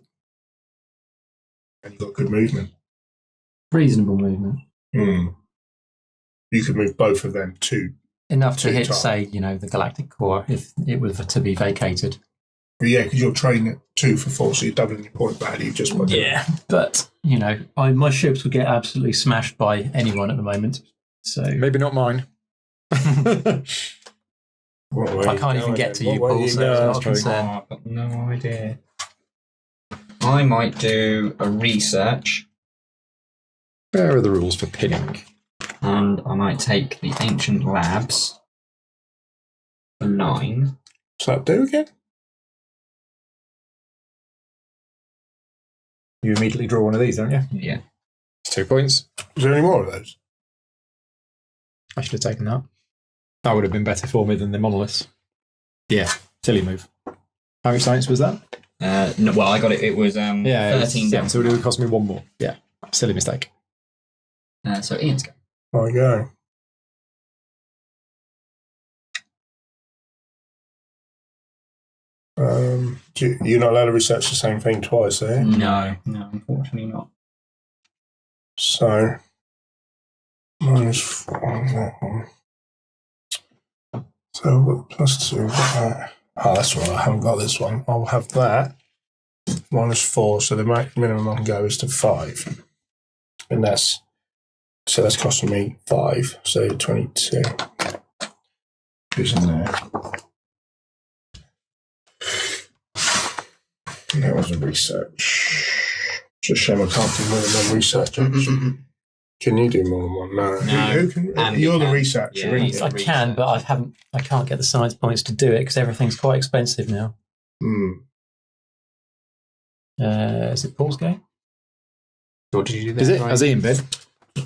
And you've got good movement. Reasonable movement. You could move both of them too. Enough to Two hit, times. say, the Galactic Core if it was to be vacated. Yeah, because you're trading at 2 for 4, so you're doubling your point value just by doing it. But, my ships would get absolutely smashed by anyone at the moment. So Maybe not mine. I can't even get to you, Paul, so it's not a concern. I've got no idea. I might do a research, Where are the rules for pinning? and I might take the Ancient Labs for 9. What's that do again? You immediately draw one of these, don't you? Yeah. It's 2 points. Is there any more of those? I should have taken that. That would have been better for me than the monoliths. Yeah, silly move. How much science was that? No, well, I got it. It was 13 down. So it would cost me 1 more. Yeah, silly mistake. So Ian's go. There we go. You're not allowed to research the same thing twice, are you? No, unfortunately not. So, -4 on that one. So, I've got +2. Oh, that's right. I haven't got this one. I'll have that. -4. So, the minimum I can go is to 5. And that's costing me 5. So, 22. Who's in there? And that was a research. It's a shame I can't do more than one research. Can you do more than one? No. No. Who can? Andy You're the can. researcher. Yeah, aren't he's you? I can, but I can't get the science points to do it because everything's quite expensive now. Is it Paul's game? What did you do there? Is it? Has Ian bid?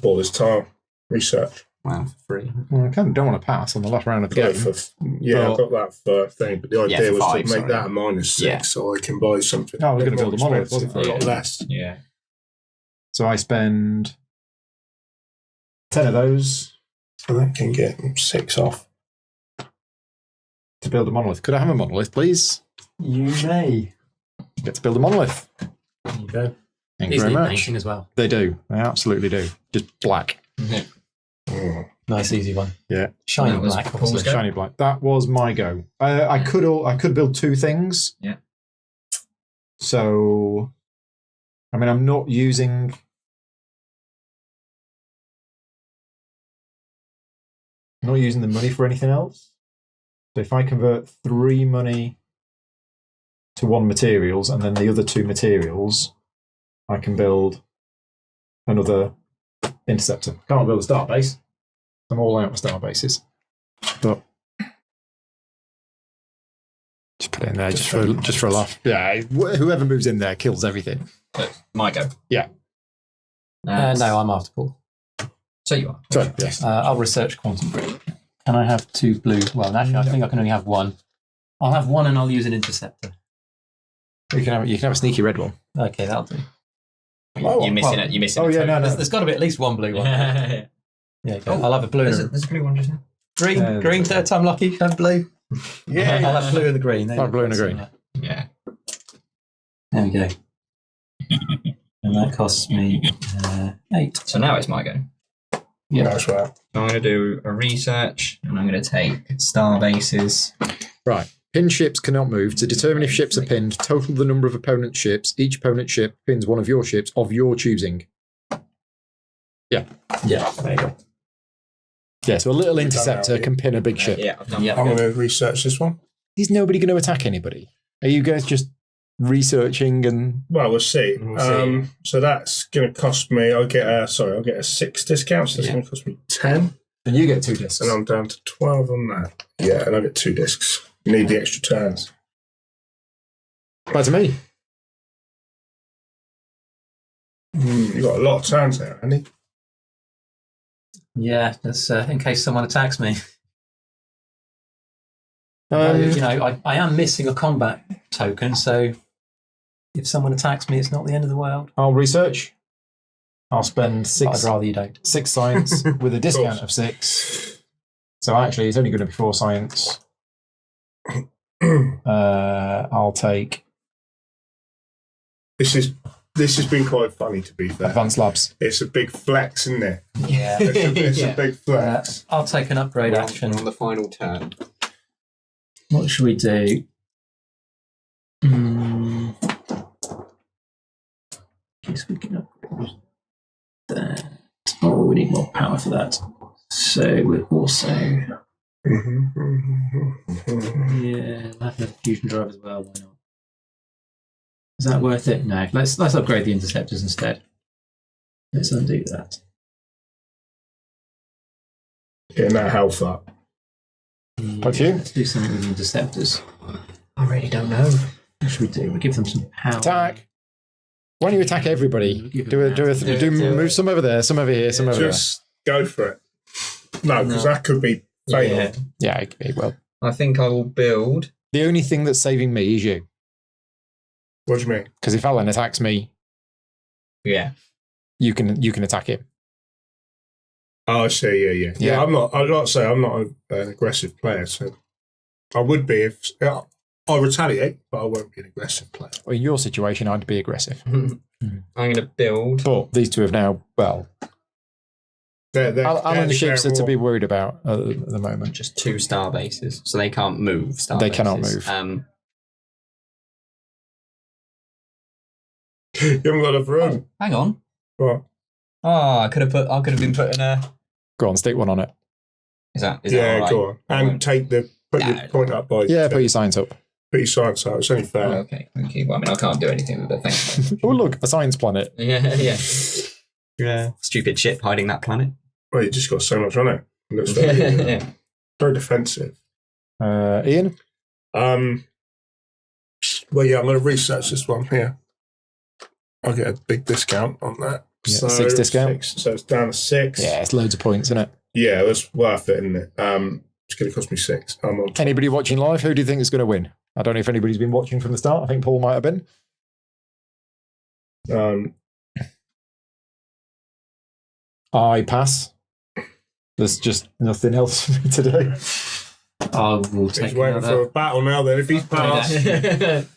All this time. Research. Wow, for free. Well, I don't want to pass on the last round of the Yeah, game. I got that for thing, but the idea for was 5, to make sorry. that a -6 Yeah. so I can buy something. Oh, I was bit gonna build more a monolith, expensive wasn't for a lot I? less. Yeah. So I spend 10 of those So that can get 6 off. to build a monolith. Could I have a monolith, please? You may. Get to build a monolith. There you go. Thank These you very need much. painting as well. They do. They absolutely do. Just black. Nice, easy one. Yeah. Shiny That was black, Paul's obviously. go. Shiny black. That was my go. I could build 2 things. Yeah. So, I mean, I'm not using. I'm not using the money for anything else. So if I convert 3 money to 1 materials and then the other 2 materials, I can build another interceptor. Can't build a star base. I'm all out of star bases. But just put it in there just for a laugh. Yeah, whoever moves in there kills everything. So it's my go. Yeah. No, I'm after Paul. So you are. So yes. I'll research quantum grid. Can I have 2 blue? Well, actually, I think I can only have 1. I'll have 1 and I'll use an interceptor. You can have a sneaky red one. Okay, that'll do. You're missing it. You're missing Oh it. yeah, no. There's got to be at least 1 blue one. Yeah. Yeah, okay. I'll have a blue and There's a blue one just now. green, third time lucky, have blue. Yeah. I'll have blue and the green. There you Have blue go. and a green. Yeah. There we go. And that costs me 8. So now it's my go. Yeah, that's right. So I'm going to do a research, and I'm going to take star bases. Right. Pinned ships cannot move. To determine if ships are pinned, total the number of opponent ships. Each opponent ship pins one of your ships of your choosing. Yeah, there you go. Yeah, so a little You've done interceptor that, can pin a big ship. Yeah, I've done Yeah. I'm going to research this one. Is nobody going to attack anybody? Are you guys just researching and... Well, we'll see. We'll see. So that's going to cost me. I'll get a 6 discount. So that's going to cost me 10, And you get 2 discs. and I'm down to 12 on that. Yeah, and I get 2 discs. You need the extra turns. Back to me. You got a lot of turns there, Andy. Yeah, that's in case someone attacks me. Um, I am missing a combat token, so if someone attacks me, it's not the end of the world. I'll research. I'll spend But six I'd rather you don't. science with a discount of 6. So actually, it's only going to be 4 science. I'll take This has been quite funny, to be fair. advanced labs. It's a big flex, isn't it? Yeah. It's a big flex. I'll take an upgrade action. on the final turn. What should we do? Guess we can upgrade that. Oh, we need more power for that. So we're also yeah, I'll have a fusion drive as well. Why not? Is that worth it? No. Let's upgrade the interceptors instead. Let's undo that. Getting that health up. Quite a few. Let's do something with the interceptors. I really don't know. What should we do? We'll give them some power. Attack. Why don't you attack everybody? Move some over there, some over here, some over Just go for it. No, because that could be fatal. Yeah. there. Yeah, it will. I think I will build. The only thing that's saving me is you. What do you mean? Because if Alan attacks me, Yeah. you can attack him. Oh, I see. Yeah. I'm not an aggressive player, so I would be if I'll retaliate, but I won't be an aggressive player. Well, in your situation, I'd be aggressive. I'm going to build. But these two have now, well, Alan's ships are to be worried about at the moment. Just 2 star bases, so they can't move. They cannot move. You haven't got enough room. Hang on. What? Oh, I could have been putting a. Go on, stick one on it. Is that Yeah, all right? go on. And put your point up by. Yeah, put your signs up. Put your science out. It's only fair. Oh, okay, thank you. Well, I mean, I can't do anything with the thing. Oh, look, a science planet. Yeah. Stupid ship hiding that planet. Well, you just got so much on it. It looks very, Yeah. very defensive. Ian? Well, yeah, I'm going to research this one here. I'll get a big discount on that. Yeah, so 6 discount. So it's down to 6. Yeah, it's loads of points, isn't it? Yeah, that's worth it, isn't it? It's going to cost me 6. I'm on. Anybody watching live, who do you think is going to win? I don't know if anybody's been watching from the start. I think Paul might have been. I pass. There's just nothing else for me to do. I will He's take waiting another. for a battle now. Then, if he's passed,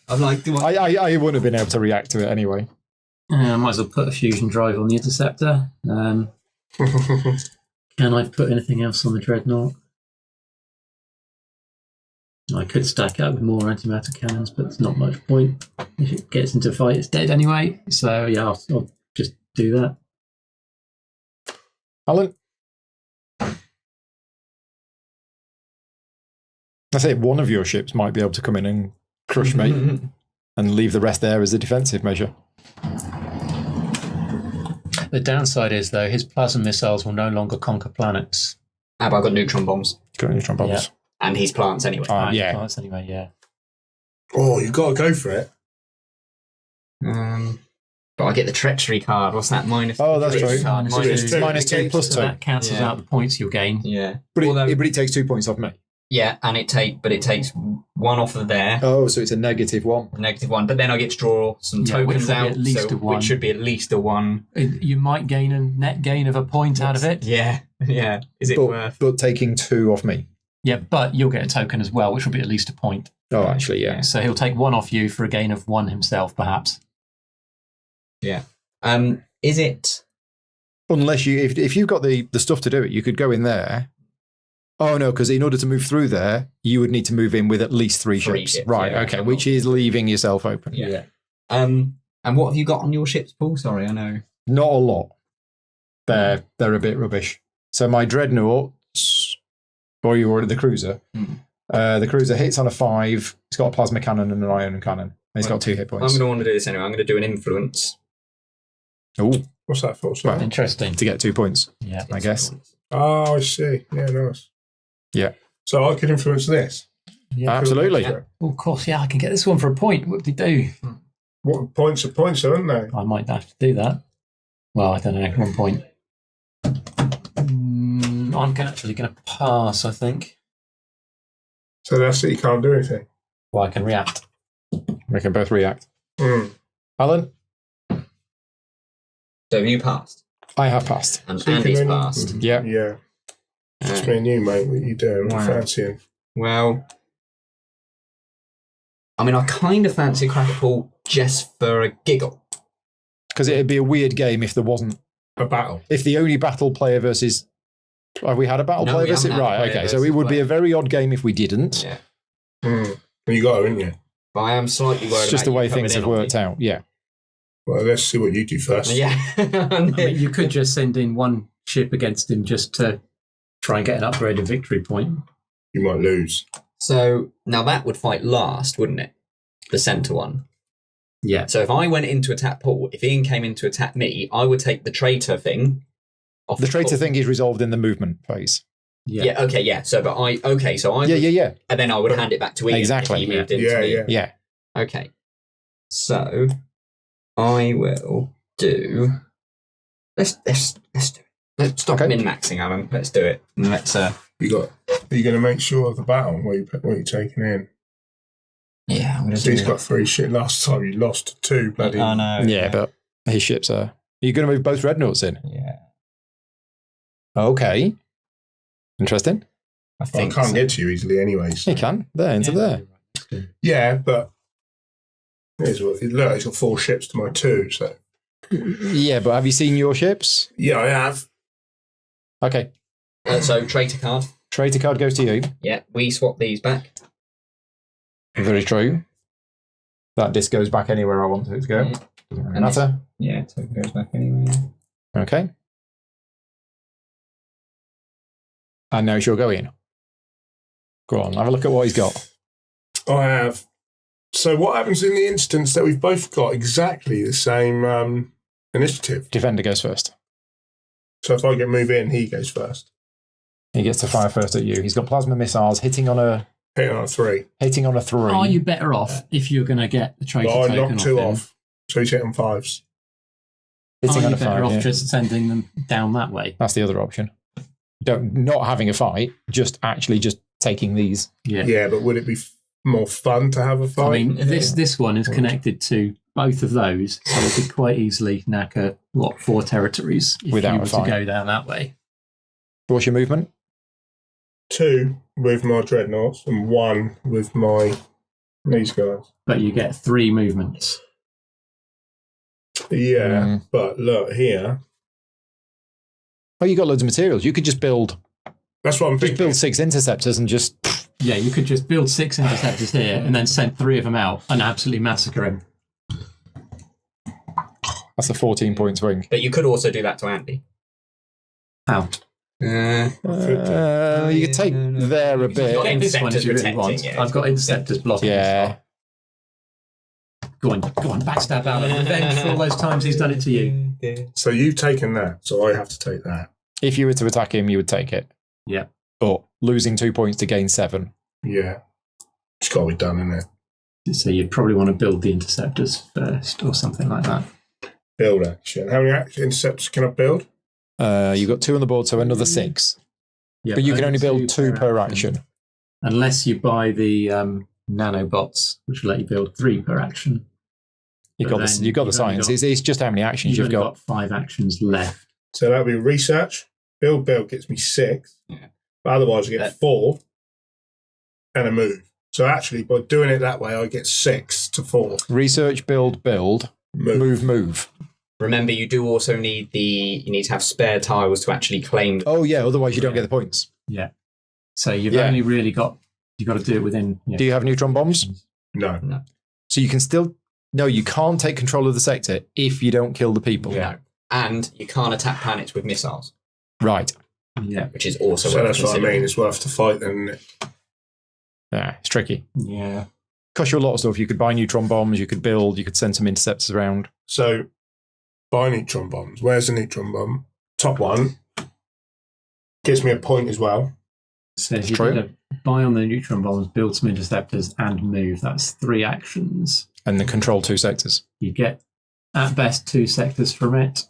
I'm like, do I? I wouldn't have been able to react to it anyway. I might as well put a fusion drive on the interceptor. Can I put anything else on the dreadnought? I could stack up with more antimatter cannons, but there's not much point. If it gets into a fight, it's dead anyway. So yeah, I'll just do that. Alan? I say one of your ships might be able to come in and crush me and leave the rest there as a defensive measure. The downside is, though, his plasma missiles will no longer conquer planets. How about I got neutron bombs? Got neutron bombs. Yeah. And he's plants anyway. Yeah. Planets anyway, yeah. oh, you've got to go for it. But I get the treachery card. What's that? Minus. Oh, that's treachery true. Card. Minus two. Minus 2 plus 2. So that cancels Yeah. out the points you'll gain. Yeah. But Although- it takes 2 points off me. Yeah, and it takes 1 off of there. Oh, so it's a -1. -1, but then I get to draw some Yeah, which tokens will be out, at least a 1. which should be at least a 1. You might gain a net gain of a point out of it. Yeah. Is it worth? But taking 2 off me. Yeah, but you'll get a token as well, which will be at least a point. Oh, actually, yeah. So he'll take 1 off you for a gain of 1 himself, perhaps. Yeah. Is it? Unless if you've got the stuff to do it, you could go in there. Oh, no, because in order to move through there, you would need to move in with at least 3 ships. Right, yeah, okay, which is leaving yourself open. Yeah. And what have you got on your ships, Paul? Sorry, I know. Not a lot. They're a bit rubbish. So my dreadnoughts, or you already the cruiser. The cruiser hits on a 5. It's got a plasma cannon and an ion cannon. And it's got 2 hit I'm points. going to want to do this anyway. I'm going to do an influence. Oh, What's that for? Sorry. Right. Interesting. to get 2 points, Yeah. I guess. Oh, I see. Yeah, nice. Yeah. So I could influence this. Yeah. Absolutely. Oh, of course, yeah, I can get this one for a point. What did he do? What points are points, aren't they? I might have to do that. Well, I don't know. 1 point. I'm actually going to pass, I think. So that's it. You can't do anything. Well, I can react. We can both react. Mm. Alan, So have you passed? I have passed. And So you can Andy's only- passed. Yeah. Yeah. Just me and you, mate. What are you doing? What Wow. you fancying? Well, I mean, I kind of fancy a crack at pool just for a giggle. Because it'd be a weird game if there wasn't. A battle. If the only battle player versus. Have we had a battle No, player we versus? haven't had a Right, player okay. So it versus would be player. a very odd game if we didn't. Yeah. You got her, haven't you? But I am slightly worried It's just about the way you coming things in have on me. worked out. Yeah. Well, let's see what you do first. Yeah. I mean, you could just send in one ship against him just to try and get an upgraded victory point. You might lose. So now that would fight last, wouldn't it? The centre one. Yeah. So if I went in to attack Paul, if Ian came in to attack me, I would take the traitor thing off The traitor Paul. thing is resolved in the movement phase. Yeah. Okay. Yeah. So, but I. Okay. So I. Yeah. And then I would hand it back to Ian. Exactly, If he moved yeah. into me. Yeah. Yeah. Okay. So I will do. Let's do it. Let's stop Okay. min-maxing, Alan. Let's do it. And let's. Are you going to make sure of the battle? What are you taking in? Yeah. I'm gonna So do. he's got 3 shit. Last time you lost to 2 bloody. I know. Yeah, but his ships are. You're going to move both dreadnoughts in? Yeah. Okay. Interesting. I I think can't so. get to you easily anyway. So. You can. There, into there. Yeah, but look, he's got 4 ships to my 2. So Yeah, but have you seen your ships? yeah, I have. Okay. So traitor card. Traitor card goes to you. Yeah. We swap these back. Very true. That disc goes back anywhere I want it to go. Yeah. Doesn't really And matter. Yeah, so it goes back anyway. Okay. And now she'll go in. Go on, have a look at what he's got. I have. So what happens in the instance that we've both got exactly the same initiative? Defender goes first. So if I get move in, he goes first. He gets to fire first at you. He's got plasma missiles hitting on a Hitting on a 3. 3. Are you better off if you're going to get the traitor But I token knocked 2 him? off. So he's hitting 5s. Hitting Are on you a better 5? off Yeah. just sending them down that way? That's the other option. Not having a fight, just taking these. Yeah. Yeah, but would it be more fun to have a fight? I mean, this one is connected to both of those, so we could quite easily knacker 4 territories if Without you a were to fight. go down that way. What's your movement? 2 with my dreadnoughts and 1 with these guys. But you get 3 movements. Yeah, but look here. Oh, you got loads of materials. You could just build That's what I'm thinking. 6 interceptors and just. Yeah, you could just build 6 interceptors here and then send 3 of them out and absolutely massacre him. That's a 14-point swing. But you could also do that to Andy. How? You could take there a You've got bit. Get this one if you really protecting, want. yeah. I've got interceptors blocking. Yeah. Go on, backstab Alan. Revenge for all those times he's done it to you. So you've taken that, so I have to take that. If you were to attack him, you would take it. Yeah. But losing 2 points to gain 7. Yeah. It's got to be done, isn't it? So you'd probably want to build the interceptors first or something like that. Build action. How many interceptors can I build? You've got 2 on the board, so another 6. Yeah, But you can only build 2 per action. Unless you buy the nanobots, which will let you build 3 per action. You've But got then the you've only science. got- It's just how many actions You've you've only got. 5 actions left. So that'll be research. Build gets me 6. Yeah. But otherwise, I get 4 and a move. So actually, by doing it that way, I get 6 to 4. Research, build, move. Remember, you do also need you need to have spare tiles to actually claim. Oh, yeah, otherwise you don't get the points. Yeah. So you've Yeah. only really got to do it within. Do you have neutron bombs? No. So you can still. No, you can't take control of the sector if you don't kill the people. No. And you can't attack planets with missiles, Right. Yeah. which is also So worth that's what I considering. mean. It's worth the fight then, isn't it? Yeah, it's tricky. Yeah. Cost you a lot of stuff. You could buy neutron bombs, you could build, you could send some interceptors around. So, buy neutron bombs. Where's the neutron bomb? Top one. Gives me a point as well. So if you True. did a buy on the neutron bombs, build some interceptors, and move, that's 3 actions. And then control 2 sectors. You get at best 2 sectors from it.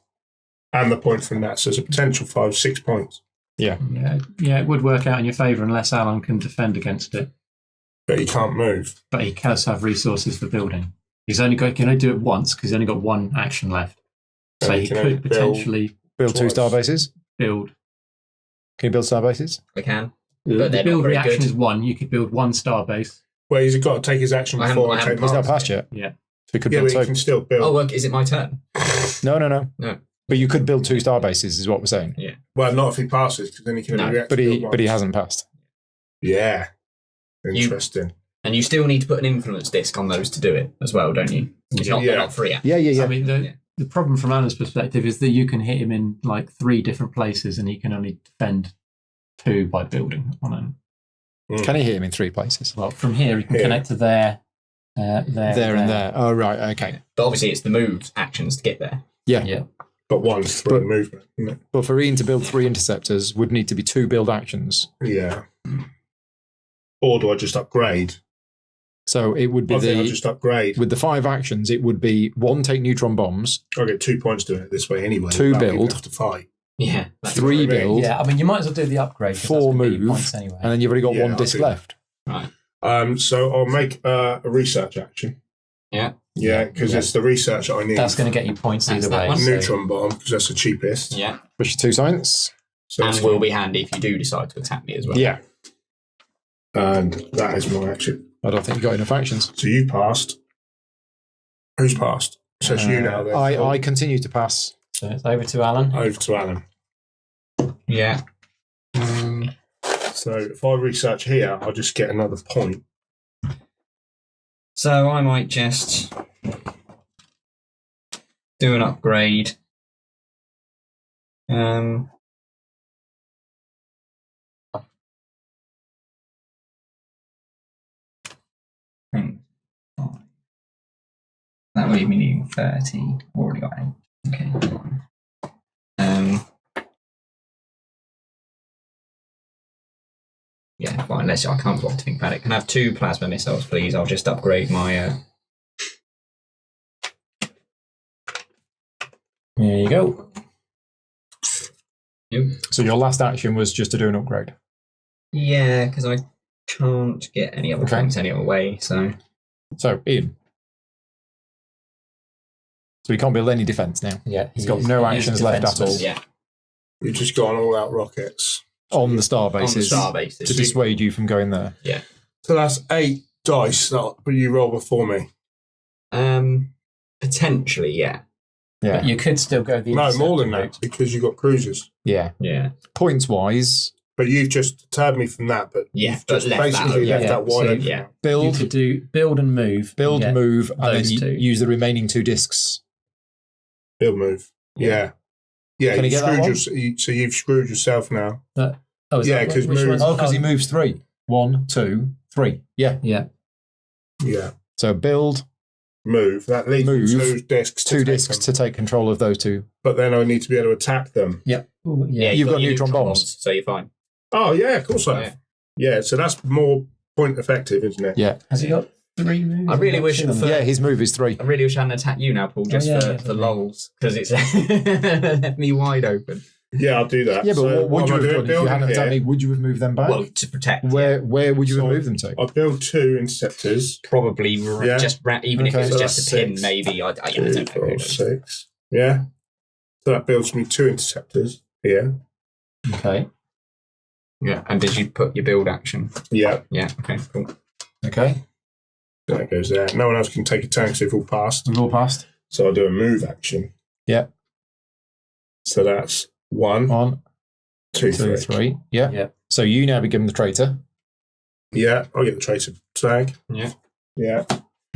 And the point from that. So, it's a potential 5-6 points. Yeah, it would work out in your favour unless Alan can defend against it. But he can't move. But he does have resources for building. He can only do it once because he's only got one action left. So And he can only could potentially Build 2 twice. star bases. build. Can you build star bases? I can. The But they're not build very reaction good. is 1. You could build 1 star base. Well, he's got to take his action I haven't- before I I haven't take He's not mine. passed yet. Yeah. So he could Yeah, build but you 2. can still build. Oh, look, is it my turn? No. No. But you could build 2 star bases, is what we're saying. Well, not if he passes, because then he can No, only react But to he build but he once. hasn't passed. Yeah. Interesting. And you still need to put an influence disc on those to do it as well, don't you? They're Yeah. not free. Yeah. I mean, the problem from Alan's perspective is that you can hit him in like 3 different places and he can only defend 2 by building on him. Can he hit him in 3 places? Well, from here, he can Here. connect to there, there and there. Oh, right. Okay. But obviously, it's the move actions to get there. Yeah. Yeah. But one's through movement, isn't it? But for Ian to build 3 interceptors would need to be 2 build actions. Yeah. Or do I just upgrade? So it would be I think I'll the just upgrade. with the 5 actions, it would be 1 take neutron bombs, I'll get 2 points doing it this way anyway. 2 without even build. have to fight. Yeah. 3 what I mean. build, Yeah, I mean, you might as well do the upgrade. 'cause 4 that's gonna be move, points anyway. and then you've already got Yeah, 1 I'll disc do that. left. Right. So I'll make a research action. Yeah. Yeah, because Yeah. it's the research I need. That's going to get you points That's either that way. one. so- Neutron bomb, because that's the cheapest. Yeah. Push your 2 science. So And that's will be handy if you do decide to attack me as well. Yeah. and that is my action. I don't think you got enough actions. So you passed. Who's passed? So it's you now then. I continue to pass. So it's over to Alan. Over to Alan. Yeah. So if I research here, I'll just get another point. So I might just do an upgrade. That would leave me needing 30. Already got 8. Okay. Yeah, fine. Unless I can't bother to think about it. Can I have 2 plasma missiles, please? I'll just upgrade my. There you go. So your last action was just to do an upgrade. Yeah, because I can't get any other Okay. points any other way. So So Ian. So he can't build any defense now. Yeah, He's got no actions left at all. yeah, You've just gone all out rockets. On the star on the bases star basis. to dissuade you from going there. So that's 8 dice that you roll before me. Potentially, yeah. Yeah. But you could still go the No, more than interceptor that, route. because you've got cruisers. Yeah. Yeah. Points wise, But you've just deterred me from that, but Yeah, you've but just left that basically open. left Yeah, that wide so open. yeah. You build, could do build and move. build, Yeah. move, and then those you two. use the remaining 2 discs. Build move. Yeah. Yeah, Can he you get that screwed one? so you've screwed yourself now. Oh, is Yeah, that 'cause which move- one's- Oh, because he moves 3. 1, 2, 3. Yeah. Yeah. Yeah. So build Move. That leaves Move. 2 discs. 2 take discs them. to take control of those 2. But then I need to be able to attack them. Ooh, Yeah, You've got your neutron bombs. so you're fine. Oh, yeah, of course I have. Yeah, so that's more point effective, isn't it? Yeah. Has he got 3 moves? I really I've wish seen it them. for- Yeah, his move is 3. I really wish I hadn't attacked you now, Paul, just yeah, for yeah, lols, because it's left me wide open. Yeah, I'll do that. Yeah, but So what would am you I have doing? done if you Building hadn't attacked me? here. Would you have moved them back? Well, to protect. Where would you have So- moved them to? I build 2 interceptors. Probably Yeah. even if Okay. it was So just that's a pin, 6. maybe. I 2, don't know. 4, 6. Yeah. So that builds me 2 interceptors here. Okay. Yeah. And did you put your build action? Yeah. Yeah. Okay. Cool. Okay. That goes there. No one else can take a turn because they've all passed. We've all passed. So I'll do a move action. Yeah. So that's 1, 1, 2, 2, 3. 3. Yeah. Yeah. So you now become the traitor. Yeah, I'll get the traitor tag. Yeah. Yeah.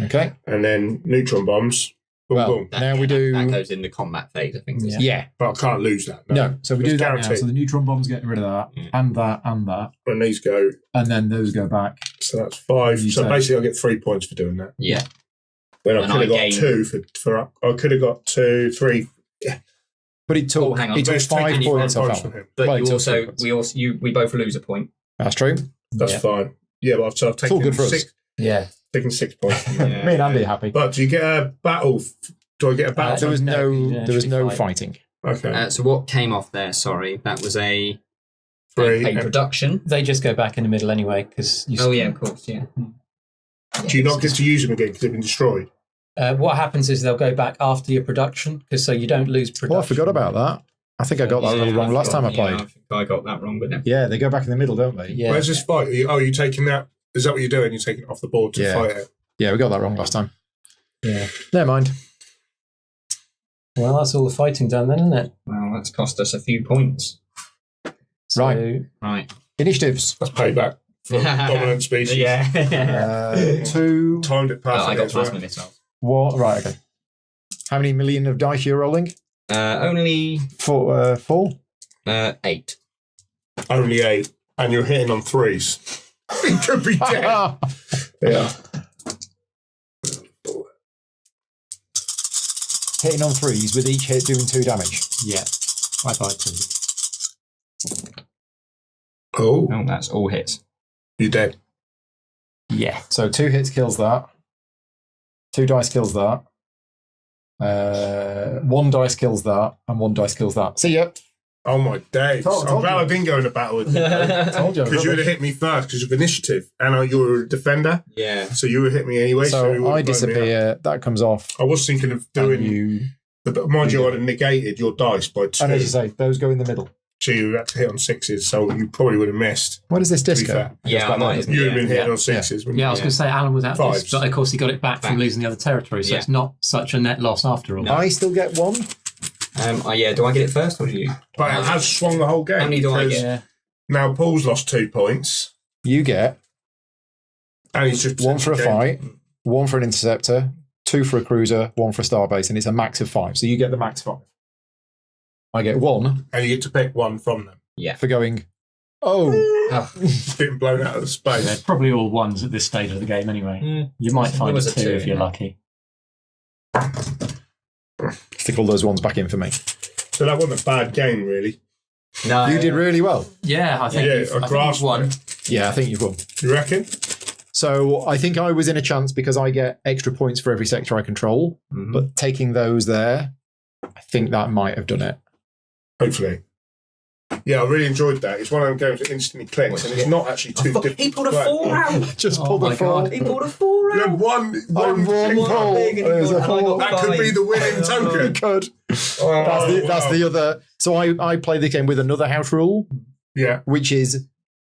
Okay. And then neutron bombs. Boom, Well, boom. now we do. That goes in the combat phase, I think. Yeah. Yeah. But I can't lose that. No. So we do It's that now. guaranteed. So the neutron bombs getting rid of that, Yeah. and that, and that, And these go. and then those go back. So that's 5. You So take- basically, I'll get 3 points for doing that. Yeah. When I And could I have got gain- 2 for up. I could have got 2, 3. But it took Oh, hang on. it took Let's 5 take points off points Alan. from him. But Well, you it's also, also points. we both lose a point. That's true. That's Yeah. fine. Yeah, but I've all good taken for us. 6, Yeah. taken 6 points. From him. Yeah. Me and Andy are happy. But do you get a battle? Do I get a battle? There was No, no, you didn't there was actually no fight. fighting. Okay. So what came off there? Sorry, that was a 3. production. They just go back in the middle anyway because you. Oh yeah, of course. Yeah. Do you not get to use them again because they've been destroyed? What happens is they'll go back after your production, because so you don't lose production. Oh, I forgot about that. I think I got that a little wrong last time I played. I think I got that wrong, but no. Yeah, they go back in the middle, don't they? Yeah. Where's this fight? Are you taking that? Is that what you're doing? You're taking it off the board to Yeah. fight it? Yeah, we got that wrong last time. Yeah. Never mind. Well, that's all the fighting done then, isn't it? Well, that's cost us a few points. So, Right. Initiatives. That's payback for dominant species. Yeah. 2. Timed it Oh, perfectly. I got as well. plasma missiles. What? Right, okay. How many million of dice you're rolling? Only 4. 8. Only 8, and you're hitting on 3s. You could be dead. Yeah. Hitting on 3s with each hit doing 2 damage. yeah. I fight too. Oh, Oh, that's all hits. you're dead. Yeah. So 2 hits kills that. 2 dice kills that. 1 dice kills that, and 1 dice kills that. See ya. Oh my days! Told I'm glad you. I didn't go into battle with you Told you. because you would have hit me first because of initiative, and you were a defender, Yeah. so you would hit me anyway. So you would've I blown me up. disappear. That comes off. I was thinking of And doing you. but mind you, I'd have negated your dice by 2. And as you say, those go in the middle. So you had to hit on 6s, so you probably would have missed. Where does this To be disc go? fair. Yeah, I might. You would have been hitting Yeah. on 6s. wouldn't Yeah, I you? was going to say Alan was at this, Fives. but of course he got it back from losing the other territory, so Yeah. it's not such a net loss after all. No. I still get 1. Yeah. Do I get it first, or do you? But it has swung the whole game. How many do I because get? Yeah. Now Paul's lost 2 points, You get and he's just 1 for a potentially fight, 1 for an interceptor, 2 for a cruiser, 1 for a starbase, and it's a max of 5. So you get the max 5. I get 1 and you get to pick 1 from them. for going, oh, It's getting blown out of the space. They're probably all ones at this stage of the game anyway. You might There find a was a 2 2 if in you're there. lucky. stick all those ones back in for me. So that wasn't a bad game, really. No. You did really well. Yeah, I think Yeah, you've, I I think grasped you've won. it. Yeah, I think you've won. You reckon? So I think I was in a chance because I get extra points for every sector I control. Mhm. But taking those there, I think that might have done it. Hopefully. Yeah, I really enjoyed that. It's one of them games that instantly clicks, and it's not actually too difficult. He pulled a to play. 4 out. Just Oh pull the my four. God. He pulled a 4 You out. had one One thing. pull. big and There's a I got four. That could be the winning token. Good. Oh, That's wow. the other. So I play the game with another house rule, Yeah. which is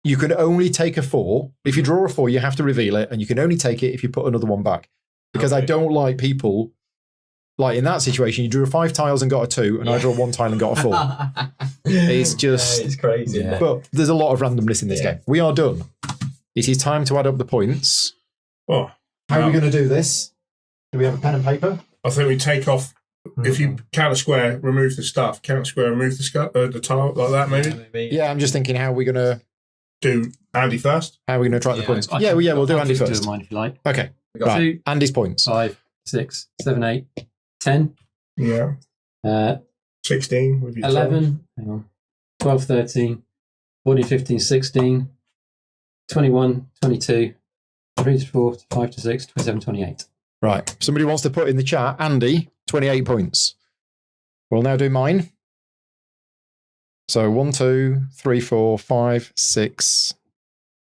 you can only take a 4. If you draw a 4, you have to reveal it, and you can only take it if you put another one back. Because I Okay. don't like people like in that situation. You drew 5 tiles and got a 2, and I draw 1 tile and got a 4. It's just. It's crazy. Yeah. But there's a lot of randomness in this Yeah. game. We are done. It is time to add up the points. Oh, How are we wow. going to do this? Do we have a pen and paper? I think we take off. If you count a square, remove the stuff. Count a square, remove the tile, like that. Maybe Yeah, I'm just thinking how are we going to do Andy first. track the Yeah, points? I Yeah, can- we'll do I'll Andy just first. Do mine if you like. Okay, We got right. 2, Andy's points. 5, 6, 7, 8, 10, Yeah. 16 with your 11, hang on, 12, 13, 14, 15, 16, 21, 22, 3 to 4, 5 to 6, 27, 28. Right. Somebody wants to put in the chat, Andy, 28 points. We'll now do mine. So 1, 2, 3, 4, 5, 6,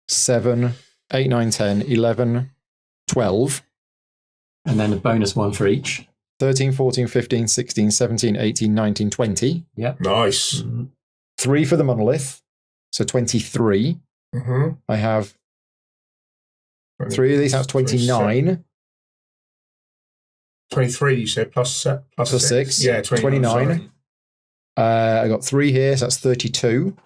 7, 8, 9, 10, 11, 12, And then a bonus one for each. 13, 14, 15, 16, 17, 18, 19, 20. Nice. 3 for the monolith. So 23. Mm-hmm. I have 3 of these. That's 29. 23, you said, plus Plus 6. Yeah, 29. 29. I got 3 here, so that's 32.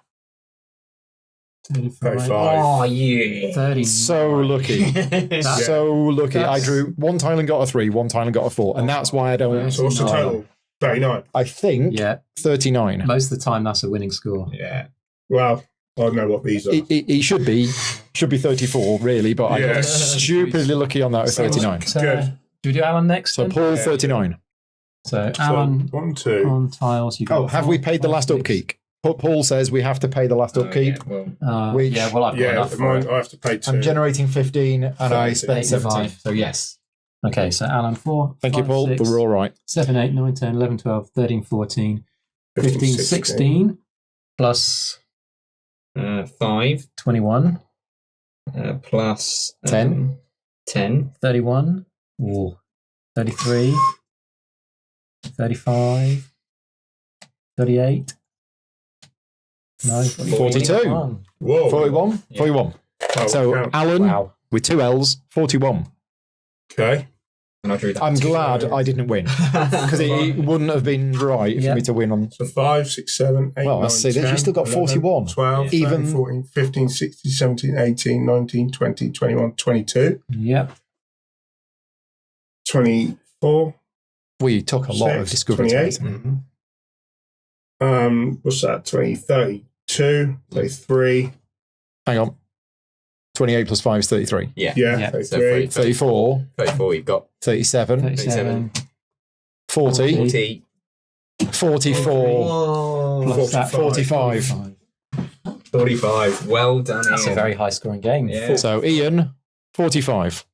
35. Oh, yeah. 30. So lucky. That's- So lucky. I That's- drew 1 tile and got a 3, 1 tile and got a 4. And that's why I don't. So what's the total? 39. I think Yeah, 39. most of the time that's a winning score. Yeah. Well, I don't know what these are. It should be 34, really, but I Yeah. got stupidly lucky on that with 39. So, Good. do we do Alan next? So then? Paul, Yeah. 39. So So, Alan 1, 2. on tiles. You got Oh, have we paid the last 4, 5, upkeep? Paul says we have to pay the last upkeep. Yeah, well, 6. Which- Yeah, well, I've got Yeah, enough for mine, it. I have to pay 2. I'm generating 15 and I spent 85. 17. So yes. Okay, so Alan 4. Thank you, 5, Paul, 6, but we're all right. 7, 8, 9, 10, 11, 12, 13, 14, 15, 16, plus 5 21, plus 10. 10. 31. Ooh. 33, 35, 38. No, 42. 41. Whoa. 41? 41. Oh, So count. Alan, Wow. with 2 L's, 41. Okay. And I drew that. I'm glad I didn't win, because it wouldn't have been right for me to win on. So 5, 6, 7, 8, Well, I 9, say that 10, you still got 11, 41. 12, Yeah. 13, Even- 14, 15, 16, 17, 18, 19, 20, 21, 22, Yep. 24. We took a lot of 6, discovery 28. tests. What's that? 20, 32, 33. Hang on. 28 plus 5 is 33. Yeah. Yeah, Yeah. 33. 34, 34, you've got 37, 37. 40, 40. 44, Plus that 45. 45. Well done, That's a Ian. very high scoring game. Yeah. So Ian, 45.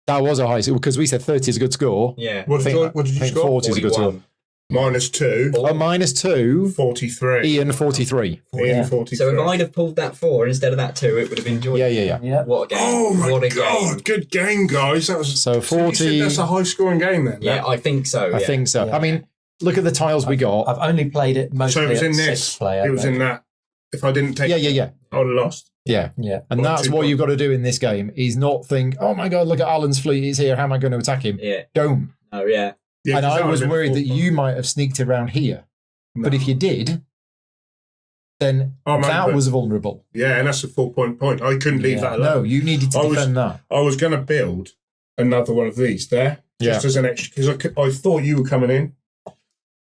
That was a high score because we said 30 is a good score. Yeah. What did you I think score? 40 is a good score. 41. Minus 2, Oh, minus 2, 43. Ian 43. Ian Yeah. 43. So if I'd have pulled that 4 instead of that 2, it would have enjoyed. Yeah, yeah, yeah. Yeah. What a game. Oh my What a god, game. good game, guys. That was So you 40, said that's a high scoring game then. Yeah, I think so. I yeah. think so. Yeah. I mean, look at the tiles we got. I've only played it mostly So it was in at this. 6 player. It was but- in that. If I didn't take Yeah, yeah, yeah. I would have lost. Yeah. Yeah. And Well, that's 2 what points. you've got to do in this game is not think, oh my God, look at Alan's fleet, he's here, how am I going to attack him? Yeah. Don't. Oh, yeah. Yeah, And 'cause I that was would have been worried a that 4 you might have sneaked around here. point. But No. if you did, then Oh, man, that but- was vulnerable. Yeah, and that's a 4 point. I couldn't leave Yeah. that No, alone. you needed to I was- defend that. I was going to build another one of these there, just as an extra, because I thought you were coming in.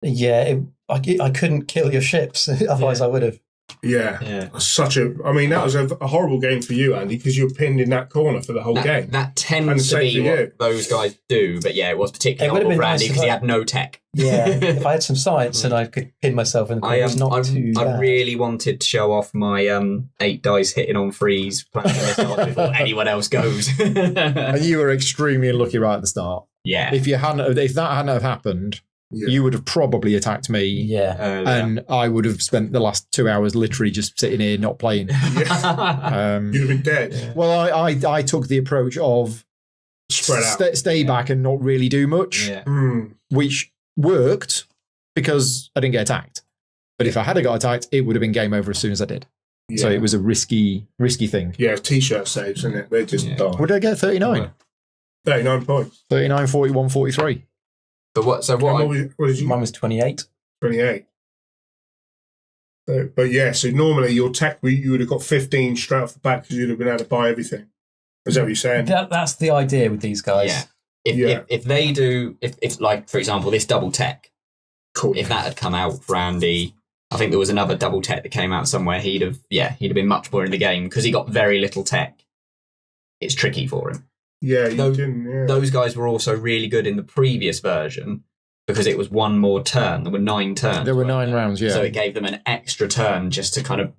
Yeah. I couldn't kill your ships. Otherwise, I would have. Yeah. Yeah. I mean, that was a horrible game for you, Andy, because you were pinned in that corner for the whole game. That And tends to same be for you. what those guys do, but yeah, it was It particularly would have horrible been for nice Andy if because he I- had no tech. Yeah. If I had some science and I could pin myself in the corner, it's not too I bad. really wanted to show off my 8 dice hitting on freeze plan before anyone else goes. And you were extremely unlucky right at the start. yeah. If that hadn't have happened, Yeah. you would have probably attacked me. Yeah. And I would have spent the last 2 hours literally just sitting here not playing. You'd have been dead. Well, I took the approach of Spread out. stay back and not really do much, yeah. which worked because I didn't get attacked. But if I had got attacked, it would have been game over as soon as I did. Yeah. So it was a risky thing. Yeah, t-shirt saves, isn't it? They just Yeah. die. What did I get? 39. 39 points. 39, 41, 43. But what? So And what? what did you? Mine was 28. 28. So, but yeah, so normally your tech, you would have got 15 straight off the bat because you'd have been able to buy everything. Is that what you're saying? That's the idea with these guys. Yeah. Yeah. If they do, if like for example this double tech, Cool. if that had come out for Andy, I think there was another double tech that came out somewhere. He'd have been much more in the game because he got very little tech. It's tricky for him. Yeah, you Those- didn't. Yeah. Those guys were also really good in the previous version because it was one more turn. There were 9 turns. There were weren't 9 rounds, yeah. So it gave them an extra turn just to kind of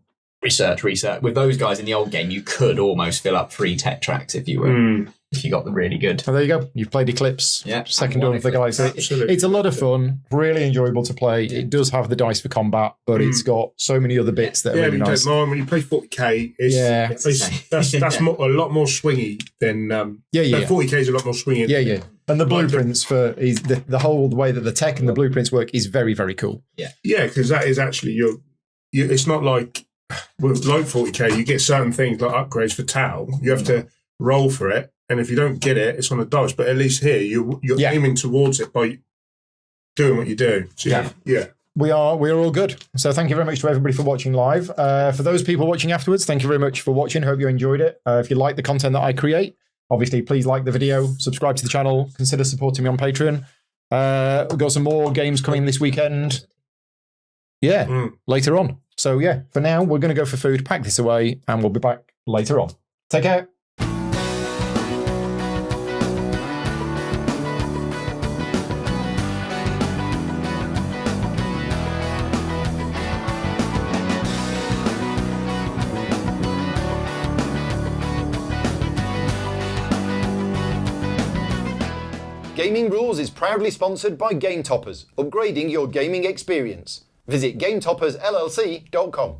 research. With those guys in the old game, you could almost fill up 3 tech tracks if you were Mm, if you got them really good. So there you go. You've played Eclipse. Yeah, Second I've one won of the guys. absolutely. It's a lot of fun. Really enjoyable to play. It does have the dice for combat, but it's got so many other bits that are yeah, really but you nice. don't mind when you play 40k. It's, Yeah. that's more, a lot more swingy than. Yeah, yeah. 40k is a lot more swingy. Yeah, yeah. And the Like the- blueprints for is the whole way that the tech and the blueprints work is very, very cool. Yeah, because that is actually your. It's not like with like 40k. You get certain things like upgrades for Tau. You have to roll for it, and if you don't get it, it's on the dice. But at least here, you're Yeah. aiming towards it by doing what you do. So yeah. We are all good. So thank you very much to everybody for watching live. For those people watching afterwards, thank you very much for watching. Hope you enjoyed it. If you like the content that I create, obviously please like the video, subscribe to the channel, consider supporting me on Patreon. We've got some more games coming this weekend. Yeah, later on. So yeah, for now we're going to go for food, pack this away, and we'll be back later on. Take care. Gaming Rules is proudly sponsored by Game Toppers, upgrading your gaming experience. Visit GameToppersLLC.com.